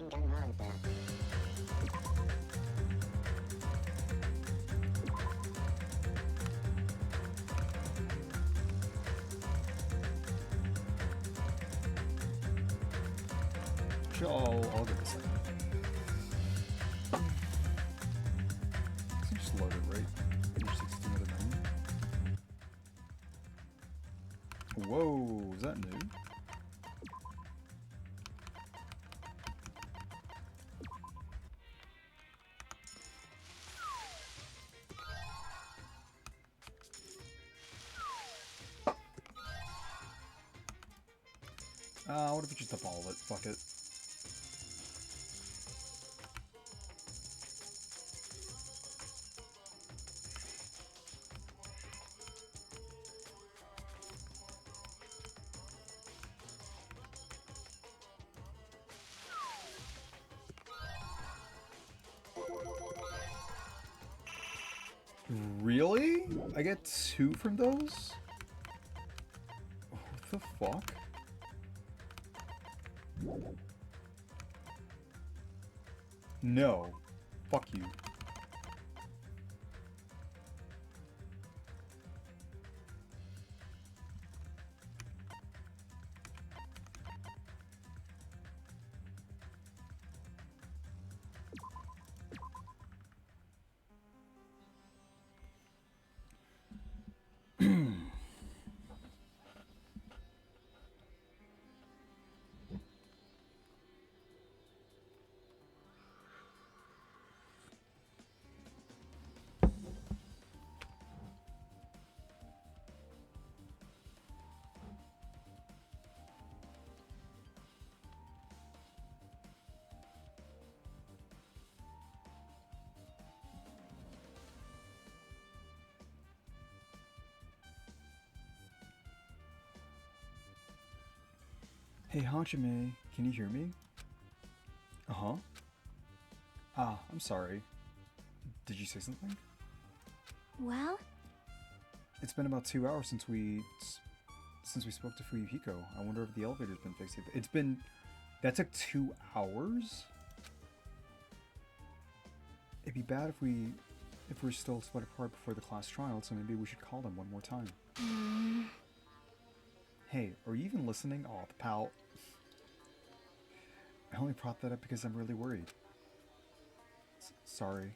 Danganronpa. Sure, I'll give it a second. So just load it right. Page 16 of the menu. Whoa, is that new? What if we just up all of it? Fuck it. Really? I get 2 from those? What the fuck? No. Fuck you. Hey, Hajime, can you hear me? Uh-huh. Ah, I'm sorry. Did you say something? Well? It's been about 2 hours since we spoke to Fuyuhiko. I wonder if the elevator's been fixed. It's been... That took 2 hours? It'd be bad if we're still split apart before the class trial, so maybe we should call them one more time. Hey, are you even listening? Aw, the pout. I only brought that up because I'm really worried. Sorry.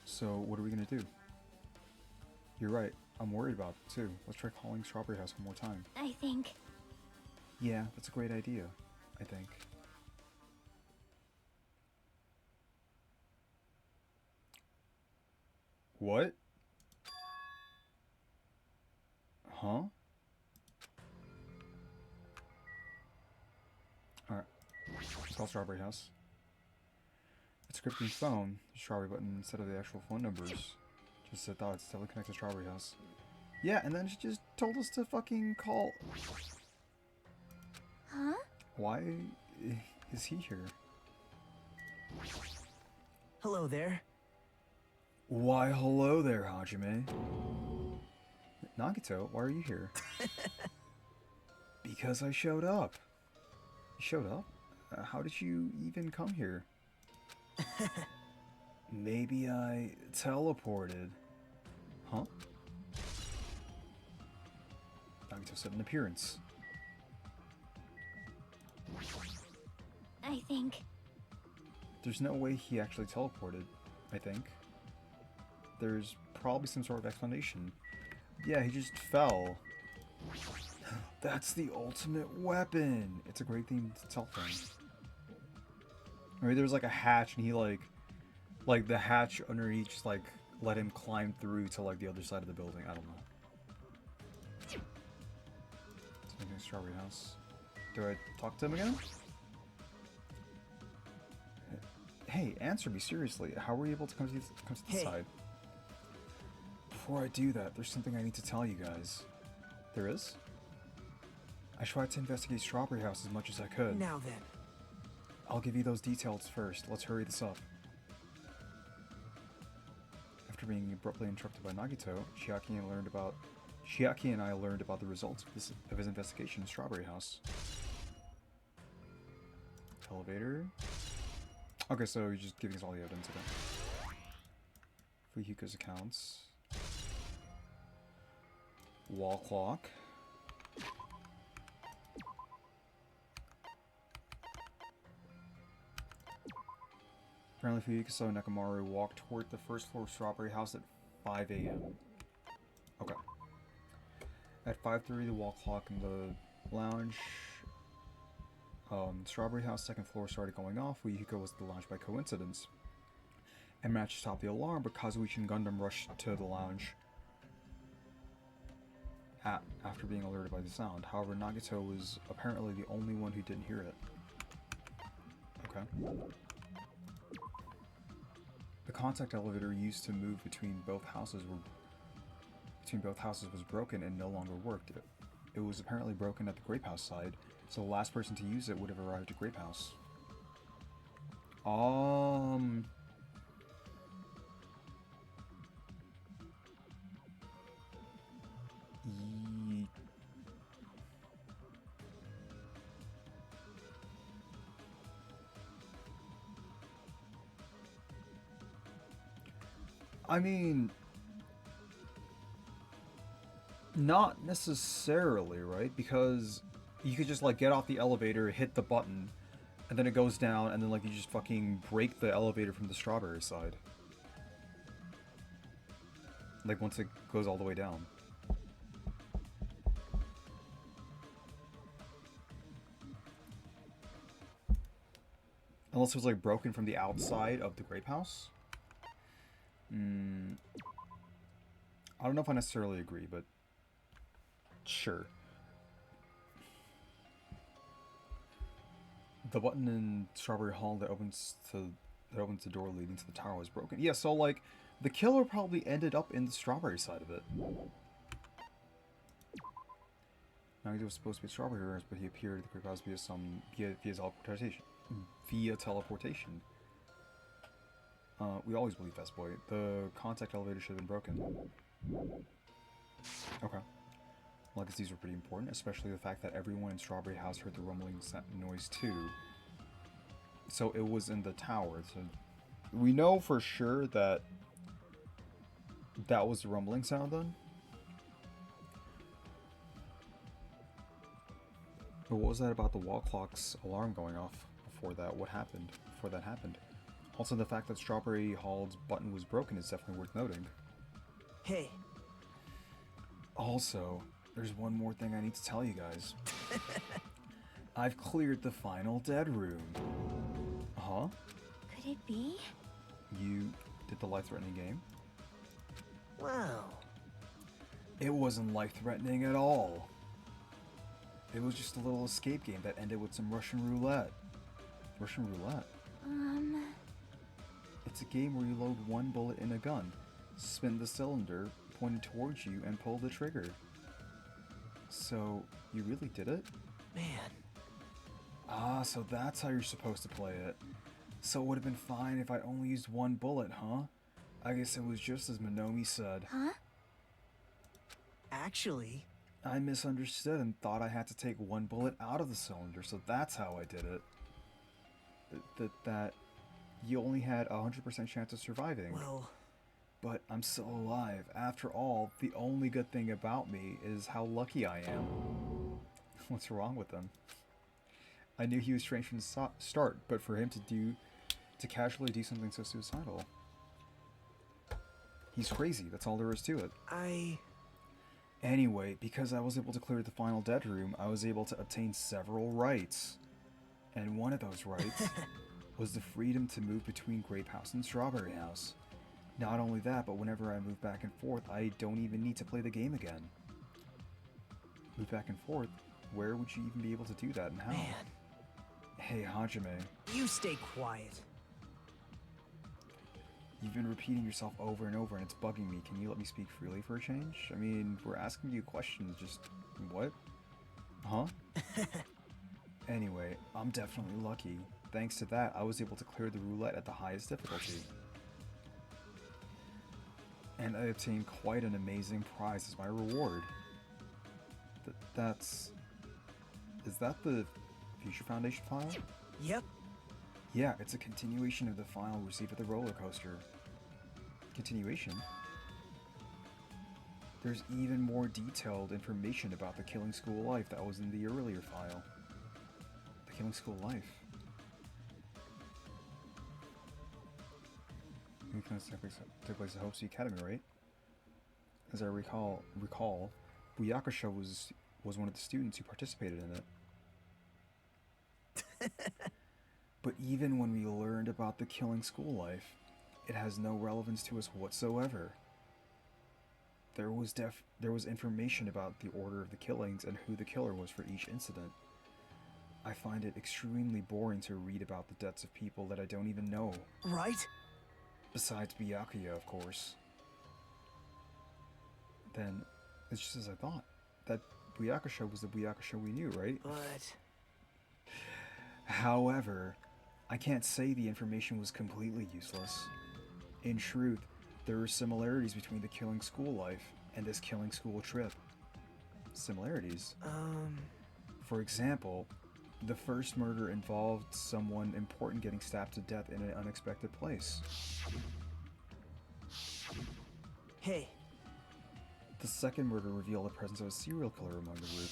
So, what are we gonna do? You're right, I'm worried about it too. Let's try calling Strawberry House one more time. I think... Yeah, that's a great idea, I think. What? Huh? Alright. Let's call Strawberry House. It's a scripting phone, the Strawberry button instead of the actual phone numbers. Just a thought, it's totally connected to Strawberry House. Yeah, and then she just told us to fucking call... Huh? Why is he here? Hello there. Why, hello there, Hajime. Nagito, why are you here? Because I showed up. You showed up? How did you even come here? Maybe I teleported. Huh? Nagito said an appearance. I think... There's no way he actually teleported, I think. There's probably some sort of explanation. Yeah, he just fell. That's the ultimate weapon! It's a great thing to tell them. Maybe there's like a hatch and he like the hatch underneath just like let him climb through to like the other side of the building. I don't know. Something Strawberry House. Do I talk to him again? Hey, answer me seriously. How were you able to come to the side? Before I do that, there's something I need to tell you guys. There is? I tried to investigate Strawberry House as much as I could. Now then. I'll give you those details first. Let's hurry this up. After being abruptly interrupted by Nagito, Chiaki and I learned about the results of his investigation in Strawberry House. elevator. Okay, so you're just giving us all the evidence again. Fuyuka's accounts. Wall clock. Apparently Fuyuka saw Nekomaru walk toward the first floor Strawberry House at 5 a.m. Okay. At 5:30, the wall clock in the lounge, Strawberry House second floor started going off. Fuyuka was at the lounge by coincidence and managed to stop the alarm, but Kazuichi and Gundam rushed to the lounge after being alerted by the sound. However, Nagito was apparently the only one who didn't hear it. Okay. The contact elevator used to move between both houses was broken and no longer worked. It was apparently broken at the Grape House side, so the last person to use it would have arrived at Grape House. I mean, not necessarily, right? Because you could just, like, get off the elevator, hit the button, and then it goes down, and then, like, you just fucking break the elevator from the Strawberry side. Like, once it goes all the way down. Unless it was, like, broken from the outside of the Grape House. I don't know if I necessarily agree, but sure. The button in Strawberry Hall that opens the door leading to the tower was broken. Yeah, so like the killer probably ended up in the Strawberry side of it. Now he was supposed to be Strawberry, but he appeared at the Grape House via teleportation. We always believe Best Boy. The contact elevator should have been broken. Okay. Well, I guess these were pretty important, especially the fact that everyone in Strawberry House heard the rumbling noise too. So it was in the tower. So we know for sure that that was the rumbling sound then. But what was that about the wall clock's alarm going off before that? What happened before that happened? Also, the fact that Strawberry Hall's button was broken is definitely worth noting. Hey. Also, there's one more thing I need to tell you guys. I've cleared the final dead room. Huh? Could it be? You did the life-threatening game? Wow. It wasn't life-threatening at all. It was just a little escape game that ended with some Russian roulette. Russian roulette? It's a game where you load one bullet in a gun, spin the cylinder, point it towards you, and pull the trigger. So, you really did it? Man. Ah, so that's how you're supposed to play it. So it would have been fine if I'd only used one bullet, huh? I guess it was just as Monomi said. Huh? Actually... I misunderstood and thought I had to take one bullet out of the cylinder, so that's how I did it. That you only had a 100% chance of surviving. Well... But I'm still alive. After all, the only good thing about me is how lucky I am. What's wrong with him? I knew he was strange from the start, but for him to casually do something so suicidal. He's crazy, that's all there is to it. Anyway, because I was able to clear the final dead room, I was able to obtain several rights. And one of those rights was the freedom to move between Grape House and Strawberry House. Not only that, but whenever I move back and forth, I don't even need to play the game again. Move back and forth? Where would you even be able to do that, and how? Man. Hey, Hajime. You stay quiet. You've been repeating yourself over and over, and it's bugging me. Can you let me speak freely for a change? I mean, we're asking you questions, just... what? Huh? Anyway, I'm definitely lucky. Thanks to that, I was able to clear the roulette at the highest difficulty. And I obtained quite an amazing prize as my reward. That's... Is that the Future Foundation file? Yep, Yeah, it's a continuation of the file received at the roller coaster. Continuation? There's even more detailed information about the Killing School life that was in the earlier file. The Killing School life. It took place at Hope's Academy, right? As I recall, Buyakasha was one of the students who participated in it. But even when we learned about the Killing School life, it has no relevance to us whatsoever. There was information about the order of the killings and who the killer was for each incident. I find it extremely boring to read about the deaths of people that I don't even know. Right? Besides Byakuya, of course. Then, it's just as I thought. That Buyakasha was the Buyakasha we knew, right? But... However, I can't say the information was completely useless. In truth, there are similarities between the Killing School life and this Killing School trip. Similarities? For example, the first murder involved someone important getting stabbed to death in an unexpected place. Hey. The second murder revealed the presence of a serial killer among the group.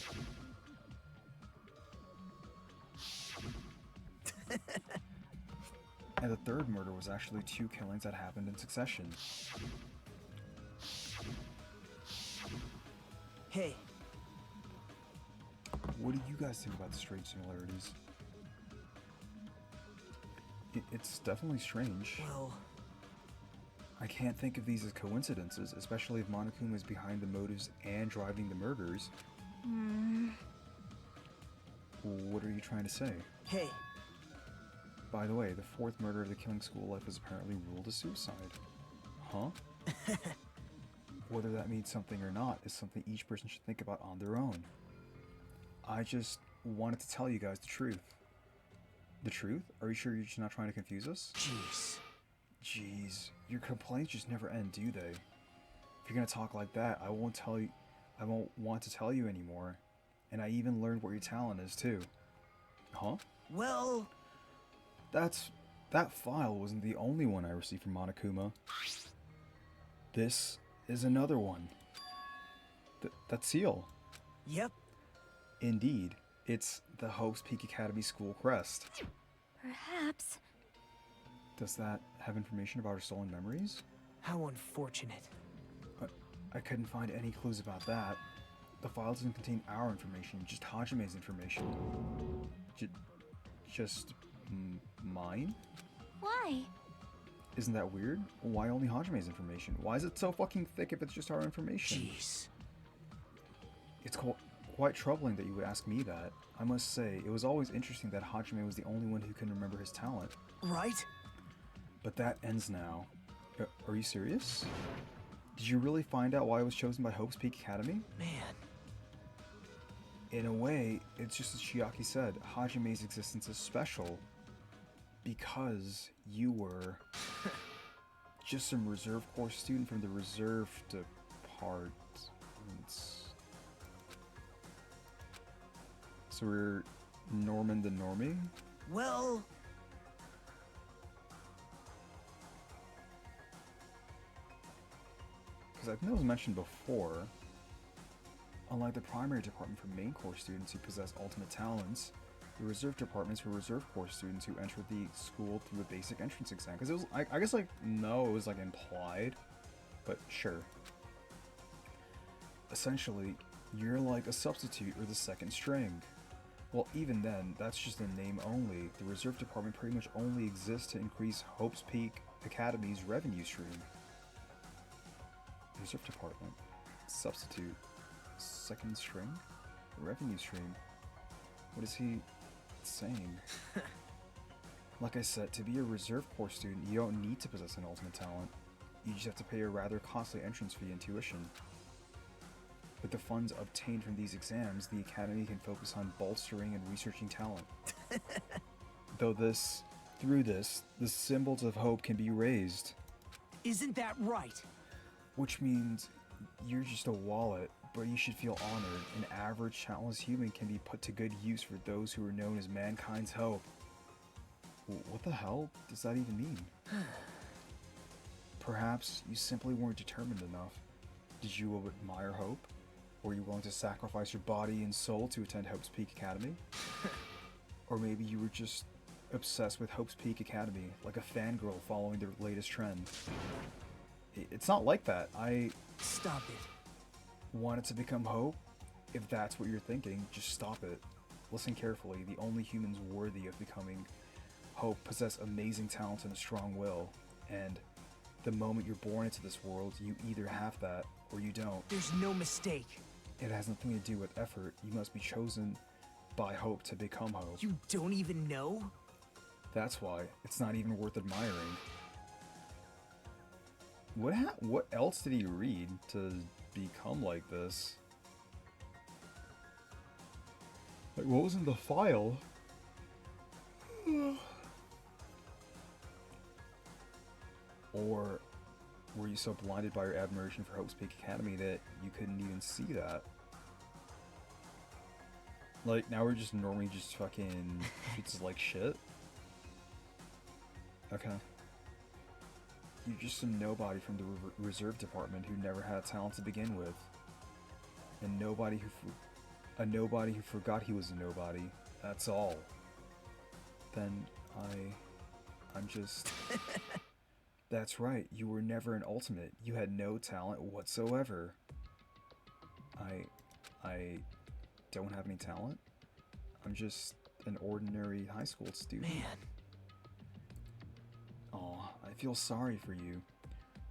And the third murder was actually two killings that happened in succession. Hey. What do you guys think about the strange similarities? It's definitely strange. Well... I can't think of these as coincidences, especially if Monokuma is behind the motives and driving the murders. What are you trying to say? Hey. By the way, the fourth murder of the Killing School life was apparently ruled a suicide. Huh? Whether that means something or not is something each person should think about on their own. I just wanted to tell you guys the truth. The truth? Are you sure you're just not trying to confuse us? Jeez, your complaints just never end, do they? If you're gonna talk like that, I won't want to tell you anymore. And I even learned what your talent is too. Huh? Well... That file wasn't the only one I received from Monokuma. This is another one. That seal. Yep. Indeed, it's the Hope's Peak Academy school crest. Perhaps. Does that have information about her stolen memories? How unfortunate. I couldn't find any clues about that. The file doesn't contain our information, just Hajime's information. Just mine? Why? Isn't that weird? Why only Hajime's information? Why is it so fucking thick if it's just our information? Jeez. It's quite troubling that you would ask me that. I must say, it was always interesting that Hajime was the only one who can remember his talent. Right? But that ends now. Are you serious? Did you really find out why I was chosen by Hope's Peak Academy? Man. In a way, it's just as Chiaki said, Hajime's existence is special. Because you were just some reserve corps student from the reserve department. So we're Norman the Normie? Well... Because I think it was mentioned before, unlike the primary department for main corps students who possess ultimate talents, the reserve departments for reserve corps students who enter the school through a basic entrance exam. Because it was, I guess, like, no, it was, like, implied, but sure. Essentially, you're like a substitute or the second string. Well, even then, that's just a name only. The reserve department pretty much only exists to increase Hope's Peak Academy's revenue stream. Reserve department, substitute, second string, revenue stream. What is he saying? Like I said, to be a reserve corps student, you don't need to possess an ultimate talent. You just have to pay a rather costly entrance fee and tuition. With the funds obtained from these exams, the Academy can focus on bolstering and researching talent. Though through this, the symbols of hope can be raised. Isn't that right? Which means you're just a wallet, but you should feel honored. An average, talentless human can be put to good use for those who are known as mankind's hope. What the hell does that even mean? Perhaps you simply weren't determined enough. Did you admire Hope? Were you willing to sacrifice your body and soul to attend Hope's Peak Academy? Or maybe you were just obsessed with Hope's Peak Academy, like a fangirl following the latest trend. It's not like that. I Stop it. wanted to become Hope. If that's what you're thinking, just stop it. Listen carefully. The only humans worthy of becoming Hope possess amazing talent and a strong will. And the moment you're born into this world, you either have that or you don't. There's no mistake. It has nothing to do with effort. You must be chosen by Hope to become Hope. You don't even know? That's why. It's not even worth admiring. What else did he read to become like this? Like, what was in the file? Or were you so blinded by your admiration for Hope's Peak Academy that you couldn't even see that? Like, now we're just normally just fucking treats us like shit? Okay. You're just some nobody from the reserve department who never had talent to begin with. And a nobody who forgot he was a nobody. That's all. Then I'm just... That's right, you were never an ultimate. You had no talent whatsoever. I don't have any talent. I'm just an ordinary high school student. Man. Aw, I feel sorry for you.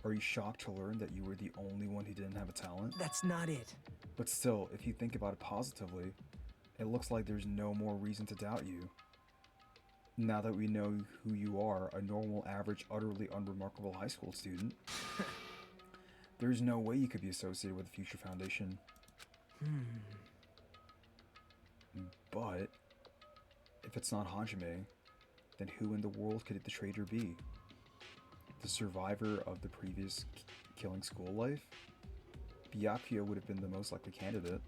Are you shocked to learn that you were the only one who didn't have a talent? That's not it. But still, if you think about it positively, it looks like there's no more reason to doubt you. Now that we know who you are, a normal, average, utterly unremarkable high school student, there's no way you could be associated with the Future Foundation. But, if it's not Hajime, then who in the world could the traitor be? The survivor of the previous killing school life? Byakuya would have been the most likely candidate.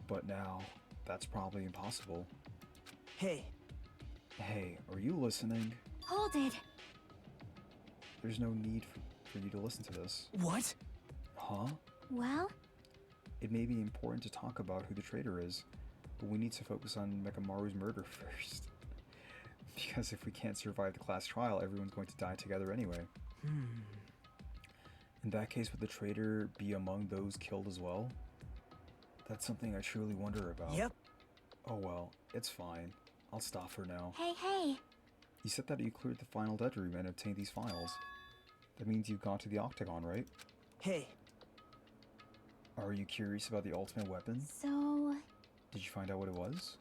But now, that's probably impossible. Hey. Hey, are you listening? Hold it. There's no need for you to listen to this. What? Huh? Well? It may be important to talk about who the traitor is, but we need to focus on Mekamaru's murder first. Because if we can't survive the class trial, everyone's going to die together anyway. In that case, would the traitor be among those killed as well? That's something I truly wonder about. Yep. Oh well, it's fine. I'll stop for now. Hey. You said that you cleared the final dead room and obtained these files. That means you've gone to the Octagon, right? Hey. Are you curious about the ultimate weapon? So... Did you find out what it was?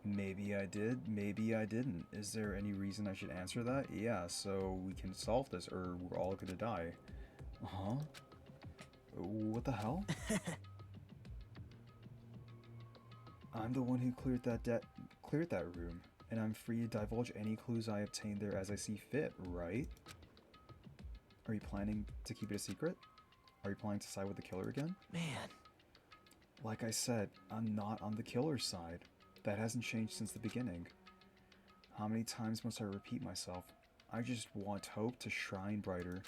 Maybe I did, maybe I didn't. Is there any reason I should answer that? Yeah, so we can solve this or we're all gonna die. Huh? What the hell? I'm the one who cleared that room, and I'm free to divulge any clues I obtain there as I see fit, right? Are you planning to keep it a secret? Are you planning to side with the killer again? Man. Like I said, I'm not on the killer's side. That hasn't changed since the beginning. How many times must I repeat myself? I just want Hope to shine brighter.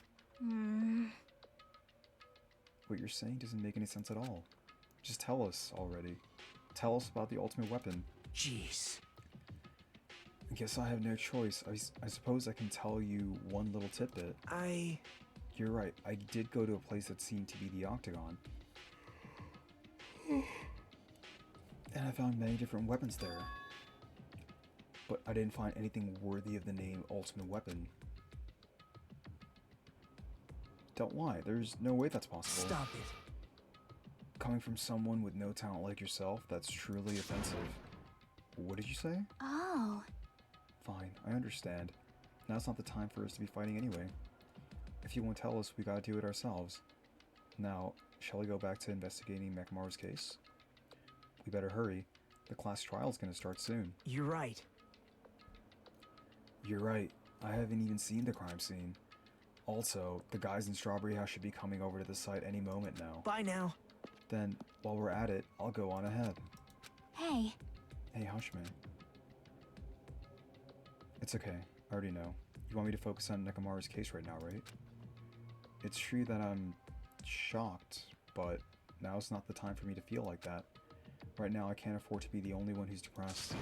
What you're saying doesn't make any sense at all. Just tell us already. Tell us about the ultimate weapon. Jeez. I guess I have no choice. I suppose I can tell you one little tidbit. You're right, I did go to a place that seemed to be the Octagon. And I found many different weapons there. But I didn't find anything worthy of the name Ultimate Weapon. Don't lie, there's no way that's possible. Stop it. Coming from someone with no talent like yourself, that's truly offensive. What did you say? Oh. Fine, I understand. Now's not the time for us to be fighting anyway. If you won't tell us, we gotta do it ourselves. Now, shall we go back to investigating Mekamaru's case? We better hurry. The class trial's gonna start soon. You're right. You're right. I haven't even seen the crime scene. Also, the guys in Strawberry House should be coming over to the site any moment now. Bye now. Then, while we're at it, I'll go on ahead. Hey. Hey, Hashime. It's okay. I already know. You want me to focus on Nekomaru's case right now, right? It's true that I'm shocked, but now's not the time for me to feel like that. Right now, I can't afford to be the only one who's depressed.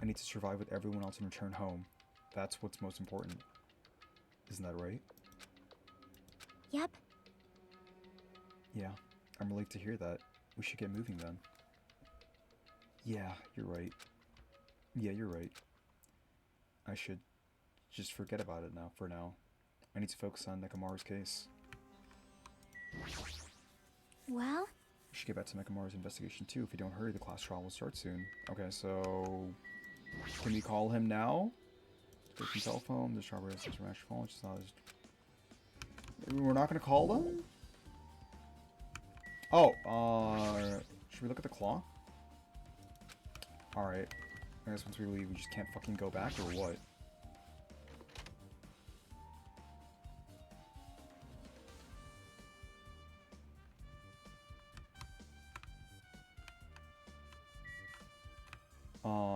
I need to survive with everyone else and return home. That's what's most important. Isn't that right? Yep. Yeah, I'm relieved to hear that. We should get moving then. Yeah, you're right. Yeah, you're right. I should just forget about it now, for now. I need to focus on Nekomaru's case. Well? We should get back to Nekomaru's investigation too. If you don't hurry, the class trial will start soon. Okay, so... Can we call him now? Breaking cell phone, the strawberry has from actual phone, which is not his... We're not gonna call them? Oh, should we look at the clock? Alright. I guess once we leave, we just can't fucking go back, or what?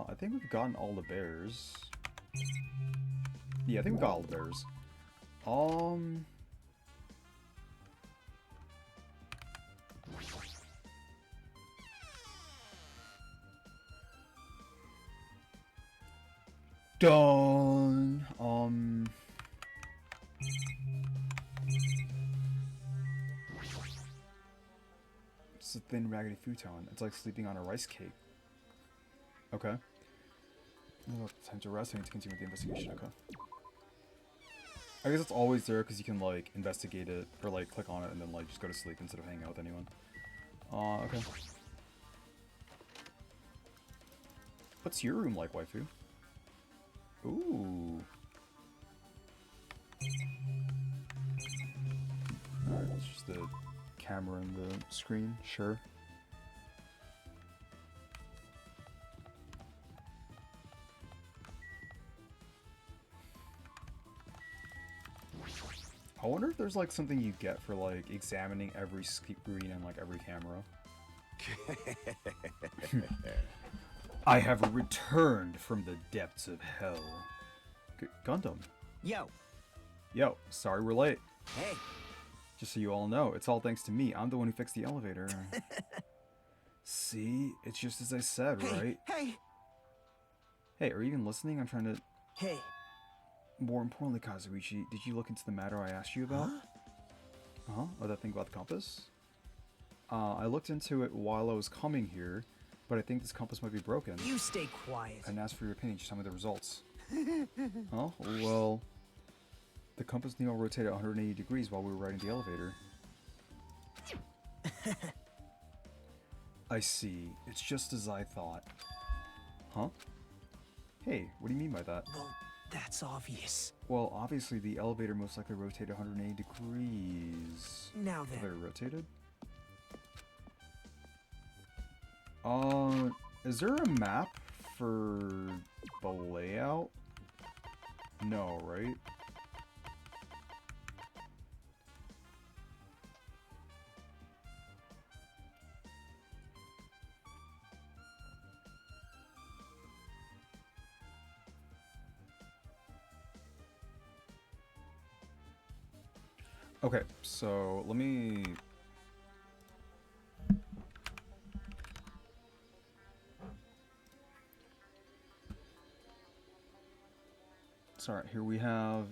I think we've gotten all the bears. Yeah, I think we got all the bears. Done. It's a thin, raggedy futon. It's like sleeping on a rice cake. Okay. Oh, time to rest. I need to continue with the investigation. Okay. I guess it's always there because you can, like, investigate it, or, like, click on it and then, like, just go to sleep instead of hanging out with anyone. Okay. What's your room like, waifu? Ooh. Alright, it's just the camera and the screen, sure. I wonder if there's like something you get for like examining every screen and like every camera. I have returned from the depths of hell. Gundam. Yo. Yo, sorry we're late. Hey. Just so you all know, it's all thanks to me. I'm the one who fixed the elevator. See? It's just as I said, right? Hey. Hey, are you even listening? I'm trying to... Hey. More importantly, Kazuichi, did you look into the matter I asked you about? Huh? Oh, that thing about the compass? I looked into it while I was coming here, but I think this compass might be broken. You stay quiet. I didn't ask for your opinion, just tell me the results. Oh, well... The compass needle rotated 180 degrees while we were riding the elevator. I see. It's just as I thought. Huh? Hey, what do you mean by that? Well, that's obvious. Well, obviously the elevator most likely rotated 180 degrees. Now then. Elevator rotated? Is there a map for the layout? No, right? Okay, so let me... Sorry, here we have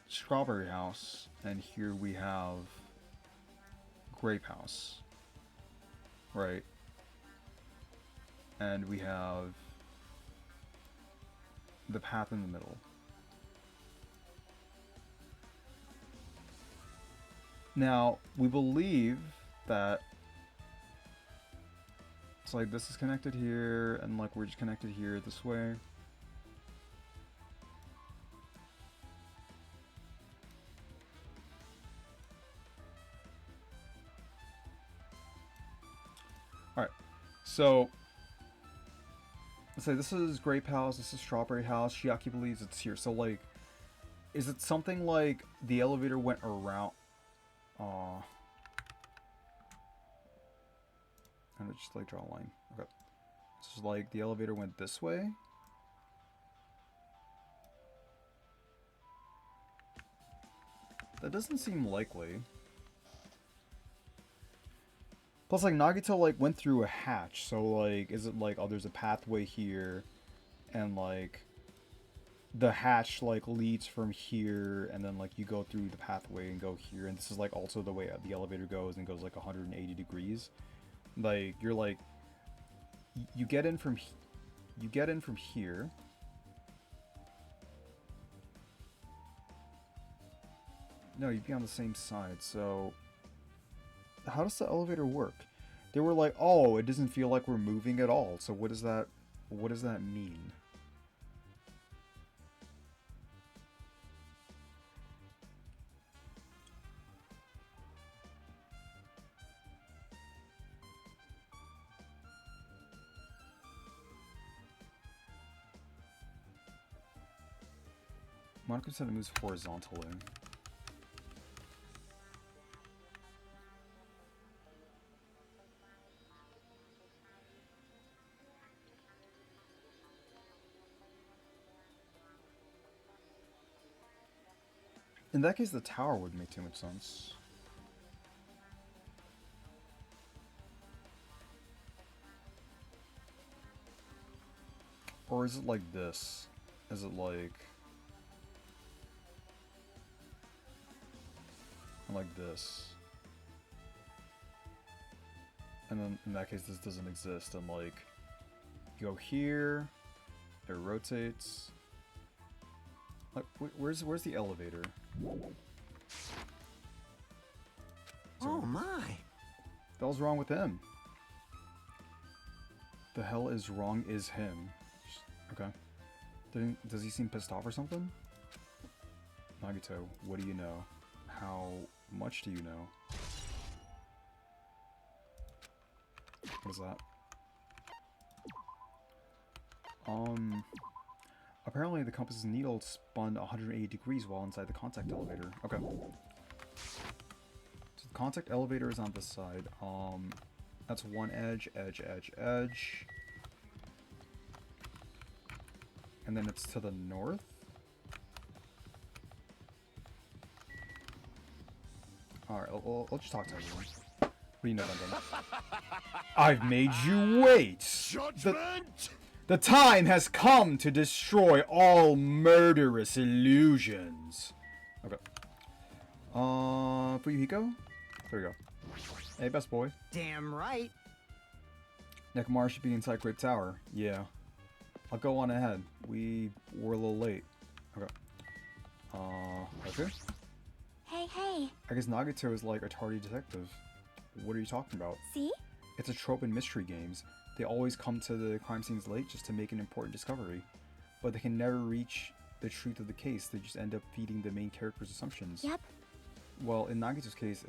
Strawberry House, and here we have Grape House. Right. And we have the path in the middle. Now, we believe that it's like this is connected here, and like we're just connected here this way. Alright, so let's say this is Grape House, this is Strawberry House, Shiaki believes it's here. So like, is it something like the elevator went around? And just like draw a line. Okay. So like the elevator went this way. That doesn't seem likely. Plus, like, Nagito, like, went through a hatch, so, like, is it like, oh, there's a pathway here, and, like, the hatch, like, leads from here, and then, like, you go through the pathway and go here, and this is, like, also the way the elevator goes, and goes, like, 180 degrees. Like, you're, like, you get in from here. No, you'd be on the same side, so how does the elevator work? They were like, oh, it doesn't feel like we're moving at all, so what does that mean? Monaco said it moves horizontally. In that case, the tower would make too much sense. Or is it like this? Is it like this? And then in that case, this doesn't exist. And like, you go here, it rotates. Like, where's the elevator? Oh my! The hell's wrong with him? The hell is wrong is him. Okay. Does he seem pissed off or something? Nagito, what do you know? How much do you know? What is that? Apparently the compass's needle spun 180 degrees while inside the contact elevator. Okay. So the contact elevator is on this side. That's one edge, edge, edge, edge. And then it's to the north. Alright, I'll just talk to everyone. What do you know, Dun? I've made you wait! Judgment! The time has come to destroy all murderous illusions. Okay. Fuyuhiko? There we go. Hey, best boy. Damn right. Nekomaru should be inside Great Tower. Yeah. I'll go on ahead. We were a little late. Okay. Okay. Hey. I guess Nagito is like a tardy detective. What are you talking about? See? It's a trope in mystery games. They always come to the crime scenes late just to make an important discovery. But they can never reach the truth of the case. They just end up feeding the main character's assumptions. Yep. Well, in Nagito's case,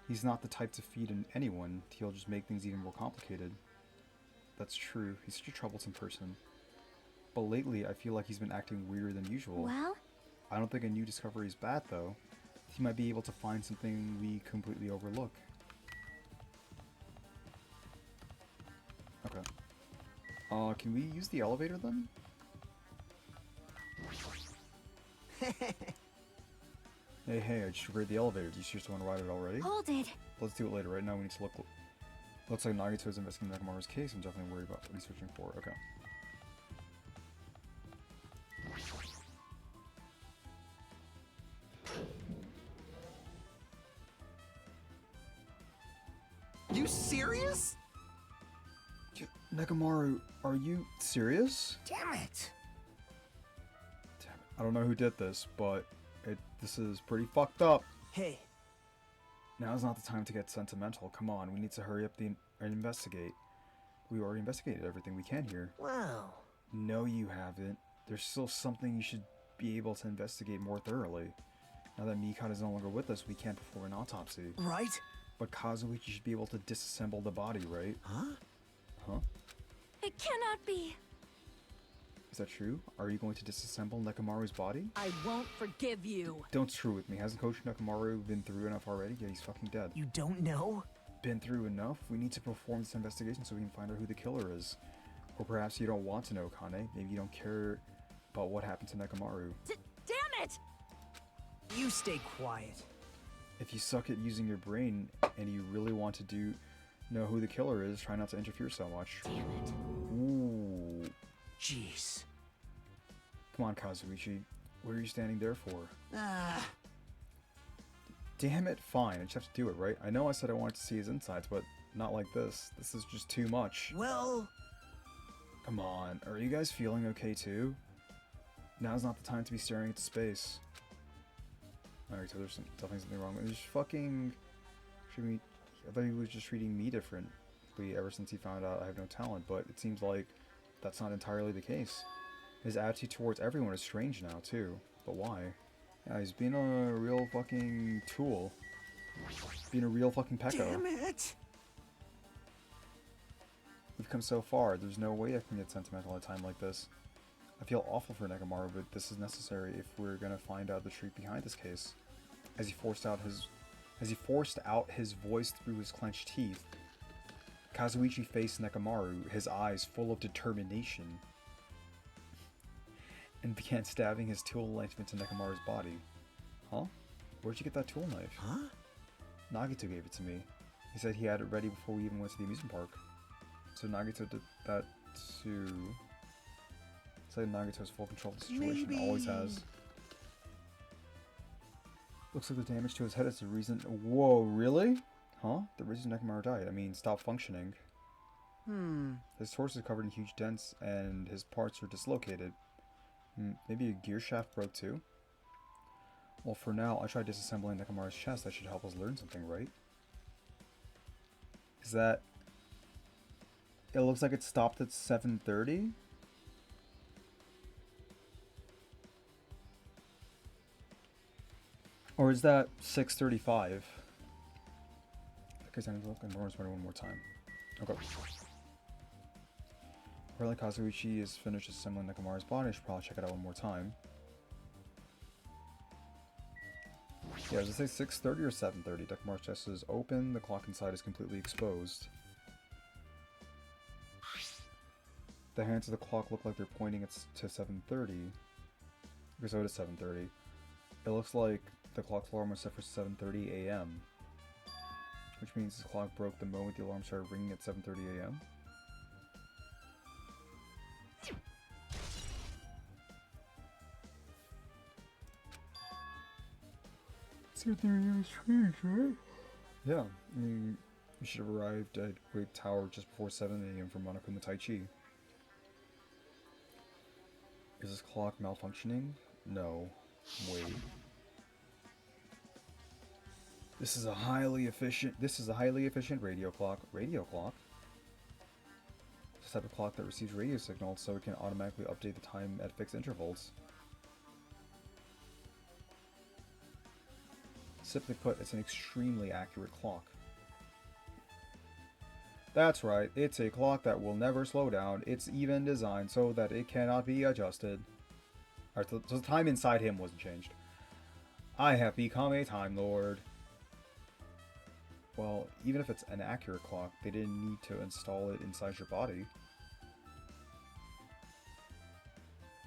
he's not the type to feed in anyone. He'll just make things even more complicated. That's true. He's such a troublesome person. But lately, I feel like he's been acting weirder than usual. Well? I don't think a new discovery is bad, though. He might be able to find something we completely overlook. Okay. Can we use the elevator then? Hey, I just repaired the elevator. Do you seriously want to ride it already? Hold it. Let's do it later. Right now we need to look. Looks like Nagito is investigating Nekomaru's case. I'm definitely worried about what he's searching for. Okay. You serious? Nekomaru, are you serious? Damn it! Damn it. I don't know who did this, but this is pretty fucked up. Hey. Now's not the time to get sentimental. Come on, we need to hurry up and investigate. We already investigated everything we can here. Wow. No, you haven't. There's still something you should be able to investigate more thoroughly. Now that Mikata is no longer with us, we can't perform an autopsy. Right? But Kazuichi should be able to disassemble the body, right? Huh? Huh? It cannot be. Is that true? Are you going to disassemble Nekomaru's body? I won't forgive you. Don't screw with me. Hasn't Coach Nekomaru been through enough already? Yeah, he's fucking dead. You don't know? Been through enough? We need to perform this investigation so we can find out who the killer is. Or perhaps you don't want to know, Kane. Maybe you don't care about what happened to Nekomaru. Damn it! You stay quiet. If you suck at using your brain and you really want to know who the killer is, try not to interfere so much. Damn it. Ooh. Jeez. Come on, Kazuichi. What are you standing there for? Ah. Damn it, fine. I just have to do it, right? I know I said I wanted to see his insides, but not like this. This is just too much. Well. Come on. Are you guys feeling okay too? Now's not the time to be staring into space. Alright, so there's definitely something wrong. There's fucking... I thought he was just treating me differently ever since he found out I have no talent, but it seems like that's not entirely the case. His attitude towards everyone is strange now, too. But why? Yeah, he's being a real fucking tool. Being a real fucking pecko. Damn it. We've come so far, there's no way I can get sentimental at a time like this. I feel awful for Nekomaru, but this is necessary if we're gonna find out the truth behind this case. As he forced out his voice through his clenched teeth, Kazuichi faced Nekomaru, his eyes full of determination, and began stabbing his tool knife into Nekomaru's body. Huh? Where'd you get that tool knife? Huh? Nagito gave it to me. He said he had it ready before we even went to the amusement park. So Nagito did that too. It's like Nagito has full control of the situation, Maybe. always has. Looks like the damage to his head is the reason. Whoa, really? Huh? The reason Nekomaru died. I mean, stopped functioning. His torso is covered in huge dents, and his parts are dislocated. Maybe a gear shaft broke too? Well, for now, I tried disassembling Nekomaru's chest. That should help us learn something, right? Is that... It looks like it stopped at 7:30? Or is that 6:35? Because I'm looking one more time. Okay. Apparently Kazuichi is finished assembling Nekomaru's body. I should probably check it out one more time. Yeah, does it say 6:30 or 7:30? Nekomaru's chest is open. The clock inside is completely exposed. The hands of the clock look like they're pointing to 7:30. Okay, so it is 7:30. It looks like the clock's alarm was set for 7:30 a.m. Which means the clock broke the moment the alarm started ringing at 7:30 a.m. Right? Yeah, I mean, we should have arrived at Great Tower just before 7 a.m. for Monokuma Taichi. Is this clock malfunctioning? No. Wait. This is a highly efficient radio clock. Radio clock? It's a type of clock that receives radio signals so it can automatically update the time at fixed intervals. Simply put, it's an extremely accurate clock. That's right, it's a clock that will never slow down. It's even designed so that it cannot be adjusted. Alright, so the time inside him wasn't changed. I have become a Time Lord. Well, even if it's an accurate clock, they didn't need to install it inside your body.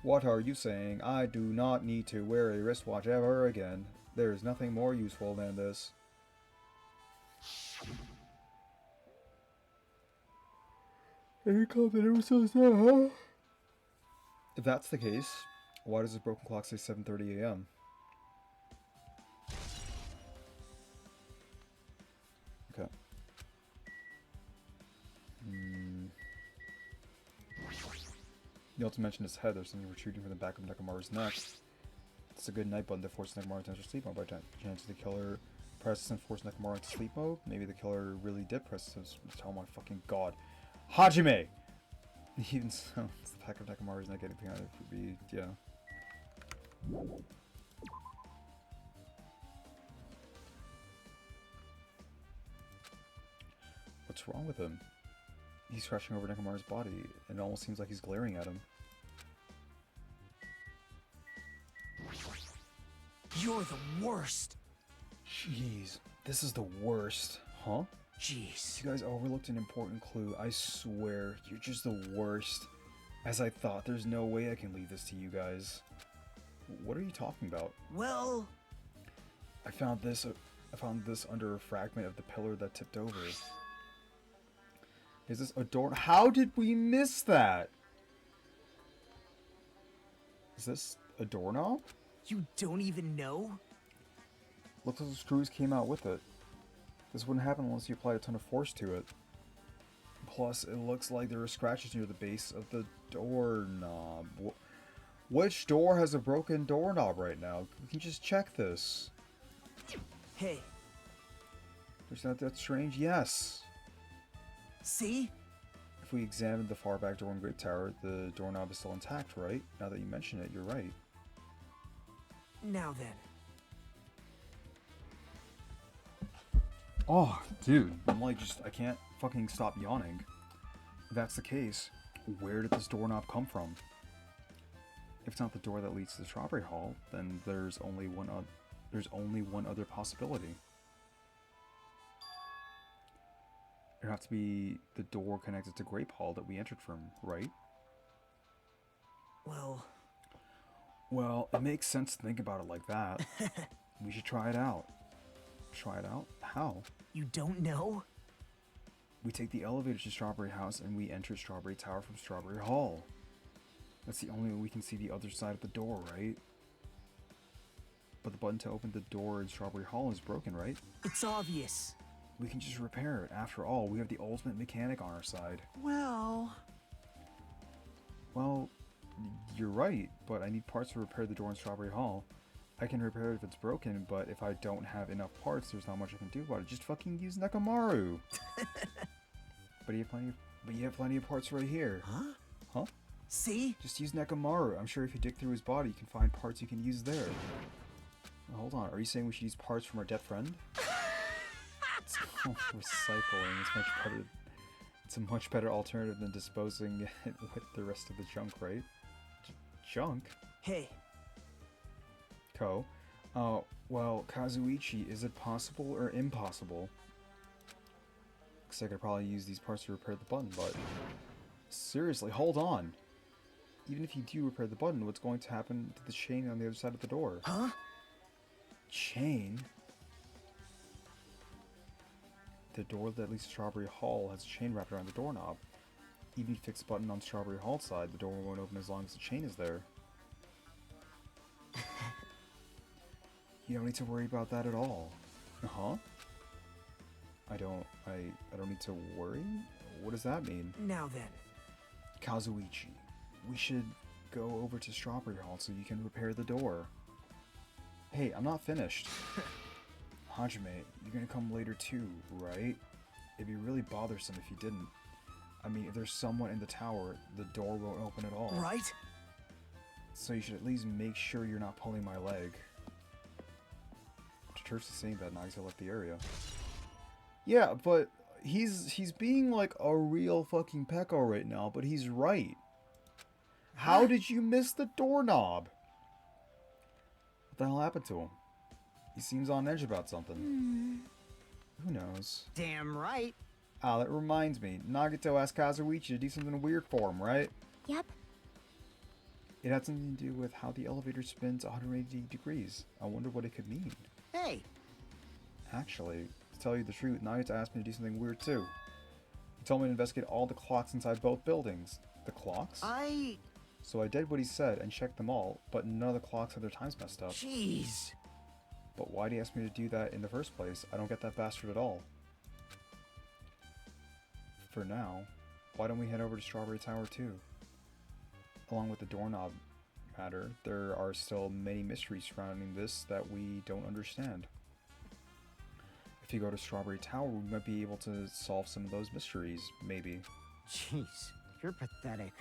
What are you saying? I do not need to wear a wristwatch ever again. There is nothing more useful than this. Any comment says that, huh? If that's the case, why does this broken clock say 7:30 a.m.? Okay. You also mentioned his head. There's something protruding from the back of Nekomaru's neck. It's a good night button that forces Nekomaru to enter sleep mode. By chance the killer presses and forces Nekomaru into sleep mode? Maybe the killer really did press his... Oh my fucking god. Hajime! Even so, it's the back of Nekomaru's neck. Anything out of it would be... yeah. What's wrong with him? He's crashing over Nekomaru's body, and it almost seems like he's glaring at him. You're the worst. Jeez, this is the worst. Huh? Jeez. You guys overlooked an important clue. I swear, you're just the worst. As I thought, there's no way I can leave this to you guys. What are you talking about? Well... I found this under a fragment of the pillar that tipped over. Is this a door? How did we miss that? Is this a doorknob? You don't even know? Looks like the screws came out with it. This wouldn't happen unless you applied a ton of force to it. Plus, it looks like there are scratches near the base of the doorknob. Which door has a broken doorknob right now? We can just check this. Hey, Is that strange? Yes. see? If we examine the far back door in Great Tower, the doorknob is still intact, right? Now that you mention it, you're right. Now then. Oh, dude, I'm like I can't fucking stop yawning. If that's the case, where did this doorknob come from? If it's not the door that leads to the Strawberry Hall, then there's only one other possibility. It'd have to be the door connected to Grape Hall that we entered from, right? Well, it makes sense to think about it like that. We should try it out. Try it out? How? You don't know? We take the elevator to Strawberry House and we enter Strawberry Tower from Strawberry Hall. That's the only way we can see the other side of the door, right? But the button to open the door in Strawberry Hall is broken, right? It's obvious. We can just repair it. After all, we have the ultimate mechanic on our side. Well, you're right, but I need parts to repair the door in Strawberry Hall. I can repair it if it's broken, but if I don't have enough parts, there's not much I can do about it. Just fucking use Nekamaru. But you have plenty of parts right here. huh? Huh? See? Just use Nekamaru. I'm sure if you dig through his body, you can find parts you can use there. Hold on, are you saying we should use parts from our dead friend? Recycling is much better. It's a much better alternative than disposing it with the rest of the junk, right? Junk? Hey, Ko. Well, Kazuichi, is it possible or impossible? Because I could probably use these parts to repair the button, but... Seriously, hold on! Even if you do repair the button, what's going to happen to the chain on the other side of the door? huh? Chain? The door that leads to Strawberry Hall has a chain wrapped around the doorknob. Even if you fix the button on Strawberry Hall's side, the door won't open as long as the chain is there. You don't need to worry about that at all. Huh? I don't need to worry? What does that mean? Now then. Kazuichi, we should go over to Strawberry Hall so you can repair the door. Hey, I'm not finished. Hajime, you're gonna come later too, right? It'd be really bothersome if you didn't. I mean, if there's someone in the tower, the door won't open at all. Right? So you should at least make sure you're not pulling my leg. Church is saying that Nagisa left the area. Yeah, but he's being like a real fucking pecko right now, but he's right. How did you miss the doorknob? What the hell happened to him? He seems on edge about something. Who knows? Damn right. Ah, that reminds me. Nagito asked Kazuichi to do something weird for him, right? Yep. It had something to do with how the elevator spins 180 degrees. I wonder what it could mean. Hey, Actually, to tell you the truth, Nagito asked me to do something weird too. He told me to investigate all the clocks inside both buildings. The clocks? So I did what he said and checked them all, but none of the clocks had their times messed up. Jeez. But why'd he ask me to do that in the first place? I don't get that bastard at all. For now, why don't we head over to Strawberry Tower too? Along with the doorknob matter, there are still many mysteries surrounding this that we don't understand. If you go to Strawberry Tower, we might be able to solve some of those mysteries, maybe. Jeez, you're pathetic.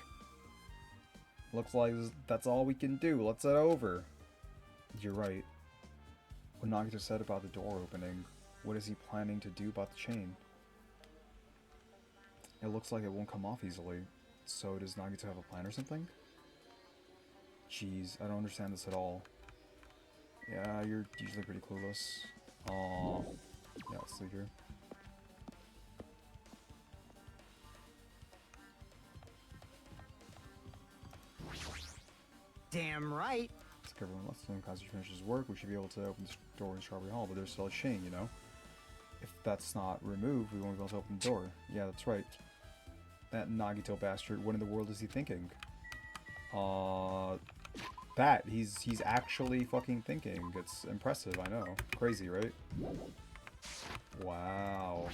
Looks like that's all we can do. Let's head over. You're right. What Nagito said about the door opening, what is he planning to do about the chain? It looks like it won't come off easily. So does Nagito have a plan or something? Jeez, I don't understand this at all. Yeah, you're usually pretty clueless. Aww. Yeah, let's leave here. Damn right. Ask everyone lets them. Kazu finishes work. We should be able to open the door in Strawberry Hall, but there's still a chain, you know? If that's not removed, we won't be able to open the door. Yeah, that's right. That Nagito bastard, what in the world is he thinking? That. He's actually fucking thinking. It's impressive, I know. Crazy, right? Wow.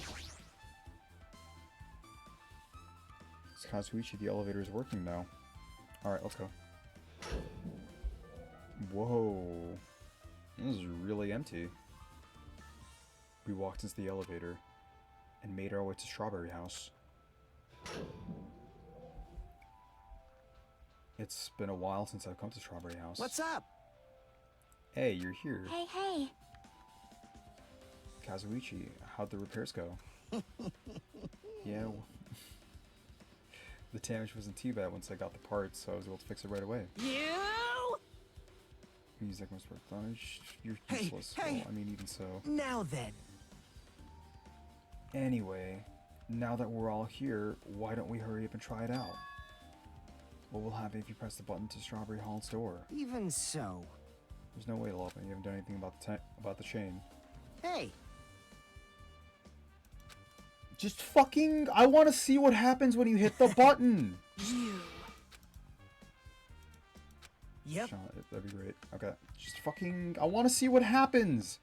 It's Kazuichi, the elevator is working now. Alright, let's go. Whoa. This is really empty. We walked into the elevator and made our way to Strawberry House. It's been a while since I've come to Strawberry House. What's up? Hey, you're here. Hey, hey. Kazuichi, how'd the repairs go? Yeah. The damage wasn't too bad once I got the parts, so I was able to fix it right away. You! Music must work done. You're Hey, useless. hey. Well, I mean, even so. Now then. Anyway, now that we're all here, why don't we hurry up and try it out? What will happen if you press the button to Strawberry Hall's door? Even so. There's no way it'll open. You haven't done anything about the chain. Hey, Just fucking... I want to see what happens when you hit the button! You! yep. Sean, that'd be great. Okay. Just fucking... I want to see what happens!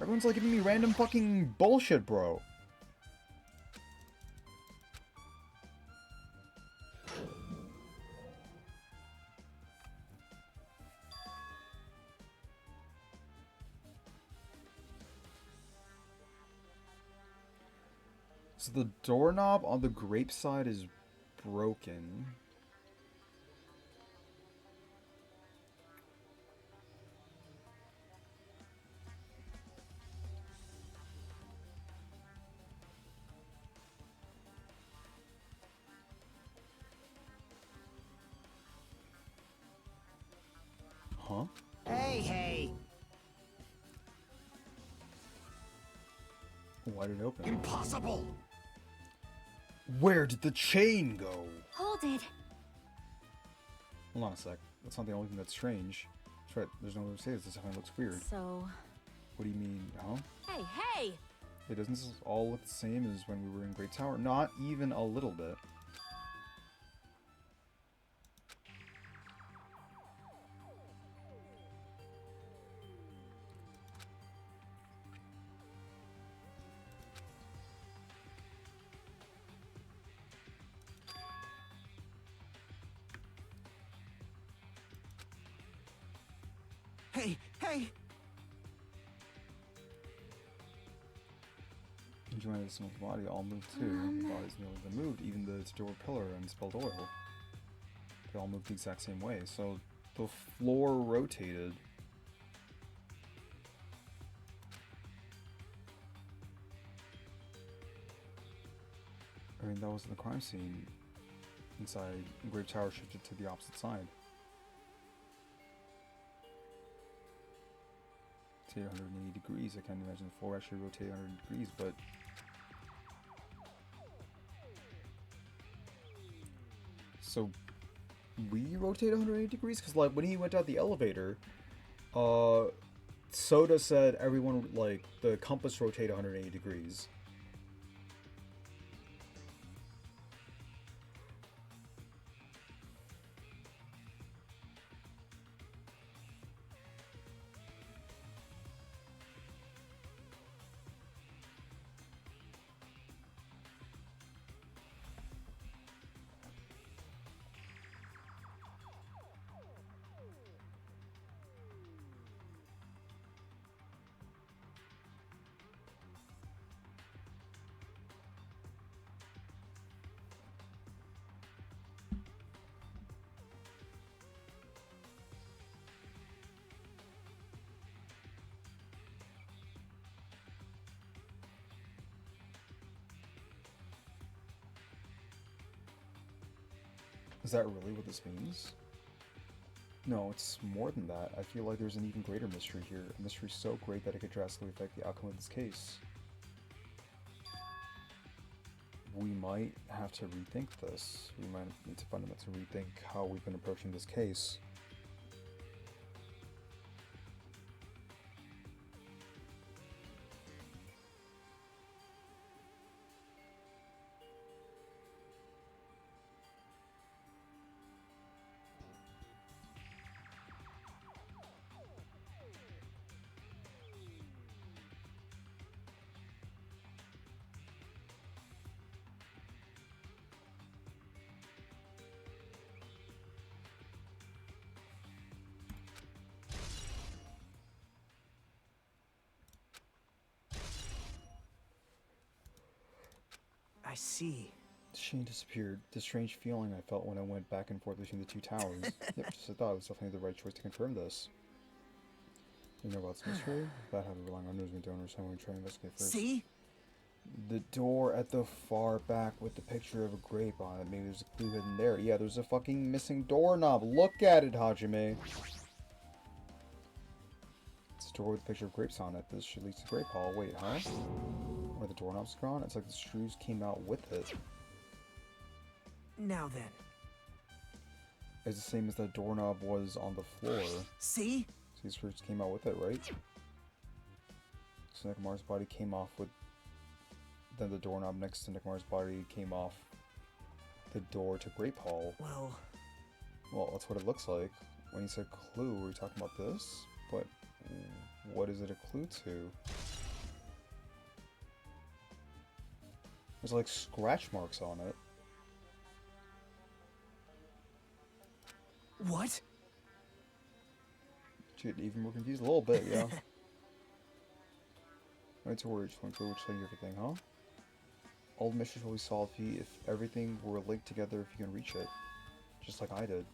Everyone's like giving me random fucking bullshit, bro. So the doorknob on the grape side is broken. Huh? Hey, hey. Why did it open? Impossible. Where did the chain go? Hold it. Hold on a sec. That's not the only thing that's strange. That's right. There's no way to say this. This definitely looks weird. So, What do you mean, huh? hey, hey! It doesn't this all look the same as when we were in Great Tower? Not even a little bit. Hey, hey. Enjoying the small body all moved too. The body's nearly been moved. Even the door pillar and spilled oil. They all moved the exact same way. So the floor rotated. I mean, that wasn't the crime scene. Inside, Grave Tower shifted to the opposite side. Rotate 180 degrees. I can't imagine the floor actually rotate 100 degrees, but so we rotate 180 degrees because like when he went out the elevator, Soda said everyone like the compass rotate 180 degrees. Is that really what this means? No, it's more than that. I feel like there's an even greater mystery here. A mystery so great that it could drastically affect the outcome of this case. We might have to rethink this. We might need to fundamentally rethink how we've been approaching this case. see. Shane disappeared. The strange feeling I felt when I went back and forth between the two towers. Yep, just I thought it was definitely the right choice to confirm this. You know about this mystery? About how the relying on news we don't understand when we try to investigate first. See? The door at the far back with the picture of a grape on it. Maybe there's a clue hidden there. Yeah, there's a fucking missing doorknob. Look at it, Hajime. It's a door with a picture of grapes on it. This should lead to the grape hall. Wait, huh? Where the doorknob's gone? It's like the screws came out with it. Now then. It's the same as the doorknob was on the floor. See? So these screws came out with it, right? So Nekomaru's body came off with... Then the doorknob next to Nekomaru's body came off the door to Grape Hall. Well, that's what it looks like. When you said clue, were you talking about this? But what is it a clue to? There's like scratch marks on it. What? Should get even more confused a little bit, yeah. Right to worry, just want to go explain everything, huh? All the mysteries will be solved if everything were linked together if you can reach it. Just like I did.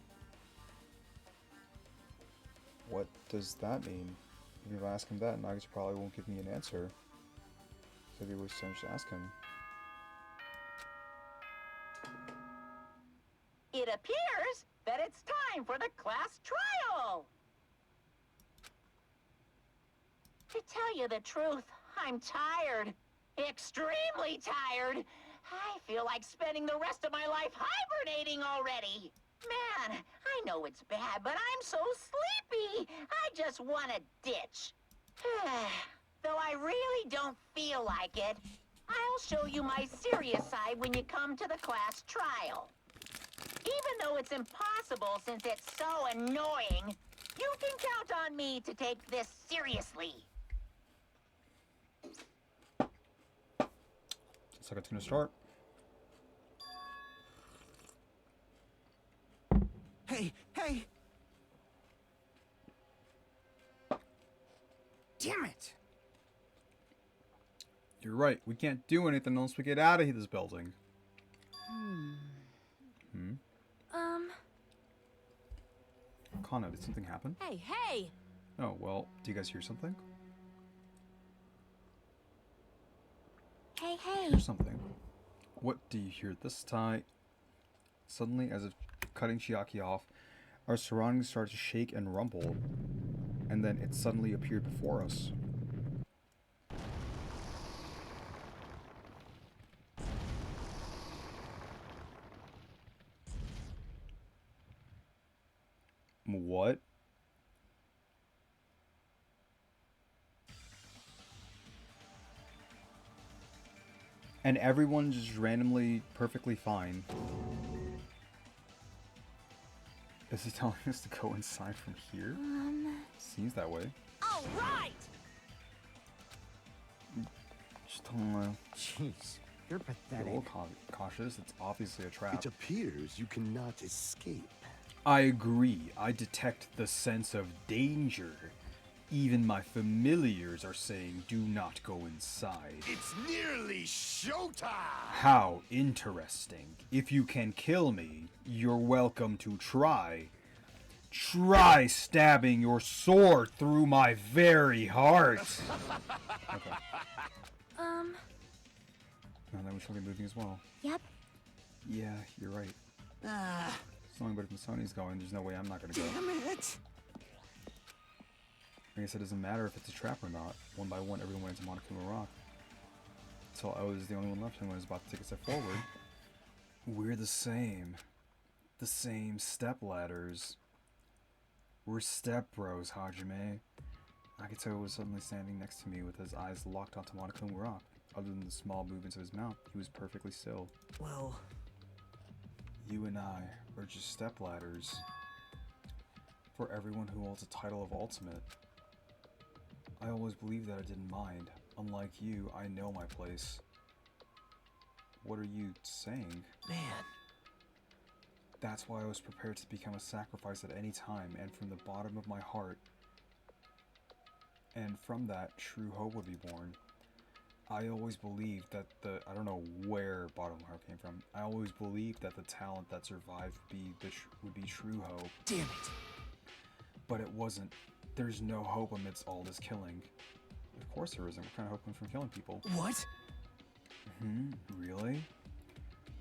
What does that mean? Even if I ask him that, Nagase probably won't give me an answer. So maybe we'll just ask him. It appears that it's time for the class trial! To tell you the truth, I'm tired. Extremely tired. I feel like spending the rest of my life hibernating already. Man, I know it's bad, but I'm so sleepy. I just want to ditch. Though I really don't feel like it, I'll show you my serious side when you come to the class trial. Even though it's impossible since it's so annoying, you can count on me to take this seriously. Looks like it's gonna start. Hey! Damn it! You're right. We can't do anything unless we get out of this building. Kana, did something happen? Hey! Oh, well, do you guys hear something? Hey. Hear something. What do you hear this time? Suddenly, as if cutting Chiaki off, our surroundings started to shake and rumble, and then it suddenly appeared before us. What? And everyone's just randomly perfectly fine. Is he telling us to go inside from here? Seems that way. All right! Just don't know. Jeez, you're Be a pathetic. little cautious. It's obviously a trap. It appears you cannot escape. I agree. I detect the sense of danger. Even my familiars are saying do not go inside. It's nearly showtime! How interesting. If you can kill me, you're welcome to try. Try stabbing your sword through my very heart. Okay. Now then we shall be moving as well. Yep. Yeah, you're right. Ah, As long as Sony's going, there's no way I'm not gonna go. damn it! I guess it doesn't matter if it's a trap or not. One by one, everyone went into Monokuma Rock. Until I was the only one left and I was about to take a step forward. We're the same. The same step ladders. We're step bros, Hajime. Akito was suddenly standing next to me with his eyes locked onto Monokuma Rock. Other than the small movements of his mouth, he was perfectly still. Well, You and I are just step ladders. For everyone who holds a title of Ultimate. I always believed that I didn't mind. Unlike you, I know my place. What are you saying? man. That's why I was prepared to become a sacrifice at any time, and from the bottom of my heart. And from that, true hope would be born. I always believed that I don't know where Bottom Heart came from. I always believed that the talent that survived would be true hope. Damn it. But it wasn't. There's no hope amidst all this killing. Of course there isn't. What kind of hope comes from killing people? What? Really?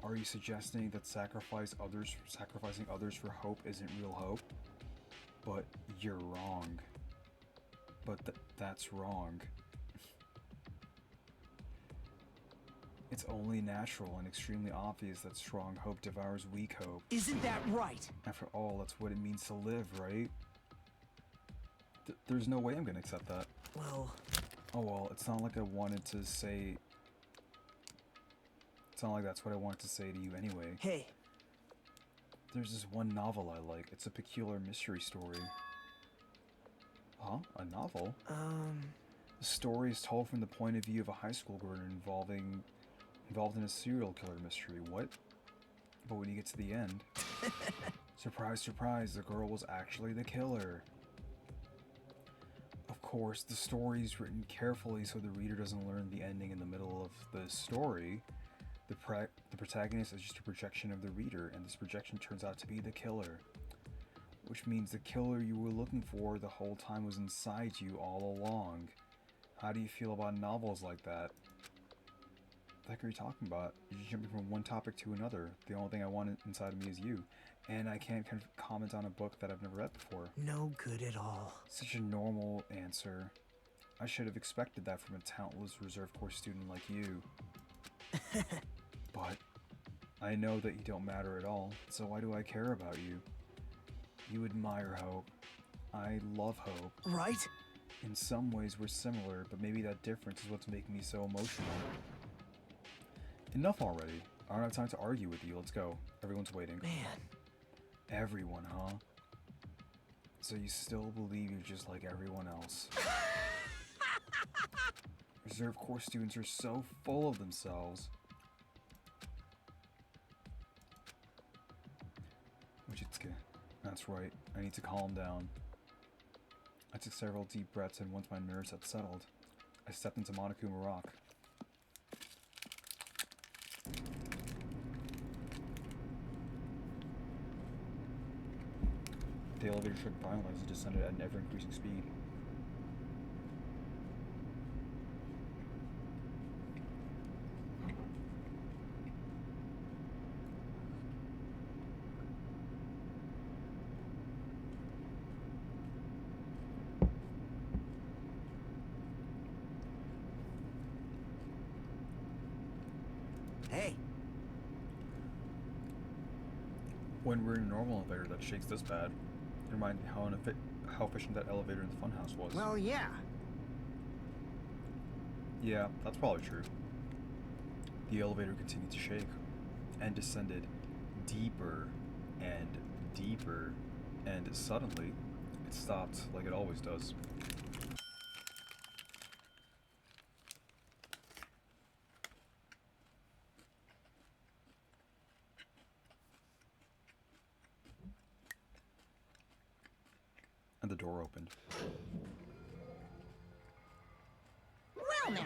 Are you suggesting that sacrificing others for hope isn't real hope? But you're wrong. But that's wrong. It's only natural and extremely obvious that strong hope devours weak hope. Isn't that right? After all, that's what it means to live, right? There's no way I'm gonna accept that. Well... Oh well, it's not like I wanted to say... It's not like that's what I wanted to say to you anyway. Hey. There's this one novel I like. It's a peculiar mystery story. Huh? A novel? The story is told from the point of view of a high school girl involved in a serial killer mystery. What? But when you get to the end... surprise, surprise, the girl was actually the killer. Of course, the story is written carefully so the reader doesn't learn the ending in the middle of the story. The protagonist is just a projection of the reader, and this projection turns out to be the killer. Which means the killer you were looking for the whole time was inside you all along. How do you feel about novels like that? What the heck are you talking about? You're just jumping from one topic to another. The only thing I want inside of me is you. And I can't kind of comment on a book that I've never read before. No good at all. Such a normal answer. I should have expected that from a talentless reserve corps student like you. But I know that you don't matter at all, so why do I care about you? You admire hope. I love hope. Right? In some ways we're similar, but maybe that difference is what's making me so emotional. Enough already. I don't have time to argue with you. Let's go. Everyone's waiting. Man. Everyone, huh? So you still believe you're just like everyone else. Reserve Corps students are so full of themselves. Wojcicki. That's right. I need to calm down. I took several deep breaths, and once my nerves had settled, I stepped into Monokuma Rock. The elevator shook violently as it descended at an ever-increasing speed. Hey. When we're in a normal elevator that shakes this bad, it reminds me how efficient that elevator in the funhouse was. Well, yeah. Yeah, that's probably true. The elevator continued to shake and descended deeper and deeper, and suddenly it stopped like it always does. And the door opened. Well now.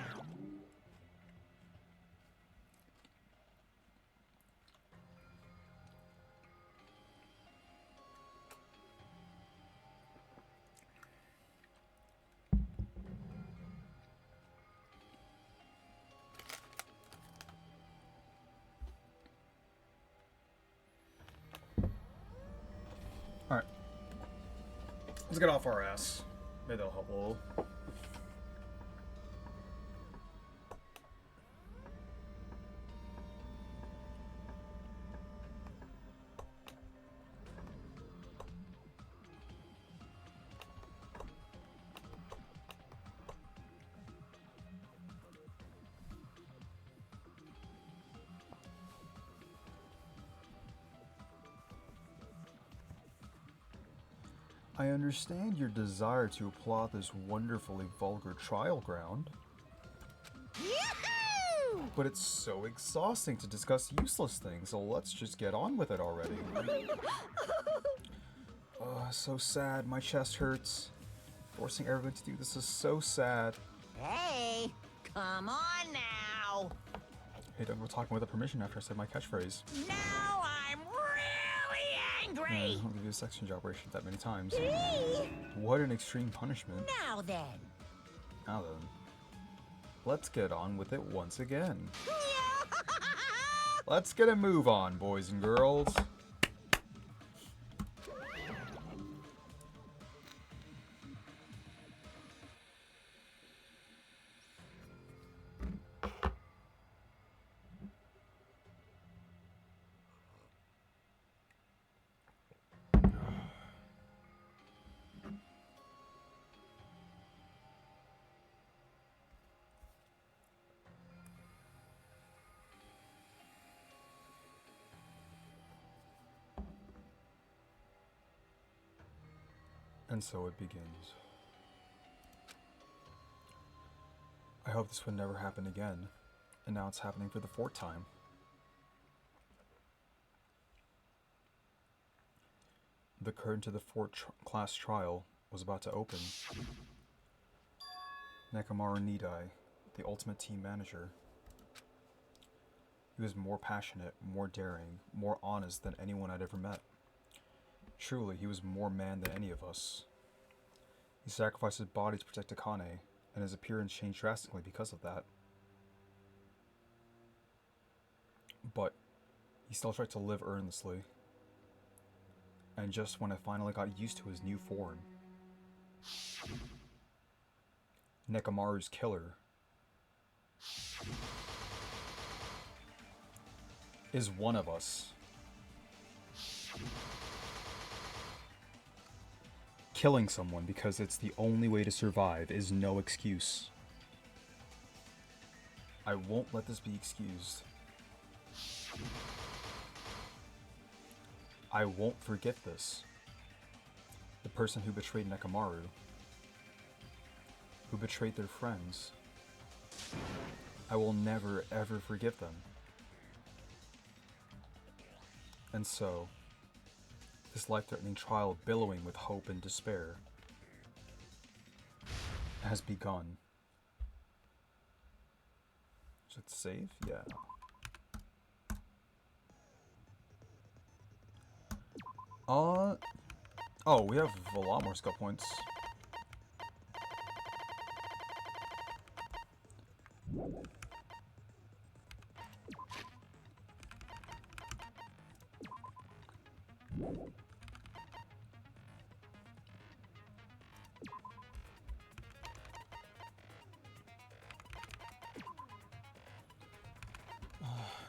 Alright. Let's get off our ass. Maybe that'll help a little. I understand your desire to applaud this wonderfully vulgar trial ground. Yahoo! But it's so exhausting to discuss useless things, so let's just get on with it already. So sad. My chest hurts. Forcing everyone to do this is so sad. Hey, Come on now. Hey, don't go talking without permission after I said my catchphrase. Now I'm really angry. I'll give you a sex change operation that many times. Hey. What an extreme punishment. Now then. Now then, let's get on with it once again. Let's get a move on, boys and girls. And so it begins. I hope this would never happen again, and now it's happening for the 4th time. The curtain to the class trial was about to open. Nekomaru Nidai, the ultimate team manager. He was more passionate, more daring, more honest than anyone I'd ever met. Truly, he was more man than any of us. He sacrificed his body to protect Akane, and his appearance changed drastically because of that. But he still tried to live earnestly. And just when I finally got used to his new form, Nekomaru's killer is one of us. Killing someone because it's the only way to survive is no excuse. I won't let this be excused. I won't forget this. The person who betrayed Nekomaru, who betrayed their friends, I will never ever forgive them. And so, this life-threatening trial billowing with hope and despair has begun. Is it safe? Yeah. Oh, we have a lot more skill points.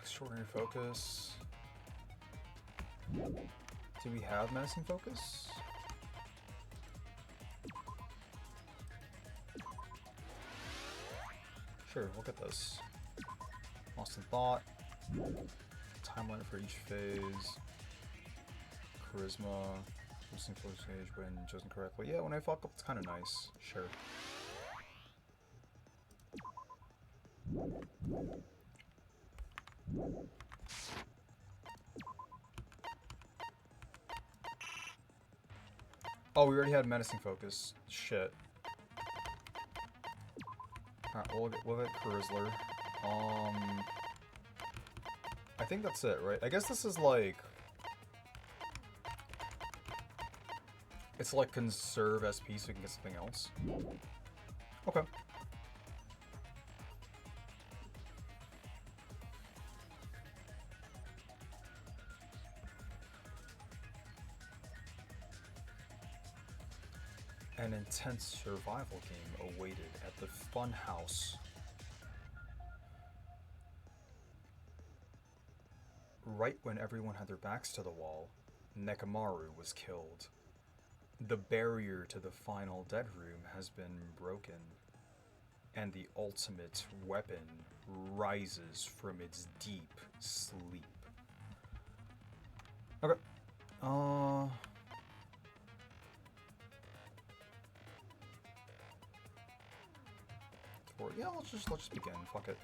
Extraordinary focus. Do we have menacing focus? Sure, we'll get this. Lost in thought. Time limit for each phase. Charisma. Missing focus stage when chosen correctly. Yeah, when I fuck up, it's kind of nice. Sure. Oh, we already had menacing focus. Shit. Alright, we'll get Charisler. I think that's it, right? I guess this is like... It's like conserve SP so we can get something else. Okay. An intense survival game awaited at the fun house. Right when everyone had their backs to the wall, Nekomaru was killed. The barrier to the final dead room has been broken, and the ultimate weapon rises from its deep sleep. Okay. Yeah, let's just begin. Fuck it.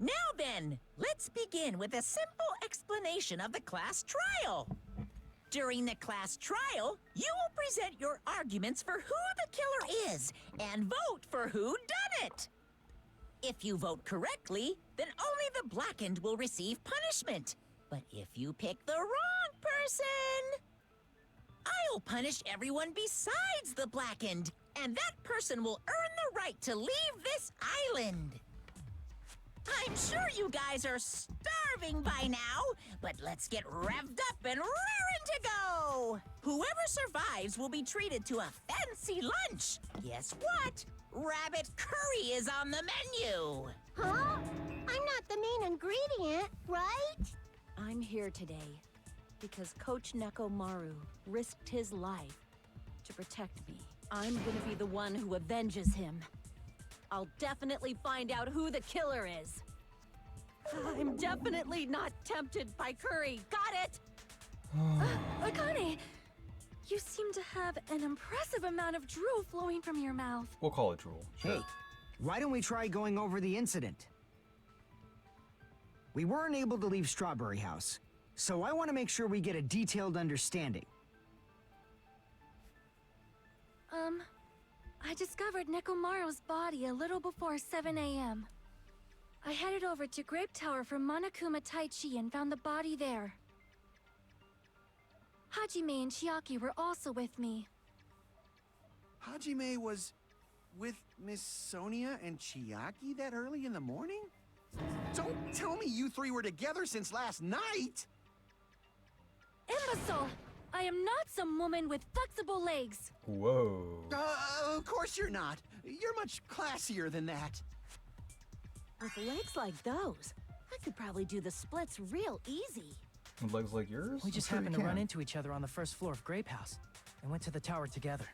Now then, let's begin with a simple explanation of the class trial. During the class trial, you will present your arguments for who the killer is and vote for who done it. If you vote correctly, then only the blackened will receive punishment. But if you pick the wrong person, I'll punish everyone besides the blackened, and that person will earn the right to leave this island. I'm sure you guys are starving by now, but let's get revved up and raring to go! Whoever survives will be treated to a fancy lunch. Guess what? Rabbit curry is on the menu! Huh? I'm not the main ingredient, right? I'm here today because Coach Nekomaru risked his life to protect me. I'm gonna be the one who avenges him. I'll definitely find out who the killer is. I'm definitely not tempted by curry. Got it? Akane, you seem to have an impressive amount of drool flowing from your mouth. We'll call it drool. Sure. Hey, why don't we try going over the incident? We weren't able to leave Strawberry House, so I want to make sure we get a detailed understanding. I discovered Nekomaru's body a little before 7 a.m. I headed over to Grape Tower from Monokuma Taichi and found the body there. Hajime and Chiaki were also with me. Hajime was with Miss Sonia and Chiaki that early in the morning? Don't tell me you three were together since last night! Imbecile! I am not some woman with flexible legs. Whoa. Of course you're not. You're much classier than that. With legs like those, I could probably do the splits real easy. With legs like yours? We just I'm sure happened you to run can. into each other on the first floor of Grape House and went to the tower together.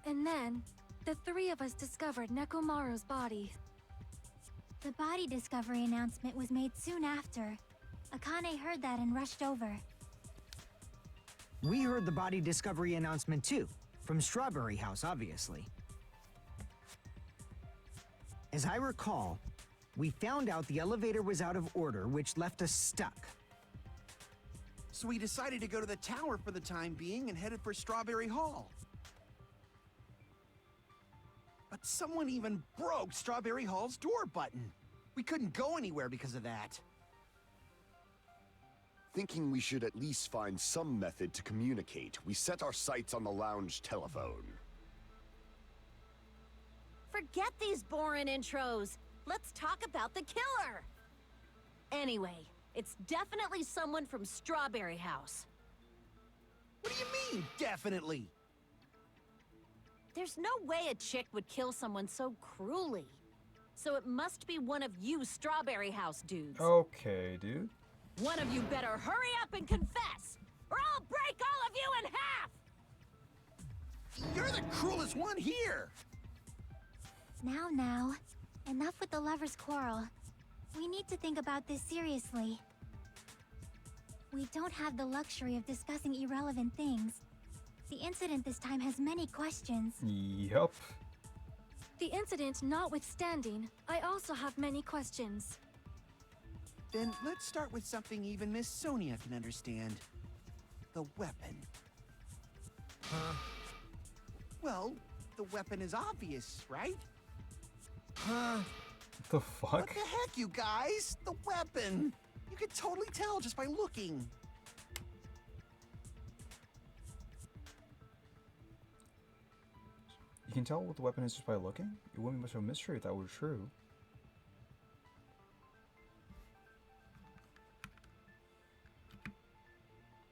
And then, the three of us discovered Nekomaru's body. The body discovery announcement was made soon after. Akane heard that and rushed over. We heard the body discovery announcement too, from Strawberry House, obviously. As I recall, we found out the elevator was out of order, which left us stuck. So we decided to go to the tower for the time being and headed for Strawberry Hall. But someone even broke Strawberry Hall's door button. We couldn't go anywhere because of that. Thinking we should at least find some method to communicate, we set our sights on the lounge telephone. Forget these boring intros. Let's talk about the killer. Anyway, it's definitely someone from Strawberry House. What do you mean, definitely? There's no way a chick would kill someone so cruelly. So it must be one of you Strawberry House dudes. Okay, dude. One of you better hurry up and confess, or I'll break all of you in half! You're the cruelest one here! Now, enough with the lovers' quarrel. We need to think about this seriously. We don't have the luxury of discussing irrelevant things. The incident this time has many questions. Yup. The incident notwithstanding, I also have many questions. Then let's start with something even Miss Sonia can understand. The weapon. Huh? Well, the weapon is obvious, right? Huh? The fuck? What the heck, you guys? The weapon! You could totally tell just by looking. You can tell what the weapon is just by looking? It wouldn't be much of a mystery if that were true.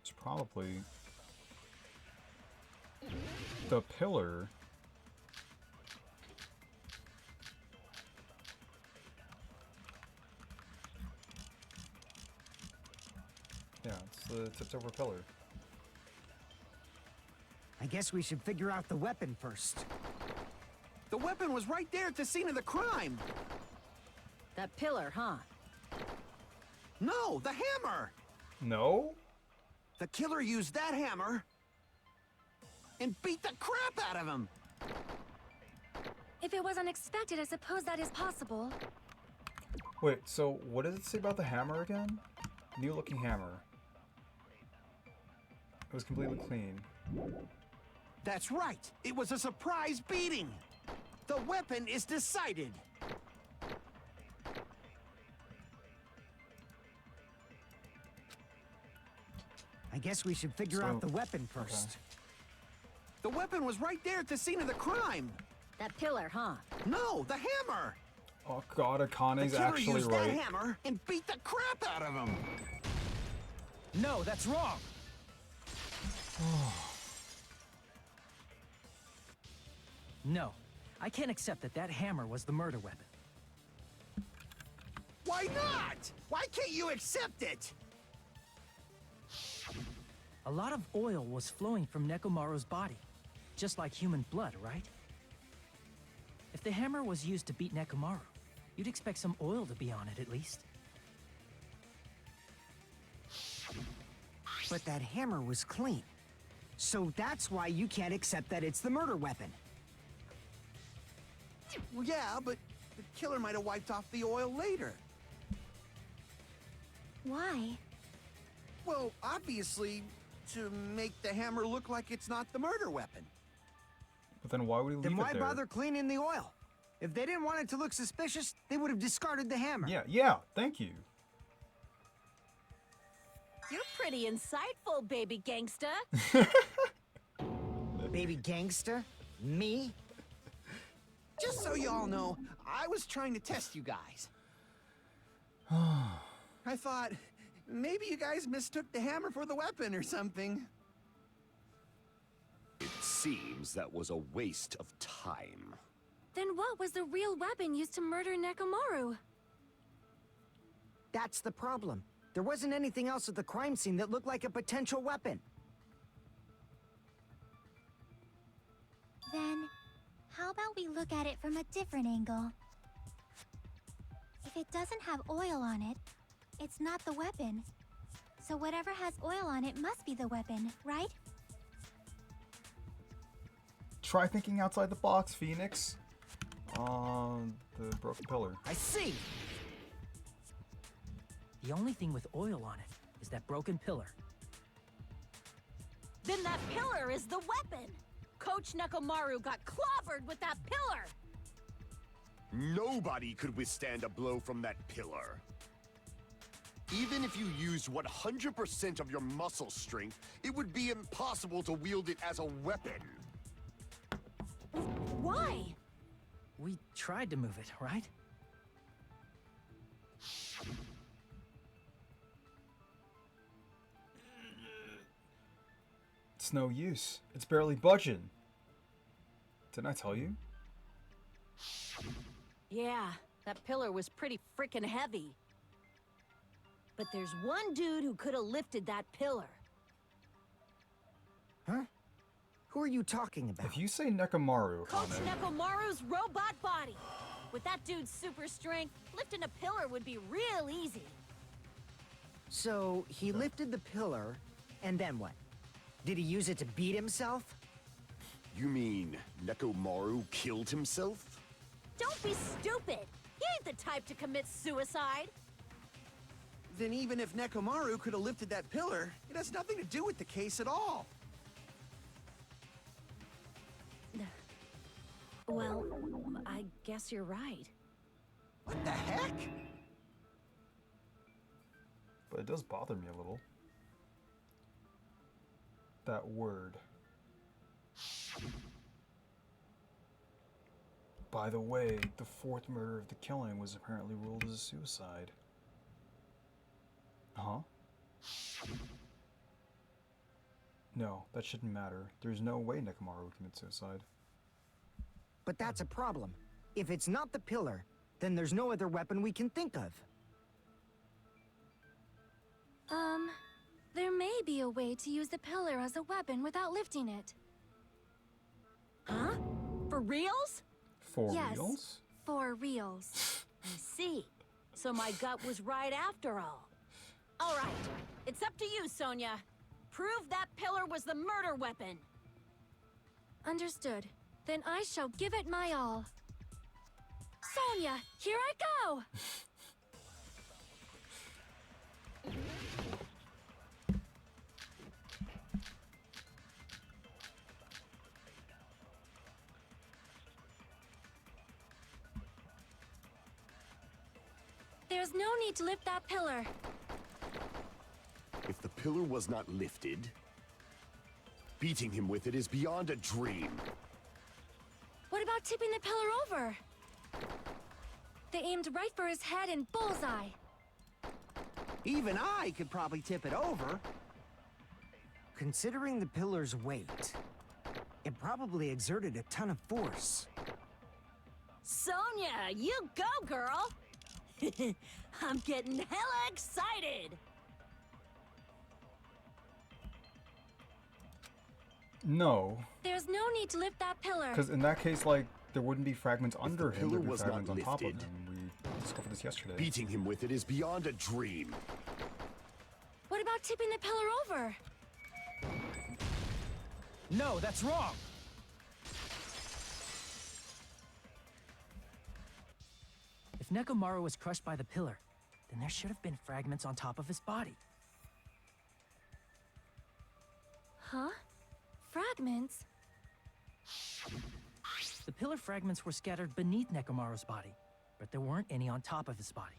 It's probably the pillar. Yeah, it's the tipped over pillar. I guess we should figure out the weapon first. The weapon was right there at the scene of the crime! That pillar, huh? No, the hammer! No? The killer used that hammer and beat the crap out of him! If it was unexpected, I suppose that is possible. Wait, so what does it say about the hammer again? New looking hammer. It was completely clean. That's right. It was a surprise beating. The weapon is decided. I guess we should figure out the weapon first. Okay. The weapon was right there at the scene of the crime. That pillar, huh? No, the hammer. Oh god, Akane's The killer actually used right. that hammer and beat the crap out of him. No, that's wrong! No, I can't accept that that hammer was the murder weapon. Why not? Why can't you accept it? A lot of oil was flowing from Nekomaru's body, just like human blood, right? If the hammer was used to beat Nekomaru, you'd expect some oil to be on it at least. But that hammer was clean. So that's why you can't accept that it's the murder weapon. Well, yeah, but the killer might have wiped off the oil later. Why? Well, obviously, to make the hammer look like it's not the murder weapon. But then why would he leave Then why it there? bother cleaning the oil? If they didn't want it to look suspicious, they would have discarded the hammer. Yeah, thank you. You're pretty insightful, baby gangsta. Baby gangster? Me? Just so y'all know, I was trying to test you guys. I thought, maybe you guys mistook the hammer for the weapon or something. It seems that was a waste of time. Then what was the real weapon used to murder Nekomaru? That's the problem. There wasn't anything else at the crime scene that looked like a potential weapon. Then, how about we look at it from a different angle? If it doesn't have oil on it, it's not the weapon. So whatever has oil on it must be the weapon, right? Try thinking outside the box, Phoenix. The broken pillar. I see! The only thing with oil on it is that broken pillar. Then that pillar is the weapon! Coach Nekomaru got clobbered with that pillar! Nobody could withstand a blow from that pillar. Even if you used 100% of your muscle strength, it would be impossible to wield it as a weapon. Why? We tried to move it, right? It's no use. It's barely budging. Didn't I tell you? Yeah, that pillar was pretty freaking heavy. But there's one dude who could have lifted that pillar. Huh? Who are you talking about? If you say Nekomaru, Coach Akane, Nekomaru's robot body! With that dude's super strength, lifting a pillar would be real easy. So, he lifted the pillar, and then what? Did he use it to beat himself? You mean Nekomaru killed himself? Don't be stupid! He ain't the type to commit suicide! Then even if Nekomaru could have lifted that pillar, it has nothing to do with the case at all. Well, I guess you're right. What the heck? but it does bother me a little. That word. By the way, the fourth murder of the killing was apparently ruled as a suicide. Huh? No, that shouldn't matter. There's no way Nekomaru would commit suicide. But that's a problem. If it's not the pillar, then there's no other weapon we can think of. There may be a way to use the pillar as a weapon without lifting it. Huh? For reals? For Yes. reals? For reals. I see. So my gut was right after all. All right, it's up to you, Sonia. Prove that pillar was the murder weapon. Understood. Then I shall give it my all. Sonia, here I go! There's no need to lift that pillar. If the pillar was not lifted, beating him with it is beyond a dream. What about tipping the pillar over? They aimed right for his head and bullseye. Even I could probably tip it over. Considering the pillar's weight, it probably exerted a ton of force. Sonia, you go, girl! I'm getting hella excited! No, There's no need to lift that pillar. because in that case, like, there wouldn't be fragments under him. pillar There'd be was not fragments on top of lifted, him. We discovered this yesterday. Beating him with it is beyond a dream. What about tipping the pillar over? No, that's wrong! If Nekomaru was crushed by the pillar, then there should have been fragments on top of his body. Huh? Fragments? The pillar fragments were scattered beneath Nekomaru's body, but there weren't any on top of his body.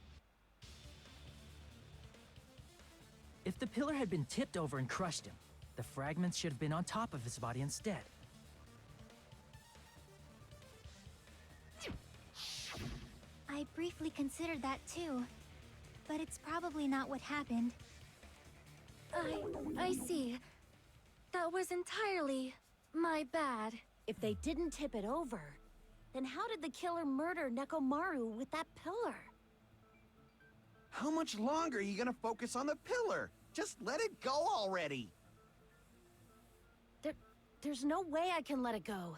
If the pillar had been tipped over and crushed him, the fragments should have been on top of his body instead. I briefly considered that too, but it's probably not what happened. I see. That was entirely my bad. If they didn't tip it over, then how did the killer murder Nekomaru with that pillar? How much longer are you gonna focus on the pillar? Just let it go already. There's no way I can let it go.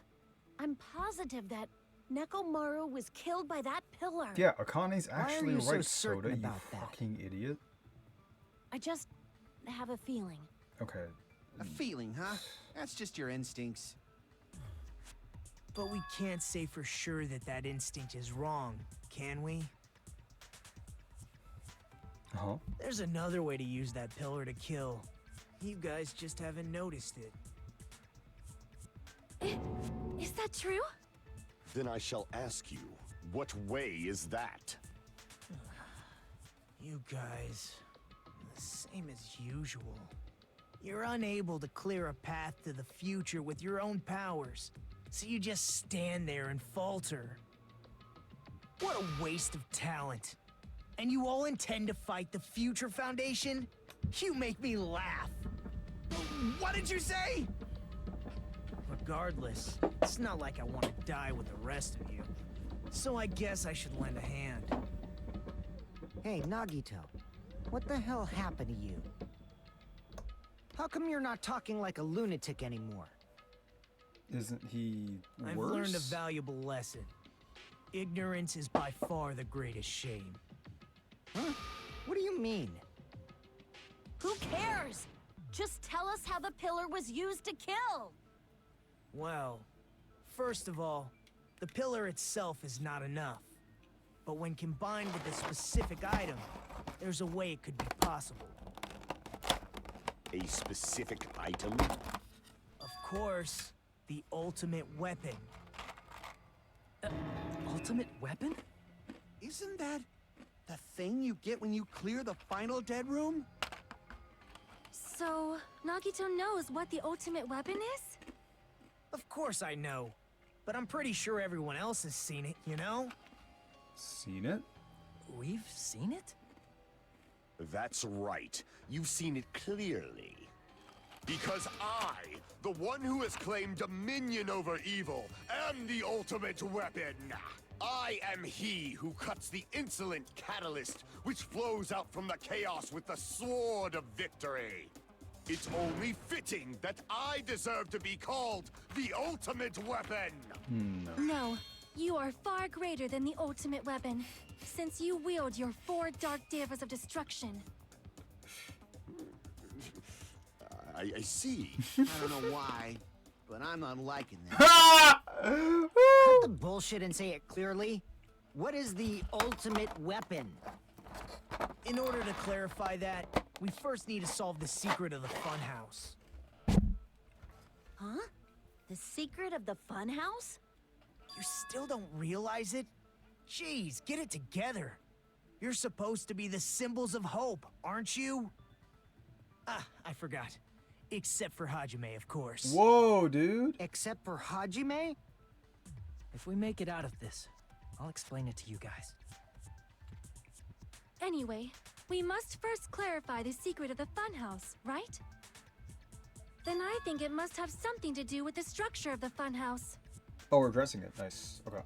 I'm positive that Nekomaru was killed by that pillar. Yeah, Akane's actually you so right, certain Soda, you about that? fucking idiot. I just have a feeling. Okay. A feeling, huh? That's just your instincts. But we can't say for sure that that instinct is wrong, can we? Uh-huh. There's another way to use that pillar to kill. You guys just haven't noticed it. Is that true? Then I shall ask you, what way is that? You guys, the same as usual. You're unable to clear a path to the future with your own powers, so you just stand there and falter. What a waste of talent. And you all intend to fight the Future Foundation? You make me laugh. What did you say? Regardless, it's not like I want to die with the rest of you. So I guess I should lend a hand. Hey, Nagito, what the hell happened to you? How come you're not talking like a lunatic anymore? Isn't he worse? I've learned a valuable lesson. Ignorance is by far the greatest shame. Huh? What do you mean? Who cares? Just tell us how the pillar was used to kill. Well, first of all, the pillar itself is not enough. But when combined with a specific item, there's a way it could be possible. A specific item? Of course, the ultimate weapon. Ultimate weapon? Isn't that the thing you get when you clear the final dead room? So, Nagito knows what the ultimate weapon is? Of course I know. But I'm pretty sure everyone else has seen it, you know? Seen it? We've seen it? That's right. You've seen it clearly. Because I, the one who has claimed dominion over evil, am the ultimate weapon. I am he who cuts the insolent catalyst which flows out from the chaos with the sword of victory. It's only fitting that I deserve to be called the ultimate weapon. No, you are far greater than the ultimate weapon, since you wield your 4 dark devas of destruction. I see. I don't know why, but I'm not liking this. Cut the bullshit and say it clearly. What is the ultimate weapon? In order to clarify that, we first need to solve the secret of the funhouse. Huh? The secret of the funhouse? You still don't realize it? Jeez, get it together. You're supposed to be the symbols of hope, aren't you? Ah, I forgot. Except for Hajime, of course. Whoa, dude. Except for Hajime? If we make it out of this, I'll explain it to you guys. Anyway, we must first clarify the secret of the funhouse, right? Then I think it must have something to do with the structure of the funhouse. Oh, we're addressing it. Nice. Okay.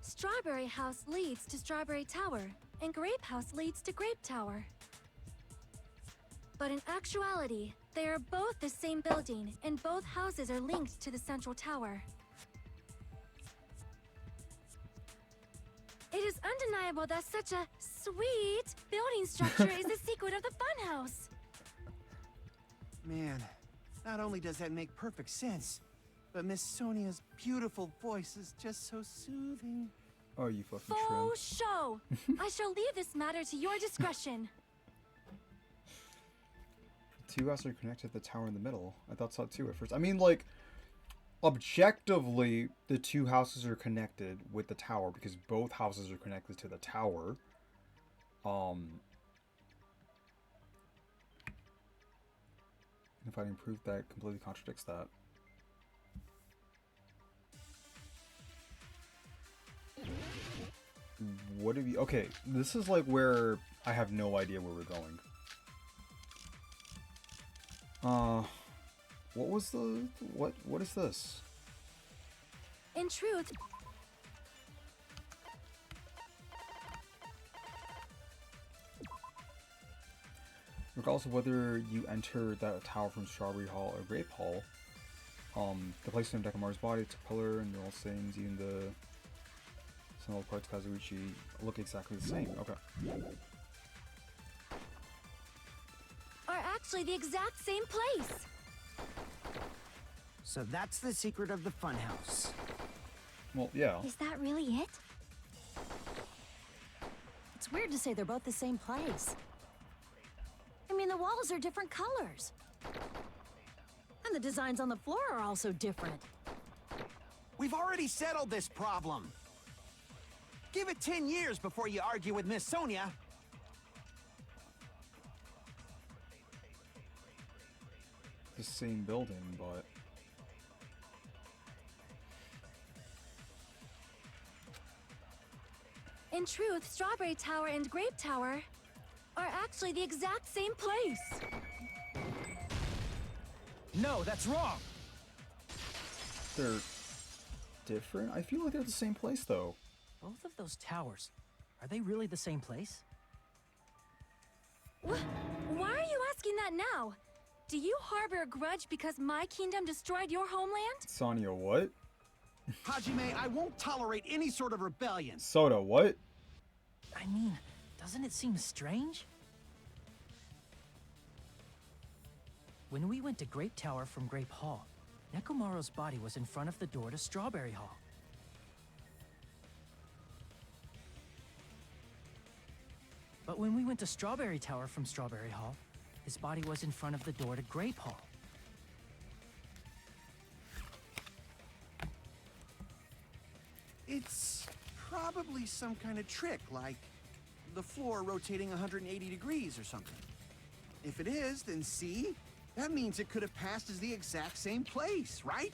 Strawberry House leads to Strawberry Tower, and Grape House leads to Grape Tower. But in actuality, they are both the same building, and both houses are linked to the central tower. It is undeniable that such a sweet building structure is the secret of the funhouse. Man, not only does that make perfect sense, but Miss Sonia's beautiful voice is just so soothing. Oh, you fucking shrimp. Faux show! I shall leave this matter to your discretion. Two houses are connected to the tower in the middle. I thought so too at first. I mean, like, objectively, the two houses are connected with the tower because both houses are connected to the tower. If I can prove that completely contradicts that. What have you... Okay, this is like where I have no idea where we're going. What was the... What is this? In truth, Regardless of whether you enter that tower from Strawberry Hall or Grape Hall, the placement of Nekomaru's body, its pillar, and all things, even the similar parts of Kazuichi look exactly the same. Okay. are actually the exact same place. So that's the secret of the funhouse. Well, yeah. Is that really it? It's weird to say they're both the same place. I mean, the walls are different colors. And the designs on the floor are also different. We've already settled this problem. Give it 10 years before you argue with Miss Sonia. The same building, but... In truth, Strawberry Tower and Grape Tower are actually the exact same place. No, that's wrong! They're different? I feel like they're the same place, though. Both of those towers, are they really the same place? Why are you asking that now? Do you harbor a grudge because my kingdom destroyed your homeland? Sonia, what? Hajime, I won't tolerate any sort of rebellion. Soda, what? I mean, doesn't it seem strange? When we went to Grape Tower from Grape Hall, Nekomaru's body was in front of the door to Strawberry Hall. But when we went to Strawberry Tower from Strawberry Hall, his body was in front of the door to Grape Hall. It's probably some kind of trick, like the floor rotating 180 degrees or something. If it is, then see? That means it could have passed as the exact same place, right?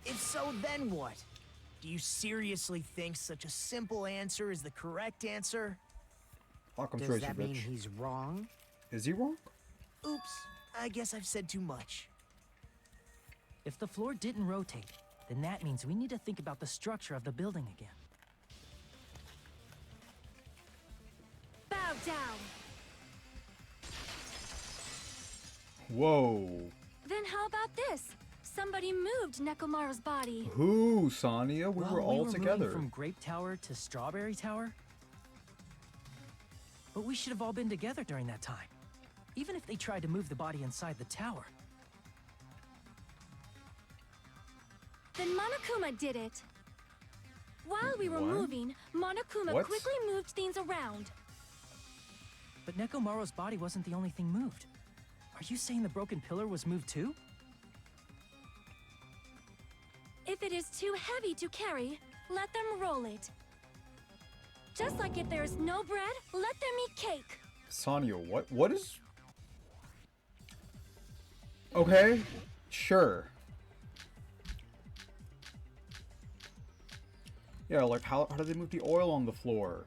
If so, then what? Do you seriously think such a simple answer is the correct answer? Occam's Does razor, that mean bitch. he's wrong? Is he wrong? Oops, I guess I've said too much. If the floor didn't rotate, then that means we need to think about the structure of the building again. Bow down. Whoa. Then how about this? Somebody moved Nekomaru's body. Who, Sonia? We were all moving together. from Grape Tower to Strawberry Tower. But we should have all been together during that time. Even if they tried to move the body inside the tower. Then Monokuma did it. While we were What? moving, Monokuma What? quickly moved things around. But Nekomaru's body wasn't the only thing moved. Are you saying the broken pillar was moved too? If it is too heavy to carry, let them roll it. Just like if there's no bread, let them eat cake. Sanyo, what is... Okay, sure. Yeah, like, how do they move the oil on the floor?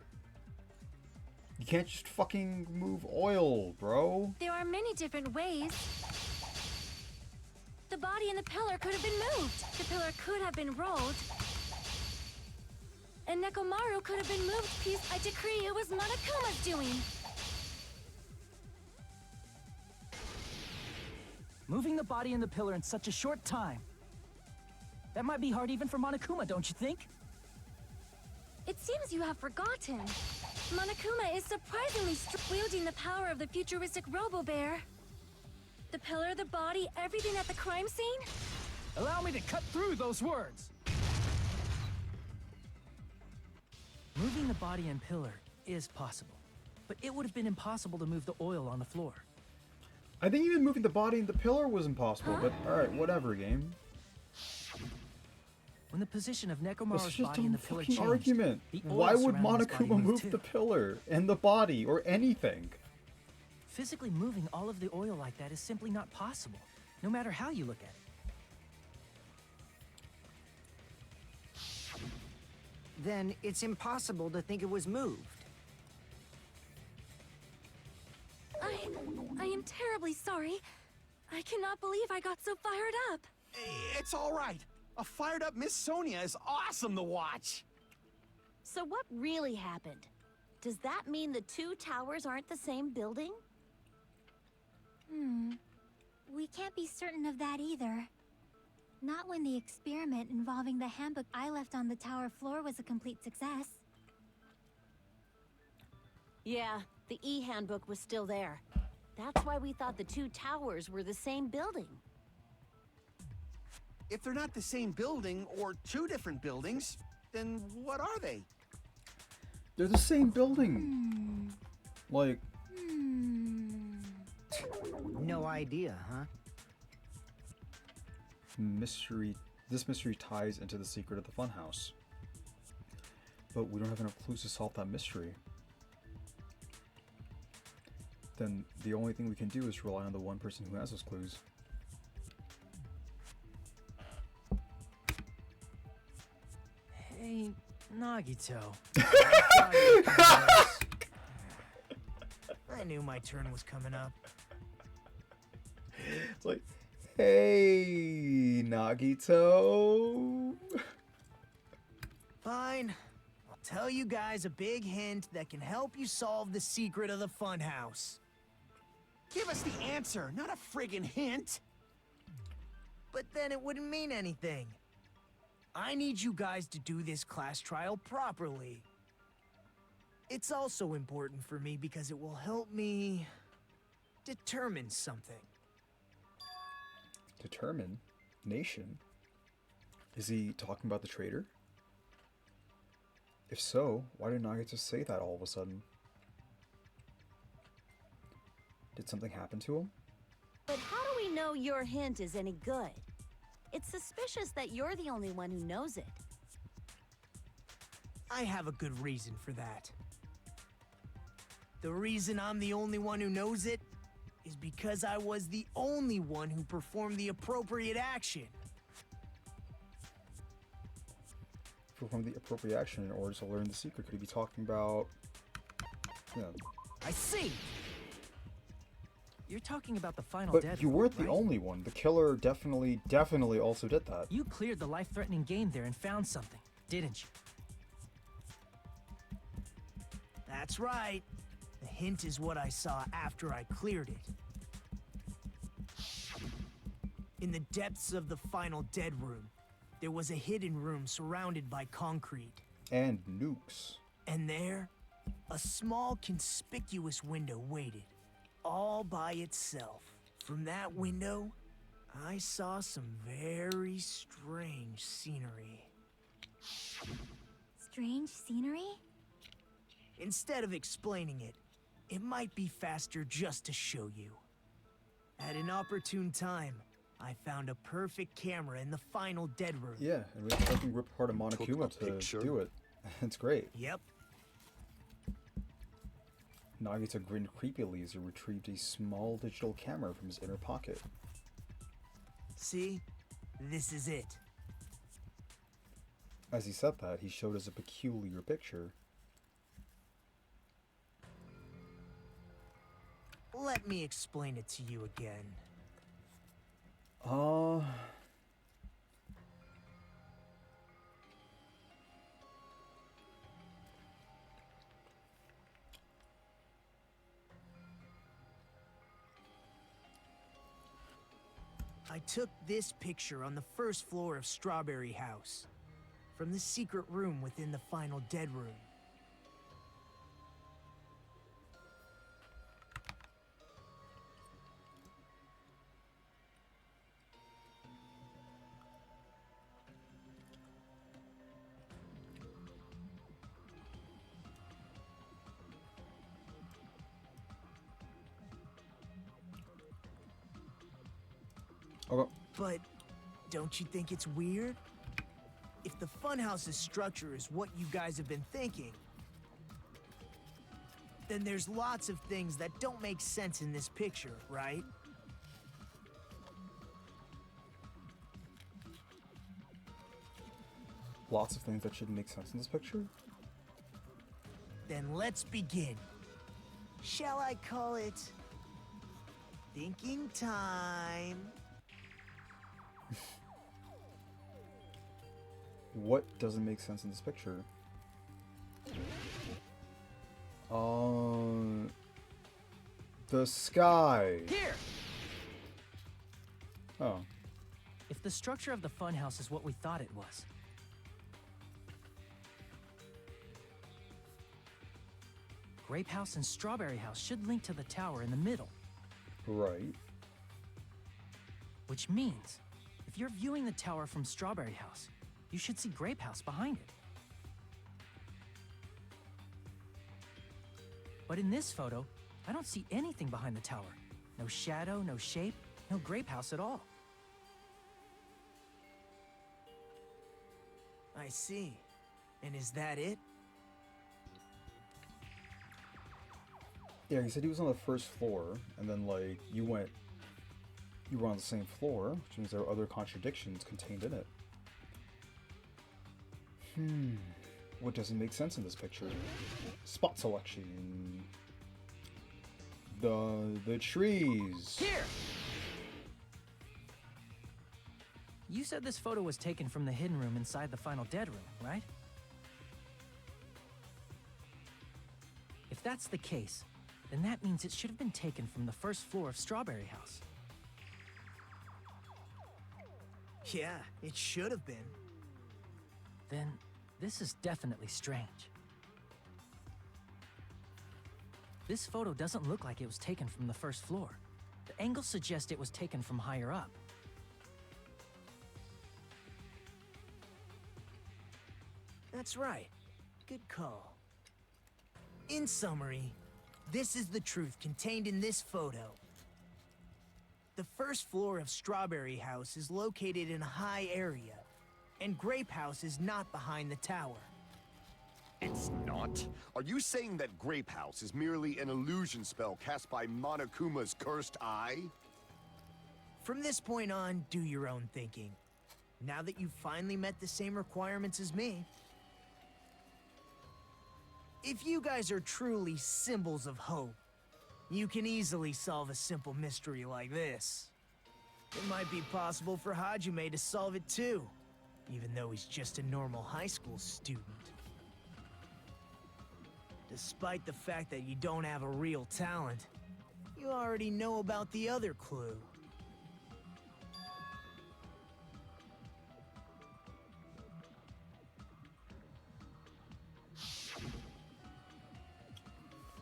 You can't just fucking move oil, bro. There are many different ways. The body and the pillar could have been moved. The pillar could have been rolled. And Nekomaru could have been moved piece. I decree it was Monokuma's doing. Moving the body and the pillar in such a short time. That might be hard even for Monokuma, don't you think? It seems you have forgotten. Monokuma is surprisingly wielding the power of the futuristic Robo-Bear. The pillar, the body, everything at the crime scene? Allow me to cut through those words. Moving the body and pillar is possible, but it would have been impossible to move the oil on the floor. I think even moving the body and the pillar was impossible, but alright, whatever, game. When the position of This Nekomaru's is just body a and the pillar fucking changed, argument. the oil Why would surrounding his body Monokuma moved move too. the pillar and the body or anything? Physically moving all of the oil like that is simply not possible, no matter how you look at it. Then it's impossible to think it was moved. I am terribly sorry. I cannot believe I got so fired up. It's all right. A fired up Miss Sonia is awesome to watch. So what really happened? Does that mean the two towers aren't the same building? We can't be certain of that either. Not when the experiment involving the handbook I left on the tower floor was a complete success. Yeah, the E-handbook was still there. That's why we thought the two towers were the same building. If they're not the same building or two different buildings, then what are they? They're the same building. Like, No idea, huh? mystery. This mystery ties into the secret of the funhouse. But we don't have enough clues to solve that mystery. Then the only thing we can do is rely on the one person who has those clues. Hey, Nagito. I knew my turn was coming up. It's like, hey, Nagito. Fine. I'll tell you guys a big hint that can help you solve the secret of the funhouse. Give us the answer, not a friggin' hint. But then it wouldn't mean anything. I need you guys to do this class trial properly. It's also important for me because it will help me determine something. Determine? Nation? Is he talking about the traitor? If so, why did Nagito say that all of a sudden? Did something happen to him? But how do we know your hint is any good? It's suspicious that you're the only one who knows it. I have a good reason for that. The reason I'm the only one who knows it is because I was the only one who performed the appropriate action. Perform the appropriate action in order to learn the secret. Could he be talking about... Yeah. I see! You're talking about the final But dead you one, weren't the right? only one. The killer definitely also did that. You cleared the life-threatening game there and found something, didn't you? That's right. The hint is what I saw after I cleared it. In the depths of the final dead room, there was a hidden room surrounded by concrete. And nukes. And there, a small conspicuous window waited, all by itself. From that window, I saw some very strange scenery. Strange scenery? Instead of explaining it, it might be faster just to show you. At an opportune time, I found a perfect camera in the final dead room. Yeah, and we fucking rip apart a Took Monokuma a to picture? do it. It's great. Yep. Nagita grinned creepily as he retrieved a small digital camera from his inner pocket. See? This is it. As he said that, he showed us a peculiar picture. Let me explain it to you again. I took this picture on the first floor of Strawberry House, from the secret room within the final dead room. Okay. But don't you think it's weird? If the funhouse's structure is what you guys have been thinking, then there's lots of things that don't make sense in this picture, right? Lots of things that shouldn't make sense in this picture? Then let's begin. Shall I call it thinking time? What doesn't make sense in this picture? The sky. Here! Oh. If the structure of the funhouse is what we thought it was, Grape House and Strawberry House should link to the tower in the middle. Right. Which means, if you're viewing the tower from Strawberry House, you should see Grape House behind it. But in this photo, I don't see anything behind the tower. No shadow, no shape, no Grape House at all. I see. And is that it? Yeah, he said he was on the first floor, and then, like, you were on the same floor, which means there are other contradictions contained in it. What doesn't make sense in this picture? Spot selection. The trees. Here! You said this photo was taken from the hidden room inside the final dead room, right? If that's the case, then that means it should have been taken from the first floor of Strawberry House. Yeah, it should have been. Then this is definitely strange. This photo doesn't look like it was taken from the first floor. The angles suggest it was taken from higher up. That's right. Good call. In summary, this is the truth contained in this photo. The first floor of Strawberry House is located in a high area, and Grape House is not behind the tower. It's not? Are you saying that Grape House is merely an illusion spell cast by Monokuma's cursed eye? From this point on, do your own thinking. Now that you've finally met the same requirements as me. If you guys are truly symbols of hope, you can easily solve a simple mystery like this. It might be possible for Hajime to solve it too, even though he's just a normal high school student. Despite the fact that you don't have a real talent, you already know about the other clue.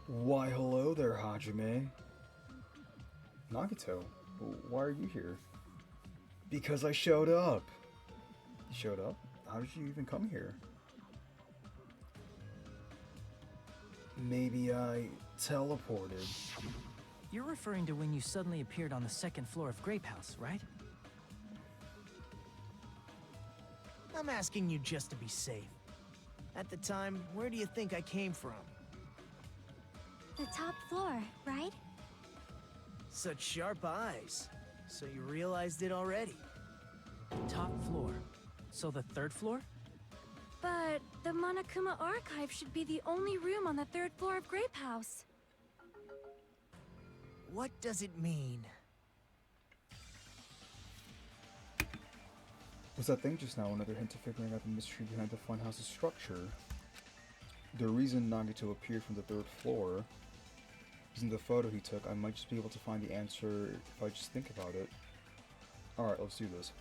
Why, hello there, Hajime. Nagito, why are you here? Because I showed up. You showed up? How did you even come here? Maybe I teleported. You're referring to when you suddenly appeared on the second floor of Grape House, right? I'm asking you just to be safe. At the time, where do you think I came from? The top floor, right? Such sharp eyes. So you realized it already? Top floor. So the third floor? But the Monokuma Archive should be the only room on the third floor of Grape House. What does it mean? Was that thing just now another hint to figuring out the mystery behind the funhouse's structure? The reason Nagito appeared from the third floor is in the photo he took. I might just be able to find the answer if I just think about it. Alright, let's do this.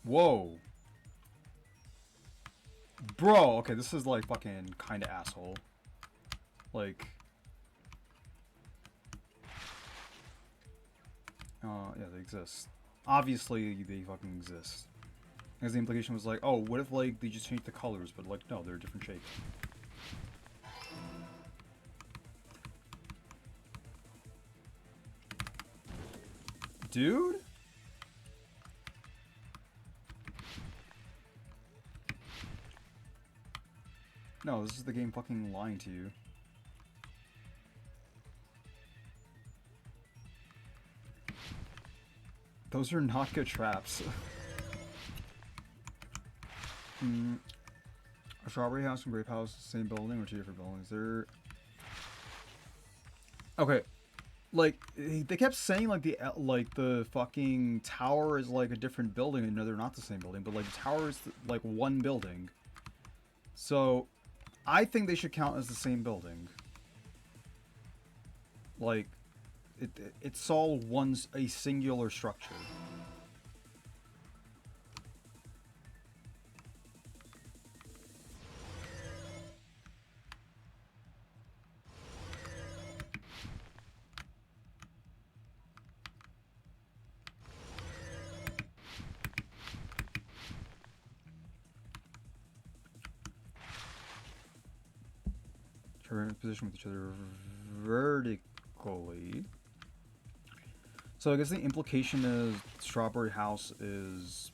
Whoa. Bro, okay, this is like fucking kinda asshole. Like... yeah, they exist. Obviously, they fucking exist. Because the implication was like, oh, what if, like, they just changed the colors, but, like, no, they're a different shape. Dude? No, this is the game fucking lying to you. Those are not good traps. A strawberry house and grape house, same building or two different buildings? They're... Okay. Like, they kept saying, like, the fucking tower is, like, a different building, and no, they're not the same building, but, like, the tower is, like, one building. So, I think they should count as the same building. Like, it's all a singular structure. In position with each other vertically. So I guess the implication is Strawberry House is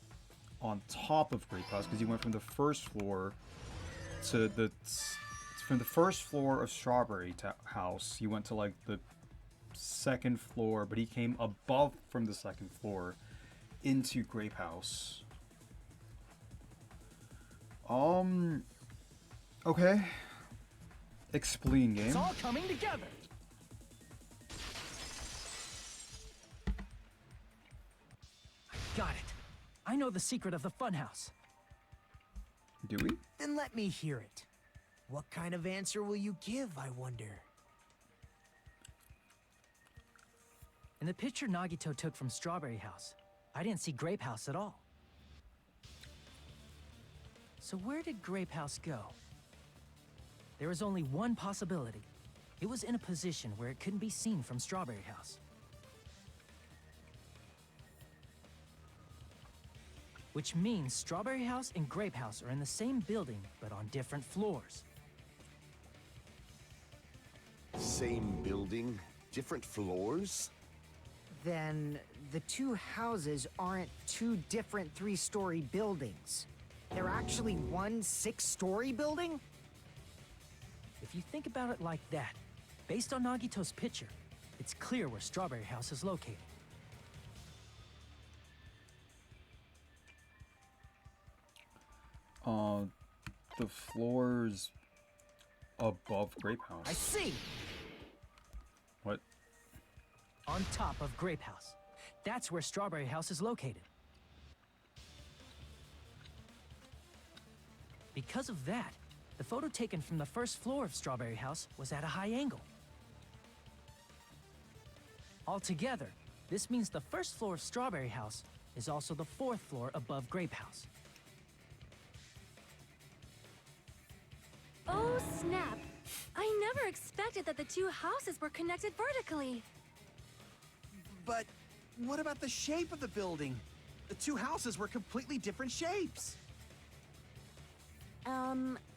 on top of Grape House because you went from the first floor to from the first floor of Strawberry House. You went to like the second floor, but he came above from the second floor into Grape House. Okay. Explain game. It's all coming together. I got it. I know the secret of the funhouse. Do we? Then let me hear it. What kind of answer will you give, I wonder? In the picture Nagito took from Strawberry House, I didn't see Grape House at all. So where did Grape House go? There was only one possibility. It was in a position where it couldn't be seen from Strawberry House. Which means Strawberry House and Grape House are in the same building, but on different floors. Same building, different floors? Then the two houses aren't two different 3-story buildings. They're actually one 6-story building? If you think about it like that, based on Nagito's picture, it's clear where Strawberry House is located. The floors above Grape House. I see! What? On top of Grape House. That's where Strawberry House is located. Because of that, the photo taken from the first floor of Strawberry House was at a high angle. Altogether, this means the first floor of Strawberry House is also the 4th floor above Grape House. Oh, snap. I never expected that the two houses were connected vertically. But what about the shape of the building? The two houses were completely different shapes.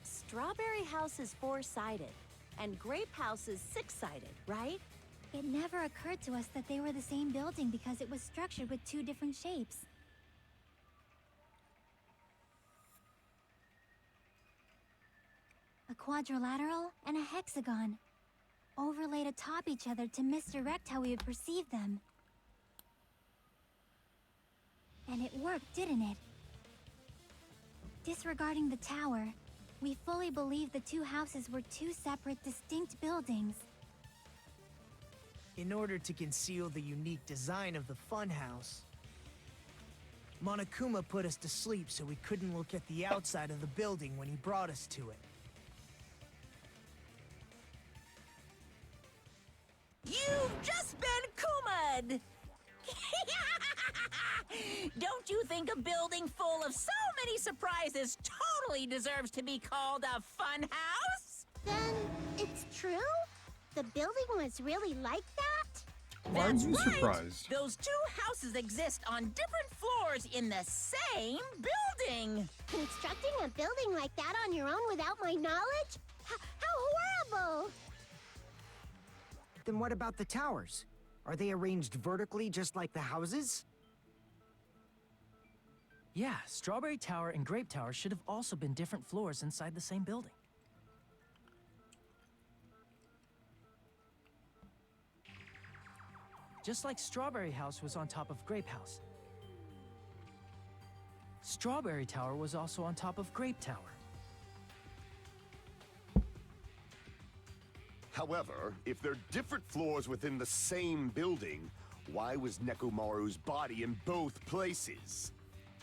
Strawberry House is 4-sided, and Grape House is 6-sided, right? It never occurred to us that they were the same building because it was structured with two different shapes. A quadrilateral and a hexagon, overlaid atop each other to misdirect how we would perceive them. And it worked, didn't it? Disregarding the tower, we fully believed the two houses were two separate, distinct buildings. In order to conceal the unique design of the funhouse, Monokuma put us to sleep so we couldn't look at the outside of the building when he brought us to it. You've just been Kuma'd! Don't you think a building full of so many surprises totally deserves to be called a fun house? Then it's true? The building was really like that? Why are That's you right! surprised? Those two houses exist on different floors in the same building! Constructing a building like that on your own without my knowledge? How horrible! Then what about the towers? Are they arranged vertically just like the houses? Yeah, Strawberry Tower and Grape Tower should have also been different floors inside the same building. Just like Strawberry House was on top of Grape House. Strawberry Tower was also on top of Grape Tower. However, if they're different floors within the same building, why was Nekomaru's body in both places?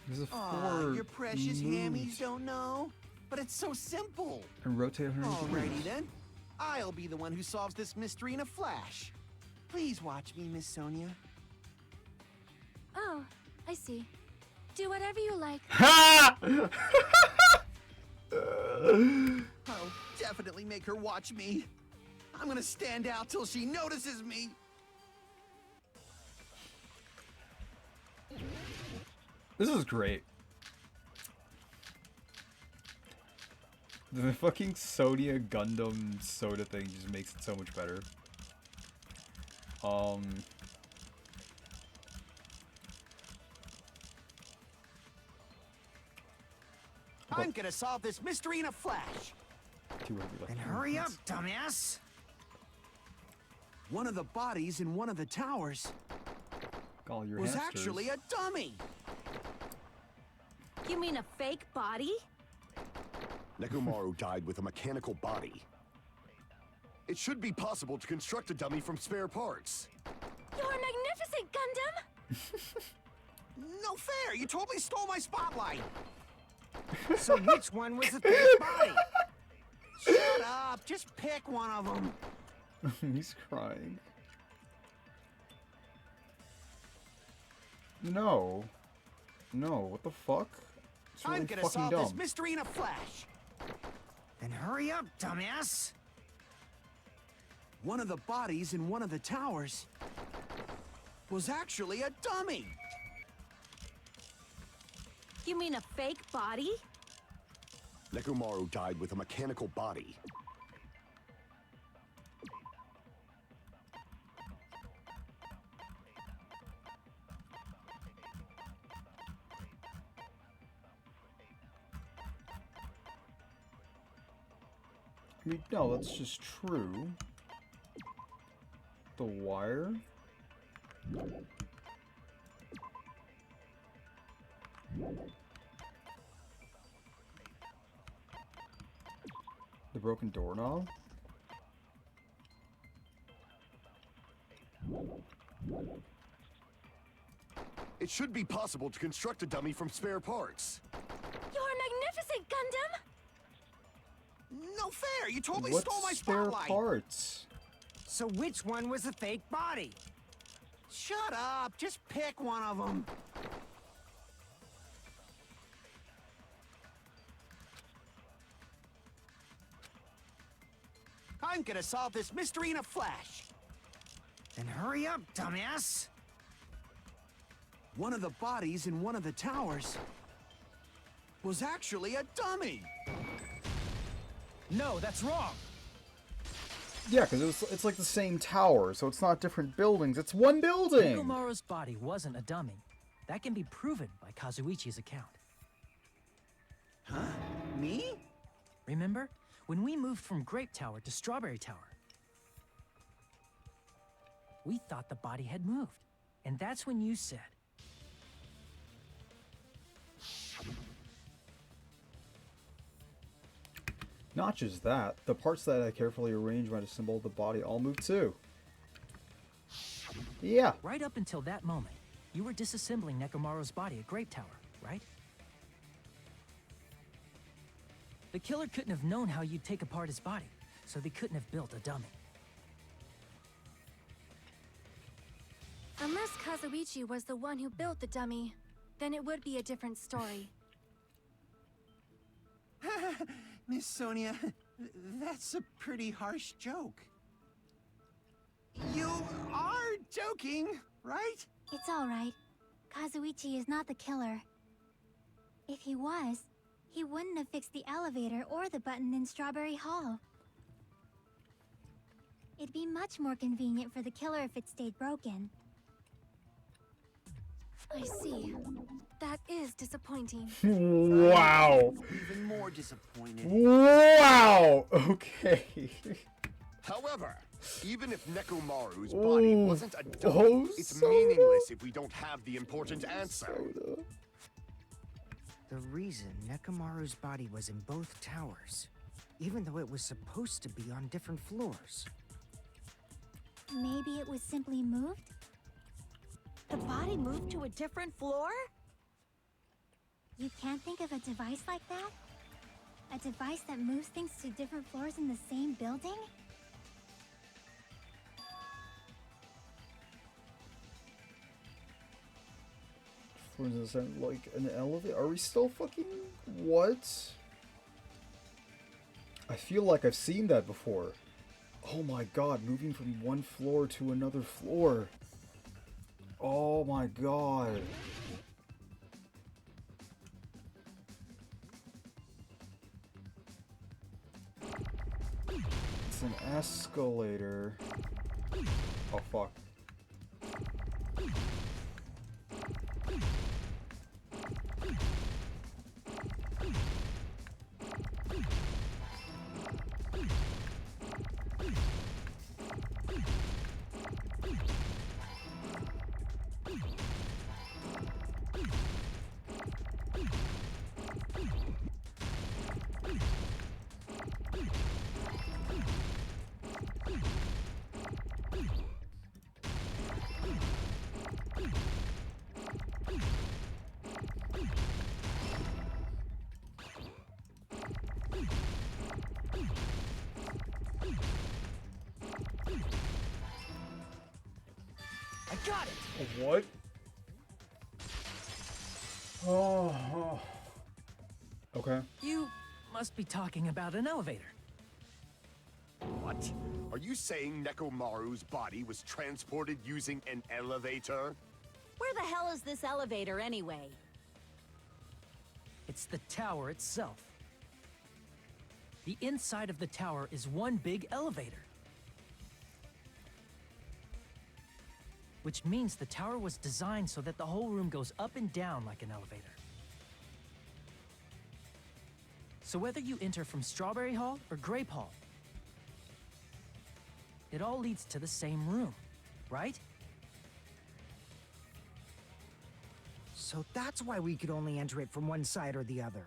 There's a Aw, four your precious moves. hammies don't know? But it's so simple. And rotate 180 Alrighty degrees. then. I'll be the one who solves this mystery in a flash. Please watch me, Miss Sonia. Oh, I see. Do whatever you like. Ha! I'll definitely make her watch me. I'm gonna stand out till she notices me. This is great. The fucking Sonia Gundam soda thing just makes it so much better. I'm gonna solve this mystery in a flash. Then hurry up, dumbass! One of the bodies in one of the towers Call your was hamsters. actually a dummy. You mean a fake body? Nekomaru died with a mechanical body. It should be possible to construct a dummy from spare parts. You're magnificent, Gundam! No fair! You totally stole my spotlight. So which one was the fake body? Shut up! Just pick one of them. He's crying. No. No, what the fuck? It's really I'm gonna fucking solve dumb. this mystery in a flash. Then hurry up, dumbass! One of the bodies in one of the towers was actually a dummy. You mean a fake body? Nekomaru died with a mechanical body. I mean, no, that's just true. The wire? The broken doorknob? It should be possible to construct a dummy from spare parts. You're magnificent, Gundam! No fair! You totally What stole my spare spotlight. parts? So which one was the fake body? Shut up! Just pick one of them. I'm gonna solve this mystery in a flash. Then hurry up, dumbass! One of the bodies in one of the towers was actually a dummy. No, that's wrong! Yeah, because it's like the same tower, so it's not different buildings. It's one building! Nekomaru's body wasn't a dummy. That can be proven by Kazuichi's account. Huh? Me? Remember? When we moved from Grape Tower to Strawberry Tower, we thought the body had moved. And that's when you said, Not just that, the parts that I carefully arranged by the symbol of the body all moved too. Yeah. right up until that moment, you were disassembling Nekomaru's body at Grape Tower, right? The killer couldn't have known how you'd take apart his body, so they couldn't have built a dummy. Unless Kazuichi was the one who built the dummy, then it would be a different story. Miss Sonia, that's a pretty harsh joke. You are joking, right? It's all right. Kazuichi is not the killer. If he was, he wouldn't have fixed the elevator or the button in Strawberry Hall. It'd be much more convenient for the killer if it stayed broken. I see. That is disappointing. Wow. Even more disappointed. Wow. Okay. However, even if Nekomaru's body Oh. wasn't a dummy, Oh, it's Soda. meaningless if we don't have the important answer. Soda. The reason Nekomaru's body was in both towers, even though it was supposed to be on different floors. Maybe it was simply moved? The body moved to a different floor? You can't think of a device like that? A device that moves things to different floors in the same building? For instance, like an elevator. Are we still fucking what? I feel like I've seen that before. Oh my god, moving from one floor to another floor. Oh my god. It's an escalator. Oh fuck. I got it! What? Oh. Okay. You must be talking about an elevator. What? Are you saying Nekomaru's body was transported using an elevator? Where the hell is this elevator anyway? It's the tower itself. The inside of the tower is one big elevator. Which means the tower was designed so that the whole room goes up and down like an elevator. So whether you enter from Strawberry Hall or Grape Hall, it all leads to the same room, right? So that's why we could only enter it from one side or the other.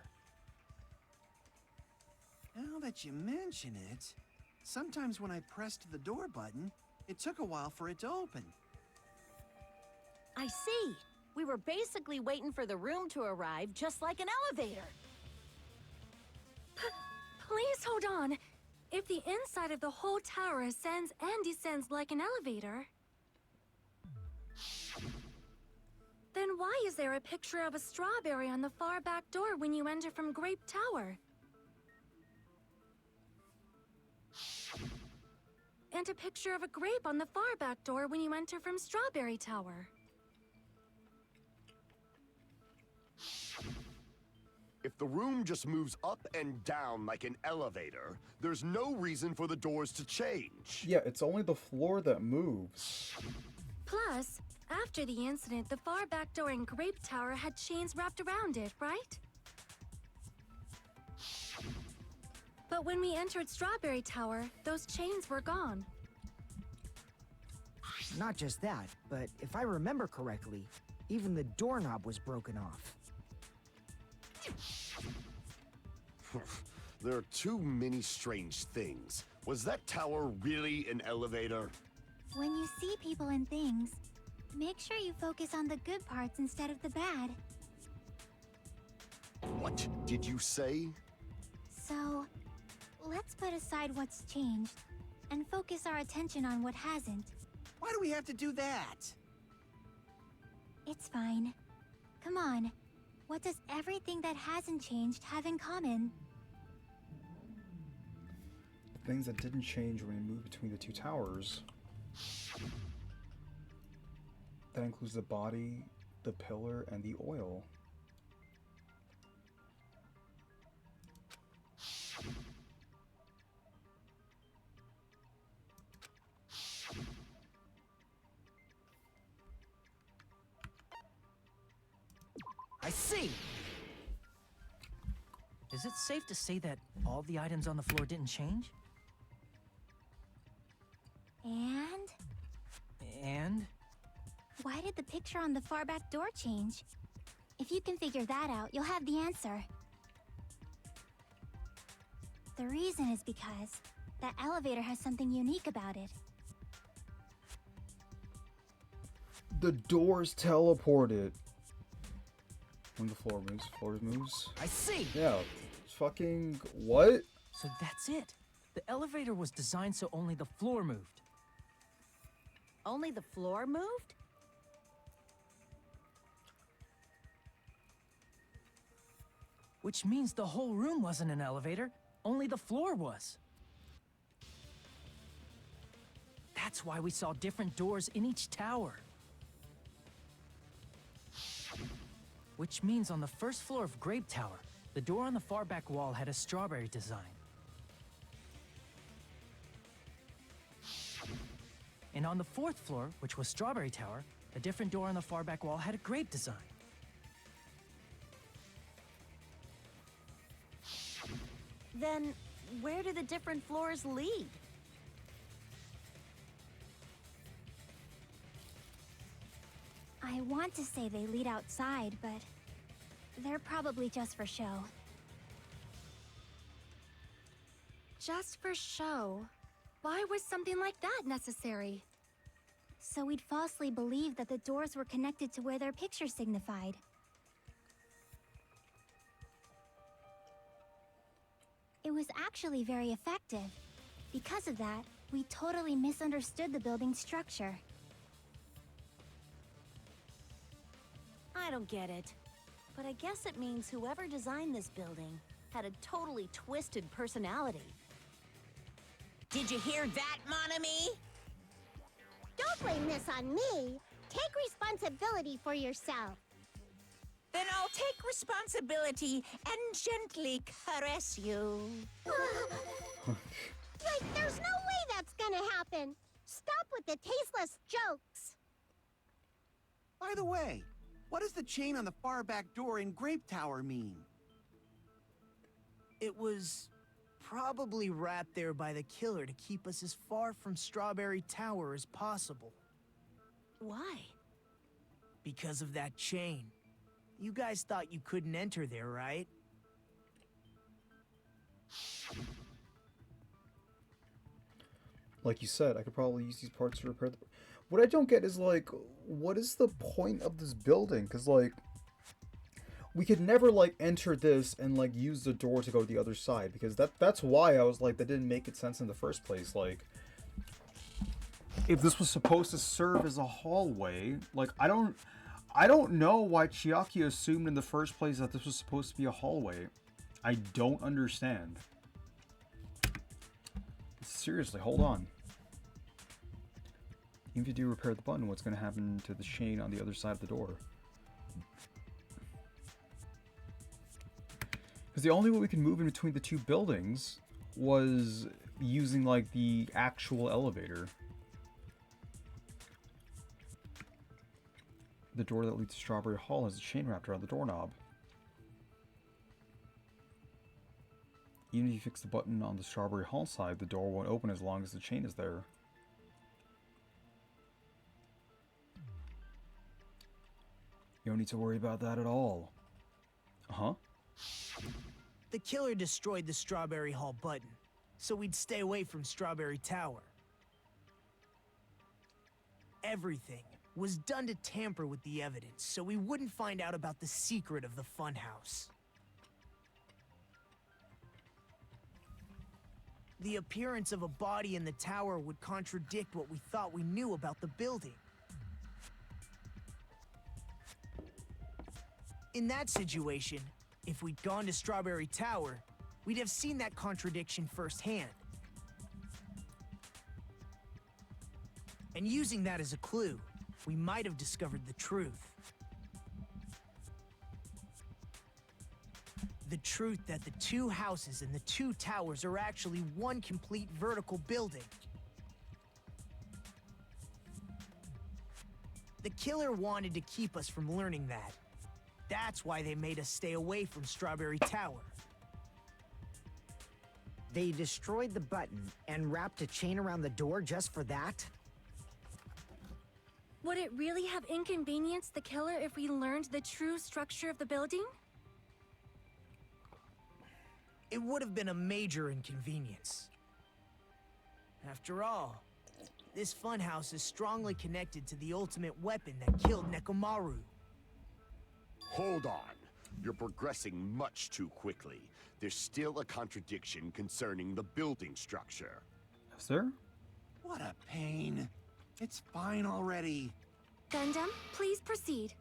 Now that you mention it, sometimes when I pressed the door button, it took a while for it to open. I see. We were basically waiting for the room to arrive, just like an elevator. Please hold on. If the inside of the whole tower ascends and descends like an elevator, then why is there a picture of a strawberry on the far back door when you enter from Grape Tower? and a picture of a grape on the far back door when you enter from Strawberry Tower. If the room just moves up and down like an elevator, there's no reason for the doors to change. Yeah, it's only the floor that moves. Plus, after the incident, the far back door in Grape Tower had chains wrapped around it, right? But when we entered Strawberry Tower, those chains were gone. Not just that, but if I remember correctly, even the doorknob was broken off. There are too many strange things. Was that tower really an elevator? When you see people and things, make sure you focus on the good parts instead of the bad. What did you say? So, let's put aside what's changed and focus our attention on what hasn't. Why do we have to do that? It's fine. Come on. What does everything that hasn't changed have in common? Things that didn't change when we moved between the two towers. That includes the body, the pillar, and the oil. I see! Is it safe to say that all the items on the floor didn't change? And? And? Why did the picture on the far back door change? If you can figure that out, you'll have the answer. The reason is because that elevator has something unique about it. The doors teleported. When the floor moves. I see! Yeah, fucking what? So that's it. The elevator was designed so only the floor moved. Only the floor moved? Which means the whole room wasn't an elevator, only the floor was. That's why we saw different doors in each tower. Which means on the first floor of Grape Tower, the door on the far back wall had a strawberry design. And on the fourth floor, which was Strawberry Tower, a different door on the far back wall had a grape design. Then, where do the different floors lead? I want to say they lead outside, but they're probably just for show. Just for show? Why was something like that necessary? So we'd falsely believe that the doors were connected to where their picture signified. It was actually very effective. Because of that, we totally misunderstood the building's structure. I don't get it. But I guess it means whoever designed this building had a totally twisted personality. Did you hear that, mon ami? Don't blame this on me. Take responsibility for yourself. Then I'll take responsibility and gently caress you. Like, there's no way that's gonna happen. Stop with the tasteless jokes. By the way, what does the chain on the far back door in Grape Tower mean? It was probably wrapped there by the killer to keep us as far from Strawberry Tower as possible. Why? Because of that chain. You guys thought you couldn't enter there, right? Like you said, I could probably use these parts to repair the... What I don't get is, like, what is the point of this building? Because, like, we could never, like, enter this and, like, use the door to go to the other side. Because that's why I was like, that didn't make it sense in the first place. Like, if this was supposed to serve as a hallway, like, I don't know why Chiaki assumed in the first place that this was supposed to be a hallway. I don't understand. Seriously, hold on. Even if you do repair the button, what's going to happen to the chain on the other side of the door? Because the only way we can move in between the two buildings was using, like, the actual elevator. The door that leads to Strawberry Hall has a chain wrapped around the doorknob. Even if you fix the button on the Strawberry Hall side, the door won't open as long as the chain is there. You don't need to worry about that at all. Uh-huh. The killer destroyed the Strawberry Hall button, so we'd stay away from Strawberry Tower. Everything was done to tamper with the evidence, so we wouldn't find out about the secret of the funhouse. The appearance of a body in the tower would contradict what we thought we knew about the building. In that situation, if we'd gone to Strawberry Tower, we'd have seen that contradiction firsthand. And using that as a clue, we might have discovered the truth. The truth that the two houses and the two towers are actually one complete vertical building. The killer wanted to keep us from learning that. That's why they made us stay away from Strawberry Tower. They destroyed the button and wrapped a chain around the door just for that? Would it really have inconvenienced the killer if we learned the true structure of the building? It would have been a major inconvenience. After all, this funhouse is strongly connected to the ultimate weapon that killed Nekomaru. Hold on. You're progressing much too quickly. There's still a contradiction concerning the building structure. Is there? What a pain. It's fine already. Gundam, please proceed.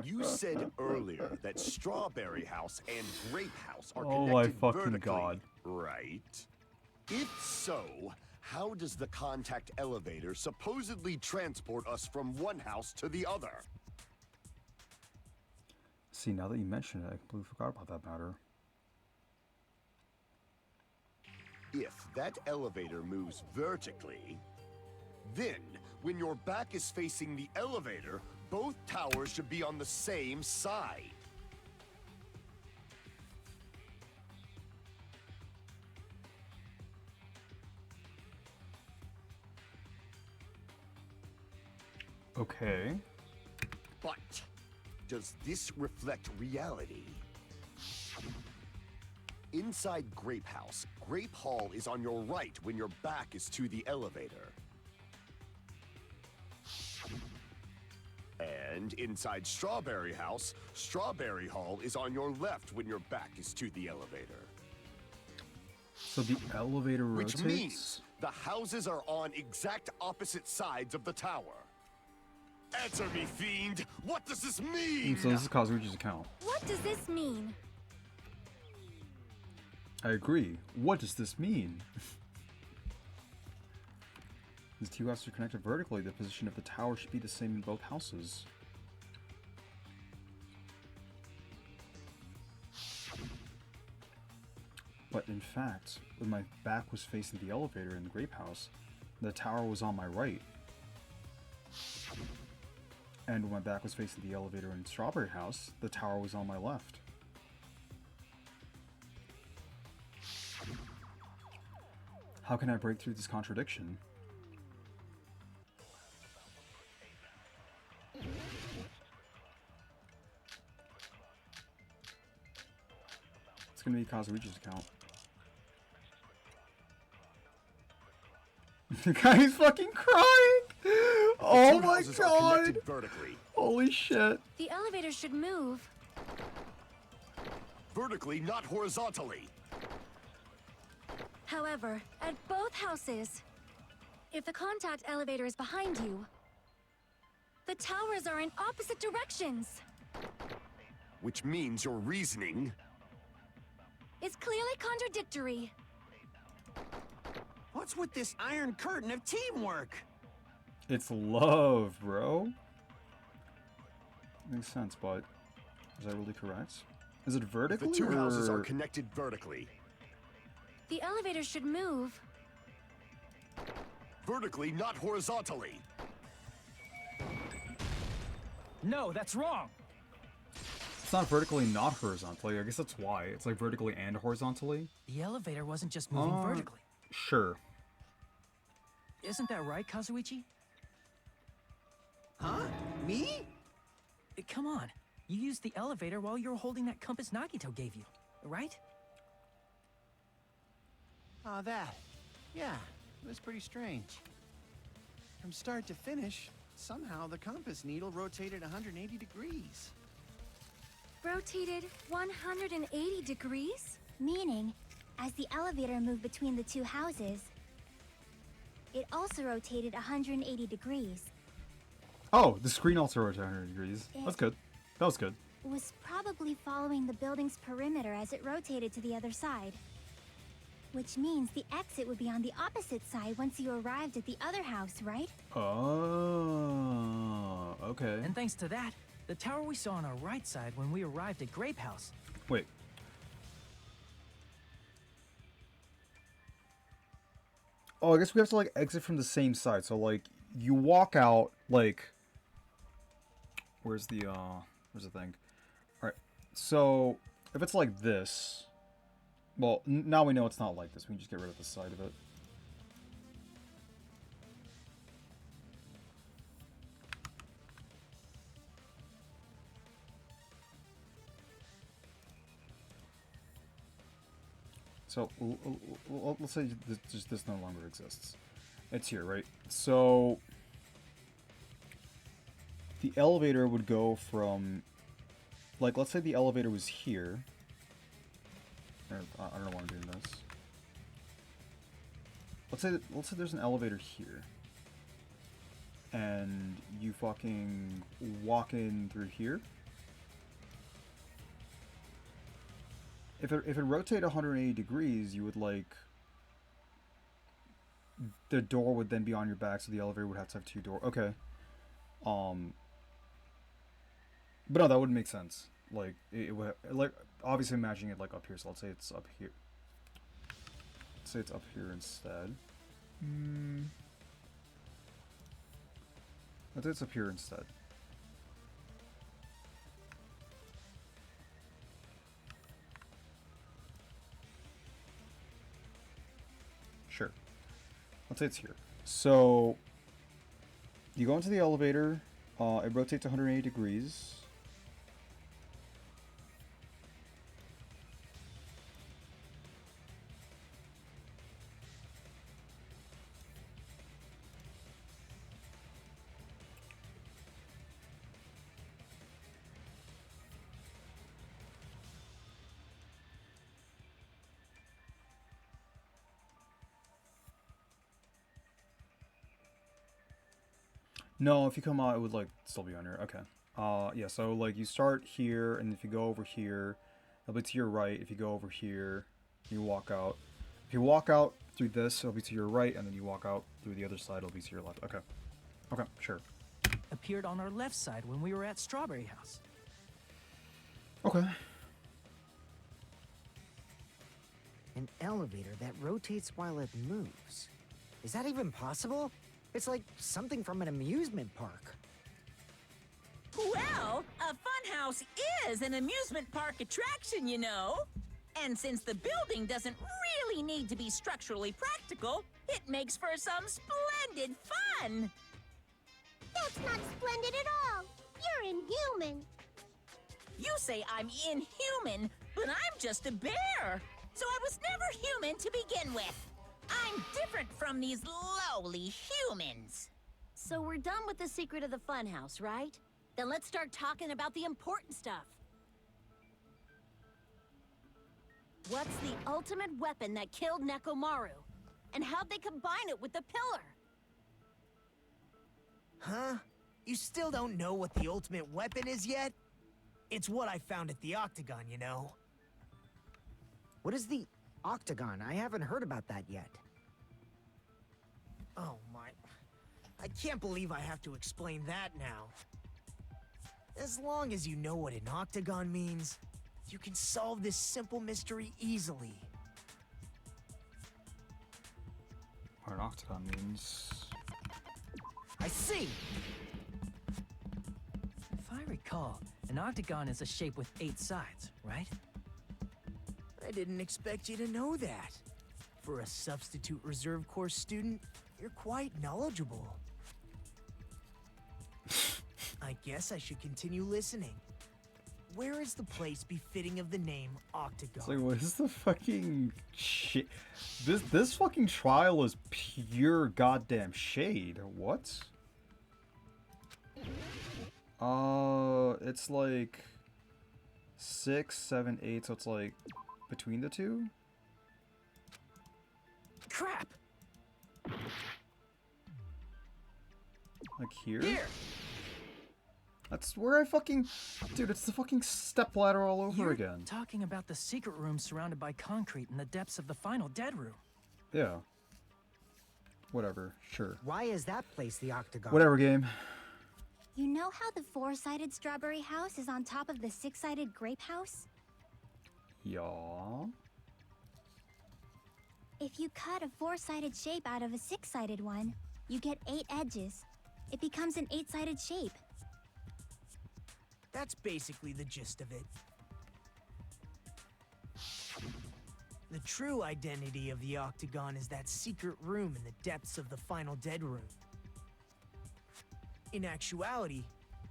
You said earlier that Strawberry House and Grape House are Oh connected my fucking vertically, god. right? If so, how does the contact elevator supposedly transport us from one house to the other? See, now that you mention it, I completely forgot about that matter. If that elevator moves vertically, then when your back is facing the elevator, both towers should be on the same side. Okay. But does this reflect reality? Inside Grape House, Grape Hall is on your right when your back is to the elevator. And inside Strawberry House, Strawberry Hall is on your left when your back is to the elevator. So the elevator rotates? Which means the houses are on exact opposite sides of the tower. Answer me, fiend! What does this mean? So this is Kazuichi's account. What does this mean? I agree. What does this mean? These two houses are connected vertically. The position of the tower should be the same in both houses. But in fact, when my back was facing the elevator in the Grape House, the tower was on my right. And when my back was facing the elevator in Strawberry House, the tower was on my left. How can I break through this contradiction? It's gonna be Kazuichi's account. The guy's fucking crying! Oh my god! Holy shit. The elevator should move. Vertically, not horizontally. However, at both houses, if the contact elevator is behind you, the towers are in opposite directions. Which means your reasoning It's clearly contradictory. What What's with this iron curtain of teamwork? It's love, bro. Makes sense, but is that really correct? Is it vertically The two houses are or... connected vertically. The elevator should move. Vertically, not horizontally. No, that's wrong. It's not vertically, not horizontally. I guess that's why. It's like vertically and horizontally. The elevator wasn't just moving vertically. Sure. Isn't that right, Kazuichi? Huh? Me? Come on. You used the elevator while you were holding that compass Nagito gave you, right? Oh, that. Yeah, it was pretty strange. From start to finish, somehow the compass needle rotated 180 degrees. Rotated 180 degrees? Meaning, as the elevator moved between the two houses, it also rotated 180 degrees. Oh, the screen also rotates 100 degrees. That's good. That was good. Was probably following the building's perimeter as it rotated to the other side. Which means the exit would be on the opposite side once you arrived at the other house, right? Oh, okay. And thanks to that, the tower we saw on our right side when we arrived at Grape House. Wait. Oh, I guess we have to, like, exit from the same side. So, like, you walk out, like... Where's the thing? Alright, so, if it's like this... Well, now we know it's not like this. We can just get rid of the side of it. So, let's say this no longer exists. It's here, right? So, the elevator would go from, like, let's say the elevator was here. Or, I don't know why I'm doing this. Let's say there's an elevator here. And you fucking walk in through here. If it rotated 180 degrees, you would, like... The door would then be on your back, so the elevator would have to have two doors. Okay. But no, that wouldn't make sense. Like, it would... Like, obviously imagining it, like, up here. So let's say it's up here. Let's say it's up here instead. Let's say it's up here instead. Sure. Let's say it's here. So, you go into the elevator, it rotates 180 degrees. No, if you come out, it would, like, still be on here. Okay. Yeah, so, like, you start here, and if you go over here, it'll be to your right. If you go over here, you walk out. If you walk out through this, it'll be to your right, and then you walk out through the other side, it'll be to your left. Okay. Okay, sure. Appeared on our left side when we were at Strawberry House. Okay. An elevator that rotates while it moves. Is that even possible? It's like something from an amusement park. Well, a funhouse is an amusement park attraction, you know. And since the building doesn't really need to be structurally practical, it makes for some splendid fun. That's not splendid at all. You're inhuman. You say I'm inhuman, but I'm just a bear. So I was never human to begin with. I'm different from these lowly humans. So we're done with the secret of the funhouse, right? Then let's start talking about the important stuff. What's the ultimate weapon that killed Nekomaru? And how'd they combine it with the pillar? Huh? You still don't know what the ultimate weapon is yet? It's what I found at the Octagon, you know. What is the Octagon? I haven't heard about that yet. Oh my. I can't believe I have to explain that now. As long as you know what an octagon means, you can solve this simple mystery easily. What an octagon means. I see! If I recall, an octagon is a shape with 8 sides, right? I didn't expect you to know that. For a substitute reserve course student, you're quite knowledgeable. I guess I should continue listening. Where is the place befitting of the name Octagon? It's like, what is the fucking shit? This fucking trial is pure goddamn shade. What? It's like 6, 7, 8, so it's like between the two? Crap! Like here? Here! That's where I fucking... Dude, it's the fucking stepladder all over You're again. talking about the secret room surrounded by concrete in the depths of the final dead room. Yeah. Whatever, sure. Why is that place the octagon? Whatever, game. You know how the 4-sided strawberry house is on top of the 6-sided grape house? Yeah. If you cut a 4-sided shape out of a 6-sided one, you get 8 edges. It becomes an 8-sided shape. That's basically the gist of it. The true identity of the octagon is that secret room in the depths of the final dead room. In actuality,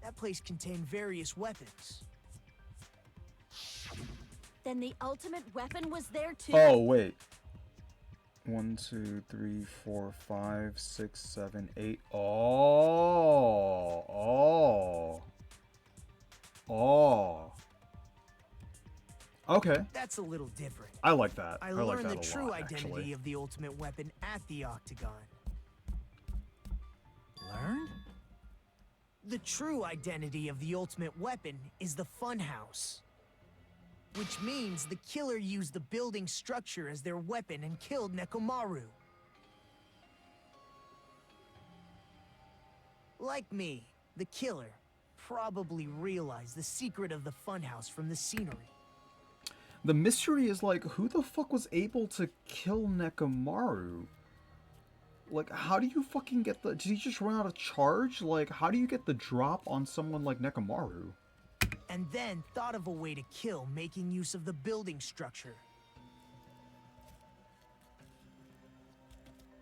that place contained various weapons. Then the ultimate weapon was there too? Oh, wait. 1, 2, 3, 4, 5, 6, 7, 8. Oh. Oh. Oh. Okay. That's a little different. I like that. I like learned that the a true lot, identity actually. of the ultimate weapon at the octagon. Learned? The true identity of the ultimate weapon is the funhouse. Which means the killer used the building structure as their weapon and killed Nekomaru. Like me, the killer probably realized the secret of the funhouse from the scenery. The mystery is like, who the fuck was able to kill Nekomaru? Like, how do you fucking get the... Did he just run out of charge? Like, how do you get the drop on someone like Nekomaru? And then thought of a way to kill making use of the building structure.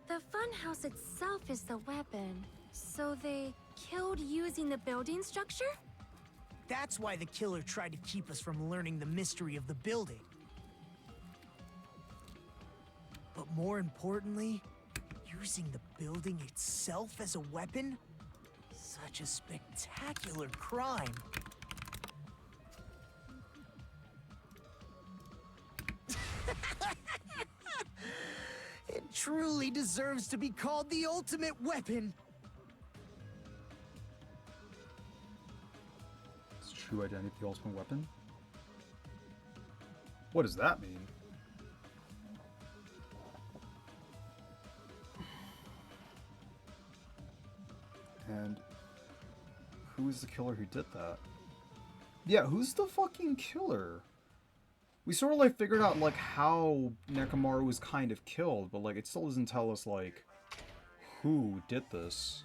The funhouse itself is the weapon, so they killed using the building structure? That's why the killer tried to keep us from learning the mystery of the building. But more importantly, using the building itself as a weapon? Such a spectacular crime. It truly deserves to be called the ultimate weapon. It's true identity of the ultimate weapon? What does that mean? And who is the killer who did that? Yeah, who's the fucking killer? We sort of like figured out like how Nekomaru was kind of killed, but like it still doesn't tell us like who did this.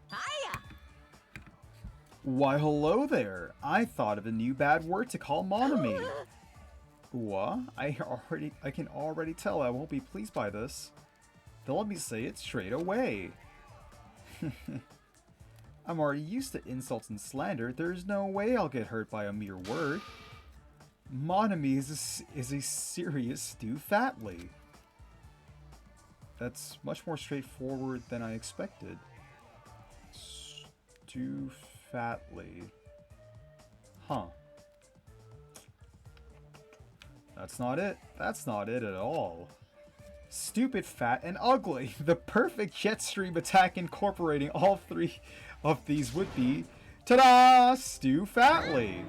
Hiya! Why hello there! I thought of a new bad word to call Monami. What? I can already tell I won't be pleased by this. Then let me say it straight away. I'm already used to insults and slander. There's no way I'll get hurt by a mere word. Monami is a serious Stu Fatley. That's much more straightforward than I expected. Stu Fatley. Huh. That's not it. That's not it at all. Stupid, fat, and ugly. The perfect jet stream attack incorporating all three of these would be... Ta-da! Stu Fatley.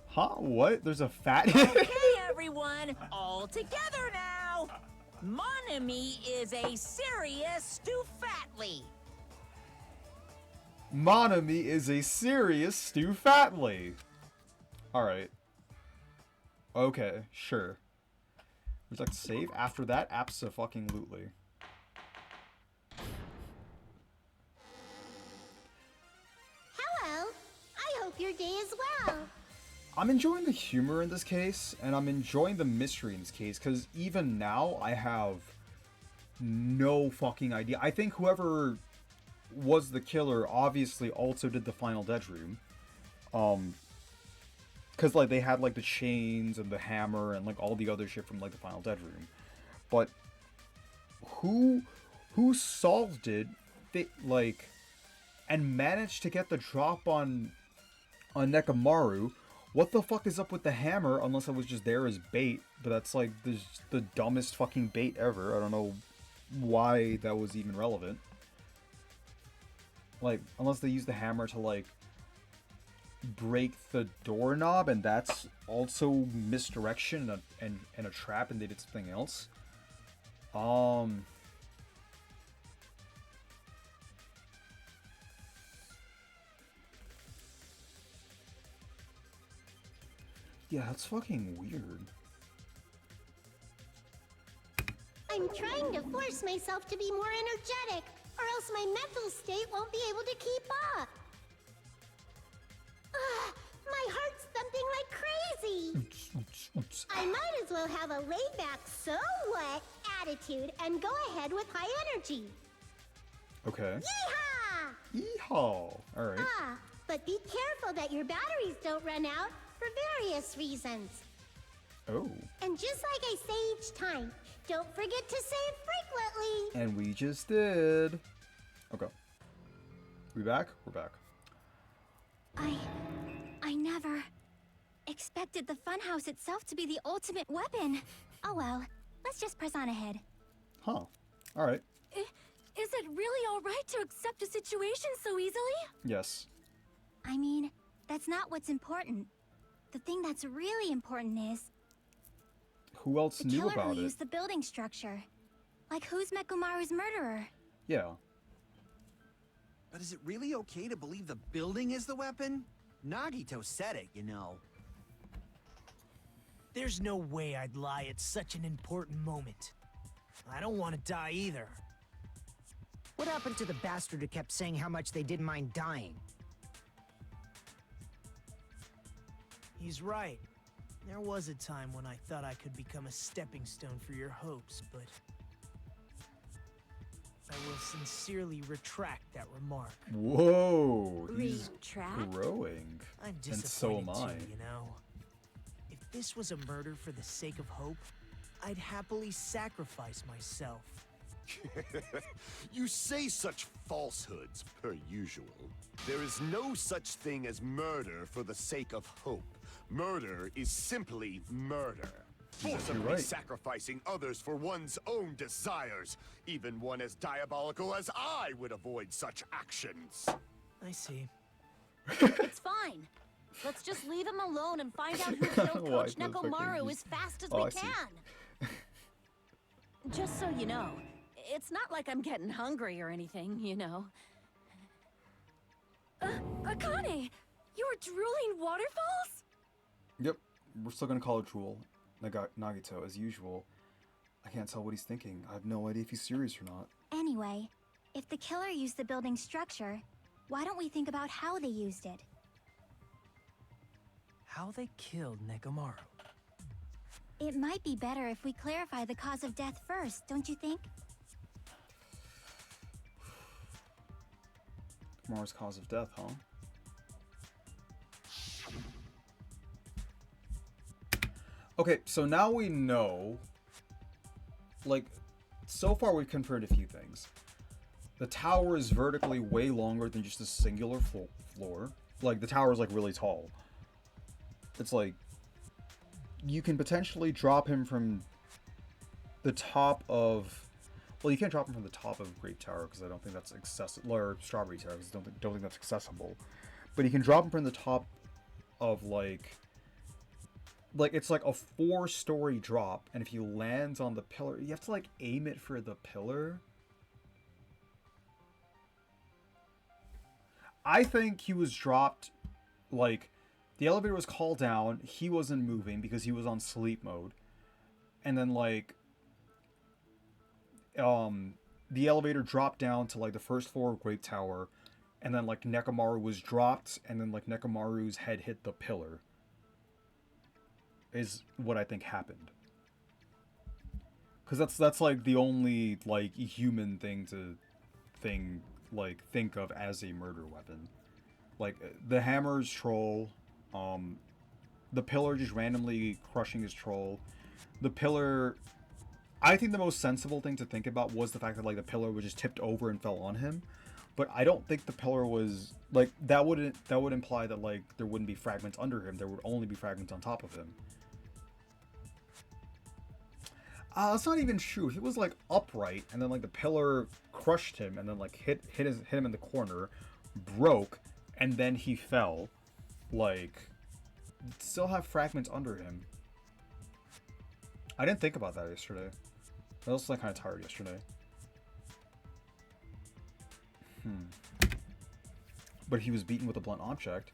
Huh? What? There's a fat... Okay, everyone, all together now. Monami is a serious stoufatly. Monami is a serious Stu Fatley. Alright. Okay, sure. Would you like to save? After that, abso-fucking-lutely. Hello. I hope your day is well. I'm enjoying the humor in this case, and I'm enjoying the mystery in this case, because even now, I have no fucking idea. I think whoever was the killer obviously also did the final dead room. Because, like, they had, like, the chains and the hammer and, like, all the other shit from, like, the final dead room. But who solved it, like, and managed to get the drop on Nekomaru? What the fuck is up with the hammer, unless it was just there as bait? But that's, like, the dumbest fucking bait ever. I don't know why that was even relevant. Like, unless they used the hammer to, like, break the doorknob, and that's also misdirection and a trap, and they did something else. Yeah, that's fucking weird. I'm trying to force myself to be more energetic, or else my mental state won't be able to keep up. Ugh, my heart's thumping like crazy. I might as well have a laid-back, so what attitude and go ahead with high energy. Okay. Yeehaw! Yeehaw! Alright. Ah, but be careful that your batteries don't run out for various reasons. Oh. And just like I say each time, don't forget to save frequently. And we just did. Okay. We back? We're back. I never expected the funhouse itself to be the ultimate weapon. Oh well, let's just press on ahead. Huh. Alright. Is it really alright to accept a situation so easily? Yes. I mean, that's not what's important. The thing that's really important is Who else the knew killer about who it? used the building structure. Like, who's Mekomaru's murderer? Yeah. But is it really okay to believe the building is the weapon? Nagito said it, you know. There's no way I'd lie at such an important moment. I don't want to die either. What happened to the bastard who kept saying how much they didn't mind dying? He's right. There was a time when I thought I could become a stepping stone for your hopes, but I will sincerely retract that remark. Whoa. He's Retract? growing. I'm And disappointed so am I. too, you know. If this was a murder for the sake of hope, I'd happily sacrifice myself. You say such falsehoods, per usual. There is no such thing as murder for the sake of hope. Murder is simply murder. Forcibly right. sacrificing others for one's own desires. Even one as diabolical as I would avoid such actions. I see. It's fine. Let's just leave him alone and find out who killed Why Coach the fucking Nekomaru just- as fast as Oh, we I see. can. Just so you know, it's not like I'm getting hungry or anything, you know. Akane! You were drooling waterfalls? Yep. We're still gonna call it Drool. Nagito, as usual. I can't tell what he's thinking. I have no idea if he's serious or not. Anyway, if the killer used the building structure, why don't we think about how they used it? How they killed Nekomaru. It might be better if we clarify the cause of death first, don't you think? Tomorrow's cause of death, huh? Okay, so now we know, like, so far we've confirmed a few things. The tower is vertically way longer than just a singular floor. Like, the tower is, like, really tall. It's like, you can potentially drop him from the top of... Well, you can't drop him from the top of Great Tower, because I don't think that's accessible, or Strawberry Tower, because I don't think that's accessible. But you can drop him from the top of, like... like, it's like a 4-story drop, and if he lands on the pillar, you have to, like, aim it for the pillar. I think he was dropped, like, the elevator was called down, he wasn't moving because he was on sleep mode. And then, like, the elevator dropped down to, like, the first floor of Great Tower, and then, like, Nekomaru was dropped, and then, like, Nekomaru's head hit the pillar. Is what I think happened. Because that's, like, the only, like, human thing to think of as a murder weapon. Like, the hammer's troll, the pillar just randomly crushing his troll. The pillar... I think the most sensible thing to think about was the fact that, like, the pillar was just tipped over and fell on him. But I don't think the pillar was... Like, that would imply that, like, there wouldn't be fragments under him. There would only be fragments on top of him. That's not even true. He was, like, upright, and then, like, the pillar crushed him, and then, like, hit him in the corner, broke, and then he fell. Like, still have fragments under him. I didn't think about that yesterday. I was, like, kind of tired yesterday. But he was beaten with a blunt object.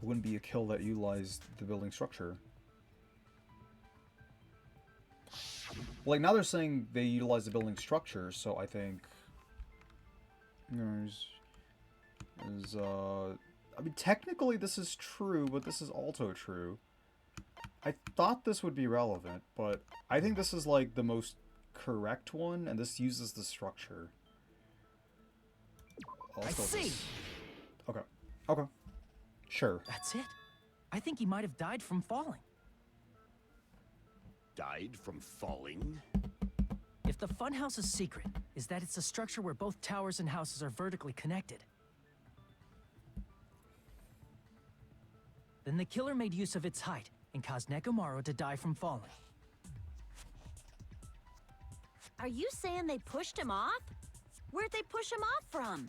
It wouldn't be a kill that utilized the building structure. Like, now they're saying they utilize the building structure, so I think... I mean, technically this is true, but this is also true. I thought this would be relevant, but I think this is, like, the most correct one, and this uses the structure. I see! Okay. Okay. Sure. That's it. I think he might have died from falling. Died from falling? If the funhouse's secret is that it's a structure where both towers and houses are vertically connected, then the killer made use of its height and caused Nekomaru to die from falling. Are you saying they pushed him off? Where'd they push him off from?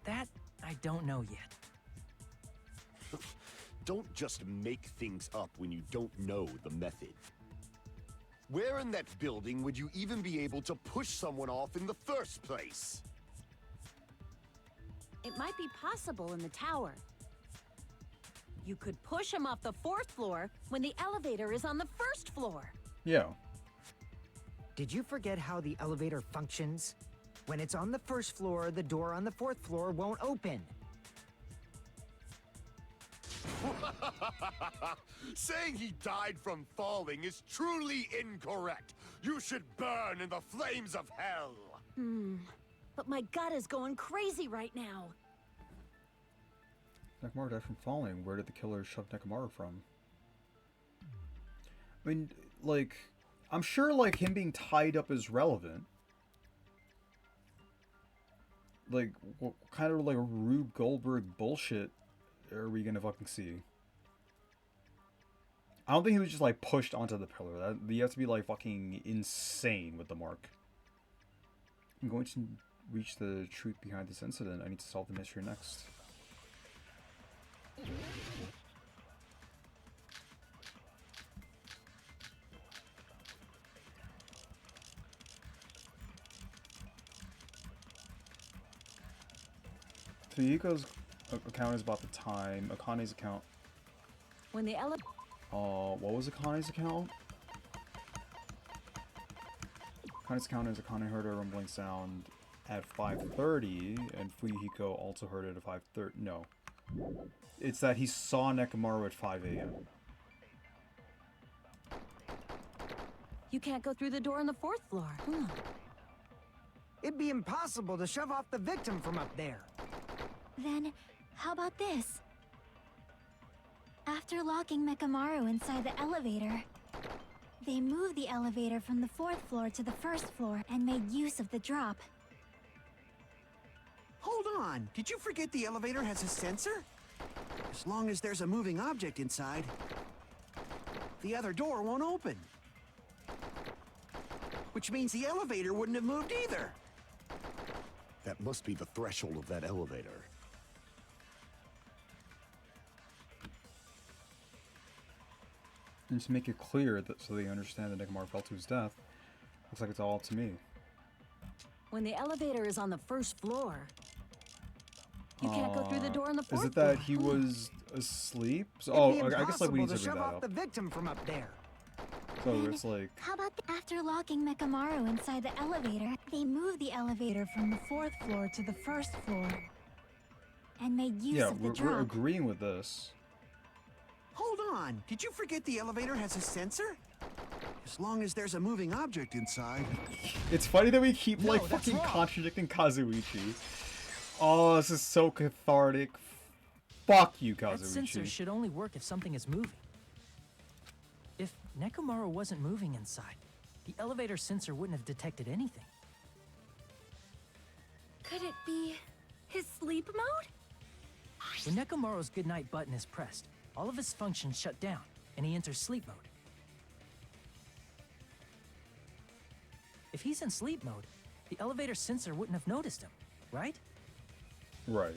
That I don't know yet. Don't just make things up when you don't know the method. Where in that building would you even be able to push someone off in the first place? It might be possible in the tower. You could push him off the 4th floor when the elevator is on the 1st floor. Yeah. Did you forget how the elevator functions? When it's on the 1st floor, the door on the 4th floor won't open. Saying he died from falling is truly incorrect. You should burn in the flames of hell. But my gut is going crazy right now. Nekomaru died from falling. Where did the killer shove Nekomaru from? I mean, like, I'm sure, like, him being tied up is relevant. Like, what kind of, like, Rube Goldberg bullshit are we gonna fucking see? I don't think he was just, like, pushed onto the pillar. You have to be, like, fucking insane with the mark. I'm going to reach the truth behind this incident. I need to solve the mystery next. Fuyuko's account is about the time. Akane's account. When the What was Akane's account? Akane's account is Akane heard a rumbling sound at 5:30, and Fuyuhiko also heard it at 5:30. No. It's that he saw Nekomaru at 5 a.m. You can't go through the door on the 4th floor. It'd be impossible to shove off the victim from up there. Then, how about this? After locking Nekomaru inside the elevator, they moved the elevator from the 4th floor to the 1st floor and made use of the drop. Hold on. Did you forget the elevator has a sensor? As long as there's a moving object inside, the other door won't open. Which means the elevator wouldn't have moved either. That must be the threshold of that elevator. And to make it clear that so they understand that Nekomaru fell to his death, looks like it's all up to me. When the elevator is on the first floor, you can't go through the door on the fourth Is it that floor. he was asleep? So, It'd be I guess like we need impossible to to shove bring that off up. the victim from up there. So it's like, How about after locking Mekamaru inside the elevator, they moved the elevator from the 4th floor to the 1st floor and made use yeah, of the we're drop. agreeing with this. Hold on. Did you forget the elevator has a sensor? As long as there's a moving object inside. It's funny that we keep like No, that's fucking wrong. contradicting Kazuichi. Oh, this is so cathartic. Fuck you, That sensor Kazuichi. should only work if something is moving. If Nekomaru wasn't moving inside, the elevator sensor wouldn't have detected anything. Could it be his sleep mode? When Nekomaru's goodnight button is pressed, all of his functions shut down, and he enters sleep mode. If he's in sleep mode, the elevator sensor wouldn't have noticed him, right? Right.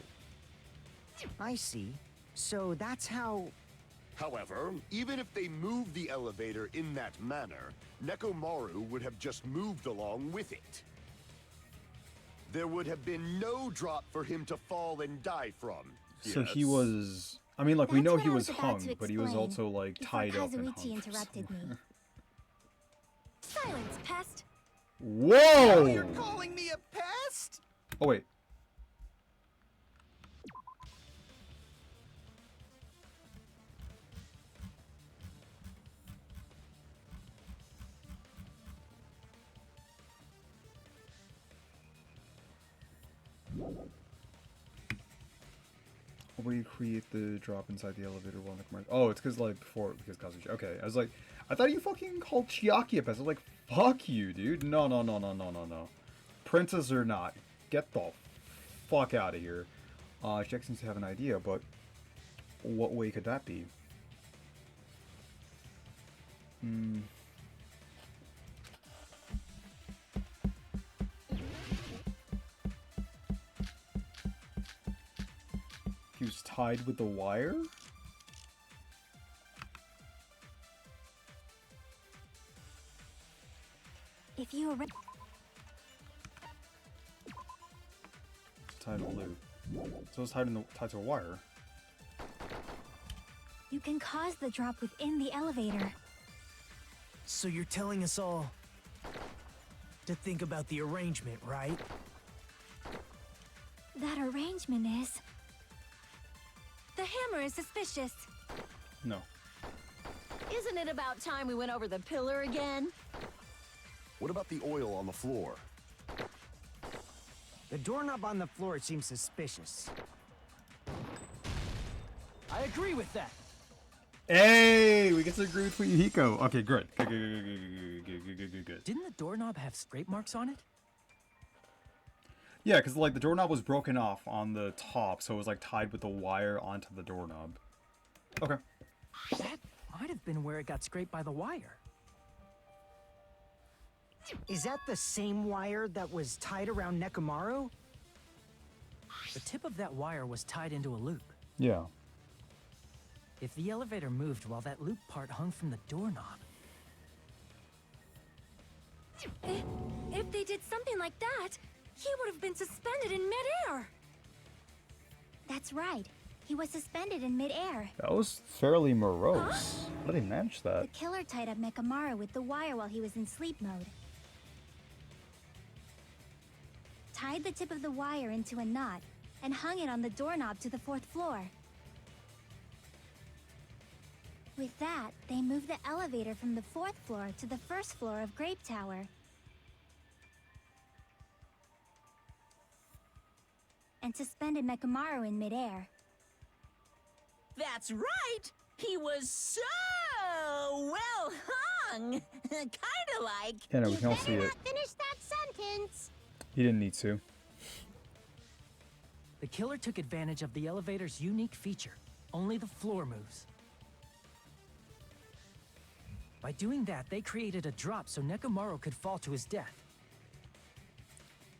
I see. So that's how... However, even if they moved the elevator in that manner, Nekomaru would have just moved along with it. There would have been no drop for him to fall and die from. So he Yes. was. I mean, look, we That's know what he I was was about hung, to but he was explain also like before tied up and Kazuichi hung. for interrupted me. something. Silence, pest! Whoa! Now you're calling me a pest? Oh wait. Will you create the drop inside the elevator while Nekomaru? Oh, it's because like before because Kazuchi. Okay, I was like, I thought you fucking called Chiaki a pest. I was like, fuck you, dude. No. Princess or not, get the fuck out of here. Jack seems to have an idea, but what way could that be? He was tied with the wire? If you arra- It's tied to a loop. So it's tied to a wire. you can cause the drop within the elevator. So you're telling us all to think about the arrangement, right? That arrangement is... The hammer is suspicious. No. Isn't it about time we went over the pillar again? What about the oil on the floor? The doorknob on the floor seems suspicious. I agree with that. Hey, we get to agree with Fuyuhiko. Okay, good. Good. Didn't the doorknob have scrape marks on it? Yeah, because like the doorknob was broken off on the top, so it was like tied with the wire onto the doorknob. Okay. That might have been where it got scraped by the wire. Is that the same wire that was tied around Nekomaru? The tip of that wire was tied into a loop. Yeah. If the elevator moved while that loop part hung from the doorknob, If they did something like that, he would have been suspended in midair. That's right. He was suspended in midair. That was fairly morose. How did he manage that? The killer tied up Mekamaru with the wire while he was in sleep mode. Tied the tip of the wire into a knot and hung it on the doorknob to the 4th floor. With that, they moved the elevator from the 4th floor to the 1st floor of Grape Tower. And suspended Mekamaru in midair. That's right! He was so well hung! Kinda like... Yeah, no, we can all see it. Finish that sentence. He didn't need to. the killer took advantage of the elevator's unique feature. Only the floor moves. By doing that, they created a drop so Nekomaru could fall to his death.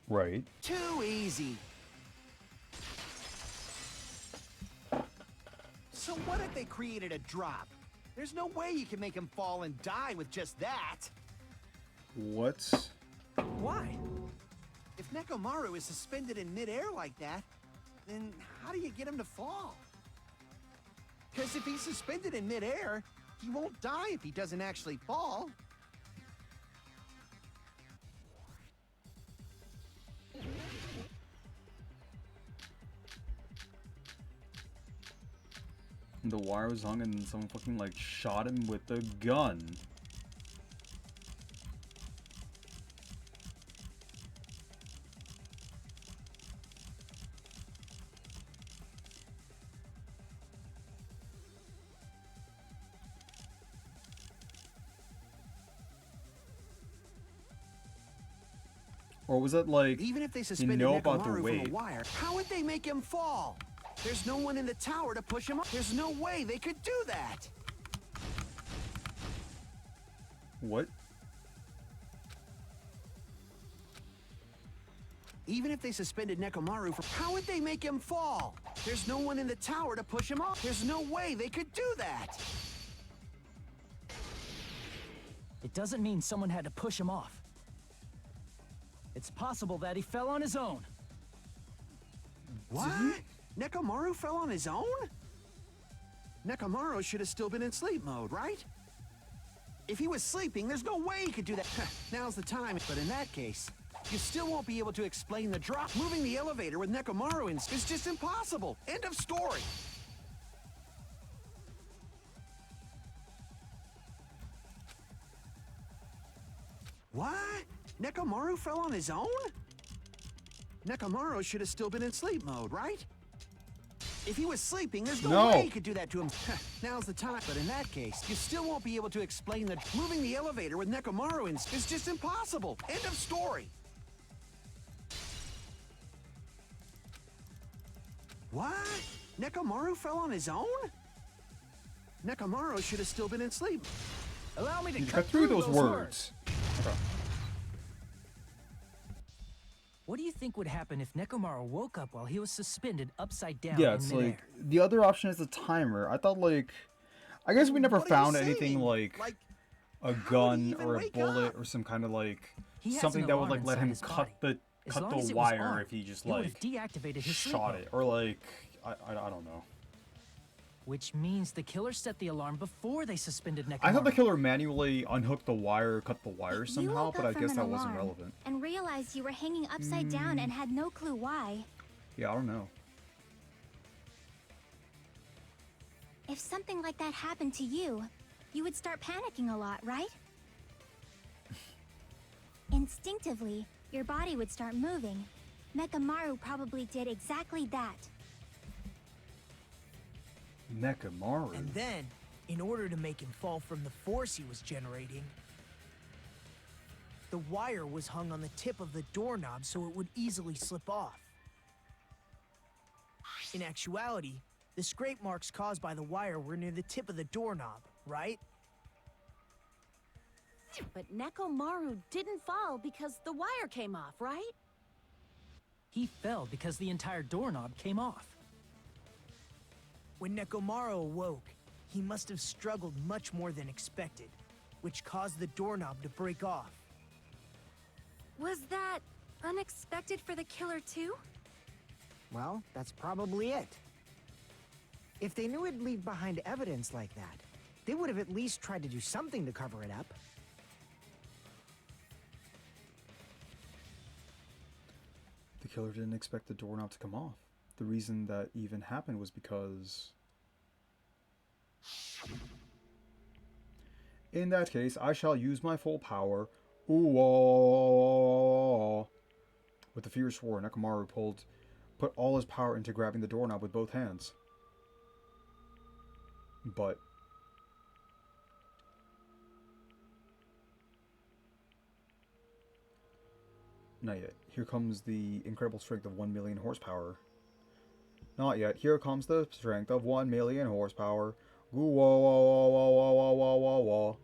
Right. Too easy. So what if they created a drop? There's no way you can make him fall and die with just that. What? Why? If Nekomaru is suspended in midair like that, then how do you get him to fall? Because if he's suspended in midair, he won't die if he doesn't actually fall. The wire was hung and someone fucking like shot him with a gun. Or was it like, Even if they you suspended know about the Nekomaru from wave? a wire, how would they make him fall? There's no one in the tower to push him up. There's no way they could do that. What? Even if they suspended Nekomaru from... How would they make him fall? There's no one in the tower to push him off. There's no way they could do that. It doesn't mean someone had to push him off. It's possible that he fell on his own. What? Nekomaru fell on his own? Nekomaru should have still been in sleep mode, right? If he was sleeping, there's no way he could do that. Now's the time. But in that case, you still won't be able to explain the drop. Moving the elevator with Nekomaru in is just impossible. End of story. What? Nekomaru fell on his own? Nekomaru should have still been in sleep mode, right? If he was sleeping, there's no way he could do that to him. Now's the time. But in that case, you still won't be able to explain the... Moving the elevator with Nekomaru in is just impossible. End of story. What? Nekomaru fell on his own? Nekomaru should have still been in sleep. Allow me to You cut cut through those words. Okay. What do you think would happen if Nekomaru woke up while he was suspended upside down Yeah, in it's midair? like the other option is the timer. I thought like, I guess we never What are you found saying? anything like a how would he gun even or a wake bullet up? or some kind of like He has something an that would alarm like let inside him his cut body. the As long as the it was wire on, if he just it would like have deactivated his sleep shot mode. it or like I don't know. Which means the killer set the alarm before they suspended Nekomaru. I thought the killer manually unhooked the wire, cut the wire You somehow, woke but up I from guess an that wasn't alarm relevant. and realized you were hanging upside down and had no clue why. Yeah, I don't know. If something like that happened to you, you would start panicking a lot, right? Instinctively, your body would start moving. Nekomaru probably did exactly that. Nekomaru. And then, in order to make him fall from the force he was generating, the wire was hung on the tip of the doorknob so it would easily slip off. In actuality, the scrape marks caused by the wire were near the tip of the doorknob, right? But Nekomaru didn't fall because the wire came off, right? He fell because the entire doorknob came off. When Nekomaru awoke, he must have struggled much more than expected, which caused the doorknob to break off. Was that unexpected for the killer too? Well, that's probably it. If they knew it'd leave behind evidence like that, they would have at least tried to do something to cover it up. The killer didn't expect the doorknob to come off. The reason that even happened was because... In that case, I shall use my full power. Ooh. With a fierce roar, Nekomaru put all his power into grabbing the doorknob with both hands. But... Not yet. Here comes the incredible strength of 1 million horsepower. Not yet. Here comes the strength of 1 million horsepower. Whoa, whoa, whoa, whoa, whoa, whoa, whoa, whoa, whoa.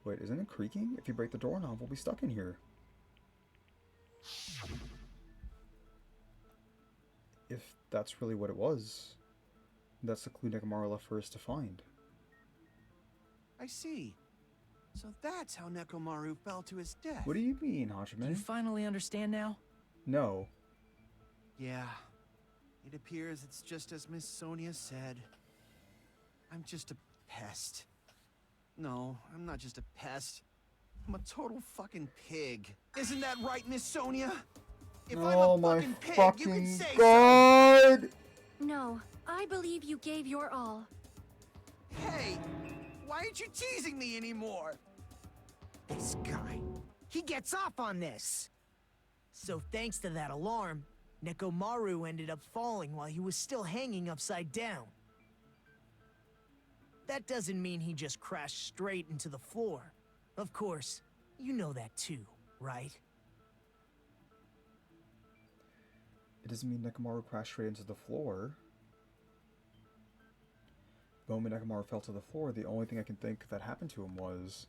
Wait, isn't it creaking? If you break the doorknob, we'll be stuck in here. If that's really what it was, that's the clue Nekomaru left for us to find. I see. So that's how Nekomaru fell to his death. What do you mean, Do Hachime? you finally understand now? No. Yeah. It appears it's just as Miss Sonia said. I'm just a pest. No, I'm not just a pest. I'm a total fucking pig. Isn't that right, Miss Sonia? If Oh I'm a my fucking pig, you fucking can say so. god! No, I believe you gave your all. Hey, why aren't you teasing me anymore? This guy. He gets off on this. So thanks to that alarm, Nekomaru ended up falling while he was still hanging upside down. That doesn't mean he just crashed straight into the floor. Of course, you know that too, right? It doesn't mean Nekomaru crashed straight into the floor. The moment Nekomaru fell to the floor, the only thing I can think that happened to him was...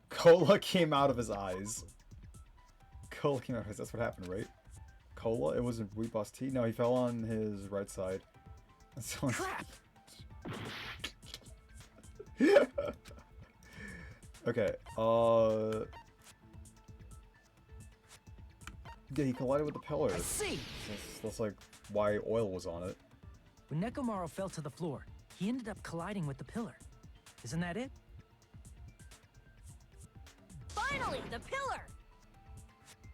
Cola came out of his eyes. Cola came out of his... That's what happened, right? Cola? It wasn't Wheat Boss Tea? No, he fell on his right side. So Crap! Okay, yeah, he collided with the pillar. I see! That's like why oil was on it. When Nekomaru fell to the floor, he ended up colliding with the pillar. Isn't that it? Finally, the pillar!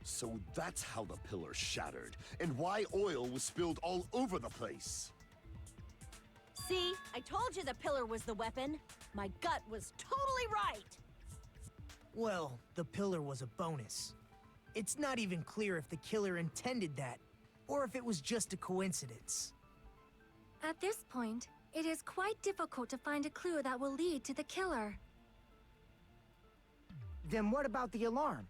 So that's how the pillar shattered, and why oil was spilled all over the place. See, I told you the pillar was the weapon. My gut was totally right. Well, the pillar was a bonus. It's not even clear if the killer intended that, or if it was just a coincidence. At this point, it is quite difficult to find a clue that will lead to the killer. Then what about the alarm?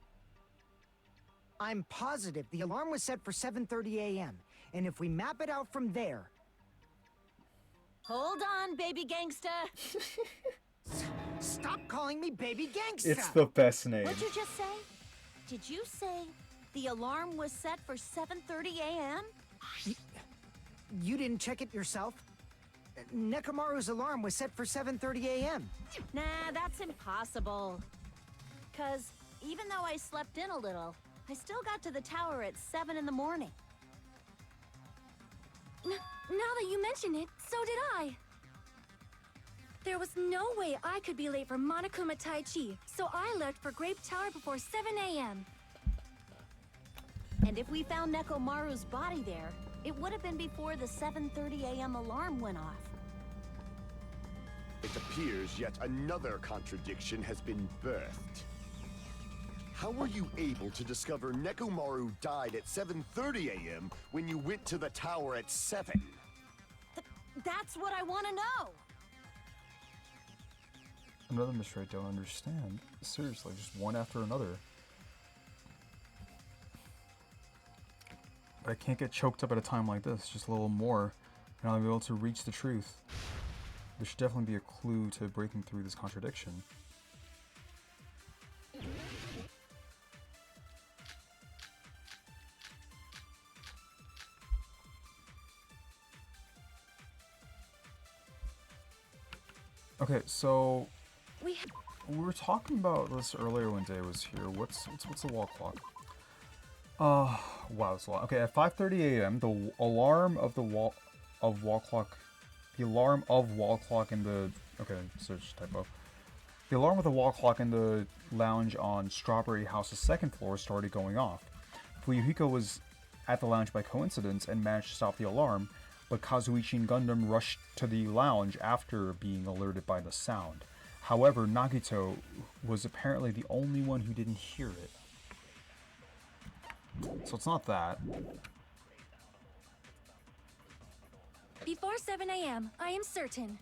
I'm positive the alarm was set for 7:30 a.m. And if we map it out from there... Hold on, baby gangsta. Stop calling me baby gangsta! It's the best name. What'd you just say? Did you say the alarm was set for 7:30 a.m.? You didn't check it yourself? Nekomaru's alarm was set for 7:30 a.m. Nah, that's impossible. 'Cause even though I slept in a little, I still got to the tower at 7 in the morning. Now that you mention it, so did I. There was no way I could be late for Monokuma Tai Chi, so I left for Grape Tower before 7 a.m. And if we found Nekomaru's body there, it would have been before the 7:30 a.m. alarm went off. It appears yet another contradiction has been birthed. How were you able to discover Nekomaru died at 7:30 a.m. when you went to the tower at 7? That's what I want to know! Another mystery I don't understand. Seriously, just one after another. But I can't get choked up at a time like this. Just a little more, and I'll be able to reach the truth. There should definitely be a clue to breaking through this contradiction. Okay, so We were talking about this earlier when Day was here. What's the wall clock? Wow, it's a lot. Okay, at 5:30 a.m., the alarm of the wall clock in the search typo. The alarm of the wall clock in the lounge on Strawberry House's second floor started going off. Fuyuhiko was at the lounge by coincidence and managed to stop the alarm, but Kazuichi and Gundam rushed to the lounge after being alerted by the sound. However, Nagito was apparently the only one who didn't hear it. So it's not that. Before 7 a.m., I am certain.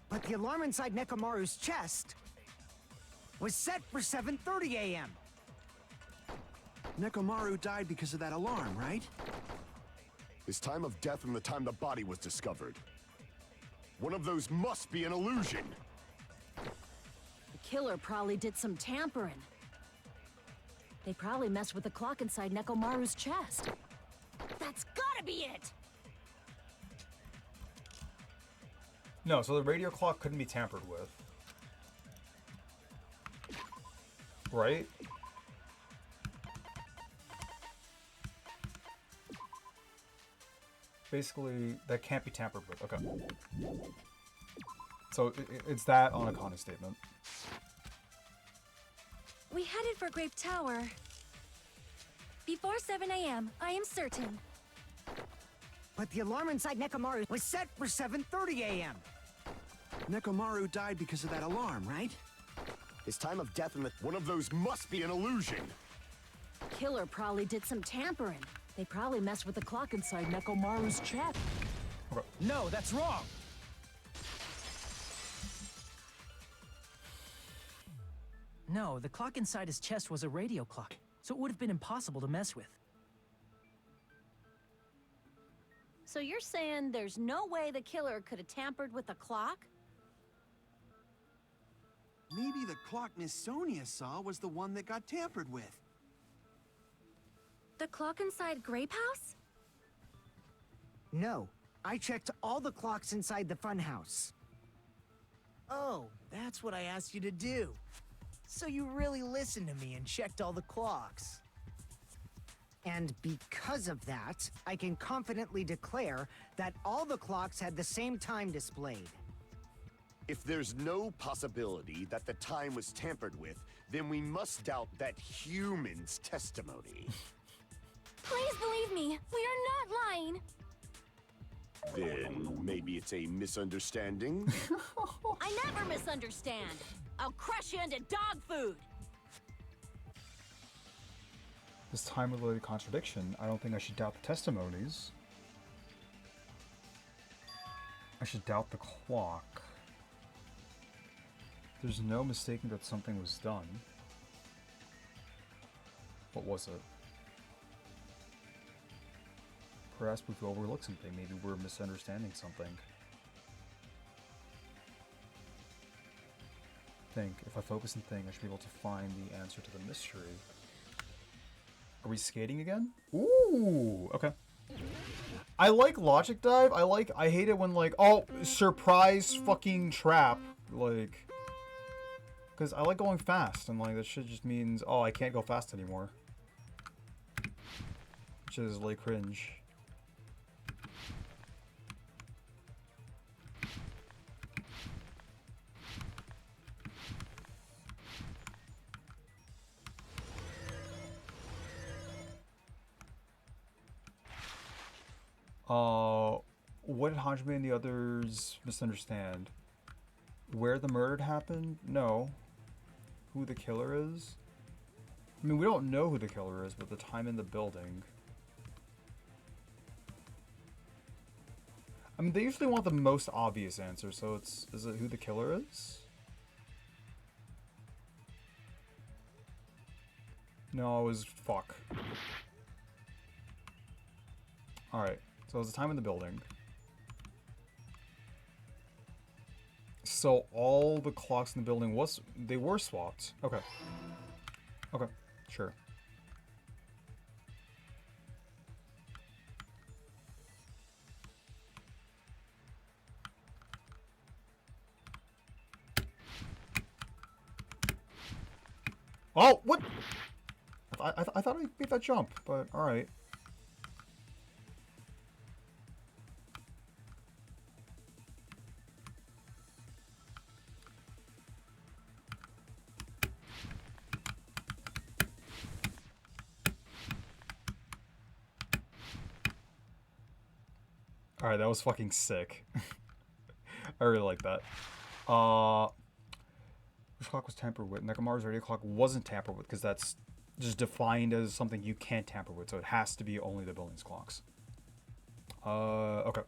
But the alarm inside Nekomaru's chest was set for 7:30 a.m. Nekomaru died because of that alarm, right? His time of death and the time the body was discovered. One of those must be an illusion. The killer probably did some tampering. They probably messed with the clock inside Nekomaru's chest. That's gotta be it! No, so the radio clock couldn't be tampered with. Right? Basically, that can't be tampered with. Okay. So it's that on a Akane statement. We headed for Grape Tower. Before 7 a.m., I am certain. But the alarm inside Nekomaru was set for 7:30 a.m. Nekomaru died because of that alarm, right? His time of death in the... One of those must be an illusion. Killer probably did some tampering. They probably messed with the clock inside Nekomaru's chest. Okay. No, that's wrong! No, the clock inside his chest was a radio clock, so it would have been impossible to mess with. So you're saying there's no way the killer could have tampered with the clock? Maybe the clock Miss Sonia saw was the one that got tampered with. The clock inside Grape House? No, I checked all the clocks inside the funhouse. Oh, that's what I asked you to do. So you really listened to me and checked all the clocks. And because of that, I can confidently declare that all the clocks had the same time displayed. If there's no possibility that the time was tampered with, then we must doubt that human's testimony. Please believe me, we are not lying. Then maybe it's a misunderstanding? I never misunderstand. I'll crush you into dog food. This time-related contradiction, I don't think I should doubt the testimonies. I should doubt the clock. There's no mistaking that something was done. What was it? Perhaps we've overlooked something. Maybe we're misunderstanding something. Think. If I focus and think, I should be able to find the answer to the mystery. Are we skating again? Ooh, okay. I like Logic Dive. I hate it when like, oh, surprise fucking trap. Like, because I like going fast, and like that shit just means, oh, I can't go fast anymore. Which is like cringe. What did Hajime and the others misunderstand? Where the murder happened? No. Who the killer is? I mean, we don't know who the killer is, but the time in the building. I mean, they usually want the most obvious answer, so is it who the killer is? No, it was fuck. Alright, so it was the time in the building. So all the clocks in the building they were swapped. Okay. Okay, sure. Oh, what? I thought I made that jump, but alright. Alright, that was fucking sick. I really like that. Which clock was tampered with? Nekomaru's radio clock wasn't tampered with because that's just defined as something you can't tamper with, so it has to be only the building's clocks. Okay.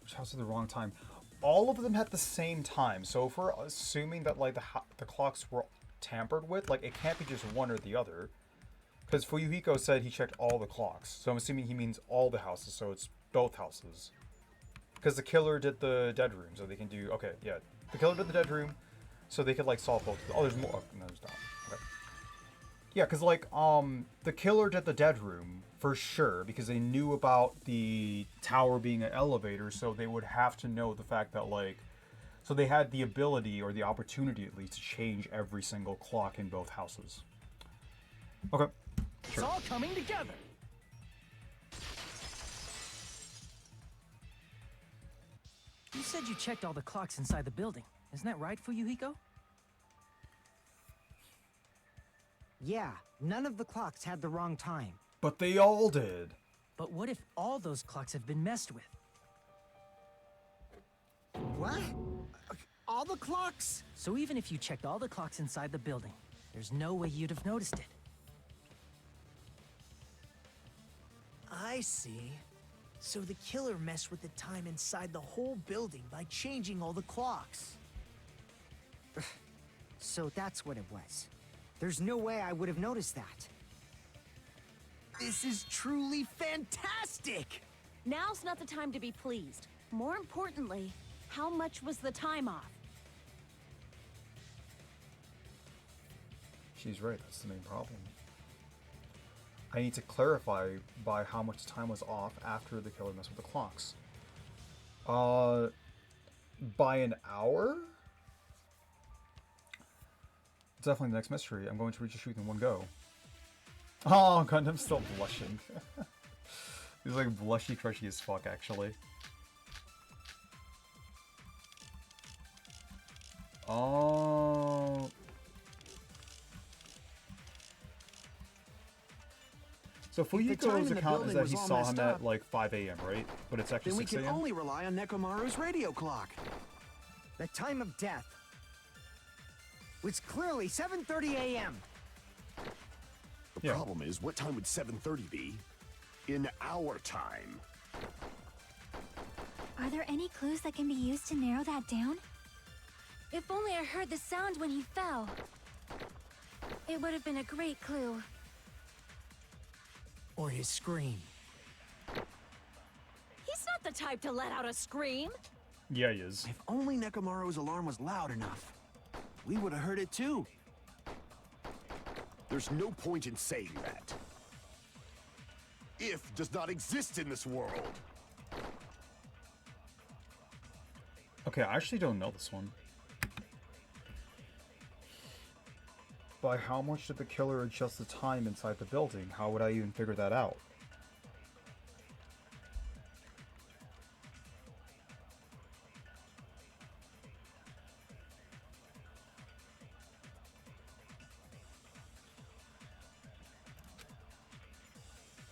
Which house at the wrong time? all of them at the same time. So if we're assuming that like the clocks were tampered with, like it can't be just one or the other. Because Fuyuhiko said he checked all the clocks, so I'm assuming he means all the houses. So it's both houses. Because the killer did the dead room, so they can do... Okay, yeah. The killer did the dead room, so they could, like, solve both. Oh, there's more. Oh, no, there's not. Okay. Yeah, because, like, the killer did the dead room, for sure, because they knew about the tower being an elevator, so they would have to know the fact that, like... So they had the ability, or the opportunity, at least, to change every single clock in both houses. Okay. It's all coming together. You said you checked all the clocks inside the building. Isn't that right, Fuyuhiko? Yeah, none of the clocks had the wrong time. But they all did. But what if all those clocks have been messed with? What? All the clocks? So even if you checked all the clocks inside the building, there's no way you'd have noticed it. I see. So the killer messed with the time inside the whole building by changing all the clocks. So that's what it was. There's no way I would have noticed that. This is truly fantastic! Now's not the time to be pleased. More importantly, how much was the time off? She's right, that's the main problem. I need to clarify by how much time was off after the killer messed with the clocks. By an hour? Definitely the next mystery. I'm going to reach a shoot in one go. Oh, Gundam's still blushing. He's like blushy crushy as fuck, actually. Oh. So Fuyuhiko's account is that he saw him at like 5 a.m., right? But it's actually 6 a.m.? Then we can only rely on Nekomaru's radio clock. The time of death was clearly 7:30 a.m. The problem is, what time would 7:30 be in our time? Are there any clues that can be used to narrow that down? If only I heard the sound when he fell. It would have been a great clue. Or his scream. He's not the type to let out a scream. Yeah, he is. If only Nekomaru's alarm was loud enough, we would have heard it too. There's no point in saying that. If does not exist in this world. Okay, I actually don't know this one. By how much did the killer adjust the time inside the building? How would I even figure that out?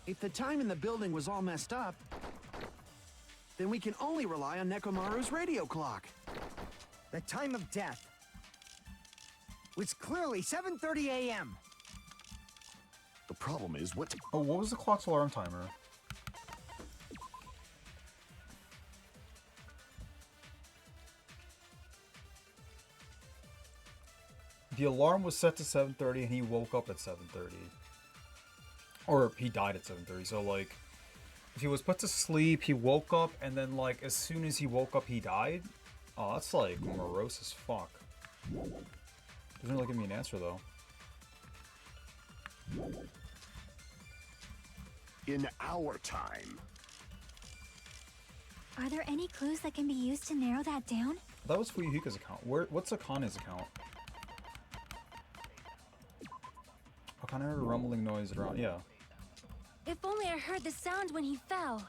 If the time in the building was all messed up, then we can only rely on Nekomaru's radio clock. The time of death was clearly 7:30 a.m. The problem is, what... Oh, what was the clock's alarm timer? The alarm was set to 7:30 and he woke up at 7:30. Or he died at 7:30, so like... If he was put to sleep, he woke up, and then like, as soon as he woke up, he died? Oh, that's like morose as fuck. Doesn't really give me an answer, though. In our time. Are there any clues that can be used to narrow that down? That was Fuyuhiko's account. What's Akane's account? Akane heard a rumbling noise around. Yeah. If only I heard the sound when he fell.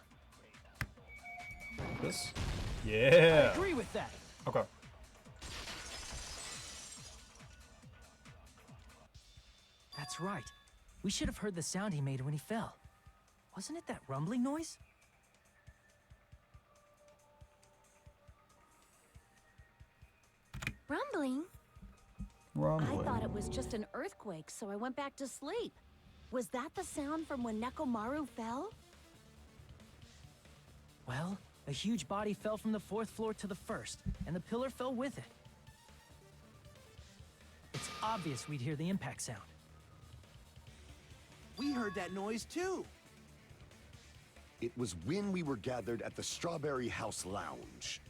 This? Yeah. I agree with that. Okay. That's right. We should have heard the sound he made when he fell. Wasn't it that rumbling noise? Rumbling? Rumbling. I thought it was just an earthquake, so I went back to sleep. Was that the sound from when Nekomaru fell? Well, A huge body fell from the 4th floor to the 1st, and the pillar fell with it. It's obvious we'd hear the impact sound. We heard that noise too. It was when we were gathered at the Strawberry House Lounge.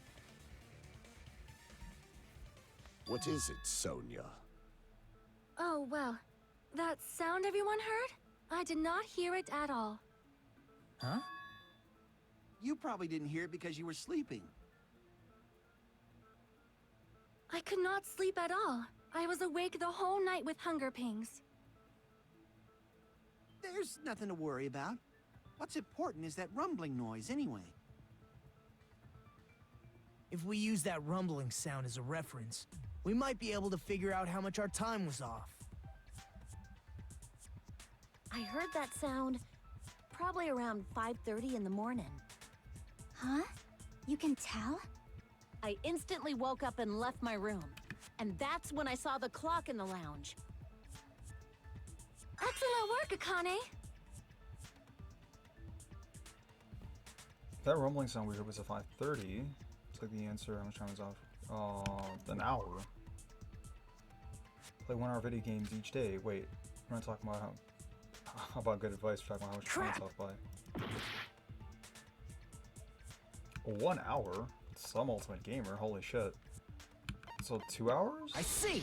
What is it, Sonia? Oh, well. That sound everyone heard? I did not hear it at all. Huh? You probably didn't hear it because you were sleeping. I could not sleep at all. I was awake the whole night with hunger pangs. There's nothing to worry about. What's important is that rumbling noise anyway. If we use that rumbling sound as a reference, we might be able to figure out how much our time was off. I heard that sound probably around 5:30 in the morning. Huh? You can tell? I instantly woke up and left my room. And that's when I saw the clock in the lounge. Excellent work, Akane! That rumbling sound we heard was at 5:30. It's like the answer. How much time is off? An hour. Play 1 hour video games each day. Wait, we're not talking about how about good advice. We're talking about how much time it's off by. 1 hour? Some ultimate gamer. Holy shit. So 2 hours? I see!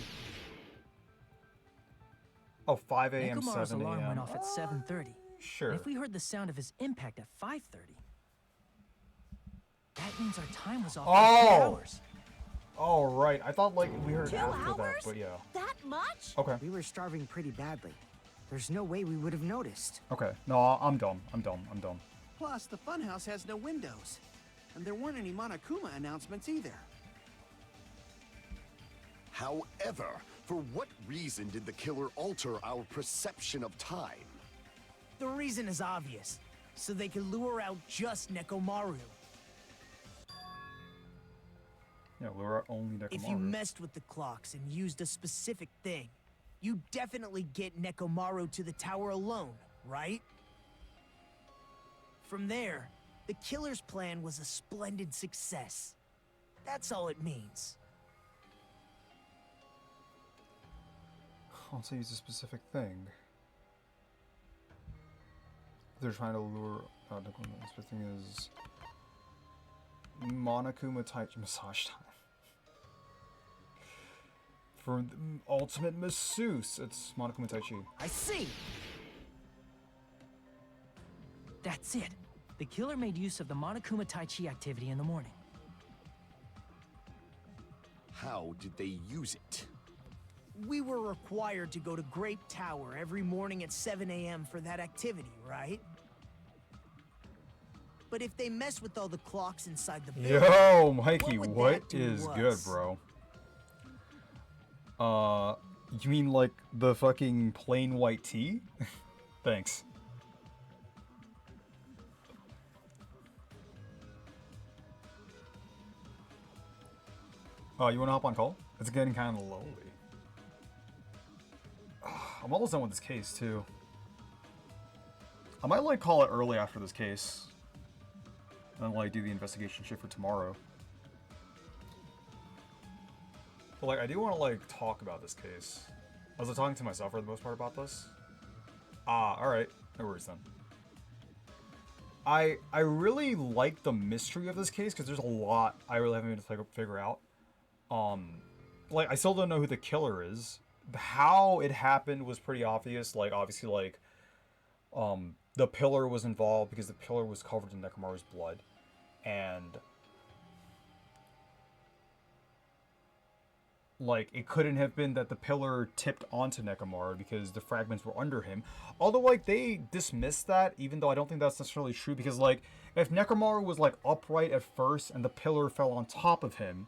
Oh, 5 a.m., Nekomaru's 7 alarm a.m. went off at 7:30. Sure. And if we heard the sound of his impact at 5:30, that means our time was off by 2 hours. Oh, right. I thought, like, we heard 2 after that, hours? but yeah. That much? Okay. We were starving pretty badly. There's no way we would have noticed. Okay. No, I'm dumb. I'm dumb. Plus, the funhouse has no windows. And there weren't any Monokuma announcements either. However, for what reason did the killer alter our perception of time? The reason is obvious. So they could lure out just Nekomaru. Yeah, we're only Nekomaru. If you messed with the clocks and used a specific thing, you definitely get Nekomaru to the tower alone, right? From there, the killer's plan was a splendid success. That's all it means. Also use a specific thing. They're trying to lure... the specific thing is... Monokuma Taichi massage time. For the ultimate masseuse, it's Monokuma Taichi. I see! That's it. The killer made use of the Monokuma Tai Chi activity in the morning. How did they use it? We were required to go to Grape Tower every morning at 7 a.m. for that activity, right? But if they mess with all the clocks inside the building... Yo, Mikey, what would what that do is to good, us? bro? You mean like the fucking plain white tea? Thanks. You wanna hop on call? It's getting kind of lonely. I'm almost done with this case, too. I might, like, call it early after this case. And then, like, do the investigation shit for tomorrow. But, like, I do want to, like, talk about this case. I was talking to myself for the most part about this. Alright. No worries, then. I really like the mystery of this case, because there's a lot I really haven't been able to figure out. Like, I still don't know who the killer is. How it happened was pretty obvious. Like, obviously, like, the pillar was involved because the pillar was covered in Nekomaru's blood. And, like, it couldn't have been that the pillar tipped onto Nekomaru because the fragments were under him. Although, like, they dismissed that, even though I don't think that's necessarily true. Because, like, if Nekomaru was, like, upright at first and the pillar fell on top of him,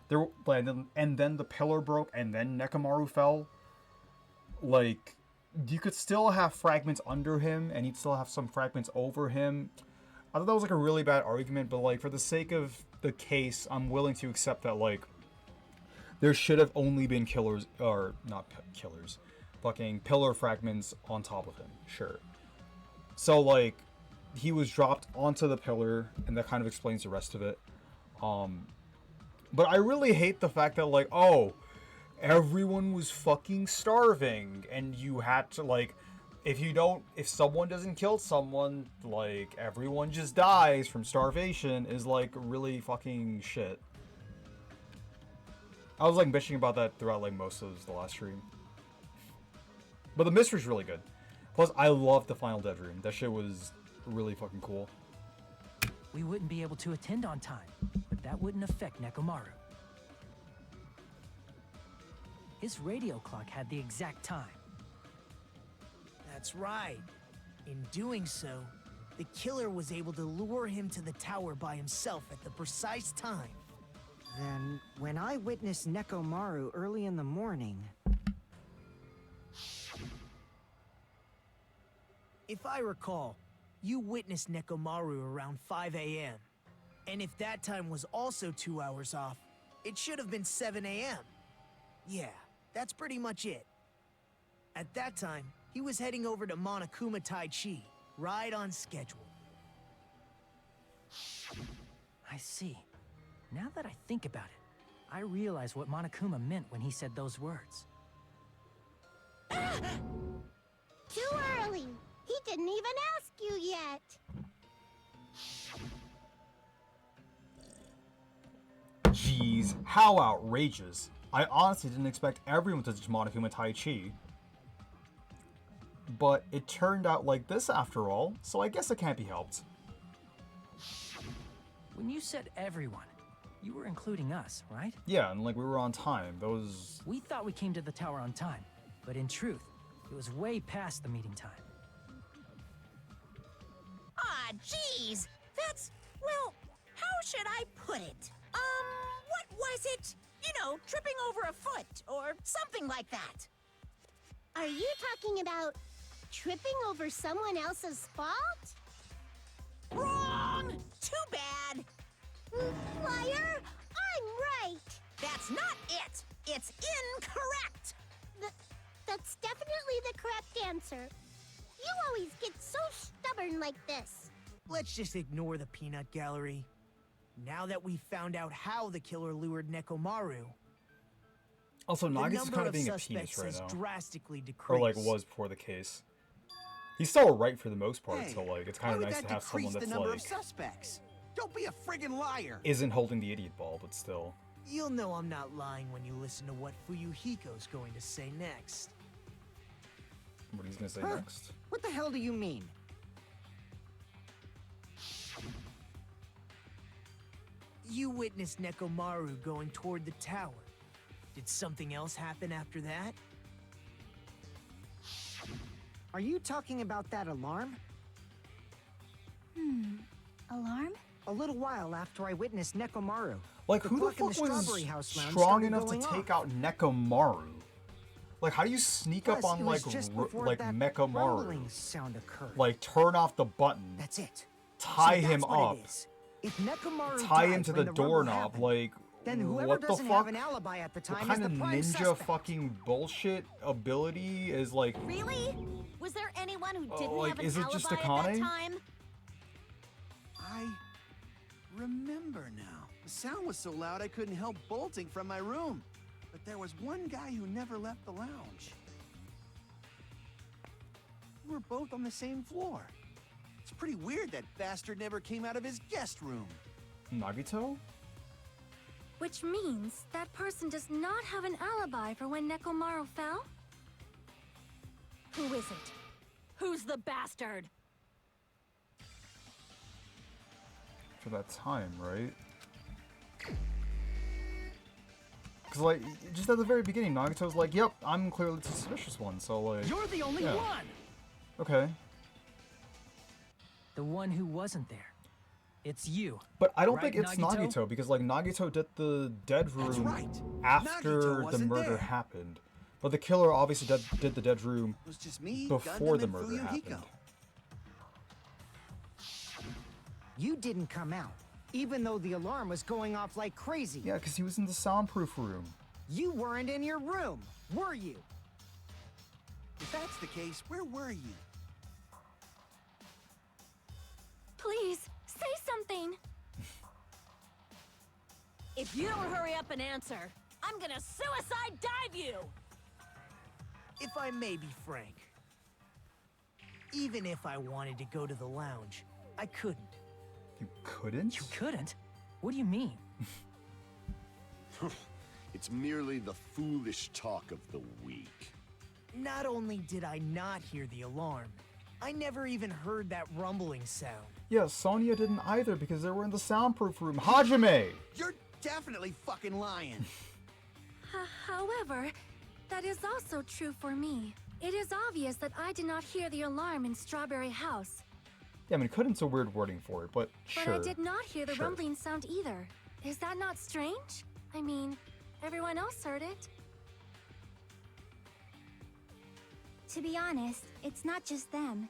and then the pillar broke and then Nekomaru fell, like, you could still have fragments under him and you'd still have some fragments over him. I thought that was, like, a really bad argument, but, like, for the sake of the case, I'm willing to accept that, like, there should have only been killers, or not killers, fucking pillar fragments on top of him. Sure. So, like, he was dropped onto the pillar, and that kind of explains the rest of it. But I really hate the fact that, like, oh, everyone was fucking starving, and you had to, like, if someone doesn't kill someone, like, everyone just dies from starvation is, like, really fucking shit. I was, like, bitching about that throughout, like, most of the last stream. But the mystery's really good. Plus, I love the final dead room. That shit was really fucking cool. We wouldn't be able to attend on time, but that wouldn't affect Nekomaru. His radio clock had the exact time. That's right. In doing so, the killer was able to lure him to the tower by himself at the precise time. Then, when I witnessed Nekomaru early in the morning... If I recall, you witnessed Nekomaru around 5 a.m. And if that time was also 2 hours off, it should have been 7 a.m. Yeah, that's pretty much it. At that time, he was heading over to Monokuma Tai Chi, right on schedule. I see. Now that I think about it, I realize what Monokuma meant when he said those words. Too early. He didn't even ask you yet. Jeez, how outrageous. I honestly didn't expect everyone to touch Monokuma Tai Chi. But it turned out like this after all, so I guess it can't be helped. When you said everyone, you were including us, right? Yeah, and like we were on time. Those... We thought we came to the tower on time, but in truth, it was way past the meeting time. Ah, jeez. That's, well, how should I put it? What was it? You know, tripping over a foot or something like that. Are you talking about tripping over someone else's fault? Wrong! Too bad. Liar! I'm right! That's not it! It's incorrect! That's definitely the correct answer. You always get so stubborn like this. Let's just ignore the peanut gallery. Now that we've found out how the killer lured Nekomaru, Also, the Nagitsu's number kind of of being a suspects penis right has now. drastically Or decreased. like was before the case. He's still right for the most part, Hey, so like it's why kind of would nice that to have decrease someone the that's number like of suspects? Don't be a friggin' liar. isn't holding the idiot ball, but still. You'll know I'm not lying when you listen to what Fuyuhiko's going to say next. What he's gonna say Huh? next? What the hell do you mean? You witnessed Nekomaru going toward the tower. Did something else happen after that? Are you talking about that alarm? Alarm? A little while after I witnessed Nekomaru. Like The who the clock in fuck the was Strawberry House Lounge strong started enough to going take off. out Nekomaru? Like how do you sneak Plus, up on it was just before like that Mechamaru? rumbling sound occurred. Like turn off the button, That's it. tie So him that's what up, it is. If Nekomaru tie him died to when the rumble doorknob. happened, Like then whoever what the doesn't fuck? have an alibi at the What time kind is of the prime ninja suspect. fucking bullshit ability is like? Really? Was there anyone who didn't like, have an is it alibi just at that Akane? time? I remember now. The sound was so loud I couldn't help bolting from my room. But there was one guy who never left the lounge. We were both on the same floor. It's pretty weird that bastard never came out of his guest room. Nagito? Which means that person does not have an alibi for when Nekomaru fell? Who is it? Who's the bastard? For that time, right? Because, like, just at the very beginning, Nagito's like, yep, I'm clearly the suspicious one, so, like... You're the only yeah. one! Okay. The one who wasn't there. It's you. But I don't Right, think it's Nagito, because, like, Nagito did the dead room right. after Nagito the wasn't murder there. happened. But the killer obviously did the dead room It was just me, before Gundam, the and murder Fuyuhiko. happened. You didn't come out, even though the alarm was going off like crazy. Yeah, because he was in the soundproof room. You weren't in your room, were you? If that's the case, where were you? Please, say something! If you don't hurry up and answer, I'm gonna suicide dive you! If I may be frank, even if I wanted to go to the lounge, I couldn't. You couldn't? You couldn't? What do you mean? It's merely the foolish talk of the weak. Not only did I not hear the alarm, I never even heard that rumbling sound. Yeah, Sonya didn't either because they were in the soundproof room. Hajime! You're definitely fucking lying. However, that is also true for me. It is obvious that I did not hear the alarm in Strawberry House. Yeah, I mean, couldn't's a weird wording for it, but sure. But I did not hear the Sure. rumbling sound either. Is that not strange? I mean, everyone else heard it. To be honest, it's not just them.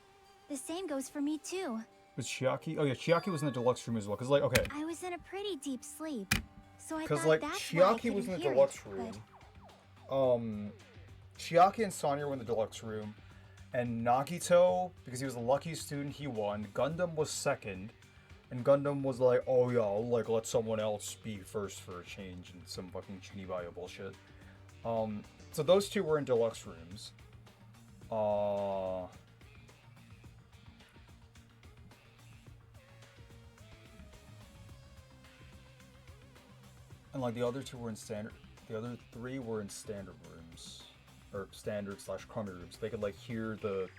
The same goes for me too. Was Chiaki? Oh yeah, Chiaki was in the deluxe room as well. Cause like, okay, I was in a pretty deep sleep, so I cause thought like that's why I Chiaki was in the couldn't hear deluxe it, room. but- Chiaki and Sonya were in the deluxe room, and Nagito, because he was the lucky student, he won. Gundam was second, and Gundam was like, oh yeah, I'll, like let someone else be first for a change and some fucking Chunibyo bullshit. So those two were in deluxe rooms. And like the other two were in standard. The other three were in standard rooms, or standard/crummy rooms. They could like hear the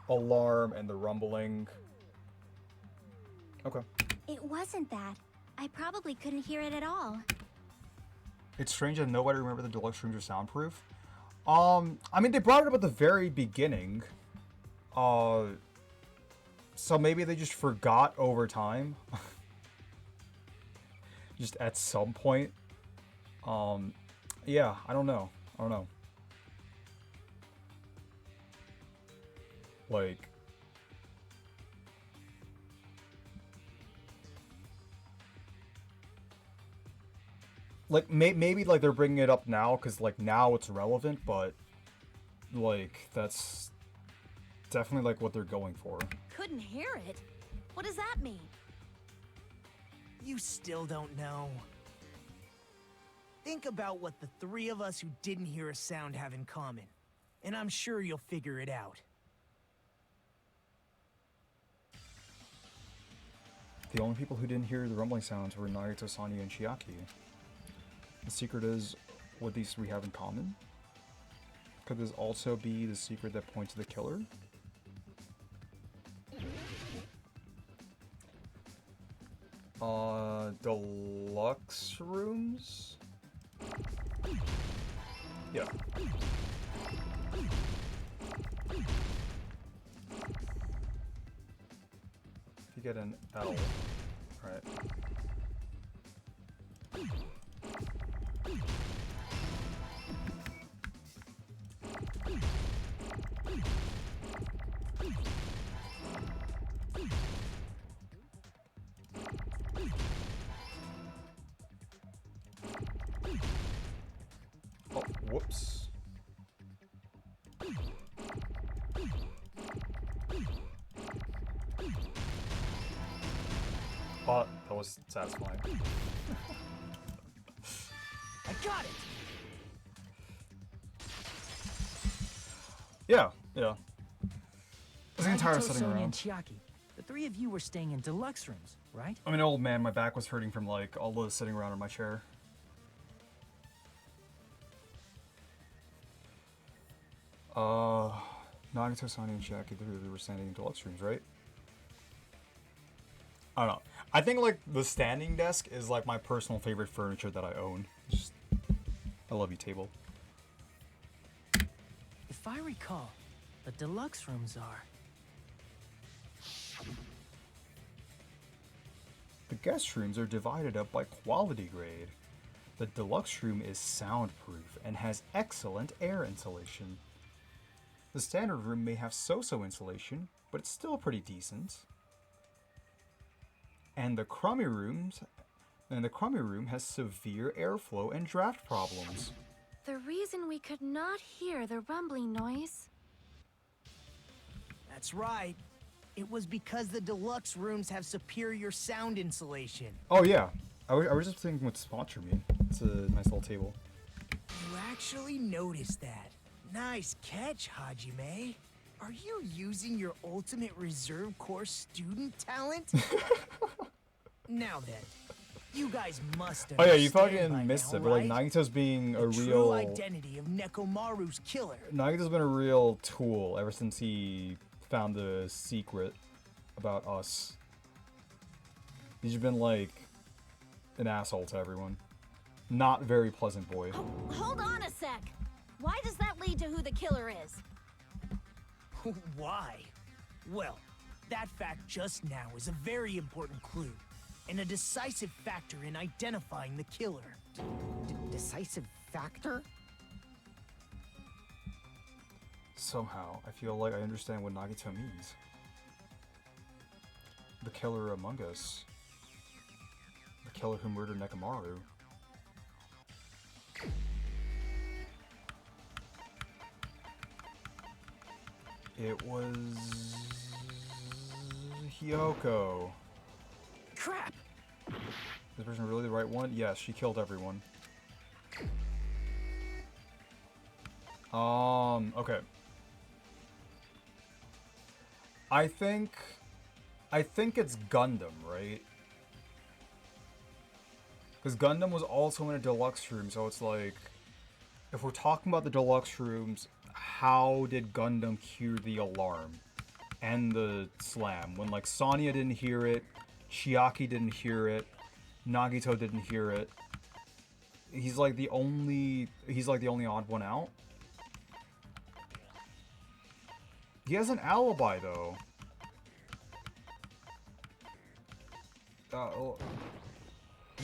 alarm and the rumbling. Okay. It wasn't that. I probably couldn't hear it at all. It's strange that nobody remembered the deluxe rooms are soundproof. I mean, they brought it up at the very beginning. So maybe they just forgot over time. Just at some point. Yeah, I don't know. Like maybe like they're bringing it up now because like now it's relevant, but like that's definitely like what they're going for. Couldn't hear it? What does that mean? You still don't know. Think about what the three of us who didn't hear a sound have in common, and I'm sure you'll figure it out. The only people who didn't hear the rumbling sounds were Naruto, Sonya, and Chiaki. The secret is what these three have in common. Could this also be the secret that points to the killer? Deluxe rooms? Yeah. If you get an L, right. Oh, whoops. Oh, that was satisfying. I got it! Yeah. There's an entire Nagito, setting Sonya, and around. Chiaki. The three of you were staying in deluxe rooms, right? I'm an old man, my back was hurting from like all the sitting around in my chair. Nagito, Sonya, and Chiaki, the three of you were standing in deluxe rooms, right? I don't know. I think like the standing desk is like my personal favorite furniture that I own. Just, I love you, table. If I recall, the deluxe rooms are... The guest rooms are divided up by quality grade. The deluxe room is soundproof and has excellent air insulation. The standard room may have so-so insulation, but it's still pretty decent. And the crummy room has severe airflow and draft problems. The reason we could not hear the rumbling noise... That's right. It was because the deluxe rooms have superior sound insulation. Oh yeah, I was just thinking what spot you mean. It's a nice little table. You actually noticed that. Nice catch, Hajime. Are you using your ultimate reserve corps student talent? Now then, you guys must Oh yeah, you understand by fucking missed now, it. But like right? Nagito's being a The real. true identity of Nekomaru's killer. Nagito's been a real tool ever since he found the secret about us. He's been like an asshole to everyone. Not very pleasant boy. Oh, hold on a sec. Why does that lead to who the killer is? Why? Well, that fact just now is a very important clue, and a decisive factor in identifying the killer. Decisive factor? Somehow, I feel like I understand what Nagito means. The killer among us. The killer who murdered Nekomaru. It was... Hyoko. Crap! Is this person really the right one? Yes, she killed everyone. Okay. I think it's Gundam, right? Because Gundam was also in a deluxe room, so it's like, if we're talking about the deluxe rooms, how did Gundam hear the alarm and the slam when like Sonya didn't hear it, Chiaki didn't hear it, Nagito didn't hear it? He's like the only odd one out. He has an alibi though.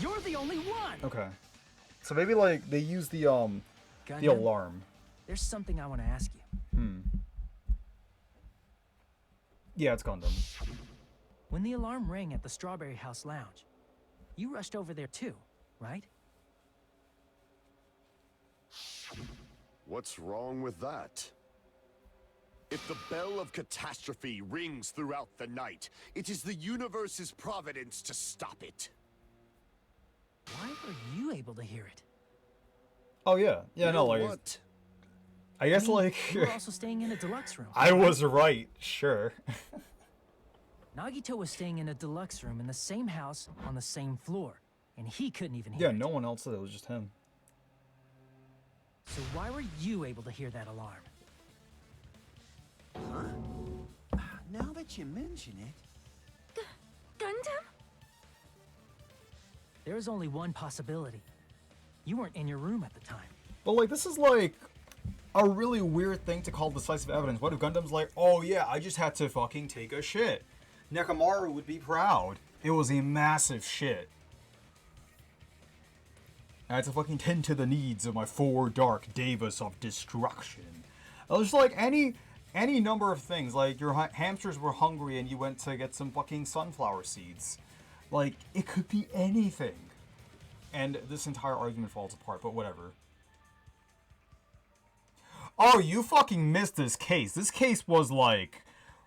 You're the only one! Okay. So maybe like they use the Gundam, alarm. there's something I want to ask you. Yeah, it's Gundam. When the alarm rang at the Strawberry House Lounge, you rushed over there too, right? What's wrong with that? If the bell of catastrophe rings throughout the night, it is the universe's providence to stop it. Why were you able to hear it? Oh yeah, yeah, You no, know like what? I guess like You were also staying in a deluxe room. I was right, sure. Nagito was staying in a deluxe room in the same house on the same floor, and he couldn't even hear Yeah, it. no one else said it was just him. So why were you able to hear that alarm? Huh? Now that you mention it... Gundam? There is only one possibility. You weren't in your room at the time. But like this is like a really weird thing to call decisive evidence. What if Gundam's like, oh yeah, I just had to fucking take a shit. Nekomaru would be proud. It was a massive shit. I had to fucking tend to the needs of my four dark devas of destruction. It was like any number of things. Like your hamsters were hungry and you went to get some fucking sunflower seeds. Like it could be anything. And this entire argument falls apart, but whatever. Oh, you fucking missed this case. This case was like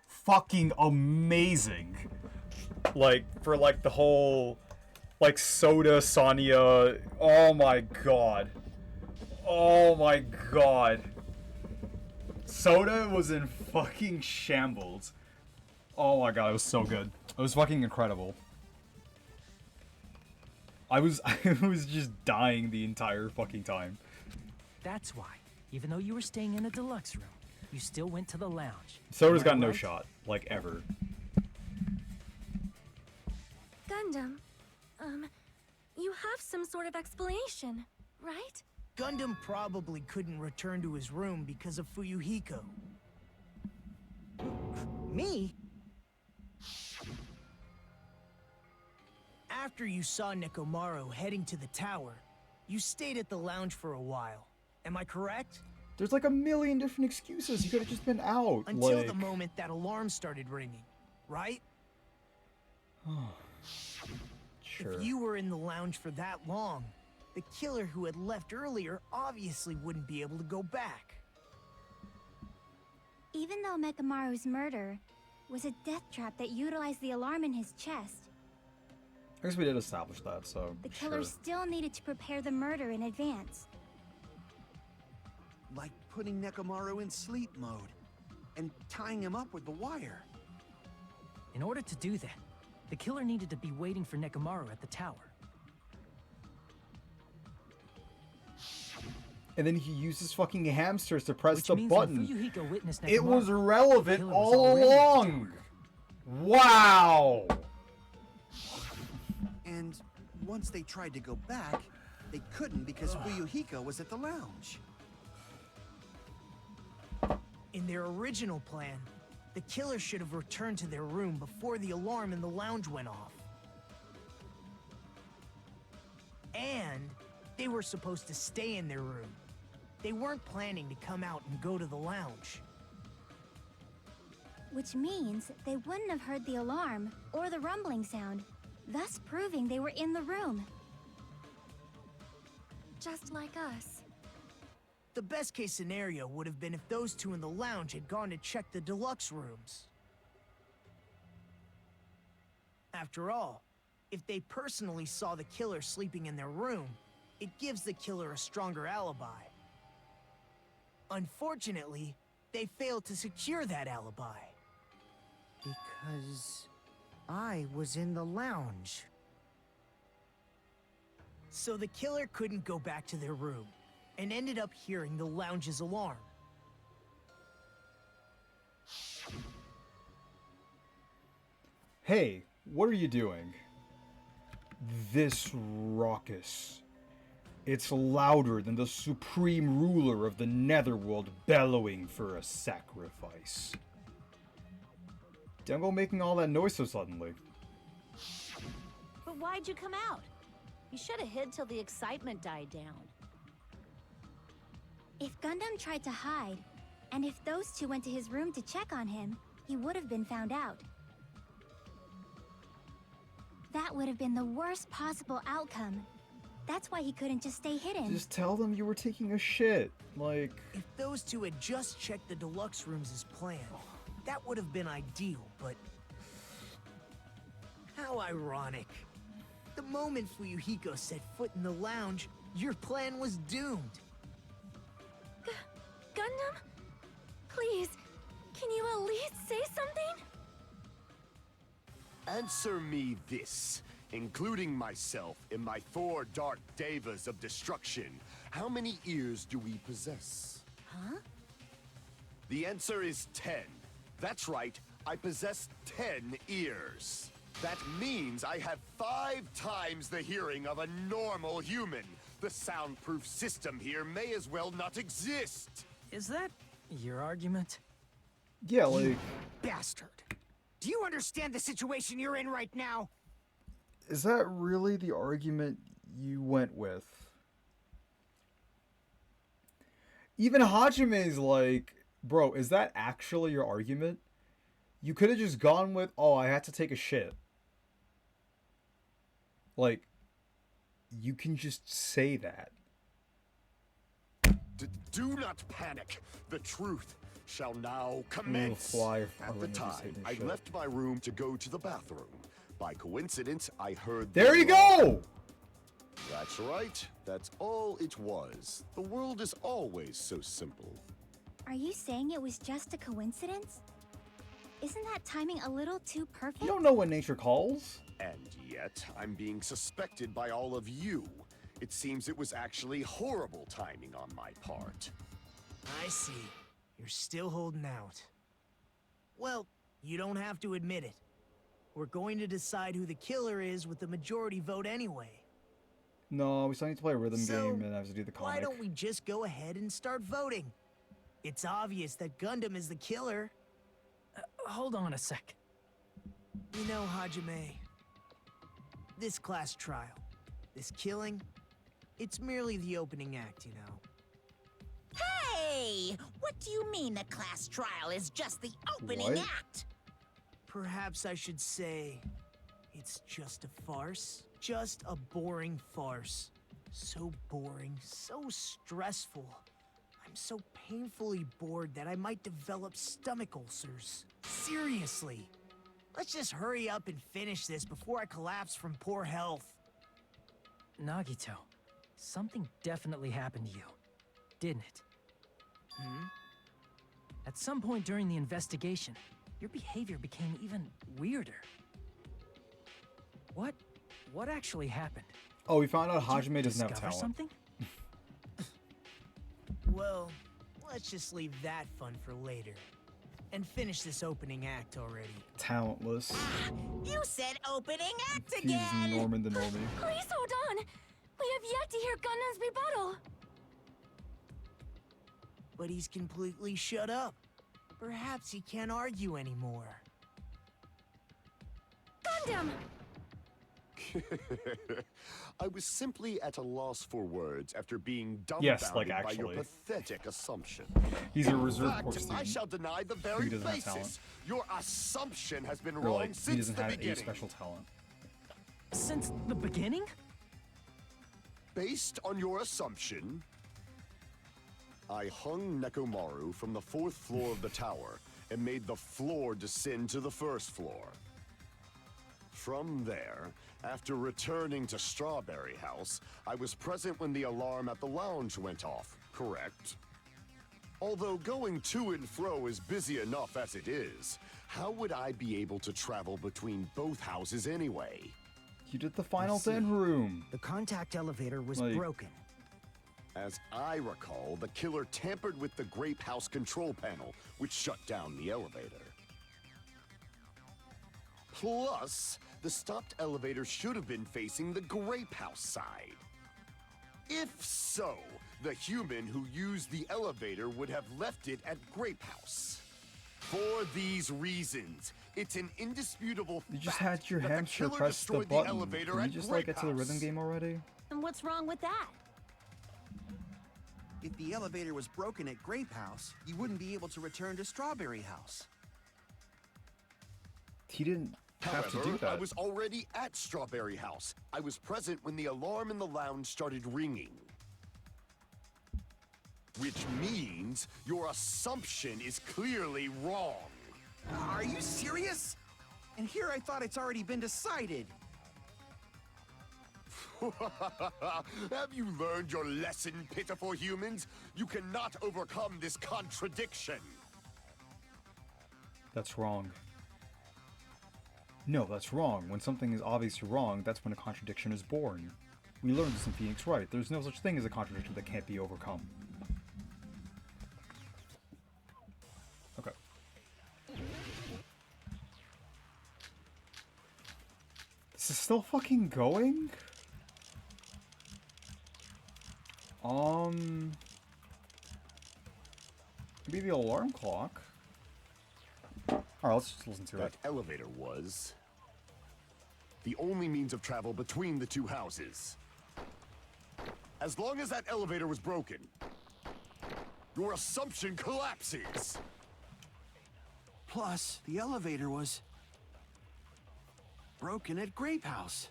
fucking amazing. Like for like the whole like Soda Sonya. Oh my god. Oh my god. Soda was in fucking shambles. Oh my god, it was so good. It was fucking incredible. I was just dying the entire fucking time. That's why, even though you were staying in a deluxe room, you still went to the lounge. Soda's Am I got no right? shot, like ever. Gundam, you have some sort of explanation, right? Gundam probably couldn't return to his room because of Fuyuhiko. Me? After you saw Nekomaru heading to the tower, you stayed at the lounge for a while. Am I correct? There's like a million different excuses. You could have just been out. Until like... the moment that alarm started ringing, right? Sure. If you were in the lounge for that long, the killer who had left earlier obviously wouldn't be able to go back. Even though Mekamaru's murder was a death trap that utilized the alarm in his chest. I guess we did establish that, so The killer sure. still needed to prepare the murder in advance. Like putting Nekomaru in sleep mode and tying him up with the wire. In order to do that, the killer needed to be waiting for Nekomaru at the tower. And then he uses fucking hamsters to press Which the means button. when Fuyuhiko witnessed It Nekomaru, was the relevant killer was all already at the along. tower. Wow. And once they tried to go back, they couldn't because Fuyuhiko was at the lounge. In their original plan, the killer should have returned to their room before the alarm in the lounge went off. And they were supposed to stay in their room. They weren't planning to come out and go to the lounge. Which means they wouldn't have heard the alarm or the rumbling sound, thus proving they were in the room. Just like us. The best case scenario would have been if those two in the lounge had gone to check the deluxe rooms. After all, if they personally saw the killer sleeping in their room, it gives the killer a stronger alibi. Unfortunately, they failed to secure that alibi. Because I was in the lounge. So the killer couldn't go back to their room, and ended up hearing the lounge's alarm. Hey, what are you doing? This raucous. It's louder than the supreme ruler of the netherworld bellowing for a sacrifice. Don't go making all that noise so suddenly. But why'd you come out? You should have hid till the excitement died down. If Gundam tried to hide, and if those two went to his room to check on him, he would have been found out. That would have been the worst possible outcome. That's why he couldn't just stay hidden. Just tell them you were taking a shit. Like... If those two had just checked the deluxe rooms as planned, that would have been ideal, but... How ironic. The moment Fuyuhiko set foot in the lounge, your plan was doomed. Gundam? Please, can you at least say something? Answer me this. Including myself in my 4 dark devas of destruction, how many ears do we possess? Huh? The answer is 10. That's right, I possess 10 ears. That means I have 5 times the hearing of a normal human. The soundproof system here may as well not exist. Is that your argument? Yeah, like... Bastard. Do you understand the situation you're in right now? Is that really the argument you went with? Even Hajime's like, bro, is that actually your argument? You could have just gone with, oh, I had to take a shit. Like, you can just say that. Do not panic. The truth shall now commence. At the time, I left my room to go to the bathroom. By coincidence, I heard... There you go! That's right. That's all it was. The world is always so simple. Are you saying it was just a coincidence? Isn't that timing a little too perfect? You don't know when nature calls. And yet, I'm being suspected by all of you. It seems it was actually horrible timing on my part. I see. You're still holding out. Well, you don't have to admit it. We're going to decide who the killer is with the majority vote anyway. No, we still need to play a rhythm So, game and have to do the comic. why don't we just go ahead and start voting? It's obvious that Gundam is the killer. Hold on a sec. You know, Hajime, this class trial, this killing, it's merely the opening act, you know. Hey! What do you mean the class trial is just the opening What? act? Perhaps I should say, it's just a farce. Just a boring farce. So boring, so stressful. I'm I'm so painfully bored that I might develop stomach ulcers. Seriously. Let's just hurry up and finish this before I collapse from poor health. Nagito, something definitely happened to you, didn't it? At some point during the investigation, your behavior became even weirder. What actually happened? Oh, we found out Did you Hajime doesn't have discover talent. something? Well, let's just leave that fun for later. And finish this opening act already. Talentless. You said opening act He's Norman the Normie. Please hold on! We have yet to hear Gundam's rebuttal! But he's completely shut up. Perhaps he can't argue anymore. Gundam! I was simply at a loss for words after being Yes, dumbfounded like, by your actually. pathetic assumption. He's a In reserve fact, corps I student. shall deny the He very doesn't have talent. basis. Your assumption has been Or wrong like, he since doesn't the have a beginning. special talent. Since the beginning? Based on your assumption, I hung Nekomaru from the 4th floor of the tower and made the floor descend to the 1st floor. From there, after returning to Strawberry House, I was present when the alarm at the lounge went off, correct? Although going to and fro is busy enough as it is, how would I be able to travel between both houses anyway? You did the final den room. The contact elevator was Like- broken. As I recall, the killer tampered with the Grape House control panel, which shut down the elevator. Plus, the stopped elevator should have been facing the Grape House side. If so, the human who used the elevator would have left it at Grape House. For these reasons, it's an indisputable You just fact had your that the hamster killer press the destroyed button. elevator Can you at just Grape like get to the rhythm House. game already? And what's wrong with that? If the elevator was broken at Grape House, you wouldn't be able to return to Strawberry House. He didn't have to do However, that. I was already at Strawberry House. I was present when the alarm in the lounge started ringing. Which means your assumption is clearly wrong. Are you serious? And here I thought it's already been decided. Have you learned your lesson, pitiful humans? You cannot overcome this contradiction. That's wrong. No, that's wrong. When something is obviously wrong, that's when a contradiction is born. We learned this in Phoenix Wright. There's no such thing as a contradiction that can't be overcome. Okay. This is still fucking going? Maybe the alarm clock. Alright, let's just listen to That it. elevator was the only means of travel between the two houses. As long as that elevator was broken, your assumption collapses. Plus, the elevator was broken at Grape House.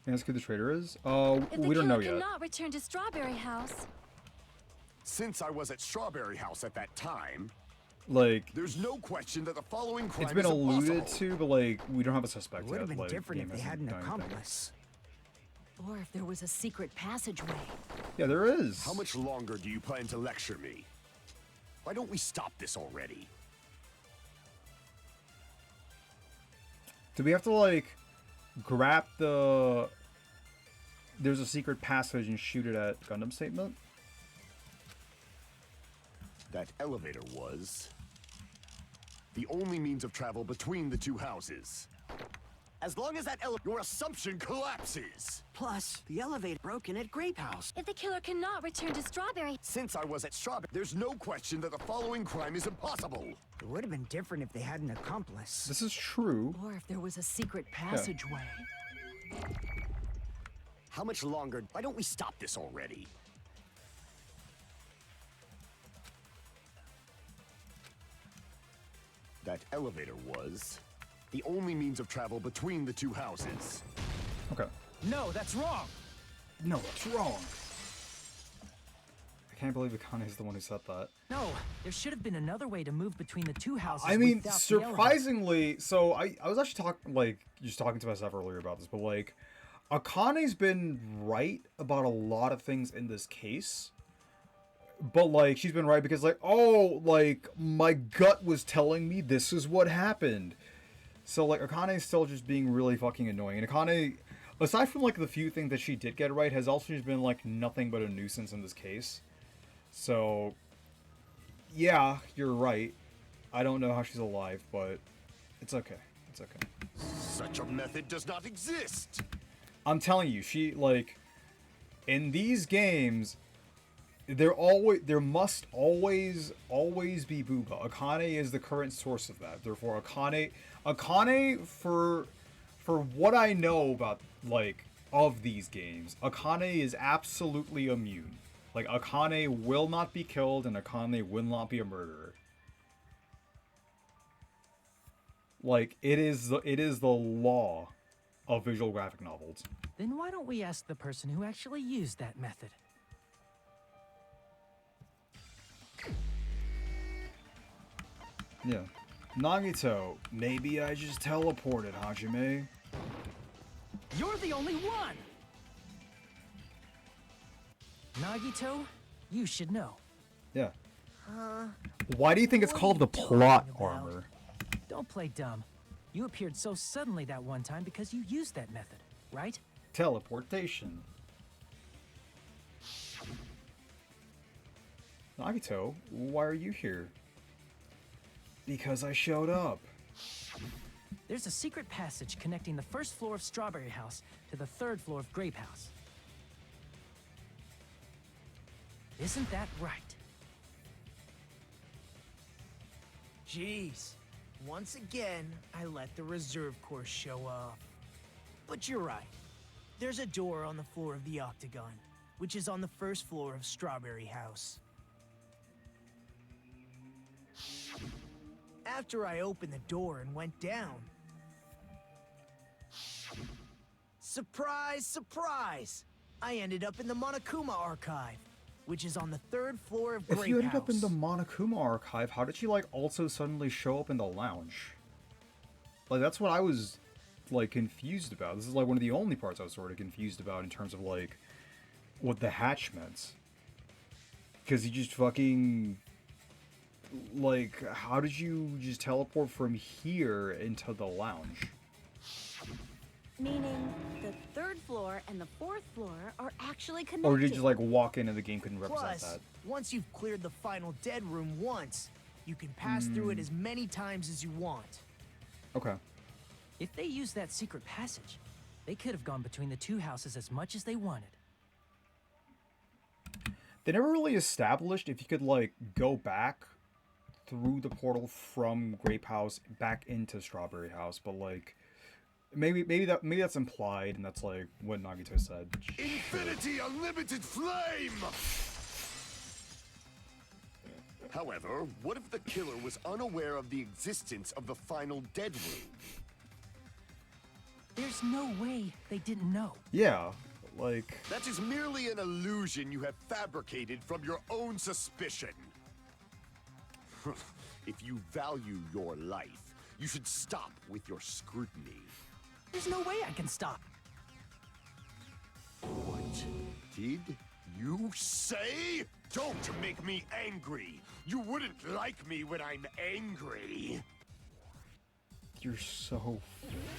Can I ask who the traitor is? If the We don't know killer yet. cannot return to Strawberry House, Since I was at Strawberry House at that time, Like, there's no question that the following crime it's been is alluded impossible. to, but like, we don't have a suspect It would yet. have been Like, different game if they had hasn't an done anything. accomplice. Or if there was a secret passageway. Yeah, there is. How much longer do you plan to lecture me? Why don't we stop this already? Do we have to like grab the? There's a secret passage and shoot it at Gundam statement. That elevator was the only means of travel between the two houses. As long as that your assumption collapses. Plus, the elevator broken at Grape House. if the killer cannot return to Strawberry, Since I was at Strawberry, there's no question that the following crime is impossible. It would have been different if they had an accomplice. This is true. Or if there was a secret passageway. How much longer? Why don't we stop this already? That elevator was the only means of travel between the two houses. Okay. No, that's wrong! No, that's wrong. I can't believe Akane's the one who said that. No, there should have been another way to move between the two houses. I mean, without the elevator. surprisingly, so I was actually talking to myself earlier about this, but like, Akane's been right about a lot of things in this case. But like, she's been right because like, oh, like, my gut was telling me this is what happened. So like, Akane's still just being really fucking annoying. And Akane, aside from like the few things that she did get right, has also just been like nothing but a nuisance in this case. So, yeah, you're right. I don't know how she's alive, but it's okay. It's okay. Such a method does not exist! I'm telling you, she, like, in these games, there must always be Booga. Akane is the current source of that. Therefore, Akane, for what I know about, like, of these games, Akane is absolutely immune. Like, Akane will not be killed, and Akane will not be a murderer. Like, it is the law of visual graphic novels. Then why don't we ask the person who actually used that method? Yeah. Nagito, maybe I just teleported, Hajime. You're the only one! Nagito, you should know. Yeah. Why do you think it's called the plot armor? Don't play dumb. You appeared so suddenly that one time because you used that method, right? Teleportation. Nagito, why are you here? Because I showed up. There's a secret passage connecting the first floor of Strawberry House to the third floor of Grape House. Isn't that right? Jeez. Once again, I let the reserve course show off. But you're right. There's a door on the floor of the Octagon, which is on the first floor of Strawberry House. After I opened the door and went down... Surprise, surprise! I ended up in the Monokuma Archive, which is on the third floor of Grape House. If you ended up in the Monokuma Archive, how did she, like, also suddenly show up in the lounge? Like, that's what I was, like, confused about. This is, like, one of the only parts I was sort of confused about in terms of, like, what the hatch meant. Because you just fucking... Like, how did you just teleport from here into the lounge? Meaning, the third floor and the fourth floor are actually connected. Or did you just, like, walk in and the game couldn't represent Plus, that? once you've cleared the final dead room once, you can pass through it as many times as you want. Okay. If they used that secret passage, they could have gone between the two houses as much as they wanted. They never really established if you could, like, go back through the portal from Grape House back into Strawberry House, but, like, maybe that's implied, and that's, like, what Nagito said. Infinity Unlimited Flame! However, what if the killer was unaware of the existence of the final dead room? There's no way they didn't know. Yeah, like... That is merely an illusion you have fabricated from your own suspicion. If you value your life, you should stop with your scrutiny. There's no way I can stop. What did you say? Don't make me angry. You wouldn't like me when I'm angry. You're so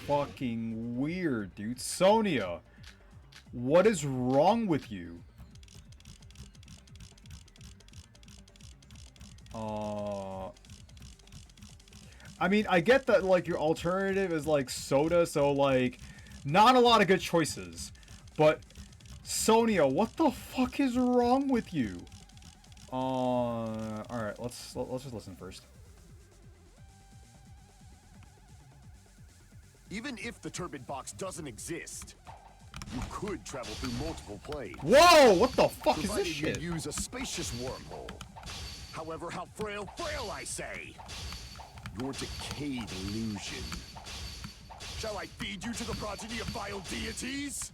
fucking weird, dude. Sonia, what is wrong with you? I mean, I get that, like, your alternative is, like, soda, so, like, not a lot of good choices. But, Sonia, what the fuck is wrong with you? Alright, let's just listen first. Even if the turbid box doesn't exist, you could travel through multiple planes. Whoa! What the fuck is this shit? You use a spacious wormhole. However, how frail I say! Your decayed illusion. Shall I feed you to the progeny of vile deities?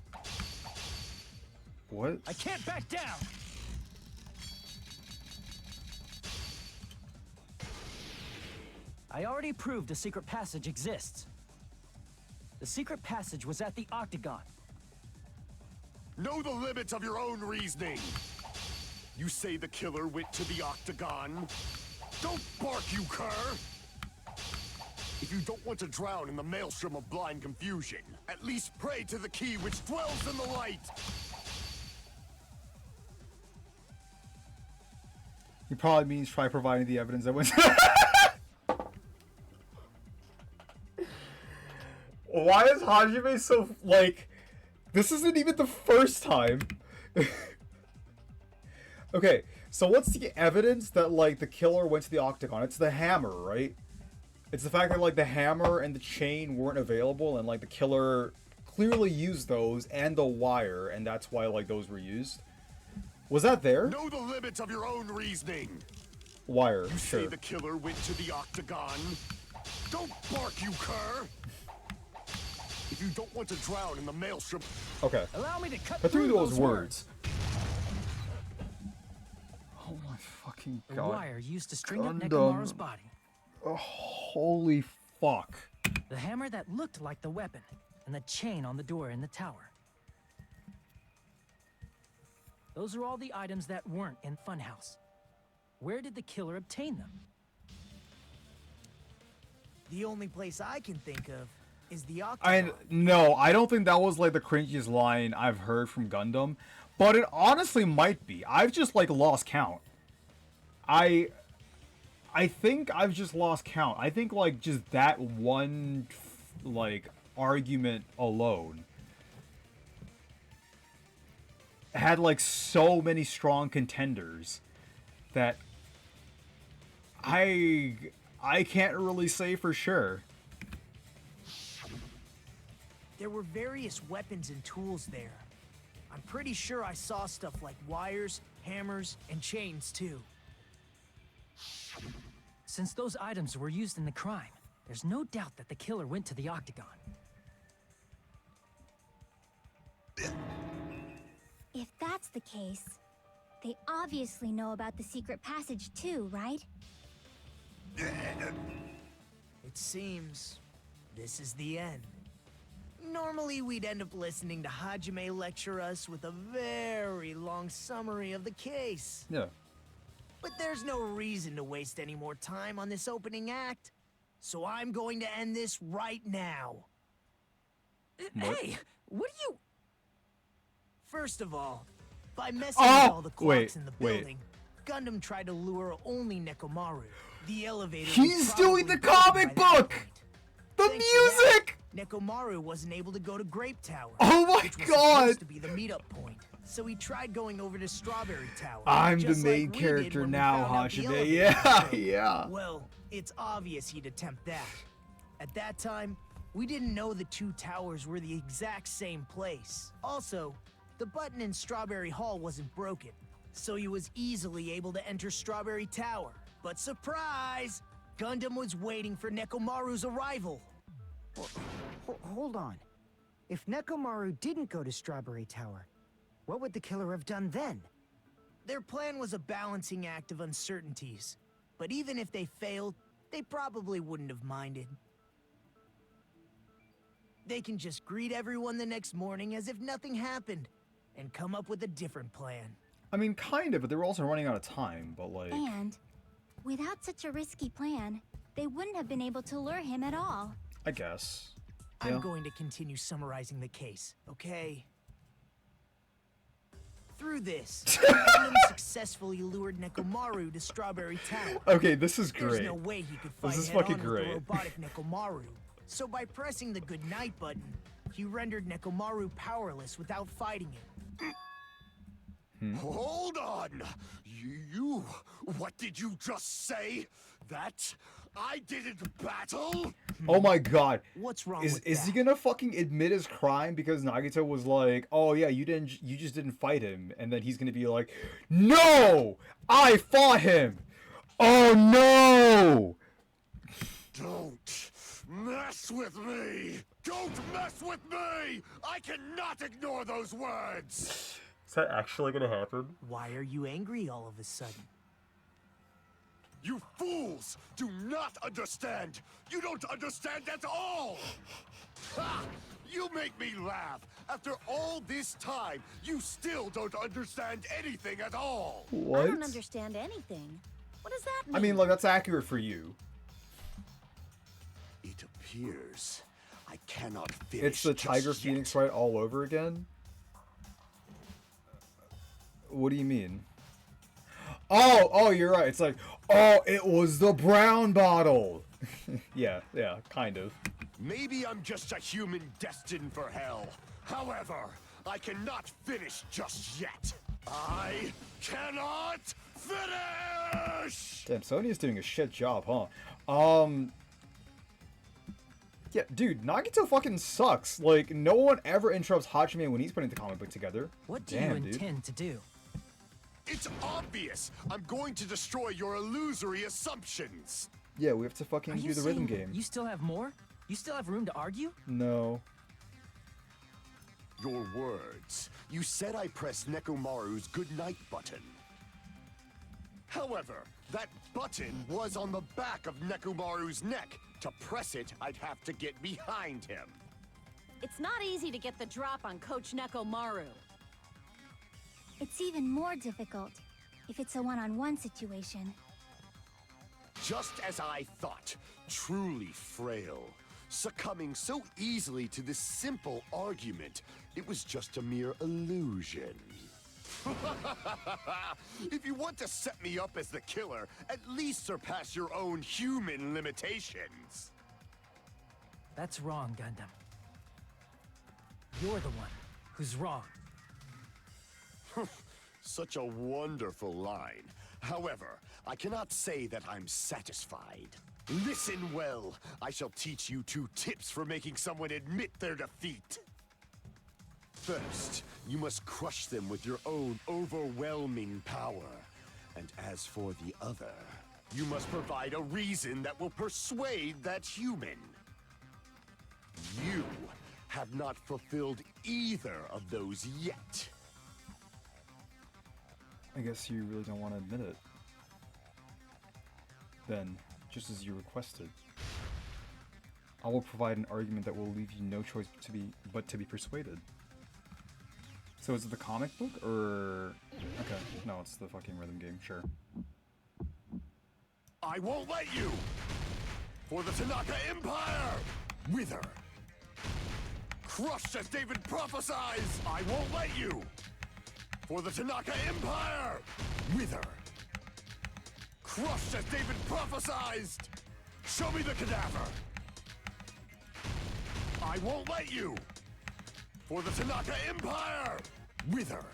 What? I can't back down! I already proved a secret passage exists. The secret passage was at the Octagon. Know the limits of your own reasoning. You say the killer went to the Octagon? Don't bark, you cur! If you don't want to drown in the maelstrom of blind confusion, at least pray to the key which dwells in the light! He probably means try providing the evidence that went. Why is Hajime so, like... This isn't even the first time. Okay, so what's the evidence that, like, the killer went to the Octagon? It's the hammer, right? It's the fact that, like, the hammer and the chain weren't available, and, like, the killer clearly used those, and the wire, and that's why, like, those were used. Was that there? Know the limits of your own reasoning. Wire, You sure. say the killer went to the Octagon? Don't bark, you cur! If you don't want to drown in the maelstrom... Okay. Allow me to cut But through through those words. Oh my fucking The god. wire used to string up Gundam. Nekomaru's body. Oh, holy fuck. The hammer that looked like the weapon, and the chain on the door in the tower. Those are all the items that weren't in Funhouse. Where did the killer obtain them? The only place I can think of is the Octagon. No, I don't think that was like the cringiest line I've heard from Gundam, but it honestly might be. I've just like lost count. I think I've just lost count. I think like just that one like argument alone had like so many strong contenders that I can't really say for sure. There were various weapons and tools there. I'm pretty sure I saw stuff like wires, hammers, and chains too. Since those items were used in the crime, there's no doubt that the killer went to the Octagon. If that's the case, they obviously know about the secret passage too, right? It seems this is the end. Normally, we'd end up listening to Hajime lecture us with a very long summary of the case. Yeah. But there's no reason to waste any more time on this opening act. So I'm going to end this right now. What? Hey, what are you... First of all, by messing with all the clocks wait, in the wait. building, Gundam tried to lure only Nekomaru. The elevator was He's doing the probably comic broken by that book! point. The Thanks to music! that, Nekomaru wasn't able to go to Grape Tower. Oh my which was god! supposed to be the meetup point. So he tried going over to Strawberry Tower. I'm the just main like we did character when we now, found out the Hajime. elevator Yeah, was broken. yeah. Well, it's obvious he'd attempt that. At that time, we didn't know the two towers were the exact same place. Also, the button in Strawberry Hall wasn't broken, so he was easily able to enter Strawberry Tower. But surprise! Gundam was waiting for Nekomaru's arrival. Hold on. If Nekomaru didn't go to Strawberry Tower, what would the killer have done then? Their plan was a balancing act of uncertainties. But even if they failed, they probably wouldn't have minded. They can just greet everyone the next morning as if nothing happened, and come up with a different plan. I mean, kind of, but they were also running out of time, but like... And without such a risky plan, they wouldn't have been able to lure him at all. I guess. I'm Yeah. going to continue summarizing the case, okay? Through this, Gundam successfully lured Nekomaru to Strawberry Tower. Okay, this is There's great. no way he could fight This is head-on fucking with great. the robotic Nekomaru. So by pressing the goodnight button, he rendered Nekomaru powerless without fighting him. Hold on! You... What did you just say? That I didn't battle? Oh my god. What's wrong Is with is he that? gonna fucking admit his crime because Nagito was like, oh yeah, you just didn't fight him, and then he's gonna be like, no! I fought him! Oh no! Don't mess with me! Don't mess with me! I cannot ignore those words! Is that actually gonna happen? Why are you angry all of a sudden? You fools do not understand. You don't understand at all. Ha! You make me laugh. After all this time, you still don't understand anything at all. What? I don't understand anything. What does that mean? I mean, like, that's accurate for you. It appears I cannot finish. It's the Tiger just Phoenix yet. fight all over again? What do you mean? Oh, you're right. It's like, oh, it was the brown bottle. yeah, kind of. Maybe I'm just a human destined for hell. However, I cannot finish just yet. I cannot finish! Damn, Sony is doing a shit job, huh? Yeah, dude, Nagito fucking sucks. Like, no one ever interrupts Hajime when he's putting the comic book together. What do Damn, you dude. intend to do? It's obvious! I'm going to destroy your illusory assumptions! Yeah, we have to fucking Are do you the rhythm saying game. you still have more? You still have room to argue? No. Your words. You said I pressed Nekomaru's goodnight button. However, that button was on the back of Nekomaru's neck. To press it, I'd have to get behind him. It's not easy to get the drop on Coach Nekomaru. It's even more difficult if it's a one-on-one situation. Just as I thought, truly frail. Succumbing so easily to this simple argument, it was just a mere illusion. If you want to set me up as the killer, at least surpass your own human limitations. That's wrong, Gundam. You're the one who's wrong. Such a wonderful line. However, I cannot say that I'm satisfied. Listen well. I shall teach you 2 tips for making someone admit their defeat. First, you must crush them with your own overwhelming power. And as for the other, you must provide a reason that will persuade that human. You have not fulfilled either of those yet. I guess you really don't want to admit it. Then, just as you requested, I will provide an argument that will leave you no choice but to be persuaded. So is it the comic book, or... Okay, no, it's the fucking rhythm game, sure. I won't let you! For the Tanaka Empire! Wither! Crushed as David prophesies! I won't let you! For the Tanaka Empire! Wither! Crushed as David prophesied! Show me the cadaver! I won't let you! For the Tanaka Empire! Wither!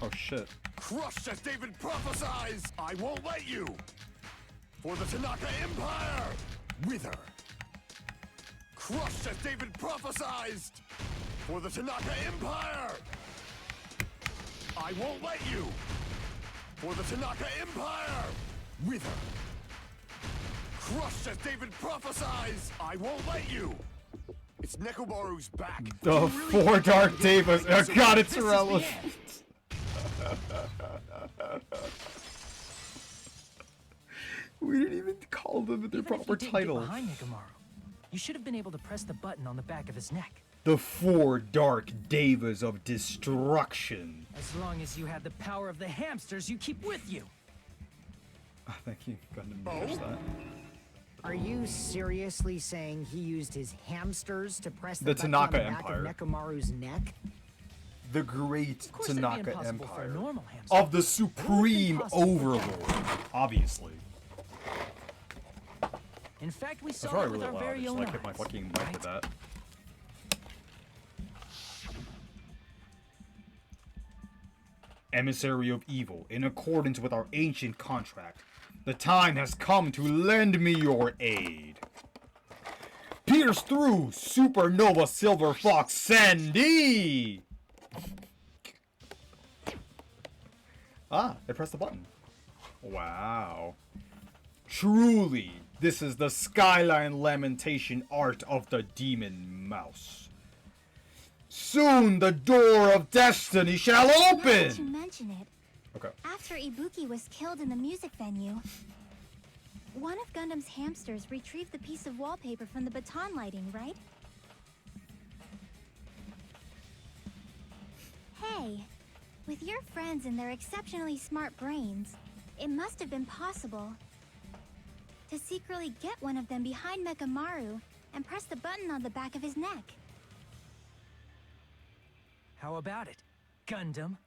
Oh shit. Crushed as David prophesies! I won't let you! For the Tanaka Empire! Wither! Crushed as David prophesied! For the Tanaka Empire! I won't let you! For the Tanaka Empire! Wither! Crushed as David prophesies! I won't let you! It's Nekomaru's back. The 4 Dark Devas. Oh god, it's relevant. We didn't even call them their Even proper if you didn't title. get behind Nekomaru, you should have been able to press the button on the back of his neck. The 4 Dark Devas of Destruction. As long as you had the power of the hamsters you keep with you. Thank you. Got to notice that. Are you seriously saying he used his hamsters to press The the button on Tanaka the back Empire. of Nekomaru's neck? The Great Of course that'd be Tanaka impossible for a Empire. normal hamster. Of the Supreme Overlord. Obviously. In fact, we That's saw probably it with really our loud. I very just own like hit my eyes, fucking mic right? with that. Emissary of evil, in accordance with our ancient contract, the time has come to lend me your aid. Pierce through, Supernova Silver Fox Sandy! Ah, I pressed the button. Wow. Truly, this is the Skyline Lamentation art of the Demon Mouse. Soon the door of destiny shall Now that open! you mention it, Okay. after Ibuki was killed in the music venue, One of Gundam's hamsters retrieved the piece of wallpaper from the baton lighting, right? Hey, with your friends and their exceptionally smart brains, it must have been possible to secretly get one of them behind Mechamaru and press the button on the back of his neck. How about it, Gundam?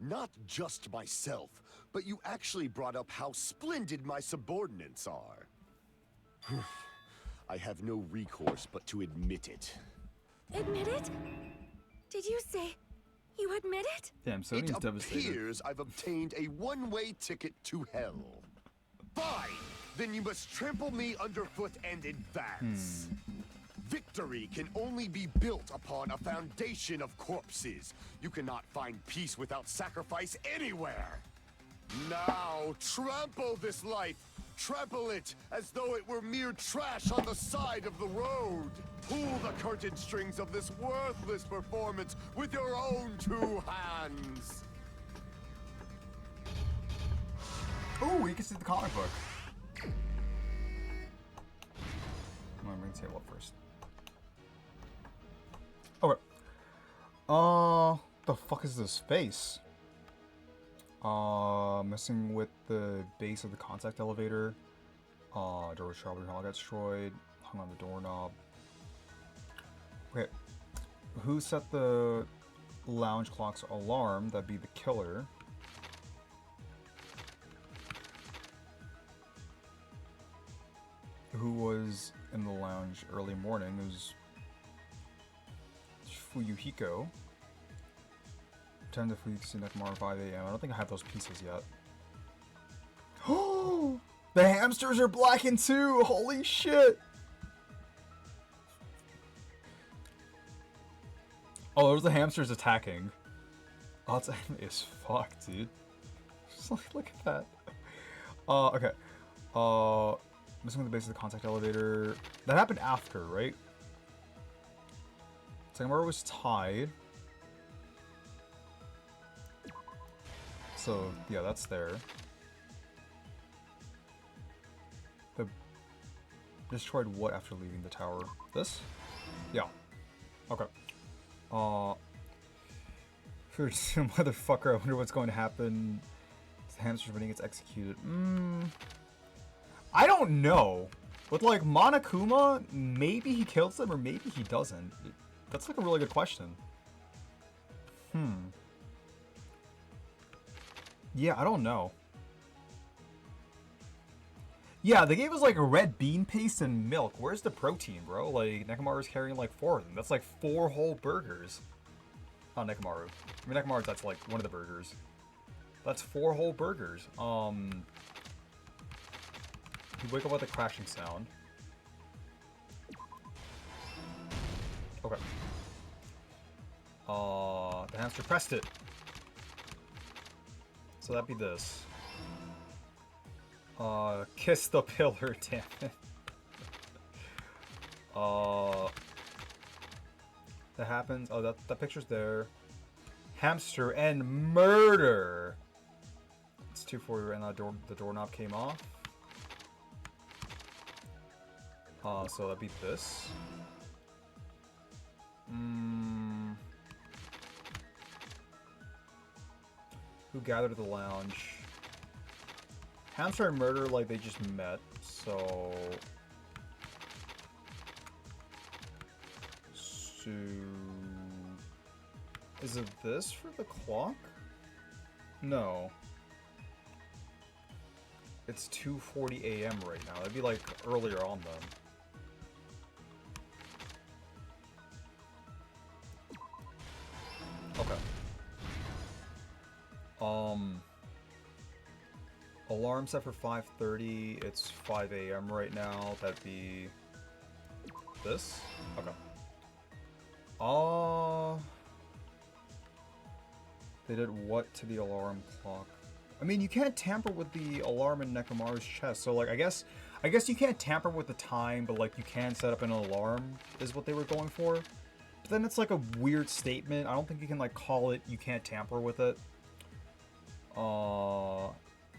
Not just myself, but you actually brought up how splendid my subordinates are. I have no recourse but to admit it. Admit it? Did you say you admit it? Damn, Sony's It devastated. appears I've obtained a one-way ticket to hell. Fine! Then you must trample me underfoot and advance. Victory can only be built upon a foundation of corpses. You cannot find peace without sacrifice anywhere. Now, trample this life. Trample it as though it were mere trash on the side of the road. Pull the curtain strings of this worthless performance with your own two hands. Oh, you can see the comic book. I'm gonna bring the table up first. Okay. The fuck is this face? Messing with the base of the contact elevator. Door sharply got destroyed. Hung on the doorknob. Okay. Who set the lounge clock's alarm? That'd be the killer. Who was in the lounge early morning? It was Fuyuhiko. Time to Fuyuhiko Nakamura 5 a.m. I don't think I have those pieces yet. Oh! The hamsters are blackened too! Holy shit! Oh, those are the hamsters attacking. Oh, that's anime as fuck, dude. Just like, look at that. Okay. Missing with the base of the contact elevator. That happened after, right? Sagamura was tied. So, yeah, that's there. The destroyed what after leaving the tower? This? Yeah. Okay. For some motherfucker, I wonder what's going to happen. The hamsters when he gets executed. I don't know. With like Monokuma, maybe he kills them or maybe he doesn't. That's like a really good question. Yeah, I don't know. Yeah, they gave us like a red bean paste and milk. Where's the protein, bro? Like, Nekomaru's carrying like 4 of them. That's like 4 whole burgers. Not Nekomaru. I mean, Nekomaru, that's like one of the burgers. That's 4 whole burgers. You wake up with a crashing sound. Okay. The hamster pressed it. So that'd be this. Kiss the pillar, damn it. That happens. Oh, that picture's there. Hamster and murder. It's 240 and the doorknob came off. So that'd be this. Who gathered at the lounge? Hamster and murder, like, they just met, so... Is it this for the clock? No. It's 2:40 a.m. right now. That'd be, like, earlier on, then. Okay. Alarm set for 5:30. It's 5 a.m. right now. That'd be this? Okay. They did what to the alarm clock? I mean, you can't tamper with the alarm in Nekomaru's chest. So, like, I guess you can't tamper with the time, but, like, you can set up an alarm, is what they were going for. then it's like a weird statement. I don't think you can like call it, you can't tamper with it.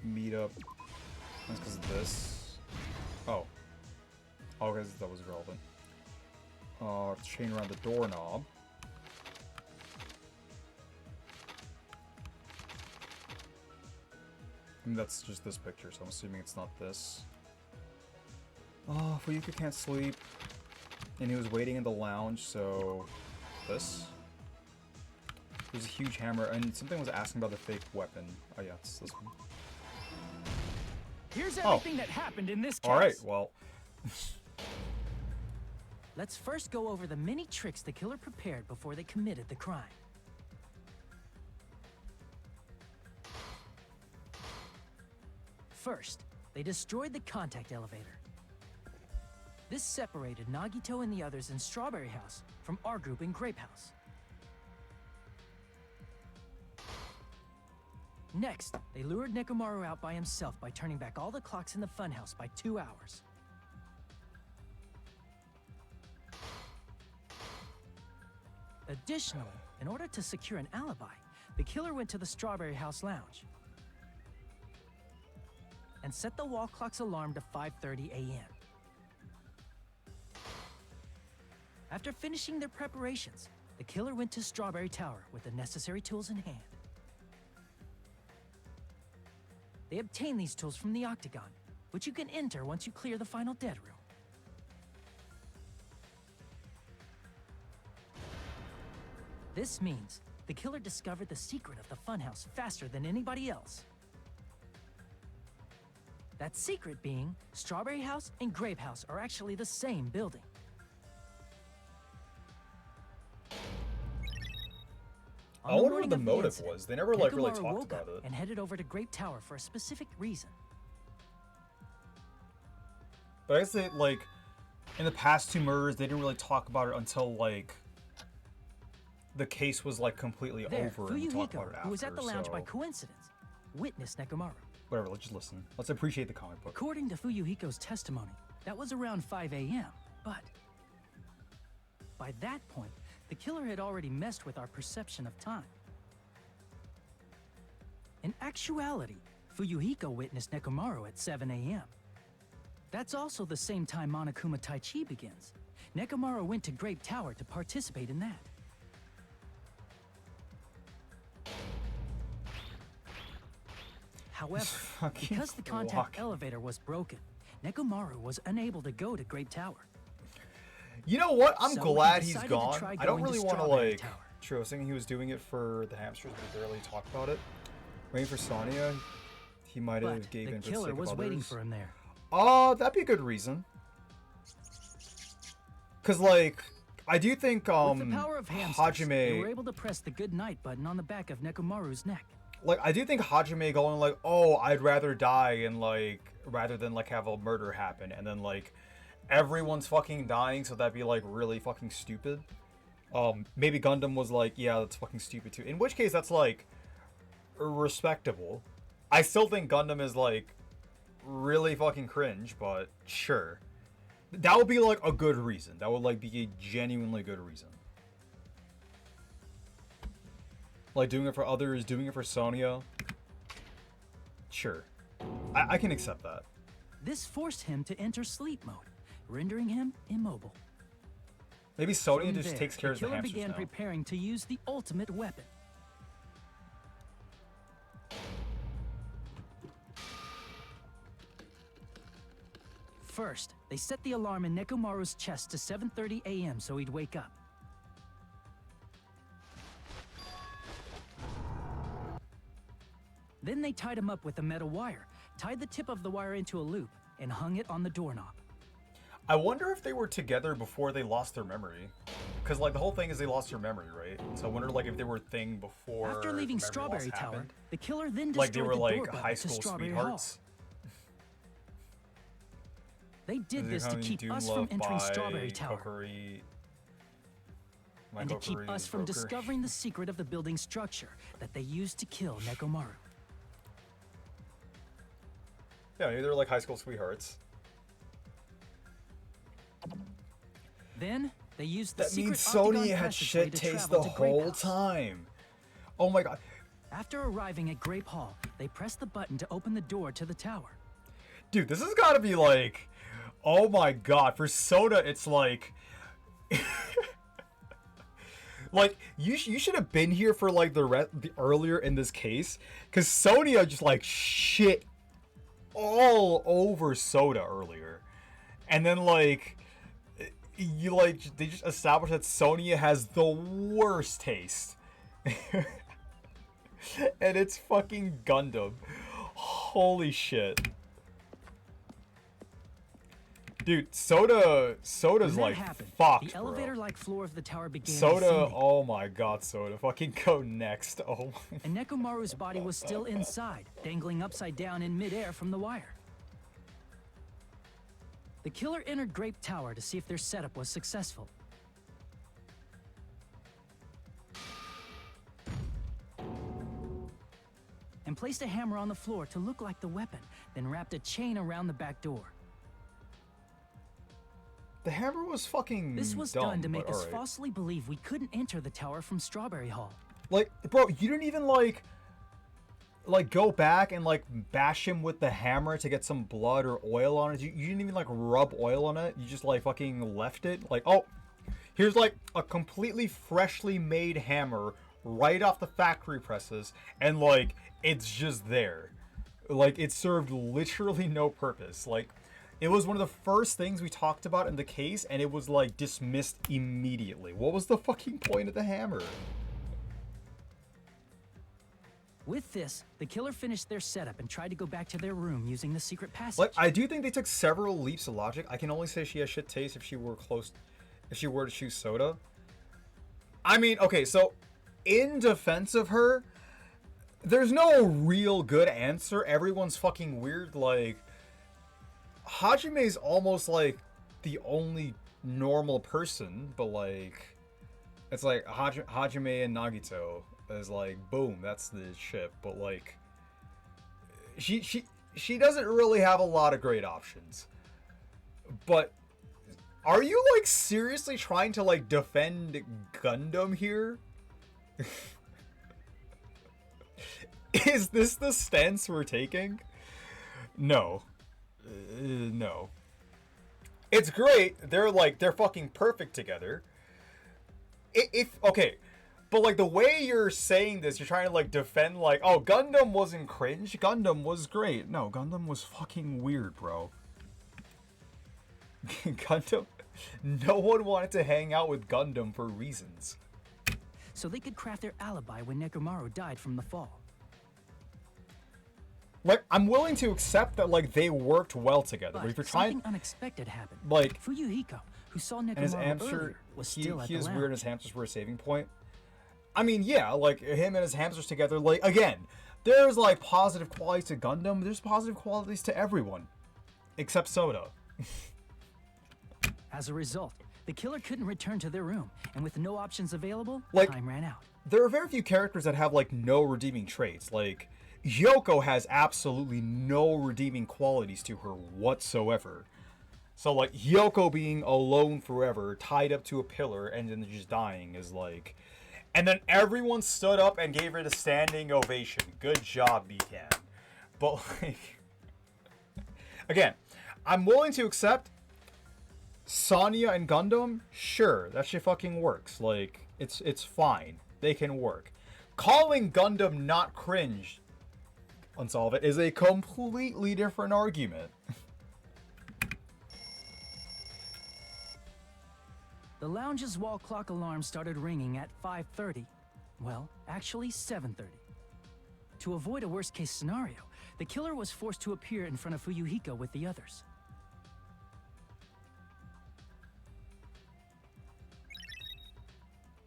Meet up. That's because of this. Oh. Oh, guys, that was relevant. Chain around the doorknob. And that's just this picture, so I'm assuming it's not this. Oh, Fuyuka can't sleep. And he was waiting in the lounge, so... This? There's a huge hammer, and something was asking about the fake weapon. Oh yeah, it's this one. Here's everything that happened in this case. Alright, well... Let's first go over the many tricks the killer prepared before they committed the crime. First, they destroyed the contact elevator. This separated Nagito and the others in Strawberry House from our group in Grape House. Next, they lured Nekomaru out by himself by turning back all the clocks in the funhouse by 2 hours. Additionally, in order to secure an alibi, the killer went to the Strawberry House lounge and set the wall clock's alarm to 5:30 a.m. After finishing their preparations, the killer went to Strawberry Tower with the necessary tools in hand. They obtained these tools from the Octagon, which you can enter once you clear the final dead room. This means the killer discovered the secret of the funhouse faster than anybody else. That secret being, Strawberry House and Grape House are actually the same building. I wonder what the motive was. They never like really talked about it. And headed over to Grape Tower for a specific reason. But I guess they, like, in the past 2 murders, they didn't really talk about it until, like, the case was, like, completely over and we talked about it after, who was at the lounge by coincidence, witnessed Nekomaru. Whatever, let's just listen. Let's appreciate the comic book. According to Fuyuhiko's testimony, that was around 5 a.m., but by that point, the killer had already messed with our perception of time. In actuality, Fuyuhiko witnessed Nekomaru at 7 a.m. That's also the same time Monokuma Taichi begins. Nekomaru went to Grape Tower to participate in that. However, because the contact elevator was broken, Nekomaru was unable to go to Grape Tower. You know what? I'm So glad he he's decided to gone. try I don't going to really want to, Strawberry like... Tower. True, I was thinking he was doing it for the hamsters, but he barely talked about it. Waiting for Sonya, he might have But gave the in for the killer sake of was waiting others. for him there. That'd be a good reason. Cause like, I do think With the power of hamsters, they were Hajime, able to press the good night button on the back of Nekomaru's neck. like I do think Hajime going like, oh, I'd rather die and like rather than like have a murder happen, and then like everyone's fucking dying, so that'd be like really fucking stupid. Maybe Gundam was like, yeah, that's fucking stupid too. In which case, that's like respectable. I still think Gundam is like really fucking cringe, but sure. That would be like a good reason. That would like be a genuinely good reason. Like doing it for others, doing it for Sonya. Sure. I can accept that. This forced him to enter sleep mode, rendering him immobile. Maybe Sonya From just there, takes care of the killer hamsters began now. preparing to use the ultimate weapon. First, they set the alarm in Nekomaru's chest to 7:30 a.m. so he'd wake up. Then they tied him up with a metal wire, tied the tip of the wire into a loop, and hung it on the doorknob. I wonder if they were together before they lost their memory. Because, like, the whole thing is they lost their memory, right? So I wonder, like, if they were a thing before After leaving the memory loss Strawberry Tower, happened. the killer then destroyed Like, they were, the like, door button high to school Strawberry sweethearts. They did They're this to having keep Dune us Love from entering by Strawberry Tower, Kokiri. My and to keep Kokiri us from broker. discovering the secret of the building's structure that they used to kill Nekomaru. Yeah, maybe they're like high school sweethearts. Then, They used the That secret means octagon Sony had passageway shit to taste travel the to Grape whole House. time. Oh my god. After arriving at Grape Hall, they pressed the button to open the door to the tower. Dude, this has got to be like, oh my god. For Soda, it's like, like you should have been here for like the earlier in this case, because Sonia just like shit all over Soda earlier, and then like you like they just established that Sonia has the worst taste. And it's fucking Gundam. Holy shit. Dude, Soda's When that like happened, fucked, the elevator-like floor of the tower began Soda, descending, oh my god, Soda. Fucking go next. Oh my. and Nekomaru's body was still inside, dangling upside down in midair from the wire. The killer entered Grape Tower to see if their setup was successful. And placed a hammer on the floor to look like the weapon, then wrapped a chain around the back door. The hammer was fucking This was dumb, done to make but us alright. falsely believe we couldn't enter the tower from Strawberry Hall. Like, bro, you didn't even like go back and like bash him with the hammer to get some blood or oil on it. You didn't even like rub oil on it. You just like fucking left it. Like, oh, here's like a completely freshly made hammer right off the factory presses, and like it's just there. Like, it served literally no purpose. Like, it was one of the first things we talked about in the case, and it was like dismissed immediately. What was the fucking point of the hammer? With this, the killer finished their setup and tried to go back to their room using the secret passage. Like, I do think they took several leaps of logic. I can only say she has shit taste if she were to choose Soda. I mean, okay, so in defense of her, there's no real good answer. Everyone's fucking weird. Like, Hajime's almost like the only normal person, but like, it's like Hajime and Nagito is like, boom, that's the ship. But like, she doesn't really have a lot of great options. But are you like seriously trying to like defend Gundam here? Is this the stance we're taking? No. No. It's great. They're fucking perfect together. Okay, but like the way you're saying this, you're trying to like defend like, oh, Gundam wasn't cringe. Gundam was great. No, Gundam was fucking weird, bro. Gundam. No one wanted to hang out with Gundam for reasons. So they could craft their alibi when Nekomaru died from the fall. Like, I'm willing to accept that like they worked well together. But if you're something trying, unexpected happened. like, Fuyuhiko, who saw and his Nekomaru hamster, earlier, was still at he the is lounge. weird. His hamsters were a saving point. I mean, yeah, like him and his hamsters together. Like, again, there's like positive qualities to Gundam. There's positive qualities to everyone, except Soda. As a result, the killer couldn't return to their room, and with no options available, Like, time ran out. There are very few characters that have like no redeeming traits. Like, Yoko has absolutely no redeeming qualities to her whatsoever. So like Yoko being alone forever, tied up to a pillar, and then just dying is like... And then everyone stood up and gave her the standing ovation. Good job, Bekan. But like... Again, I'm willing to accept Sonya and Gundam. Sure, that shit fucking works. Like, it's fine. They can work. Calling Gundam not cringe, Unsolve It, is a completely different argument. The lounge's wall clock alarm started ringing at 5:30. Well, actually 7:30. To avoid a worst-case scenario, the killer was forced to appear in front of Fuyuhiko with the others.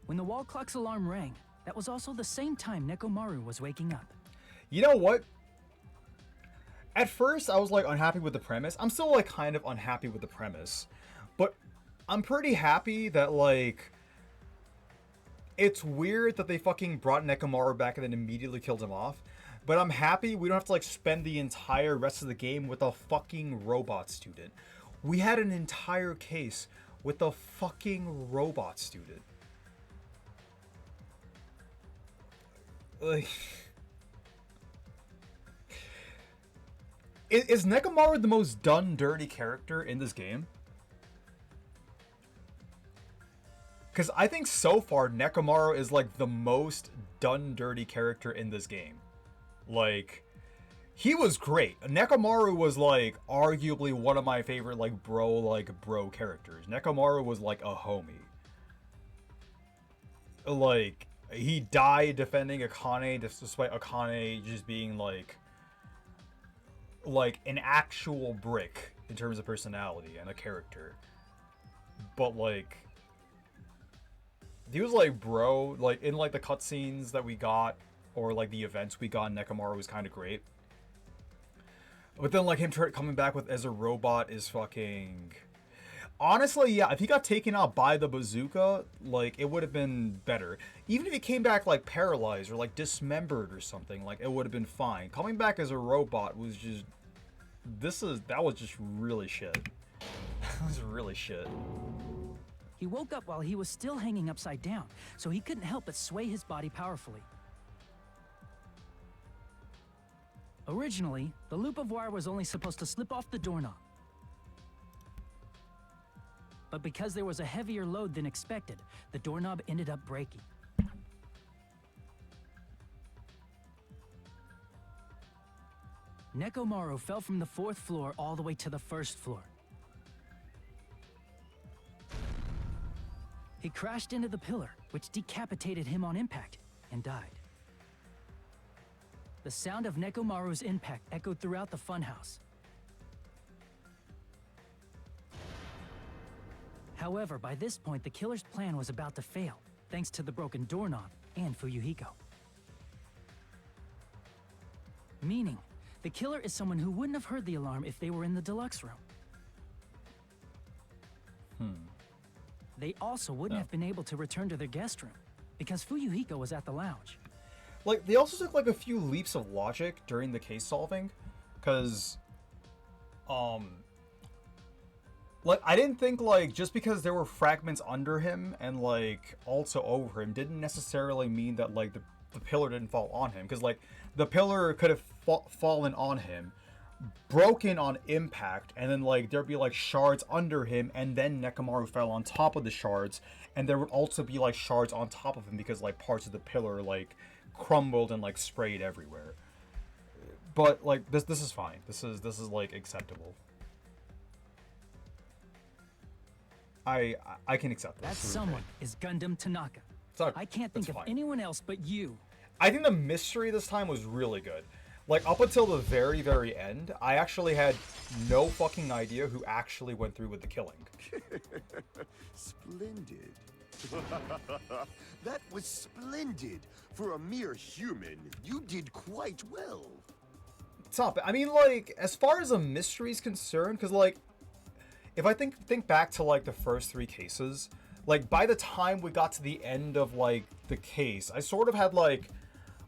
When the wall clock's alarm rang, that was also the same time Nekomaru was waking up. You know what? At first, I was like unhappy with the premise. I'm still like kind of unhappy with the premise. But I'm pretty happy that like... It's weird that they fucking brought Nekomaru back and then immediately killed him off. But I'm happy we don't have to like spend the entire rest of the game with a fucking robot student. We had an entire case with the fucking robot student. Like, is Nekomaru the most done dirty character in this game? Because I think so far Nekomaru is like the most done dirty character in this game. Like, he was great. Nekomaru was like arguably one of my favorite like bro characters. Nekomaru was like a homie. Like, he died defending Akane despite Akane just being like an actual brick in terms of personality and a character. But like, he was like, bro, like in like the cutscenes that we got or like the events we got, Nekomaru was kind of great. But then like him coming back with as a robot is fucking... Honestly, yeah, if he got taken out by the bazooka, like, it would have been better. Even if he came back, like, paralyzed or, like, dismembered or something, like, it would have been fine. Coming back as a robot was just... That was just really shit. That was really shit. He woke up while he was still hanging upside down, so he couldn't help but sway his body powerfully. Originally, the loop of wire was only supposed to slip off the doorknob. But because there was a heavier load than expected, the doorknob ended up breaking. Nekomaru fell from the 4th floor all the way to the 1st floor. He crashed into the pillar, which decapitated him on impact, and died. The sound of Nekomaru's impact echoed throughout the funhouse. However, by this point, the killer's plan was about to fail, thanks to the broken doorknob and Fuyuhiko. Meaning, the killer is someone who wouldn't have heard the alarm if they were in the deluxe room. They also wouldn't have been able to return to their guest room, because Fuyuhiko was at the lounge. Like, they also took, like, a few leaps of logic during the case solving, because, like, I didn't think, like, just because there were fragments under him and, like, also over him didn't necessarily mean that, like, the pillar didn't fall on him. Because, like, the pillar could have fallen on him, broken on impact, and then, like, there'd be, like, shards under him, and then Nekomaru fell on top of the shards, and there would also be, like, shards on top of him because, like, parts of the pillar, like, crumbled and, like, sprayed everywhere. But, like, this is fine. This is, like, acceptable. I can accept this. That someone is Gundam Tanaka. I can't think of anyone else but you. I think the mystery this time was really good. Like, up until the very, very end, I actually had no fucking idea who actually went through with the killing. Splendid. That was splendid. For a mere human, you did quite well. Stop it. I mean, like, as far as a mystery is concerned, because, like, if I think back to, like, the first 3 cases, like, by the time we got to the end of, like, the case, I sort of had, like,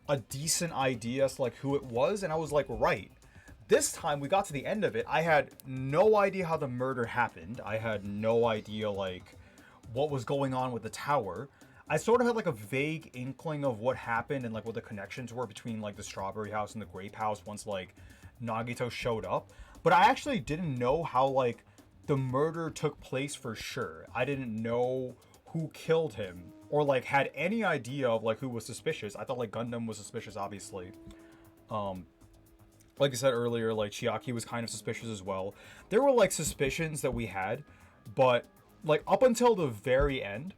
a decent idea as to, like, who it was, and I was like, right. This time we got to the end of it, I had no idea how the murder happened. I had no idea, like, what was going on with the tower. I sort of had, like, a vague inkling of what happened and, like, what the connections were between, like, the Strawberry House and the Grape House once, like, Nagito showed up. But I actually didn't know how, like, the murder took place for sure. I didn't know who killed him or, like, had any idea of, like, who was suspicious. I thought, like, Gundam was suspicious, obviously. Like I said earlier, like, Chiaki was kind of suspicious as well. There were, like, suspicions that we had, but, like, up until the very end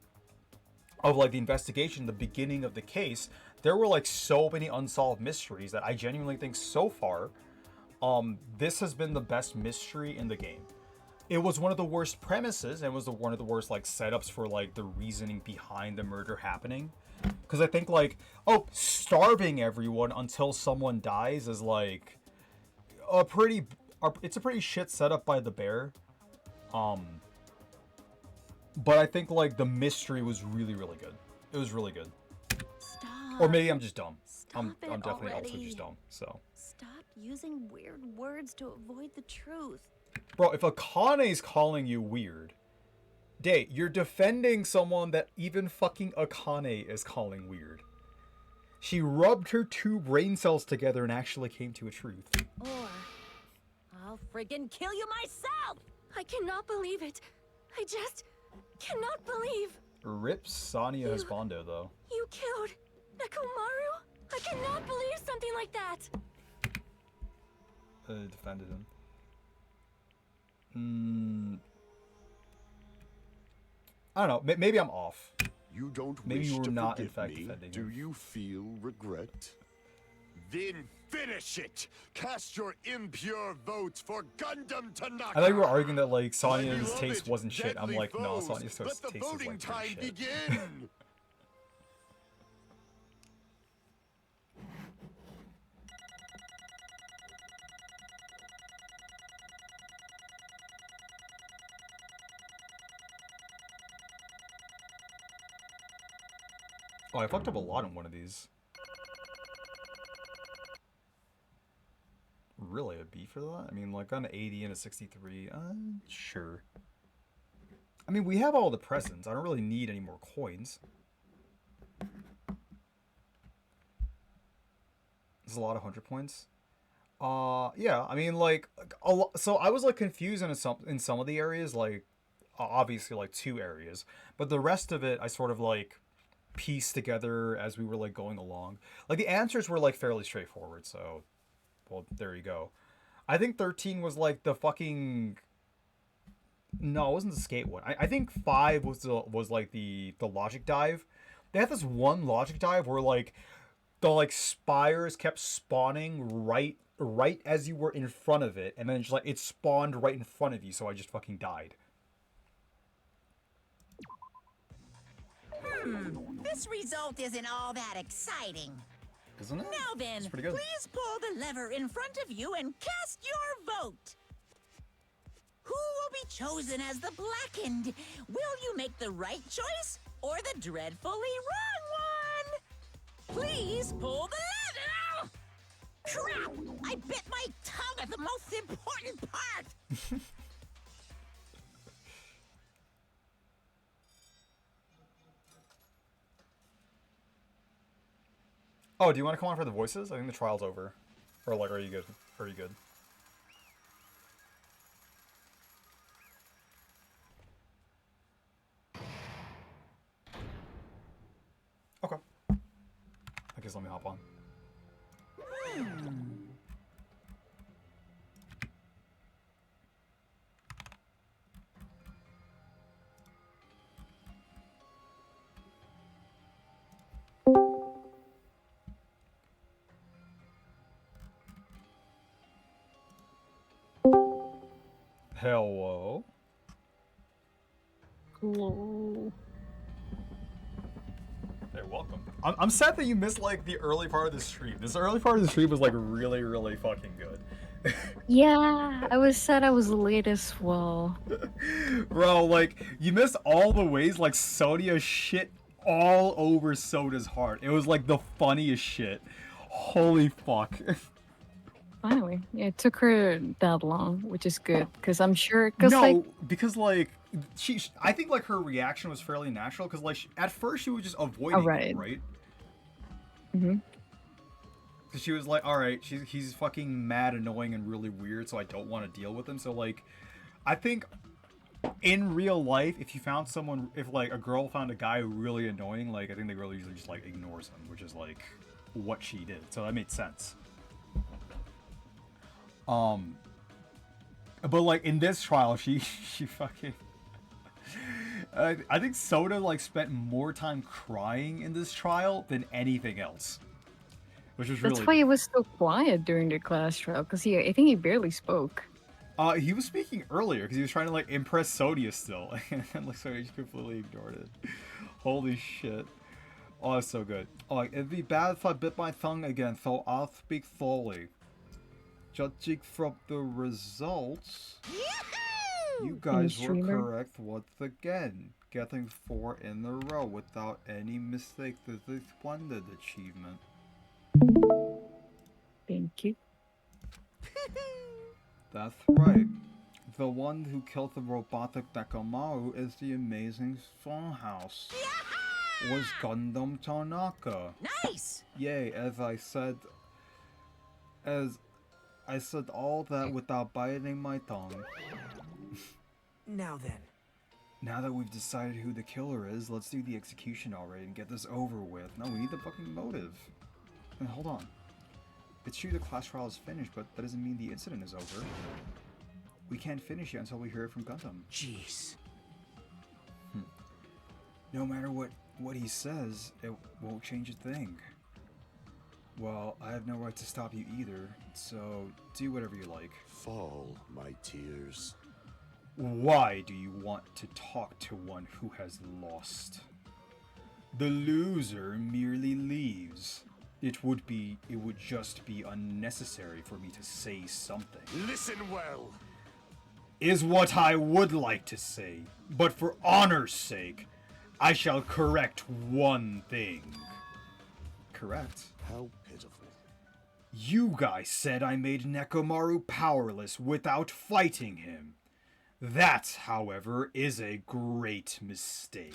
of, like, the investigation, the beginning of the case, there were, like, so many unsolved mysteries that I genuinely think so far, this has been the best mystery in the game. It was one of the worst premises, and it was one of the worst, like, setups for, like, the reasoning behind the murder happening. Because I think, like, oh, starving everyone until someone dies is, like, it's a pretty shit setup by the bear. But I think, like, the mystery was really, really good. It was really good. Stop. Or maybe I'm just dumb. Stop I'm definitely already. also just dumb, so. Stop using weird words to avoid the truth. Bro, if Akane's calling you weird, Day, you're defending someone that even fucking Akane is calling weird. She rubbed her two brain cells together and actually came to a truth. Or I'll friggin' kill you myself! I cannot believe it. I just cannot believe. Rip Sonya Husbando, though. You killed Nekomaru? I cannot believe something like that. Defended him. I don't know. Maybe I'm off. You don't Maybe wish you were to not, in forgive fact, me. defending Do him. you feel regret? Then finish it! Cast your impure votes for Gundam Tanaka! I thought you were arguing that, like, My Sonya's beloved taste wasn't shit. I'm deadly like, no, foes, Sonya's let taste the is, voting like, time pretty shit. begin! Oh, I fucked up a lot on one of these. Really, a B for that? I mean, like, on an 80 and a 63, sure. I mean, we have all the presents. I don't really need any more coins. There's a lot of 100 points. Yeah, I mean, like, so I was, like, confused in some of the areas, like, obviously, like, 2 areas. But the rest of it, I sort of, like, pieced together as we were, like, going along. Like, the answers were, like, fairly straightforward, so... Well, there you go. I think 13 was like the fucking... No, it wasn't the skate one. I think 5 was like the logic dive. They had this one logic dive where like the like spires kept spawning right as you were in front of it, and then just like it spawned right in front of you, so I just fucking died. This result isn't all that exciting. Isn't it? Now then, It's pretty good. please pull the lever in front of you and cast your vote. Who will be chosen as the blackened? Will you make the right choice or the dreadfully wrong one? Please pull the lever! Crap! I bit my tongue at the most important part! Oh, do you want to come on for the voices? I think the trial's over. Or like, are you good? Are you good? Okay. I guess let me hop on. Hello. Hello. Hey, welcome. I'm sad that you missed like the early part of the stream. This early part of the stream was like really, really fucking good. Yeah, I was sad I was late as well. Bro, like you missed all the ways like Sonia shit all over Soda's heart. It was like the funniest shit. Holy fuck. Finally, yeah, it took her that long, which is good because I'm sure. Cause No, like, because like I think like her reaction was fairly natural because like at first she was just avoiding it, right? Mm-hmm. Because she was like, all right, he's fucking mad, annoying, and really weird, so I don't want to deal with him. So like, I think in real life, if you found someone, if like a girl found a guy really annoying, like I think the girl usually just like ignores him, which is like what she did. So that made sense. But like in this trial, she fucking. I think Soda like spent more time crying in this trial than anything else, which was really. That's why he was so quiet during the class trial because I think he barely spoke. He was speaking earlier because he was trying to like impress Sodia still, and then like Sodia just completely ignored it. Holy shit! Oh, it's so good. Oh, it'd be bad if I bit my tongue again, so I'll speak slowly. Judging from the results, you guys were correct once again, getting 4 in a row without any mistakes is a splendid achievement. Thank you. That's right. The one who killed the robotic Nekomaru is the amazing Funhouse. Was Gundam Tanaka. Nice! Yay, as I said all that without biting my tongue. Now then. Now that we've decided who the killer is, let's do the execution already and get this over with. No, we need the fucking motive. And hold on. It's true the class trial is finished, but that doesn't mean the incident is over. We can't finish it until we hear it from Gundam. Jeez. No matter what he says, it won't change a thing. Well, I have no right to stop you either, so do whatever you like. Fall, my tears. Why do you want to talk to one who has lost? The loser merely leaves. It would just be unnecessary for me to say something. Listen well. Is what I would like to say, but for honor's sake, I shall correct one thing. Correct? How pitiful. You guys said I made Nekomaru powerless without fighting him. That, however, is a great mistake.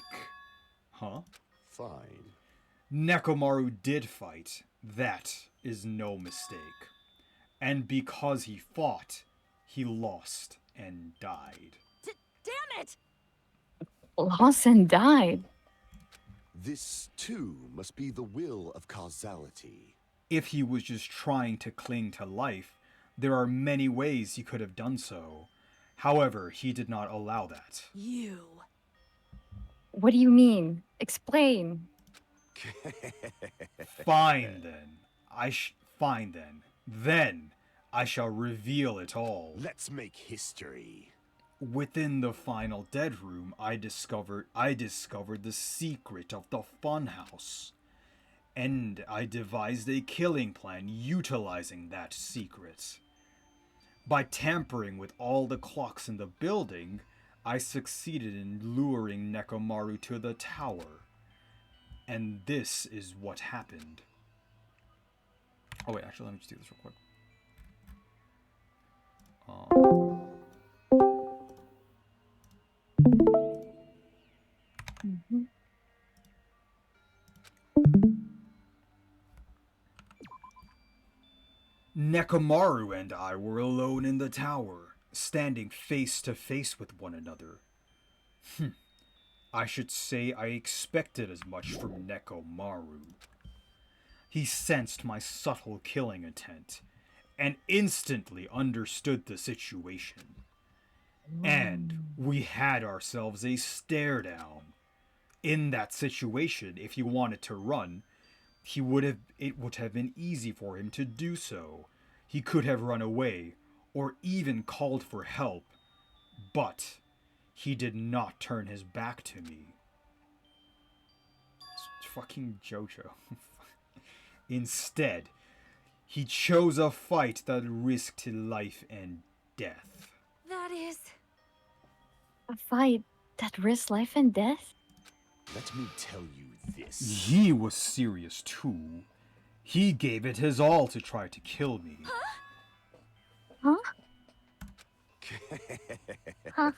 Huh? Fine. Nekomaru did fight. That is no mistake. And because he fought, he lost and died. Damn it! Lost and died. This, too, must be the will of causality. If he was just trying to cling to life, there are many ways he could have done so. However, he did not allow that. You. What do you mean? Explain. Fine then. Fine then. Then I shall reveal it all. Let's make history. Within the final dead room, I discovered the secret of the funhouse. And I devised a killing plan utilizing that secret. By tampering with all the clocks in the building, I succeeded in luring Nekomaru to the tower. And this is what happened. Oh wait, actually let me just do this real quick. Nekomaru and I were alone in the tower, standing face to face with one another. I should say I expected as much from Nekomaru. He sensed my subtle killing intent, and instantly understood the situation. And we had ourselves a stare down. In that situation, if he wanted to run, it would have been easy for him to do so. He could have run away, or even called for help, but he did not turn his back to me. It's fucking JoJo. Instead, he chose a fight that risked life and death. That is... A fight that risks life and death? Let me tell you this. He was serious too. He gave it his all to try to kill me. Huh? Huh?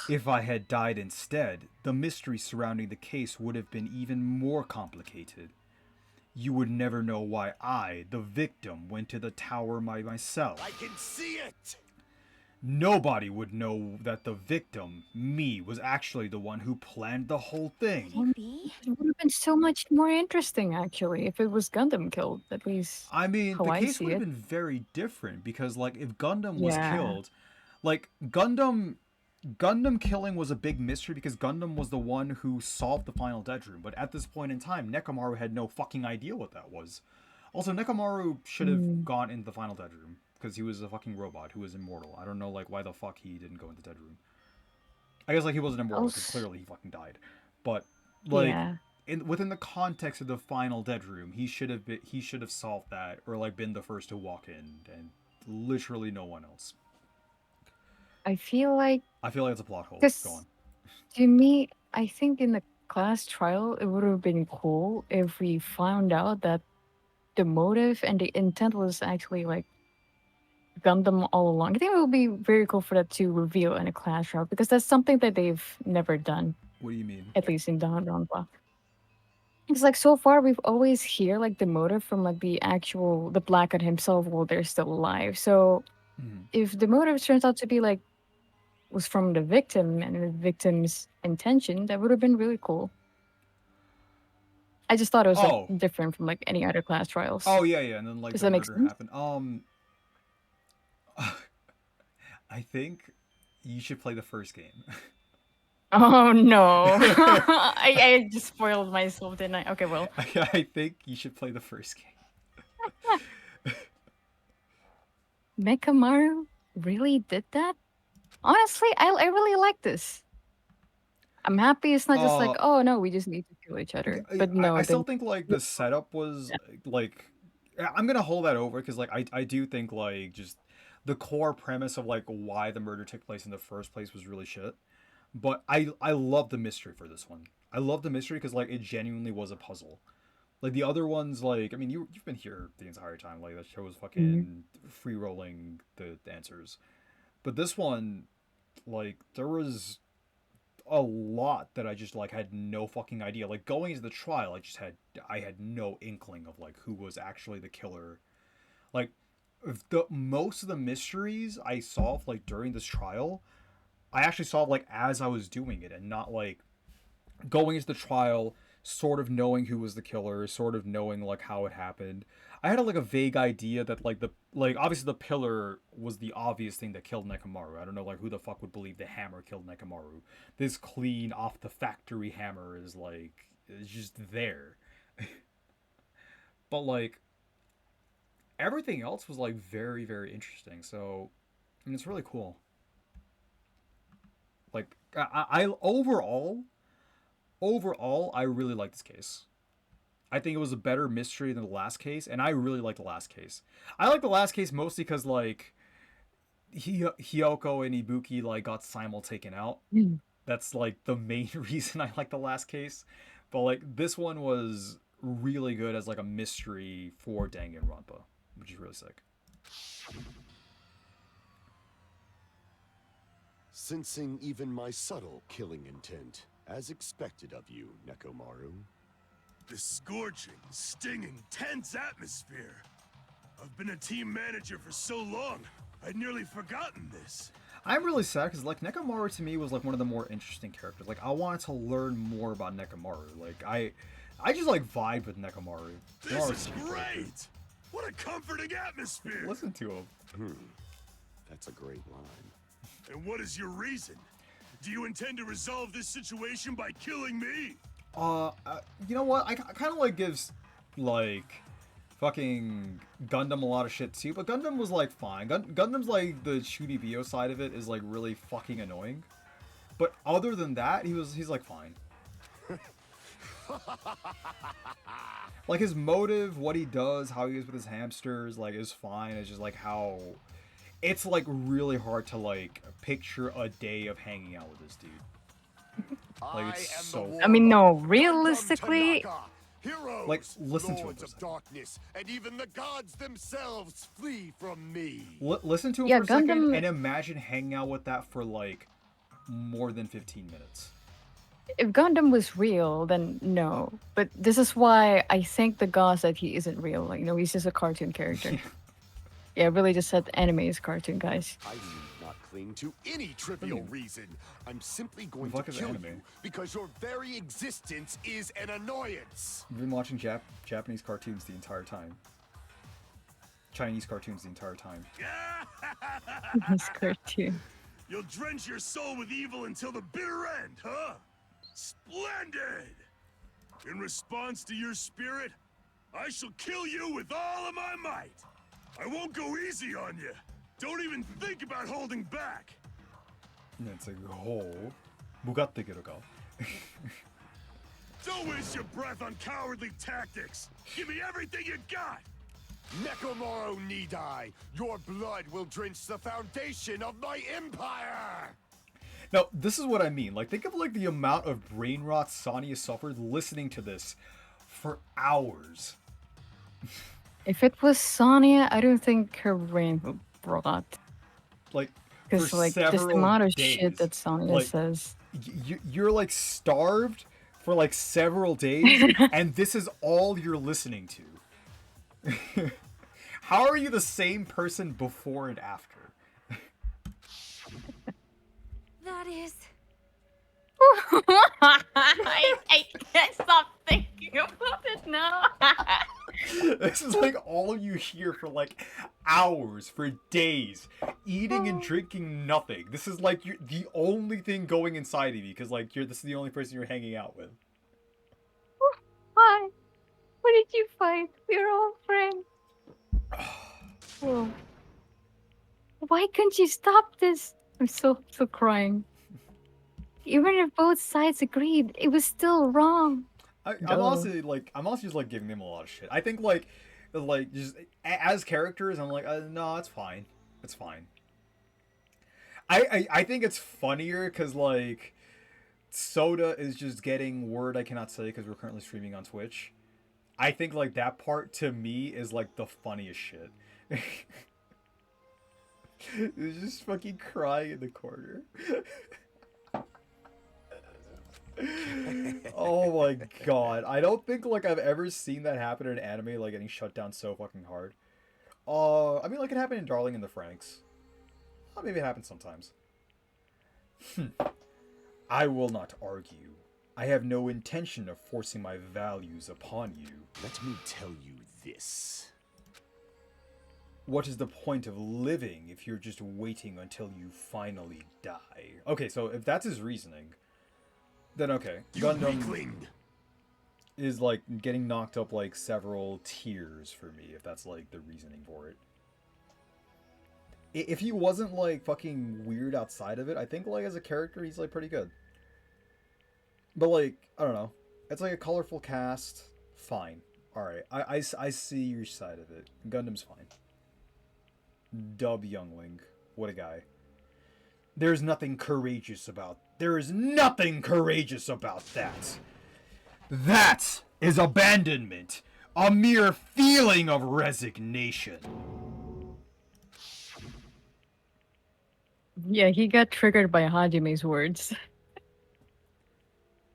If I had died instead, the mystery surrounding the case would have been even more complicated. You would never know why I, the victim, went to the tower by myself. I can see it! Nobody would know that the victim, me, was actually the one who planned the whole thing. It would have been so much more interesting, actually, if it was Gundam killed, at least. I mean, the I case see would have it. been very different, because, like, if Gundam was Yeah. killed, like, Gundam killing was a big mystery because Gundam was the one who solved the final dead room, but at this point in time, Nekomaru had no fucking idea what that was. Also, Nekomaru should have gone into the final dead room, because he was a fucking robot who was immortal. I don't know, like, why the fuck he didn't go into the dead room. I guess, like, he wasn't immortal, because clearly he fucking died. But, like, Yeah. within the context of the final dead room, he should have solved that, or, like, been the first to walk in, and literally no one else. I feel like, it's a plot hole. Cause- Go on. to me, I think in the class trial, it would have been cool if we found out that the motive and the intent was actually like Gundam all along. I think it would be very cool for that to reveal in a clash route because that's something that they've never done, What do you mean? at least in Danganronpa. It's like so far we've always hear like the motive from like the Blackguard himself while they're still alive. So Mhm. if the motive turns out to be like was from the victim and the victim's intention, that would have been really cool. I just thought it was like Oh. different from like any other class trials. Oh yeah, yeah, and then like Does the that make murder sense? happened. I think you should play the first game. Oh no. I just spoiled myself, didn't I? Okay, well. I think you should play the first game. Mekamaru really did that? Honestly, I really like this. I'm happy it's not just like, oh no, we just need to kill each other. But no, I still then think like the setup was like I'm gonna hold that over because like I do think like just the core premise of like why the murder took place in the first place was really shit. But I love the mystery for this one. I love the mystery because like it genuinely was a puzzle. Like the other ones, like I mean you've been here the entire time. Like that show was fucking free rolling the answers. But this one, like there was a lot that I just like had no fucking idea. Like going into the trial, I had no inkling of like who was actually the killer. Like the most of the mysteries I solved like during this trial, I actually solved like as I was doing it and not like going into the trial sort of knowing who was the killer, sort of knowing like how it happened. I had like a vague idea that like obviously the pillar was the obvious thing that killed Nekomaru. I don't know like who the fuck would believe the hammer killed Nekomaru. This clean off the factory hammer is just there. But like everything else was like very very interesting. So I mean it's really cool. Like I overall I really like this case. I think it was a better mystery than the last case, and I really like the last case. I like the last case mostly because like Hyoko and Ibuki like got simul taken out. That's like the main reason I like the last case. But like this one was really good as like a mystery for Danganronpa, which is really sick. Sensing even my subtle killing intent, as expected of you, Nekomaru. The scorching, stinging, tense atmosphere. I've been a team manager for so long, I'd nearly forgotten this. I'm really sad because like Nekomaru to me was like one of the more interesting characters. Like I wanted to learn more about Nekomaru. Like I just like vibe with Nekomaru. This is great! What a comforting atmosphere! Listen to him. That's a great line. And what is your reason? Do you intend to resolve this situation by killing me? You know what? I kind of like gives like fucking Gundam a lot of shit too, but Gundam was like fine. Gundam's like the Shooty Bio side of it is like really fucking annoying. But other than that, he's like fine. Like his motive, what he does, how he is with his hamsters, like is fine. It's just like how it's like really hard to like picture a day of hanging out with this dude. Like it's so. I mean, no, realistically. Heroes, like listen to lords him of darkness, and even the gods themselves flee from me. Listen to him for a second and imagine hanging out with that for like more than 15 minutes. If Gundam was real, then no. But this is why I think the God that he isn't real. Like, he's just a cartoon character. Yeah, really just said anime is cartoon, guys. I need not cling to any trivial reason. I'm simply going to kill you because your very existence is an annoyance. You've been watching Japanese cartoons the entire time. Chinese cartoons the entire time. Chinese cartoon. You'll drench your soul with evil until the bitter end, huh? Splendid! In response to your spirit, I shall kill you with all of my might. I won't go easy on you. Don't even think about holding back. It's like, oh, 무갓대기로가. Don't waste your breath on cowardly tactics. Give me everything you got. Nekomaru Nidai, your blood will drench the foundation of my empire. Now, this is what I mean. Like, think of like the amount of brain rot Sonya suffered listening to this for hours. If it was Sonya, I don't think her brain would brought. Like, for Because, like, just the several amount of days. shit that Sonya Like, says. you're like starved for like several days, and this is all you're listening to. How are you the same person before and after? That is. I can't stop thinking about it now. This is like all you hear for like hours, for days, eating and drinking nothing. This is like the only thing going inside of you, because like this is the only person you're hanging out with. Why? What did you fight? We're all friends. Whoa. Why couldn't you stop this? I'm so crying. Even if both sides agreed, it was still wrong. I'm also just like giving them a lot of shit. I think like just as characters, I'm like, no, it's fine, it's fine. I think it's funnier because like Soda is just getting word I cannot say because we're currently streaming on Twitch. I think like that part to me is like the funniest shit. It's just fucking crying in the corner. Oh my god. I don't think like I've ever seen that happen in an anime, like getting shut down so fucking hard. I mean like it happened in Darling in the Franxx. Well, maybe it happens sometimes. I will not argue. I have no intention of forcing my values upon you. Let me tell you this. What is the point of living if you're just waiting until you finally die? Okay, so if that's his reasoning, then okay. Gundam is like getting knocked up like several tiers for me, if that's like the reasoning for it. If he wasn't like fucking weird outside of it, I think like as a character he's like pretty good. But like, I don't know. It's like a colorful cast. Fine. Alright. I see your side of it. Gundam's fine. Dub Youngling. What a guy. There is nothing courageous about that. That is abandonment. A mere feeling of resignation. Yeah, he got triggered by Hajime's words.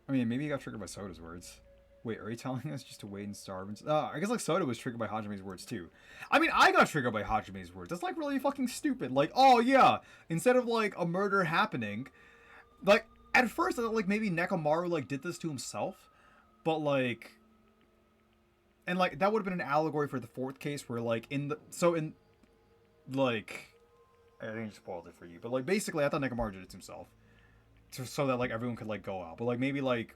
I mean, maybe he got triggered by Soda's words. Wait, are you telling us just to wait and starve? I guess like Soda was triggered by Hajime's words too. I mean, I got triggered by Hajime's words. That's like really fucking stupid. Like, oh yeah, instead of like a murder happening, like at first I thought like maybe Nekomaru like did this to himself, but like, and like that would have been an allegory for the fourth case where like I think I spoiled it for you, but like basically I thought Nekomaru did it to himself, so that like everyone could like go out, but like maybe like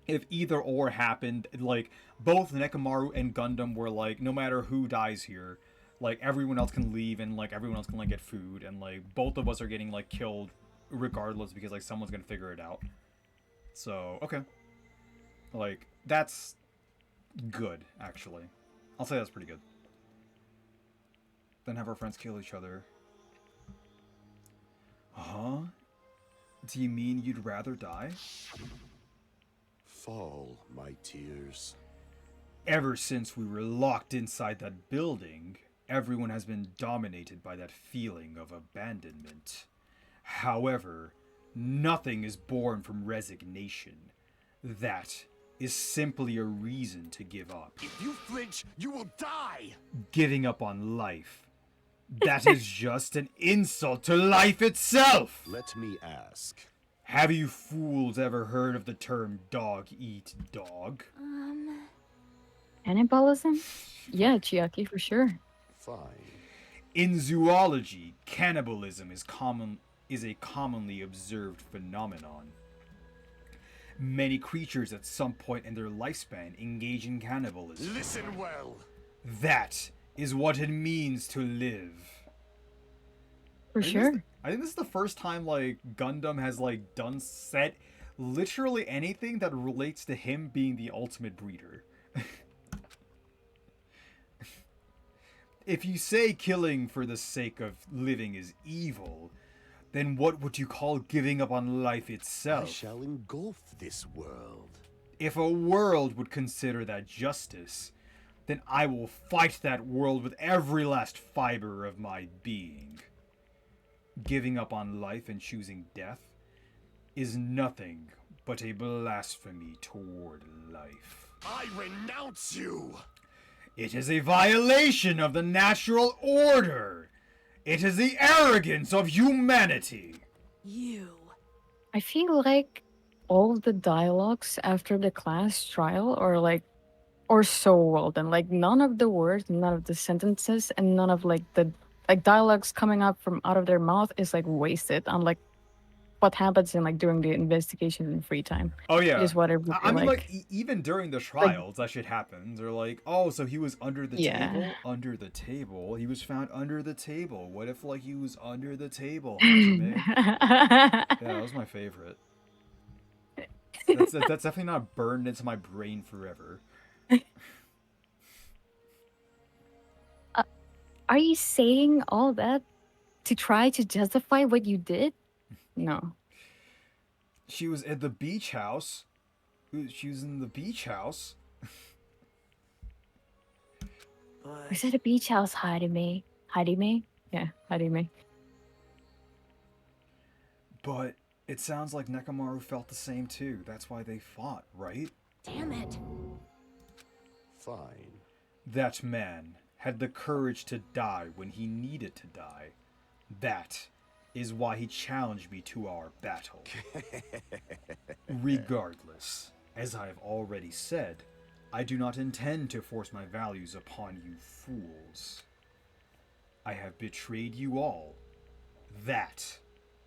if either or happened, like both Nekomaru and Gundam were like, no matter who dies here, like everyone else can leave and like everyone else can like get food, and like both of us are getting like killed regardless because like someone's gonna figure it out. So okay, like that's good actually. I'll say that's pretty good. Then have our friends kill each other. Huh? Do you mean you'd rather die? Fall, my tears. Ever since we were locked inside that building, everyone has been dominated by that feeling of abandonment. However, nothing is born from resignation. That is simply a reason to give up. If you flinch, you will die! Giving up on life. That is just an insult to life itself! Let me ask. Have you fools ever heard of the term dog eat dog? Cannibalism? Yeah, Chiaki, for sure. Fine. In zoology, cannibalism is a commonly observed phenomenon. Many creatures at some point in their lifespan engage in cannibalism. Listen well. That is what it means to live. For sure. I think this is the first time like Gundam has like said literally anything that relates to him being the ultimate breeder. If you say killing for the sake of living is evil, then what would you call giving up on life itself? I shall engulf this world. If a world would consider that justice, then I will fight that world with every last fiber of my being. Giving up on life and choosing death is nothing but a blasphemy toward life. I renounce you! It is a violation of the natural order. It is the arrogance of humanity. You. I feel like all the dialogues after the class trial are so well done. Like none of the words, none of the sentences, and none of like the dialogues coming up from out of their mouth is like wasted. Unlike what happens in like during the investigation in free time. Oh yeah, Just whatever. I mean, like even during the trials, that shit happens. They're like, oh, so he was under the table, under the table. He was found under the table. What if like he was under the table, Hajime? Yeah, that was my favorite. That's definitely not burned into my brain forever. Are you saying all that to try to justify what you did? No. She was at the beach house. She was in the beach house. Was it a beach house, Harime? Harime? Yeah, Harime. But it sounds like Nekomaru felt the same too. That's why they fought, right? Damn it. Fine. That man had the courage to die when he needed to die. That is why he challenged me to our battle. Regardless, as I have already said, I do not intend to force my values upon you fools. I have betrayed you all. That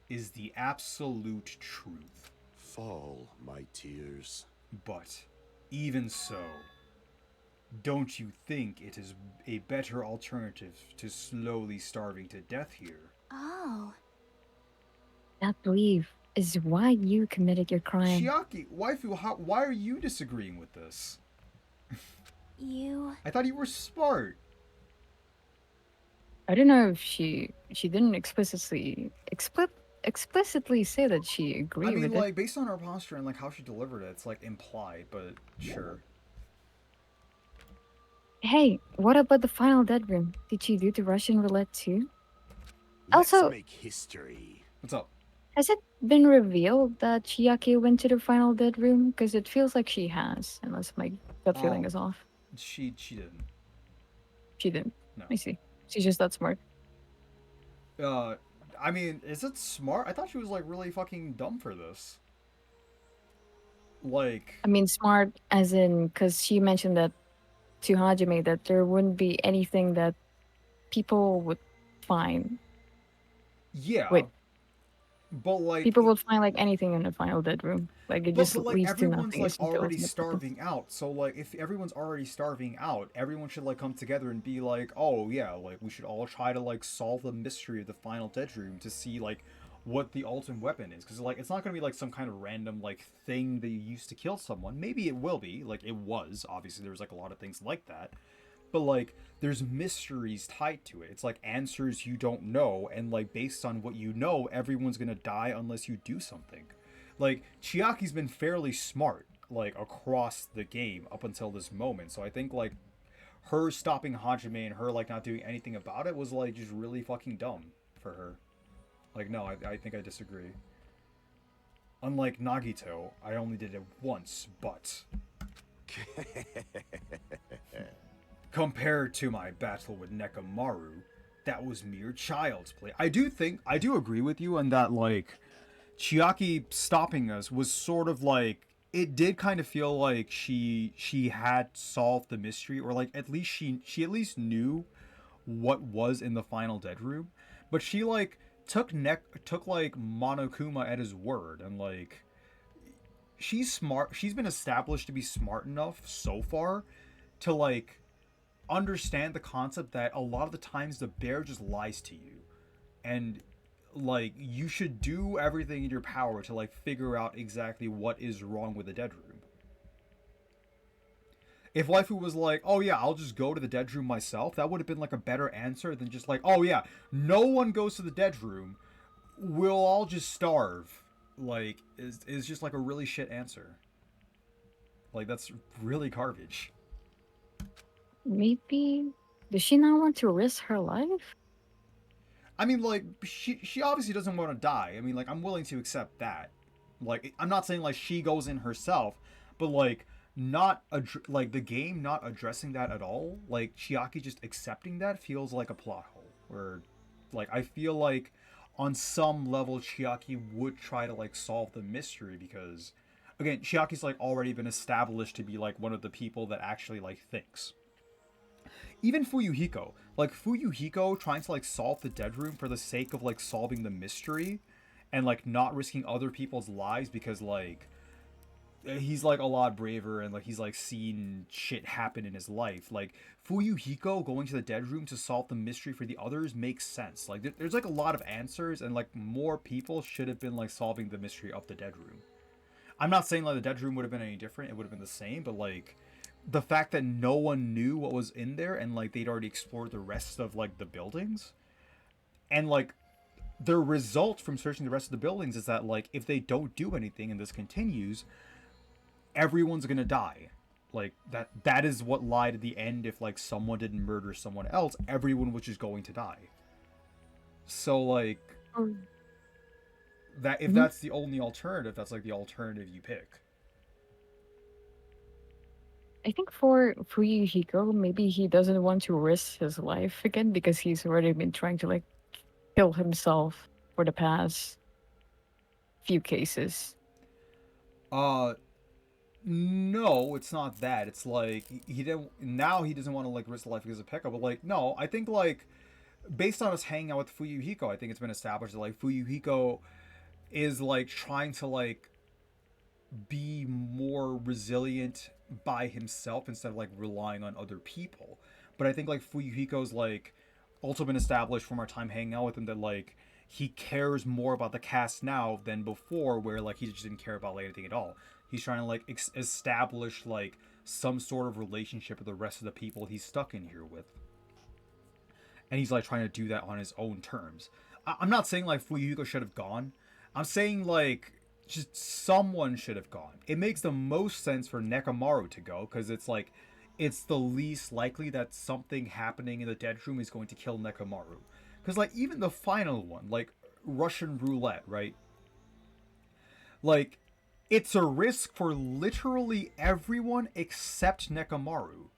is the absolute truth. Fall, my tears. But even so, don't you think it is a better alternative to slowly starving to death here? Oh. That belief is why you committed your crime. Chiaki, waifu, why are you disagreeing with this? You... I thought you were smart. I don't know if she didn't explicitly say that she agreed I mean, with like, it. based on her posture and like how she delivered it, it's like implied, but sure. Hey, what about the final dead room? Did she do the Russian roulette too? Let's Also, make history. What's up? has it been revealed that Chiaki went to the final dead room? Because it feels like she has, unless my gut feeling is off. She didn't. She didn't. No. I see. She's just that smart. I mean, is it smart? I thought she was like really fucking dumb for this. Like, I mean, smart as in, because she mentioned that to Hajime that there wouldn't be anything that people would find. yeah. Wait. But like, People would find like anything in the final dead room. Like it just like, leads to everyone's nothing. like It's just already ultimate starving out. So like, if everyone's already starving out, everyone should like come together and be like, oh yeah, like we should all try to like solve the mystery of the final dead room to see like what the ultimate weapon is. Because like, it's not gonna be like some kind of random like thing that you used to kill someone. Maybe it will be. Like it was. Obviously, there's like a lot of things like that. But like, there's mysteries tied to it. It's like answers you don't know, and like based on what you know, everyone's gonna die unless you do something. Like, Chiaki's been fairly smart, like, across the game up until this moment. So I think, like, her stopping Hajime and her, like, not doing anything about it was, like, just really fucking dumb for her. Like, no, I think I disagree. Unlike Nagito, I only did it once, but... compared to my battle with Nekomaru, that was mere child's play. I do agree with you on that, like... Chiaki stopping us was sort of like, it did kind of feel like she had solved the mystery, or like at least she at least knew what was in the final dead room, but she like took like Monokuma at his word, and like she's smart. She's been established to be smart enough so far to like understand the concept that a lot of the times the bear just lies to you, and like you should do everything in your power to like figure out exactly what is wrong with the dead room. If waifu was like, oh yeah, I'll just go to the dead room myself, that would have been like a better answer than just like, oh yeah, no one goes to the dead room, we'll all just starve. Like, is just like a really shit answer. Like, that's really garbage. Maybe does she not want to risk her life? I mean, like, she obviously doesn't want to die. I mean, like, I'm willing to accept that. Like, I'm not saying, like, she goes in herself, but, like, like, the game not addressing that at all, like, Chiaki just accepting that feels like a plot hole. Where, like, I feel like, on some level, Chiaki would try to, like, solve the mystery because, again, Chiaki's, like, already been established to be, like, one of the people that actually, like, thinks. Even Fuyuhiko, like Fuyuhiko trying to like solve the dead room for the sake of like solving the mystery and like not risking other people's lives because like he's like a lot braver and like he's like seen shit happen in his life. Like Fuyuhiko going to the dead room to solve the mystery for the others makes sense. Like there's like a lot of answers and like more people should have been like solving the mystery of the dead room. I'm not saying like the dead room would have been any different, it would have been the same, but like the fact that no one knew what was in there and like they'd already explored the rest of like the buildings and like the result from searching the rest of the buildings is that like if they don't do anything and this continues, everyone's gonna die. Like that is what lied at the end. If like someone didn't murder someone else, everyone was just going to die. So like that if that's the only alternative, that's like the alternative you pick. I think for Fuyuhiko, maybe he doesn't want to risk his life again because he's already been trying to like kill himself for the past few cases. No, it's not that. It's like he didn't. Now he doesn't want to like risk life because of Pekka. But like, no, I think like based on us hanging out with Fuyuhiko, I think it's been established that like Fuyuhiko is like trying to like be more resilient by himself instead of like relying on other people. But I think like Fuyuhiko's like also been established from our time hanging out with him that like he cares more about the cast now than before, where like he just didn't care about like anything at all. He's trying to like establish like some sort of relationship with the rest of the people he's stuck in here with, and he's like trying to do that on his own terms. I'm not saying like Fuyuhiko should have gone. I'm saying like just someone should have gone. It makes the most sense for Nekomaru to go because it's like it's the least likely that something happening in the dead room is going to kill Nekomaru. Because like even the final one, like Russian roulette, right? Like it's a risk for literally everyone except Nekomaru.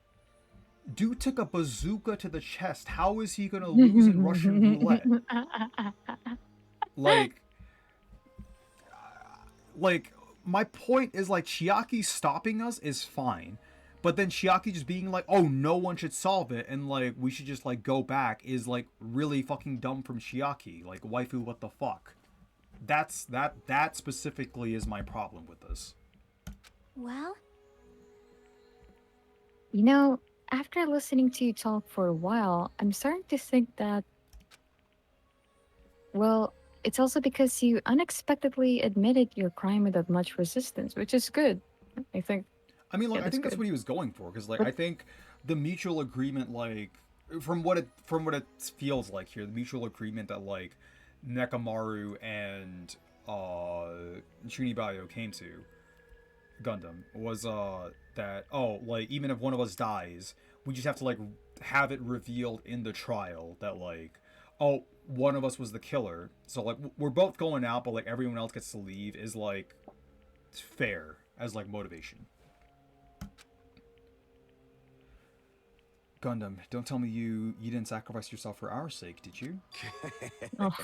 Dude took a bazooka to the chest. How is he gonna lose in Russian roulette? Like my point is like Chiaki stopping us is fine, but then Chiaki just being like, oh, no one should solve it and like we should just like go back is like really fucking dumb from Chiaki. Like waifu, what the fuck? That specifically is my problem with this. Well, You know, after listening to you talk for a while, I'm starting to think that, well, it's also because you unexpectedly admitted your crime without much resistance, which is good. I think. I mean, like, Yeah, I think that's good. what he was going for, because, like, But I think the mutual agreement, like, from what it feels like here, the mutual agreement that like Nekomaru and Chunibayo came to Gundam was that like even if one of us dies, we just have to like have it revealed in the trial that like one of us was the killer. So like we're both going out, but like everyone else gets to leave is like fair as like motivation. Gundam, don't tell me you didn't sacrifice yourself for our sake, did you? Oh.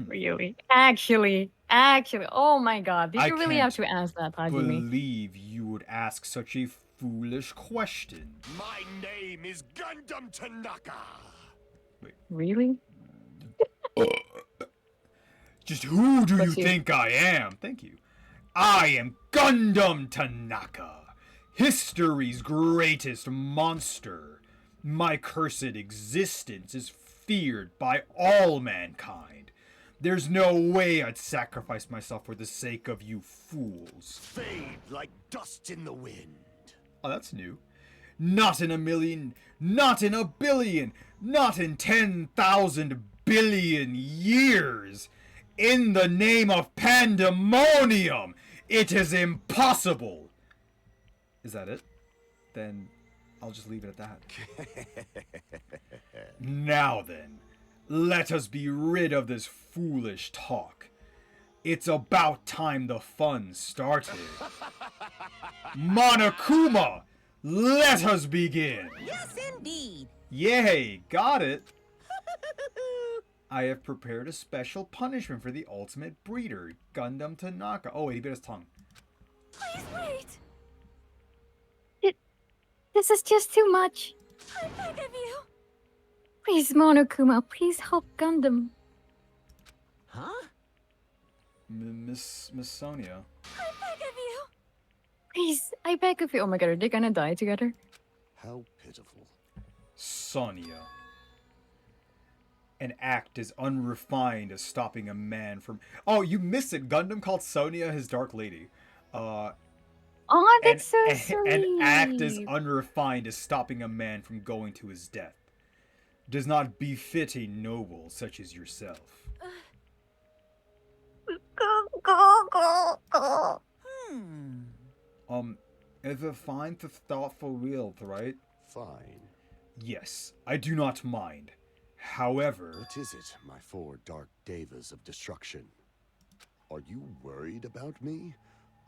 Really? Actually, oh my god. Did you really have to ask that, Hajime? Believe you would ask such a foolish question. My name is Gundam Tanaka. Wait. Really? Just who do you Bless you. think I am? Thank you. I am Gundam Tanaka, history's greatest monster. My cursed existence is feared by all mankind. There's no way I'd sacrifice myself for the sake of you fools. Fade like dust in the wind. Oh, that's new. Not in a million, not in a billion, not in 10,000 billion years. In the name of pandemonium, it is impossible. Is that it? Then I'll just leave it at that. Now then, let us be rid of this foolish talk. It's about time the fun started. Monokuma, let us begin. Yes, indeed. Yay, got it. I have prepared a special punishment for the ultimate breeder, Gundam Tanaka. Oh, wait, he bit his tongue. Please wait! This is just too much. I beg of you! Please, Monokuma, please help Gundam. Huh? Miss Sonia. I beg of you! Please, I beg of you. Oh my god, are they gonna die together? How pitiful. Sonia. An act as unrefined as stopping a man from... Oh, you missed it. Gundam called Sonia his Dark Lady. Oh, that's so sweet. An act as unrefined as stopping a man from going to his death does not befit a noble such as yourself. If a fine to thoughtful will, right? Fine. Yes, I do not mind. However... What is it, my four dark devas of destruction? Are you worried about me?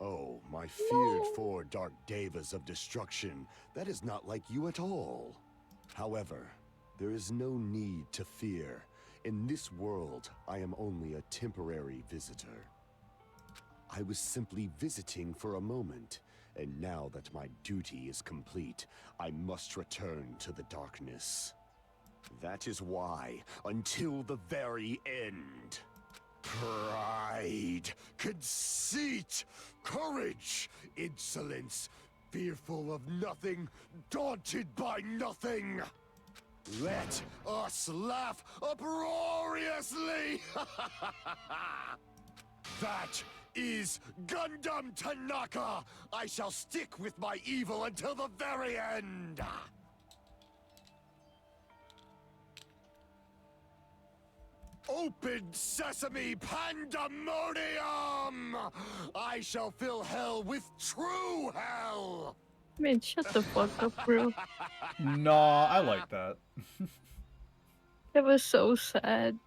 Oh, my feared four dark devas of destruction. That is not like you at all. However, there is no need to fear. In this world, I am only a temporary visitor. I was simply visiting for a moment, and now that my duty is complete, I must return to the darkness. That is why, until the very end, pride, conceit, courage, insolence, fearful of nothing, daunted by nothing. Let us laugh uproariously! That is Gundam Tanaka! I shall stick with my evil until the very end! Open sesame pandemonium! I shall fill hell with true hell! Man, shut the fuck up, bro. Nah, I like that. That was so sad.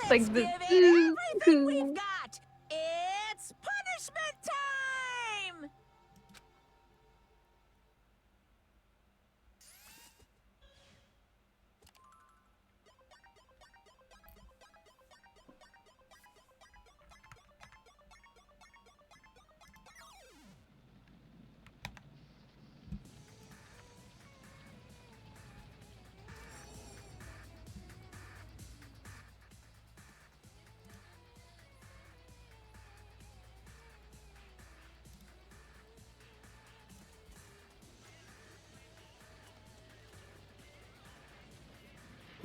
Let's give it everything we've got! It's punishment time!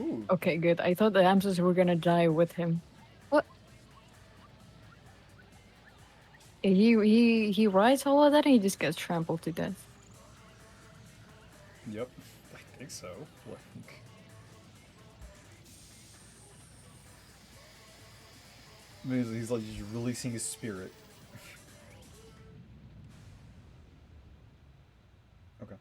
Ooh. Okay, good. I thought the hamsters were gonna die with him. What? He rides all of that and he just gets trampled to death. Yep, I think so. Like... I mean, he's like just releasing his spirit. Okay.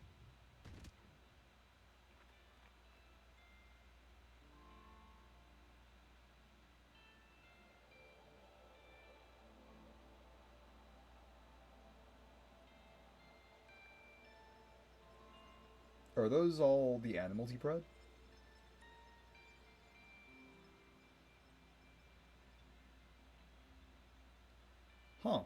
Are those all the animals he bred? Huh.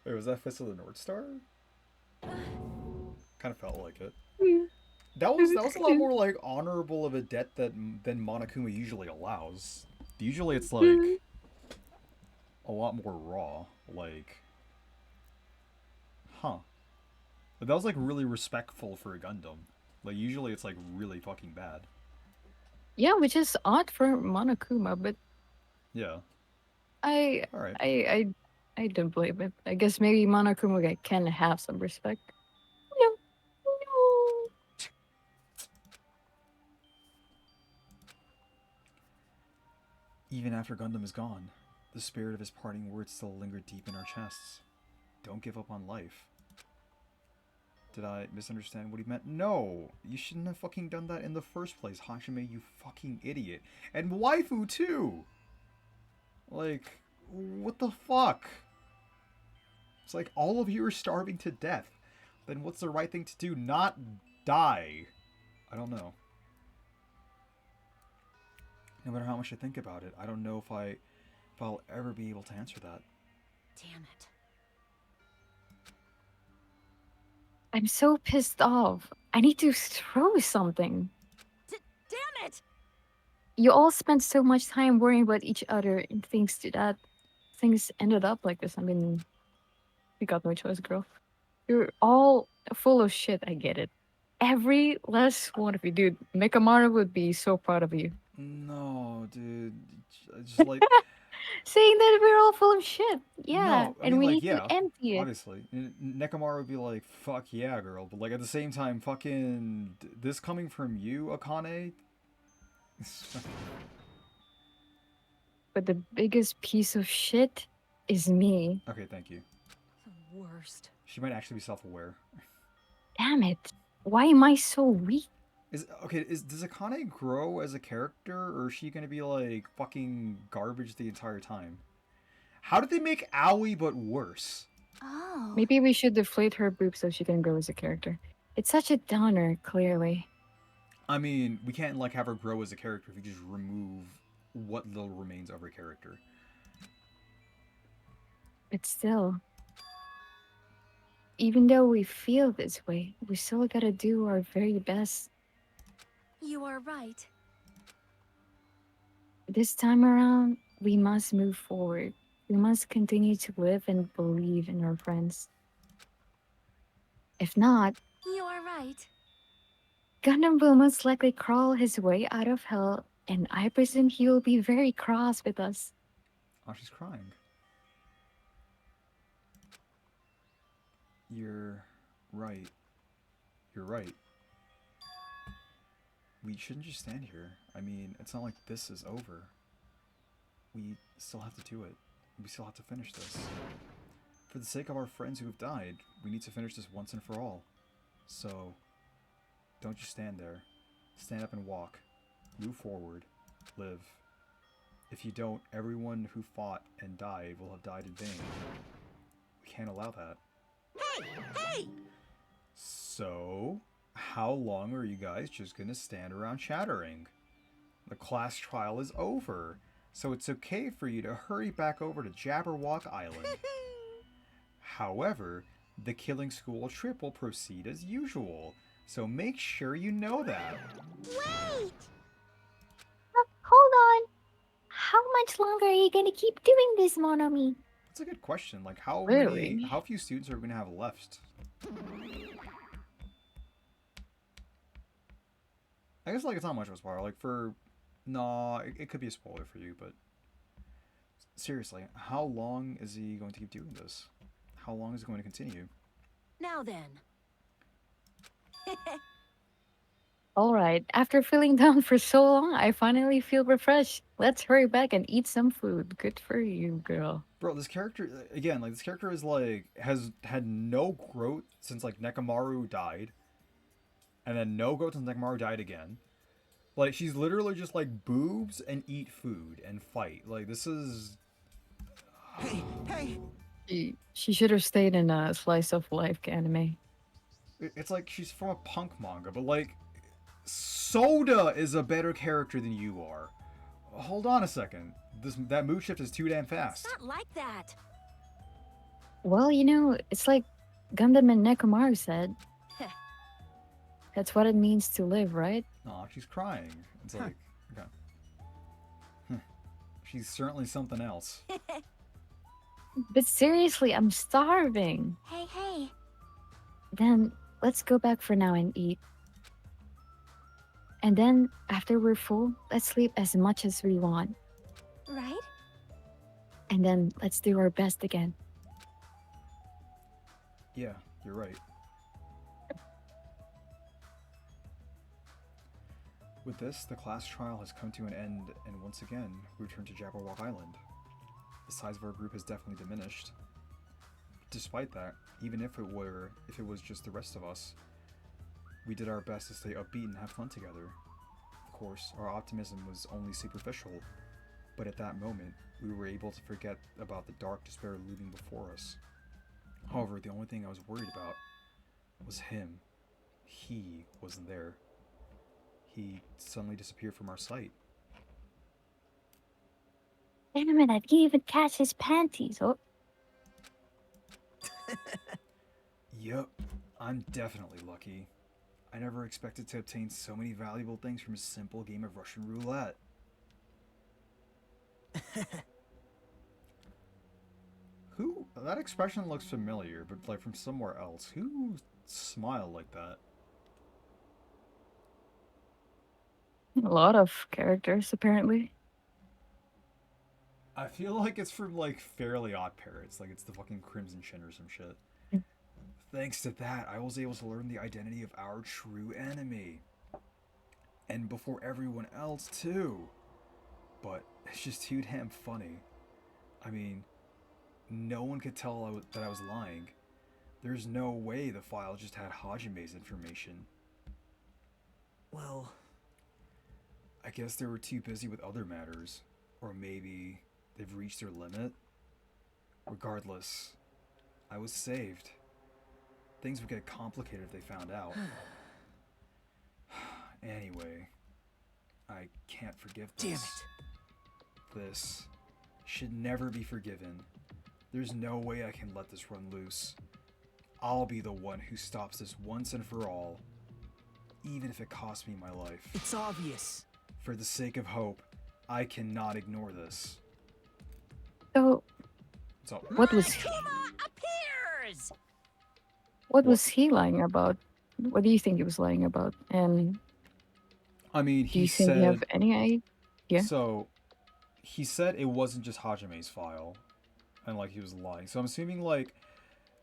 Wait, was that Fist of the North Star? Kind of felt like it. That was a lot more like honorable of a death than Monokuma usually allows. Usually it's like a lot more raw, like, huh. But that was like really respectful for a Gundam. Like usually it's like really fucking bad. Yeah, which is odd for Monokuma, but Yeah. Alright. I don't blame it. I guess maybe Monokuma can have some respect. No. No. Even after Gundam is gone. The spirit of his parting words still lingered deep in our chests. Don't give up on life. Did I misunderstand what he meant? No! You shouldn't have fucking done that in the first place, Hachime, you fucking idiot. And waifu, too! Like, what the fuck? It's like, all of you are starving to death. Then what's the right thing to do? Not die. I don't know. No matter how much I think about it, I don't know if I'll ever be able to answer that. Damn it. I'm so pissed off. I need to throw something. Damn it! You all spent so much time worrying about each other and things ended up like this. I mean, we got no choice, girl. You're all full of shit, I get it. Every last one of you, dude. Mikamaru would be so proud of you. No, dude. Just like... Saying that we're all full of shit. Yeah, No, I and mean, we like, need yeah, to empty it. obviously. Nekomaru would be like, fuck yeah, girl. But, like, at the same time, fucking... This coming from you, Akane? But the biggest piece of shit is me. Okay, thank you. The worst. She might actually be self-aware. Damn it. Why am I so weak? Does Akane grow as a character, or is she gonna be, like, fucking garbage the entire time? How did they make Aoi but worse? Oh. Maybe we should deflate her boobs so she can grow as a character. It's such a downer, clearly. I mean, we can't, like, have her grow as a character if you just remove what little remains of her character. But still, even though we feel this way, we still gotta do our very best. You are right. This time around, we must move forward. We must continue to live and believe in our friends. If not, You are right. Gundam will most likely crawl his way out of hell, and I presume he will be very cross with us. Oh, she's crying. You're right. You're right. We shouldn't just stand here. I mean, it's not like this is over. We still have to do it. We still have to finish this. For the sake of our friends who have died, we need to finish this once and for all. So, don't just stand there. Stand up and walk. Move forward. Live. If you don't, everyone who fought and died will have died in vain. We can't allow that. Hey! Hey! So, how long are you guys just gonna stand around chattering? The class trial is over, so it's okay for you to hurry back over to Jabberwock Island. However, the killing school trip will proceed as usual, so make sure you know that. Wait! Hold on. How much longer are you gonna keep doing this, Monomi? That's a good question. Like, how Really? how few students are we gonna have left? I guess, like, it's not much of a spoiler. Like, it could be a spoiler for you, but seriously, how long is he going to keep doing this? How long is it going to continue? Now then. Alright, after feeling down for so long, I finally feel refreshed. Let's hurry back and eat some food. Good for you, girl. Bro, this character, again, like, this character is, like, has had no growth since, like, Nekomaru died. And then no growth since Nekomaru died again. Like, she's literally just, like, boobs and eat food and fight. Like, this is... Hey, hey! She should have stayed in a slice of life anime. It's like she's from a punk manga, but, like, Soda is a better character than you are. Hold on a second. That mood shift is too damn fast. It's not like that. Well, you know, it's like Gundam and Nekomaru said. That's what it means to live, right? Aw, she's crying. It's like, okay. She's certainly something else. But seriously, I'm starving. Hey, hey. Then let's go back for now and eat. And then, after we're full, let's sleep as much as we want. Right? And then let's do our best again. Yeah, you're right. With this, the class trial has come to an end, and once again, we return to Jabberwock Island. the size of our group has definitely diminished. Despite that, even if it was just the rest of us, we did our best to stay upbeat and have fun together. Of course, our optimism was only superficial, but at that moment, we were able to forget about the dark despair looming before us. However, the only thing I was worried about was him. He wasn't there. He suddenly disappeared from our sight. Wait a minute, you even catch his panties. Oh, Yup, I'm definitely lucky. I never expected to obtain so many valuable things from a simple game of Russian roulette. Who? That expression looks familiar, but like from somewhere else. Who smiled like that? a lot of characters, apparently. I feel like it's from like Fairly Odd Parrots, like it's the fucking Crimson Chin or some shit. Thanks to that, I was able to learn the identity of our true enemy. And before everyone else, too. But it's just too damn funny. I mean, no one could tell that I was lying. There's no way the file just had Hajime's information. Well, I guess they were too busy with other matters. Or maybe they've reached their limit. Regardless, I was saved. Things would get complicated if they found out. Anyway, I can't forgive this. damn it. This should never be forgiven. There's no way I can let this run loose. I'll be the one who stops this once and for all, even if it costs me my life. It's obvious. For the sake of hope, I cannot ignore this. So, So, what was appears! what was he lying about? What do you think he was lying about? And I mean, do you think you have any idea? So, he said it wasn't just Hajime's file, and like he was lying. So I'm assuming like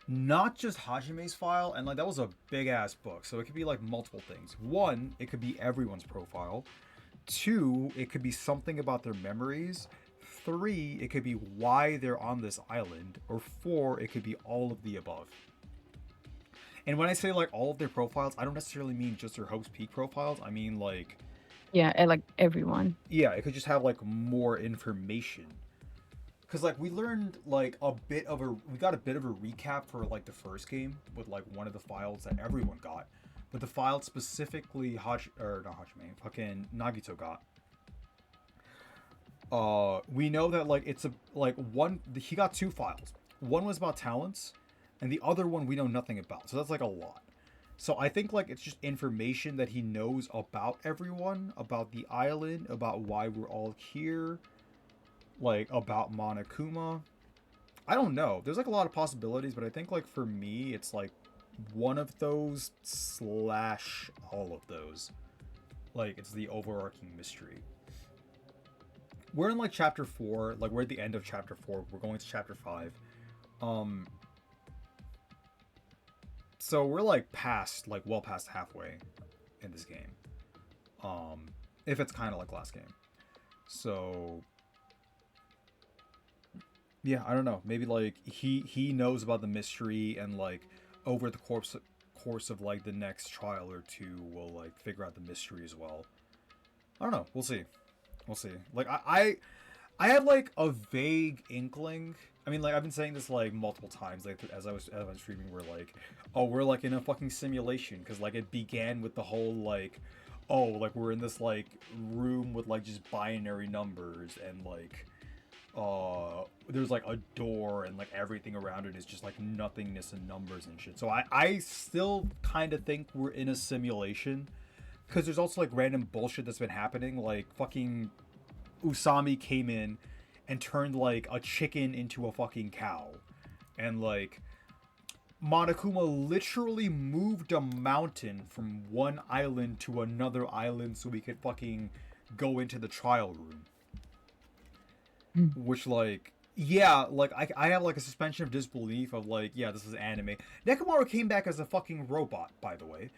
not just Hajime's file, and like that was a big ass book. So it could be like multiple things. One, it could be everyone's profile. Two, it could be something about their memories. Three, it could be why they're on this island. Or four, it could be all of the above. And when I say like all of their profiles, I don't necessarily mean just their Hope's Peak profiles. I mean like, Yeah, and like everyone. yeah, it could just have like more information. Cause like we learned like we got a bit of a recap for like the first game with like one of the files that everyone got, but the file specifically not Hajime, fucking Nagito got. We know that like it's he got two files. One was about talents, and the other one we know nothing about. So that's like a lot. So I think like it's just information that he knows about everyone, about the island, about why we're all here, like about Monokuma. I don't know. There's like a lot of possibilities, but I think like for me it's like one of those / all of those. Like it's the overarching mystery. We're in like chapter 4, like we're at the end of chapter 4. We're going to chapter 5. So we're like well past halfway in this game. If it's kind of like last game. So yeah, I don't know. Maybe like he knows about the mystery, and like over the course of like the next trial or two, we'll like figure out the mystery as well. I don't know. We'll see. Like I have like a vague inkling. I mean, like I've been saying this like multiple times, like as I was streaming, we're like, oh, we're like in a fucking simulation, because like it began with the whole like, oh, like we're in this like room with like just binary numbers, and like there's like a door, and like everything around it is just like nothingness and numbers and shit. So I still kind of think we're in a simulation, because there's also like random bullshit that's been happening. Like fucking Usami came in and turned like a chicken into a fucking cow, and like Monokuma literally moved a mountain from one island to another island so we could fucking go into the trial room. Which like, yeah, like I have like a suspension of disbelief of like, yeah, this is anime. Nekomaru came back as a fucking robot, by the way.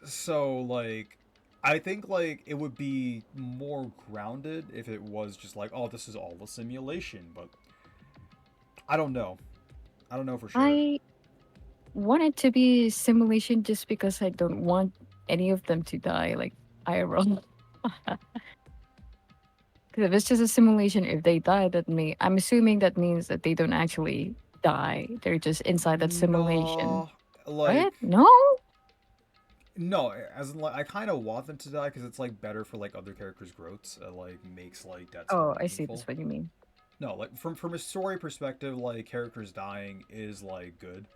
So like I think like it would be more grounded if it was just like, oh, this is all a simulation, but I don't know. I don't know for sure. I want it to be simulation just because I don't want any of them to die, like IRL. Because if it's just a simulation, if they die, I'm assuming that means that they don't actually die. They're just inside that simulation, No, like right? No. no, as in like I kind of want them to die because it's like better for like other characters' growths. It like makes like deaths more Oh, I see. meaningful. That's what you mean. No, like from a story perspective, like characters dying is like good,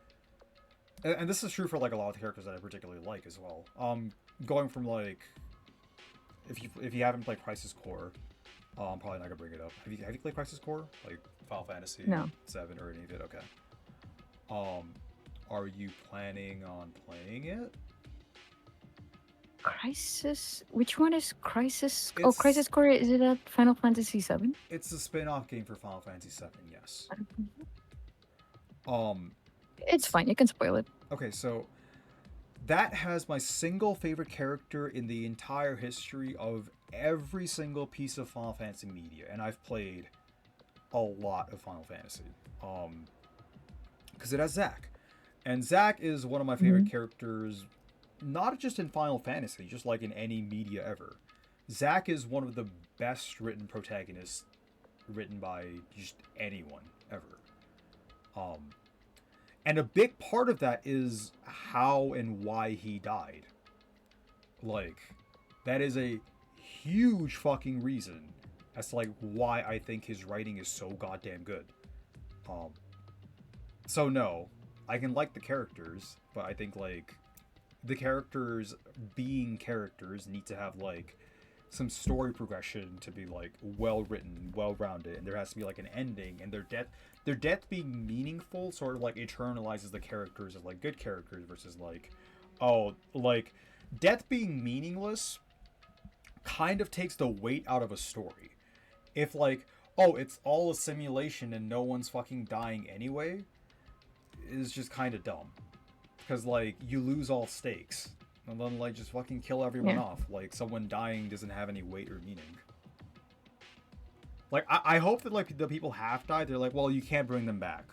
and this is true for like a lot of the characters that I particularly like as well. Going from like if you haven't played Crisis Core, I'm probably not gonna bring it up. Have you played Crisis Core? Like Final Fantasy No. 7 or any of it? Okay. Are you planning on playing it? Crisis. Which one is Crisis? Oh, It's Crisis Core. Is it at Final Fantasy 7? it's a spin-off game for Final Fantasy 7, yes. It's fine. You can spoil it. Okay, so that has my single favorite character in the entire history of every single piece of Final Fantasy media, and I've played a lot of Final Fantasy. Because it has Zack. And Zack is one of my favorite characters, not just in Final Fantasy, just like in any media ever. Zack is one of the best written protagonists written by just anyone ever. And a big part of that is how and why he died. Like, that is a huge fucking reason as to like why I think his writing is so goddamn good. So no, I can like the characters, but I think like the characters being characters need to have like some story progression to be like well written, well rounded, and there has to be like an ending, and their death being meaningful sort of like eternalizes the characters as like good characters versus like, oh, like death being meaningless kind of takes the weight out of a story. If like, oh, it's all a simulation and no one's fucking dying anyway, is just kind of dumb. Because like you lose all stakes. And then like just fucking kill everyone off. Like someone dying doesn't have any weight or meaning. Like I hope that like the people half died, they're like, well, you can't bring them back.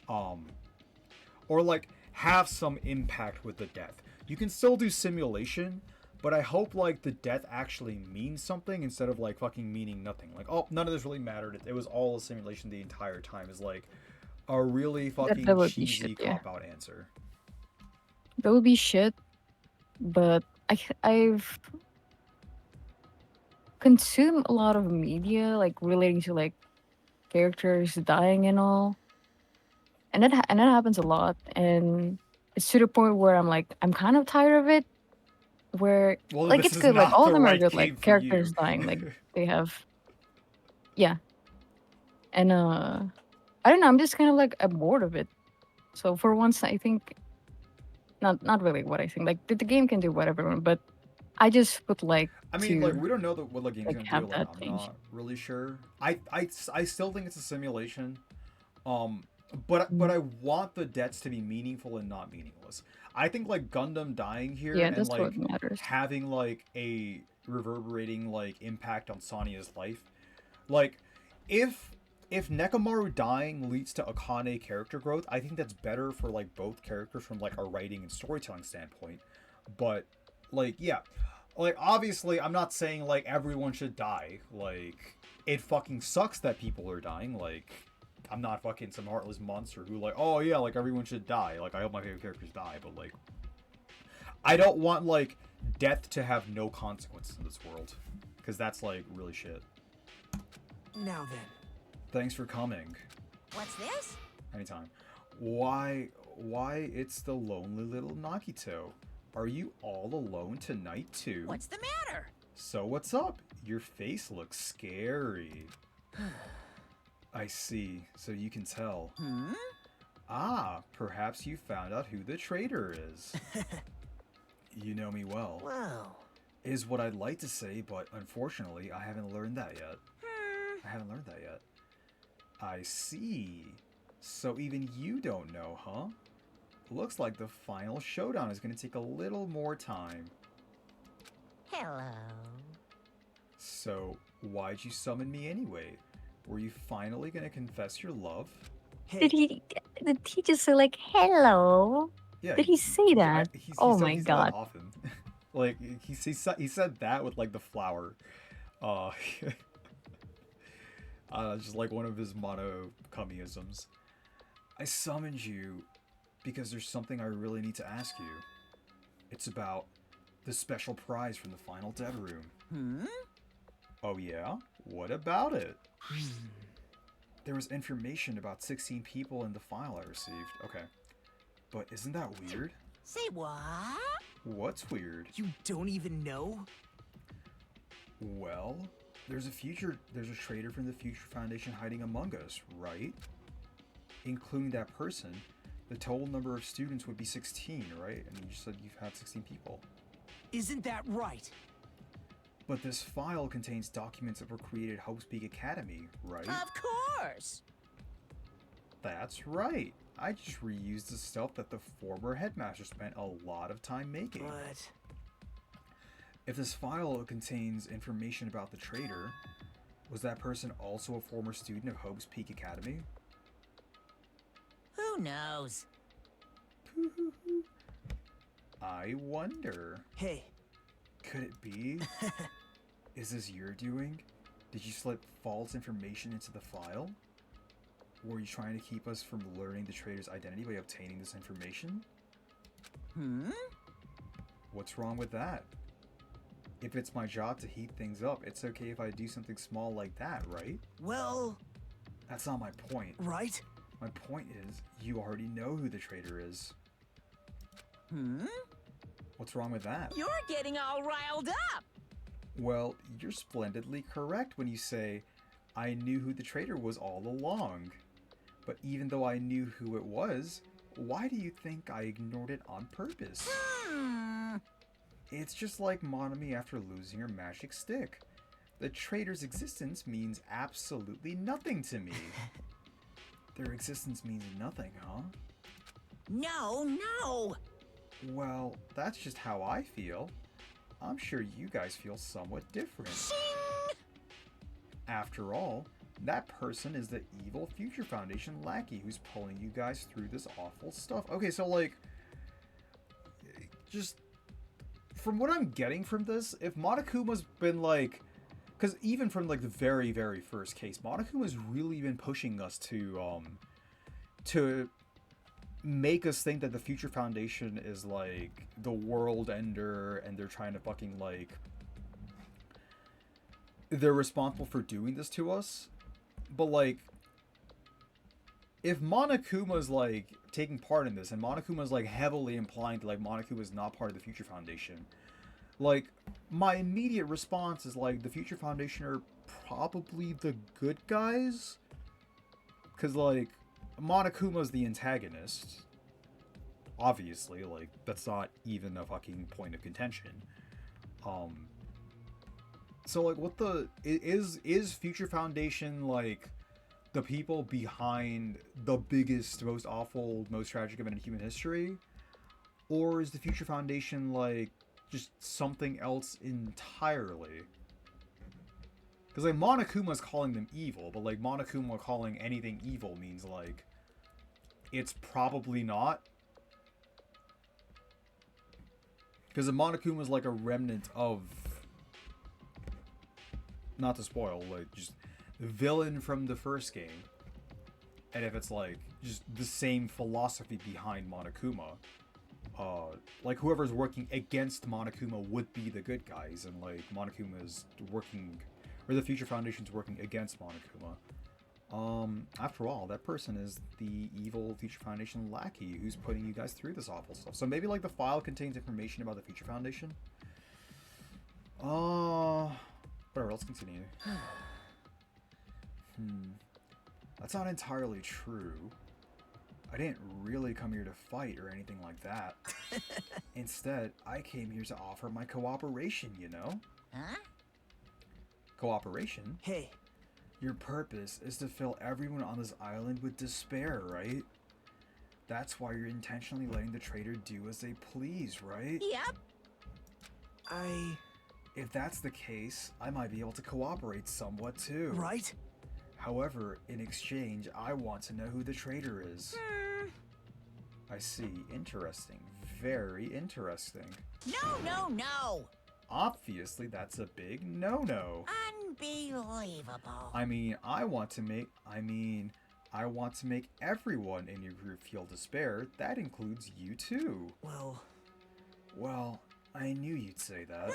Or like have some impact with the death. You can still do simulation, but I hope like the death actually means something instead of like fucking meaning nothing. Like, oh, none of this really mattered. It was all a simulation the entire time. Is like a really fucking cheesy cop-out answer. That would be shit. But I've consumed a lot of media like relating to like characters dying and all, and that happens a lot, and it's to the point where I'm kind of tired of it. Where like it's good, like all of them are good, like characters dying, like they have, yeah, and I don't know, I'm just kind of like I'm bored of it. So for once, I think. Not really what I think. Like the game can do whatever, but I just would like. I mean, like we don't know what the game's like, gonna do. Like I'm not really sure. I still think it's a simulation. But I want the deaths to be meaningful and not meaningless. I think like Gundam dying here and like having like a reverberating like impact on Sonia's life, like if Nekomaru dying leads to Akane character growth, I think that's better for like both characters from like a writing and storytelling standpoint. But like yeah, like obviously I'm not saying like everyone should die. Like it fucking sucks that people are dying. Like I'm not fucking some heartless monster who like, oh yeah, like everyone should die. Like I hope my favorite characters die, but like I don't want like death to have no consequences in this world, because that's like really shit. Now then. Thanks for coming. What's this? Anytime. Why, it's the lonely little Nagito. Are you all alone tonight too? What's the matter? So what's up? Your face looks scary. I see. So you can tell. Hmm? Ah, perhaps you found out who the traitor is. You know me well. Well. Is what I'd like to say, but unfortunately, I haven't learned that yet. I haven't learned that yet. I see. So even you don't know, huh? Looks like the final showdown is going to take a little more time. Hello. So, why'd you summon me anyway? Were you finally gonna confess your love? Did he just say like hello? Yeah. Did he say that? Oh my He said that god. often. Like he said that with like the flower. Uh, just like one of his mono kamiisms. I summoned you because there's something I really need to ask you. It's about the special prize from the final dev room. Oh yeah? What about it? There was information about 16 people in the file I received. Okay. But isn't that weird? Say what? What's weird? You don't even know? Well, there's a traitor from the Future Foundation hiding among us, right? Including that person, the total number of students would be 16, right? And you just said you've had 16 people. Isn't that right? But this file contains documents that were created at Hope's Peak Academy, right? Of course! That's right. I just reused the stuff that the former headmaster spent a lot of time making. But... If this file contains information about the traitor, was that person also a former student of Hope's Peak Academy? Who knows? I wonder. Hey. Could it be? Is this your doing? Did you slip false information into the file? Were you trying to keep us from learning the traitor's identity by obtaining this information? What's wrong with that? If it's my job to heat things up, it's okay if I do something small like that, right? Well... That's not my point. Right? My point is, you already know who the traitor is. What's wrong with that? You're getting all riled up! Well, you're splendidly correct when you say, I knew who the traitor was all along. But even though I knew who it was, why do you think I ignored it on purpose? It's just like Monami after losing her magic stick. The traitor's existence means absolutely nothing to me. Their existence means nothing, huh? No! Well, that's just how I feel. I'm sure you guys feel somewhat different. Shing! After all, that person is the evil Future Foundation lackey who's pulling you guys through this awful stuff. Okay, so like, just from what I'm getting from this, if Monokuma's been like, because even from like the very, very first case, Monokuma's really been pushing us to make us think that the Future Foundation is like the world ender and they're trying to fucking like, they're responsible for doing this to us. But like, if Monokuma's like taking part in this and Monokuma's like heavily implying that like Monokuma's not part of the Future Foundation, like my immediate response is like the Future Foundation are probably the good guys, because like Monokuma's the antagonist, obviously, like that's not even a fucking point of contention. So like what the is Future Foundation like the people behind the biggest, most awful, most tragic event in human history? Or is the Future Foundation like just something else entirely? Because like Monokuma's calling them evil, but like Monokuma calling anything evil means like it's probably not. Because Monokuma's like a remnant of, not to spoil, like just the villain from the first game. And if it's like just the same philosophy behind Monokuma, like whoever's working against Monokuma would be the good guys, and like Monokuma is working, or the Future Foundation's working against Monokuma. After all, that person is the evil Future Foundation lackey who's putting you guys through this awful stuff. So maybe like the file contains information about the Future Foundation. Whatever, let's continue. That's not entirely true. I didn't really come here to fight or anything like that. Instead, I came here to offer my cooperation, you know? Huh? Cooperation? Hey. Your purpose is to fill everyone on this island with despair, right? That's why you're intentionally letting the traitor do as they please, right? Yep. If that's the case, I might be able to cooperate somewhat too. Right? However, in exchange, I want to know who the traitor is. I see. Interesting. Very interesting. No. Obviously, that's a big no-no. Unbelievable. I want to make everyone in your group feel despair. That includes you too. Well, I knew you'd say that.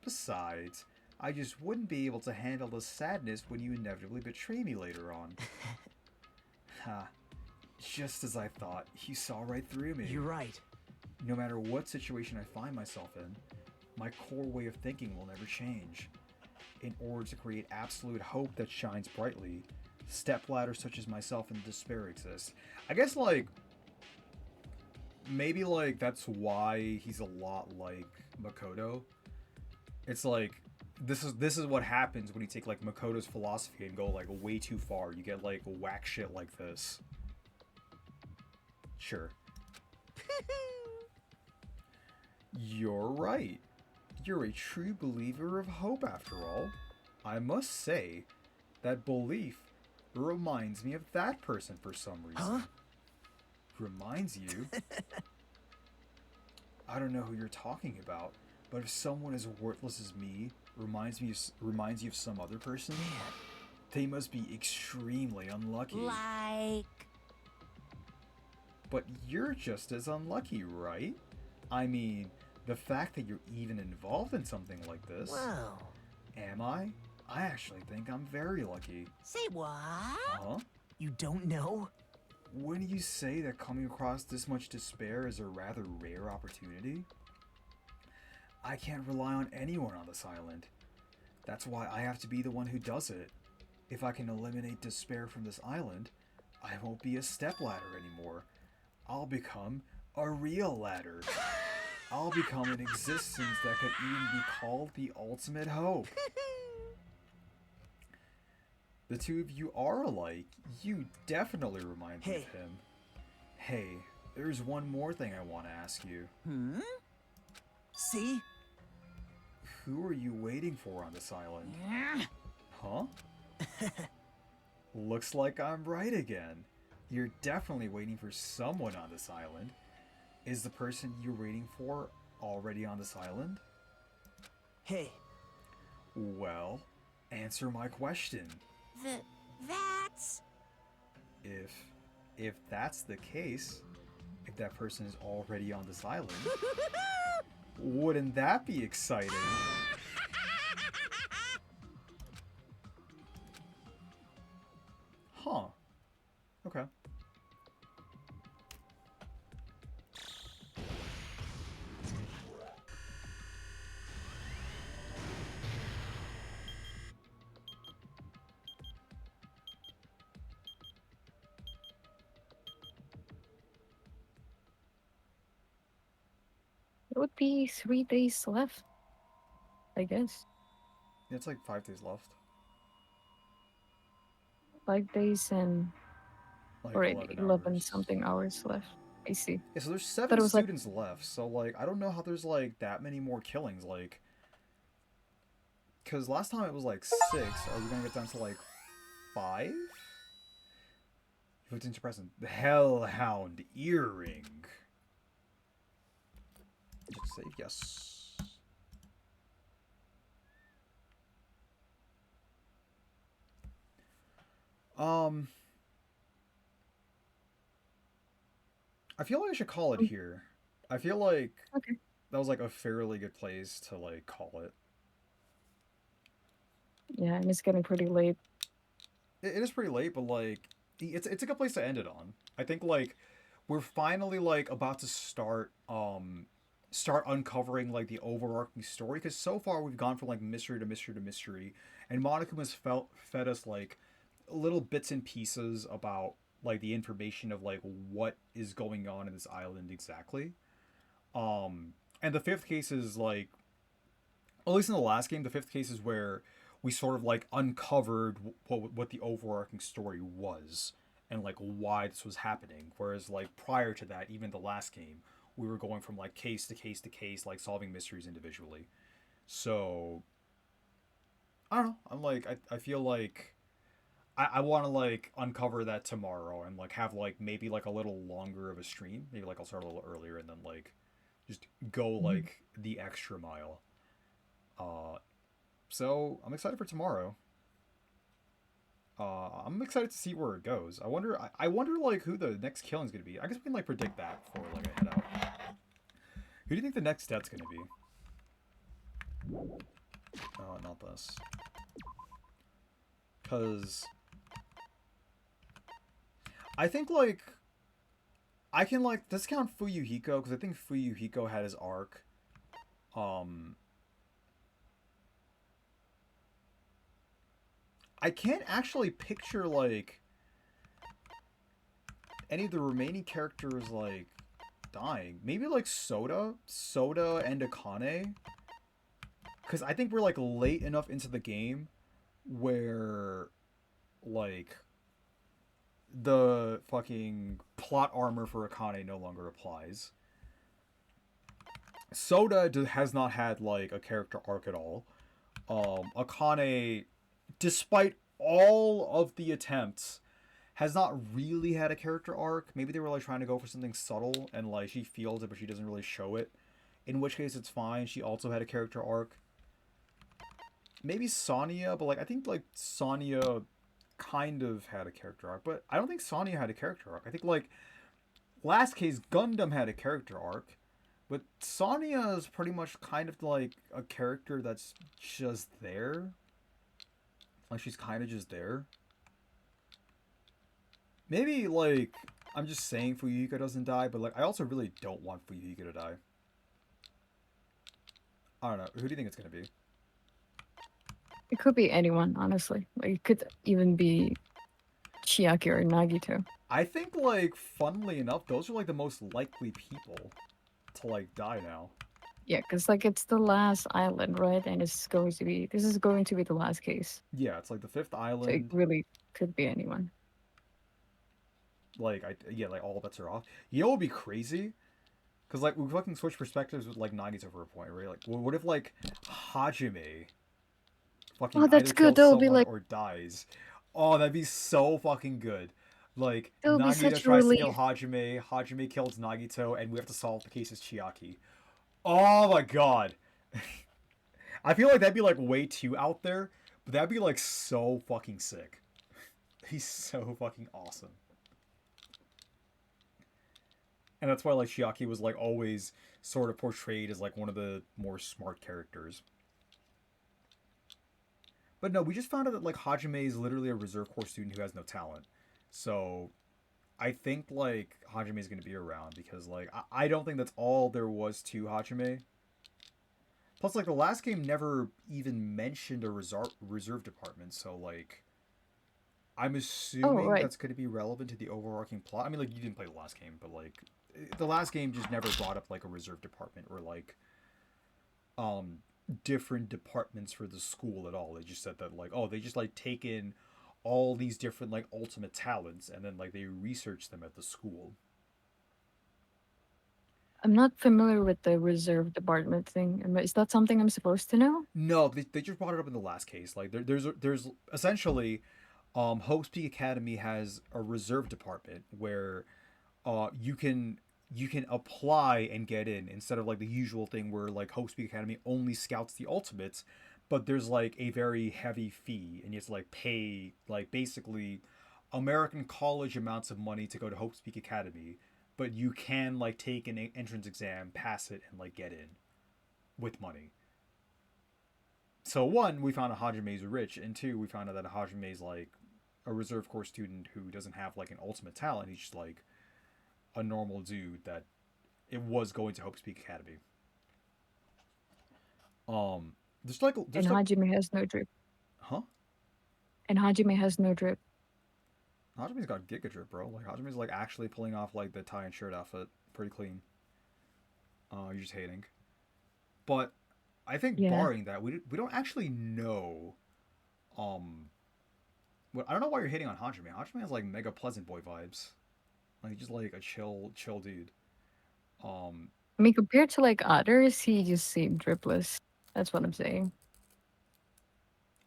Besides, I just wouldn't be able to handle the sadness when you inevitably betray me later on. Ha. Just as I thought, you saw right through me. You're right. No matter what situation I find myself in, my core way of thinking will never change. In order to create absolute hope that shines brightly, stepladders such as myself in despair exist. I guess, like, maybe, like, that's why he's a lot like Makoto. It's like, this is what happens when you take, like, Makoto's philosophy and go, like, way too far. You get, like, whack shit like this. Sure. You're right. You're a true believer of hope, after all. I must say, that belief reminds me of that person for some reason. Huh? Reminds you? I don't know who you're talking about, but if someone as worthless as me reminds you of some other person, they must be extremely unlucky. Like... But you're just as unlucky, right? I mean, the fact that you're even involved in something like this. Wow. Am I? I actually think I'm very lucky. Say what? Huh? You don't know? Wouldn't you say that coming across this much despair is a rather rare opportunity? I can't rely on anyone on this island. That's why I have to be the one who does it. If I can eliminate despair from this island, I won't be a stepladder anymore. I'll become a real ladder. I'll become an existence that could even be called the ultimate hope. The two of you are alike. You definitely remind me of him. Hey, there's one more thing I want to ask you. See? Who are you waiting for on this island? Huh? Looks like I'm right again. You're definitely waiting for someone on this island. Is the person you're waiting for already on this island? Hey. Well, answer my question. That's... If that's the case, if that person is already on this island, wouldn't that be exciting? Huh. Okay. It would be 3 days left, I guess. Yeah, it's like 5 days left. 5 days and Like already 11 hours. something hours left. I see. Yeah, so there's Thought 7 it was students left, so like I don't know how there's like that many more killings, like, because last time it was like 6. Are we gonna get down to like 5? 15 to present. The Hellhound Earring. Just save yes. I feel like I should call it here. I feel like that was like a fairly good place to like call it. Yeah, and it's getting pretty late. It is pretty late, but like it's a good place to end it on. I think like we're finally like about to start uncovering like the overarching story, because so far we've gone from like mystery to mystery to mystery, and Monaco has fed us like little bits and pieces about like the information of like what is going on in this island exactly. And the 5th case is like, at least in the last game, the 5th case is where we sort of like uncovered what the overarching story was and like why this was happening. Whereas like prior to that, even the last game, we were going from like case to case to case, like solving mysteries individually. So I don't know. I'm like I feel like I want to like uncover that tomorrow and like have like maybe like a little longer of a stream. Maybe like I'll start a little earlier and then like just go like the extra mile. So I'm excited for tomorrow. I'm excited to see where it goes. I wonder like who the next killing's gonna be. I guess we can like predict that before like I head out. Who do you think the next death's gonna be? Oh, not this. Cause I think like I can like discount Fuyuhiko because I think Fuyuhiko had his arc. I can't actually picture like any of the remaining characters like dying. Maybe like Soda and Akane. Because I think we're like late enough into the game where like the fucking plot armor for Akane no longer applies. Soda has not had like a character arc at all. Akane, despite all of the attempts, has not really had a character arc. Maybe they were like trying to go for something subtle and like she feels it but she doesn't really show it. In which case it's fine. She also had a character arc. Maybe Sonya, but like I think like Sonya kind of had a character arc, but I don't think Sonya had a character arc. I think like last case Gundam had a character arc, but Sonya is pretty much kind of like a character that's just there. Like she's kind of just there. Maybe like I'm just saying Fuyuhiko doesn't die, but like I also really don't want Fuyuhiko to die. I don't know. Who do you think it's gonna be? It could be anyone, honestly. Like, it could even be Chiaki or Nagito. I think, like, funnily enough, those are, like, the most likely people to, like, die now. Yeah, because, like, it's the last island, right? And this is going to be the last case. Yeah, it's, like, the 5th island. So it really could be anyone. Like, like, all bets are off. You know what would be crazy? Because, like, we fucking switch perspectives with, like, Nagito for a point, right? Like, what if, like, Hajime fucking that's either good. kills That would be someone like or dies? Oh, that'd be so fucking good. Like, that would be Nagito such a tries to relief. kill Hajime, Hajime kills Nagito, and we have to solve the case as Chiaki. Oh my god. I feel like that'd be like way too out there, but that'd be like so fucking sick. He's so fucking awesome. And that's why like Chiaki was like always sort of portrayed as like one of the more smart characters. But no, we just found out that like Hajime is literally a reserve corps student who has no talent. So I think like Hajime is going to be around because like I don't think that's all there was to Hajime. Plus like the last game never even mentioned a reserve department, so like I'm assuming that's going to be relevant to the overarching plot. I mean like you didn't play the last game, but like the last game just never brought up like a reserve department or like different departments for the school at all. They just said that like, oh, they just like take in all these different like ultimate talents and then like they research them at the school. I'm not familiar with the reserve department thing. Is that something I'm supposed to know? No, they just brought it up in the last case. Like there's essentially Hope's Peak Academy has a reserve department where you can apply and get in instead of like the usual thing where like Hope's Peak Academy only scouts the ultimates, but there's like a very heavy fee and you have to like pay like basically American college amounts of money to go to Hope's Peak Academy, but you can like take an entrance exam, pass it, and like get in with money. So one, we found out Hajime's rich, and two, we found out that Hajime's like a reserve corps student who doesn't have like an ultimate talent. He's just like a normal dude that it was going to Hope's Peak Academy. There's Hajime has no drip. Huh? And Hajime has no drip. Hajime's got Giga Drip, bro. Like Hajime's like actually pulling off like the tie and shirt outfit pretty clean. You're just hating. But I think barring that, we don't actually know. I don't know why you're hating on Hajime. Hajime has like mega pleasant boy vibes. Like just like a chill dude. I mean, compared to like others, he just seemed dripless. That's what I'm saying.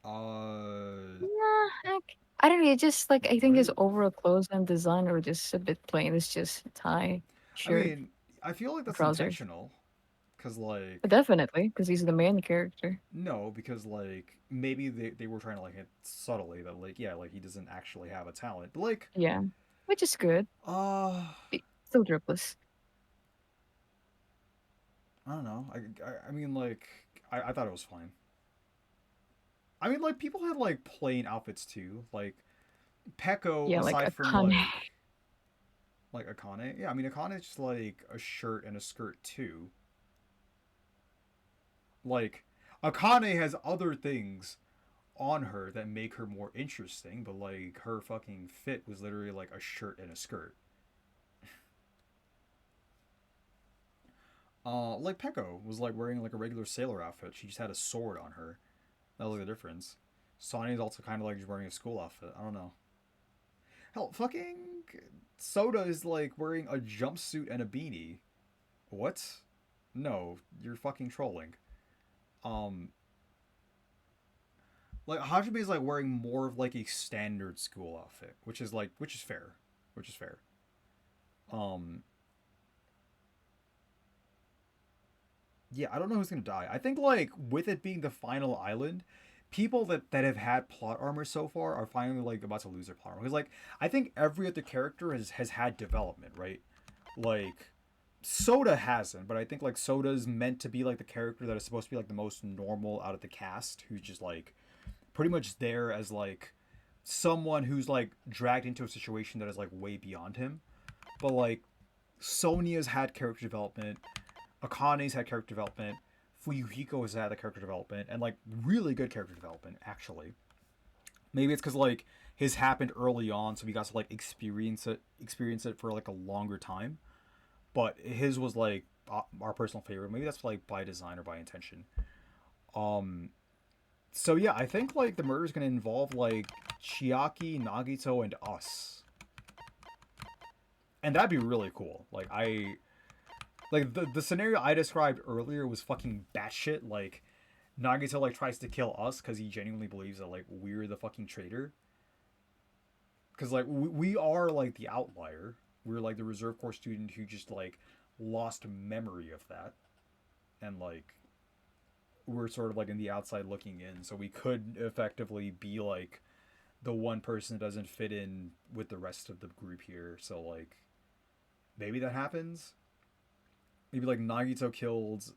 Nah, I don't know. It just like I think his what? overall clothes and design are just a bit plain. It's just a tie, I shirt, mean, I feel like and that's trousers. intentional. Because, like, Definitely, because he's the main character. no, because, like, maybe they were trying to, like, hit subtly that, like, yeah, like, he doesn't actually have a talent. But, like, Yeah, which is good. uh, Still dripless. I don't know. I mean, like, I thought it was fine. I mean, like, people had, like, plain outfits, too. Like, Peko, Yeah, like aside from, Akane. like, Akane. Yeah, I mean, Akane is just, like, a shirt and a skirt, too. Like, Akane has other things on her that make her more interesting, but like her fucking fit was literally like a shirt and a skirt. Like Peko was like wearing like a regular sailor outfit. She just had a sword on her. That was like the difference. Sonny's also kind of like just wearing a school outfit. I don't know. Hell, fucking Soda is like wearing a jumpsuit and a beanie. What? No, you're fucking trolling. Um, like Hajime is like wearing more of like a standard school outfit, which is fair, which is fair. Um, yeah, I don't know who's gonna die. I think like with it being the final island, people that have had plot armor so far are finally like about to lose their plot armor because like I think every other character has had development, right? Like Soda hasn't, but I think like Soda's meant to be like the character that is supposed to be like the most normal out of the cast, who's just like pretty much there as like someone who's like dragged into a situation that is like way beyond him. But like Sonia's had character development, Akane's had character development, Fuyuhiko has had the character development, and like really good character development actually. Maybe it's because like his happened early on, so we got to like experience it for like a longer time. But his was like our personal favorite. Maybe that's like by design or by intention. Um, So yeah, I think like the murder is gonna involve like Chiaki, Nagito, and us, and that'd be really cool. The scenario I described earlier was fucking batshit. Like Nagito like tries to kill us because he genuinely believes that like we're the fucking traitor. Because like we are like the outlier. We're like the reserve corps student who just like lost memory of that, and like we're sort of like in the outside looking in. So we could effectively be like the one person that doesn't fit in with the rest of the group here. So like maybe that happens. Maybe like Nagito kills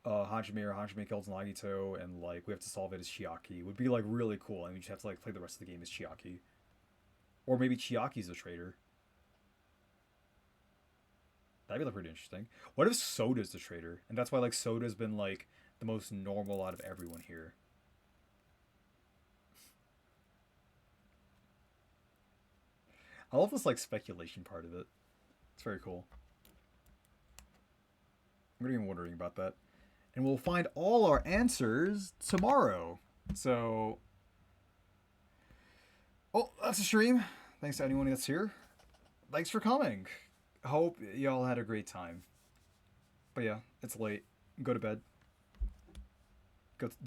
Hajime or Hajime kills Nagito and like we have to solve it as Chiaki. It would be like really cool and we just have to like play the rest of the game as Chiaki. Or maybe Chiaki's the traitor. That'd be like pretty interesting. What if Soda's the traitor? And that's why like Soda's been like the most normal out of everyone here. I love this like speculation part of it. It's very cool. I'm gonna be wondering about that. And we'll find all our answers tomorrow. So that's a stream. Thanks to anyone that's here. Thanks for coming. Hope y'all had a great time. But yeah, it's late. Go to bed.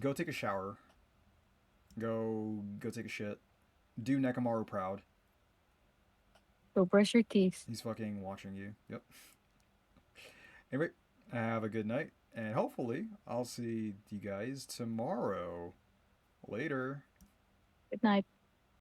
Go take a shower. Go take a shit. Do Nekomaru proud. Go brush your teeth. He's fucking watching you. Yep. Anyway, have a good night. And hopefully, I'll see you guys tomorrow. Later. Good night.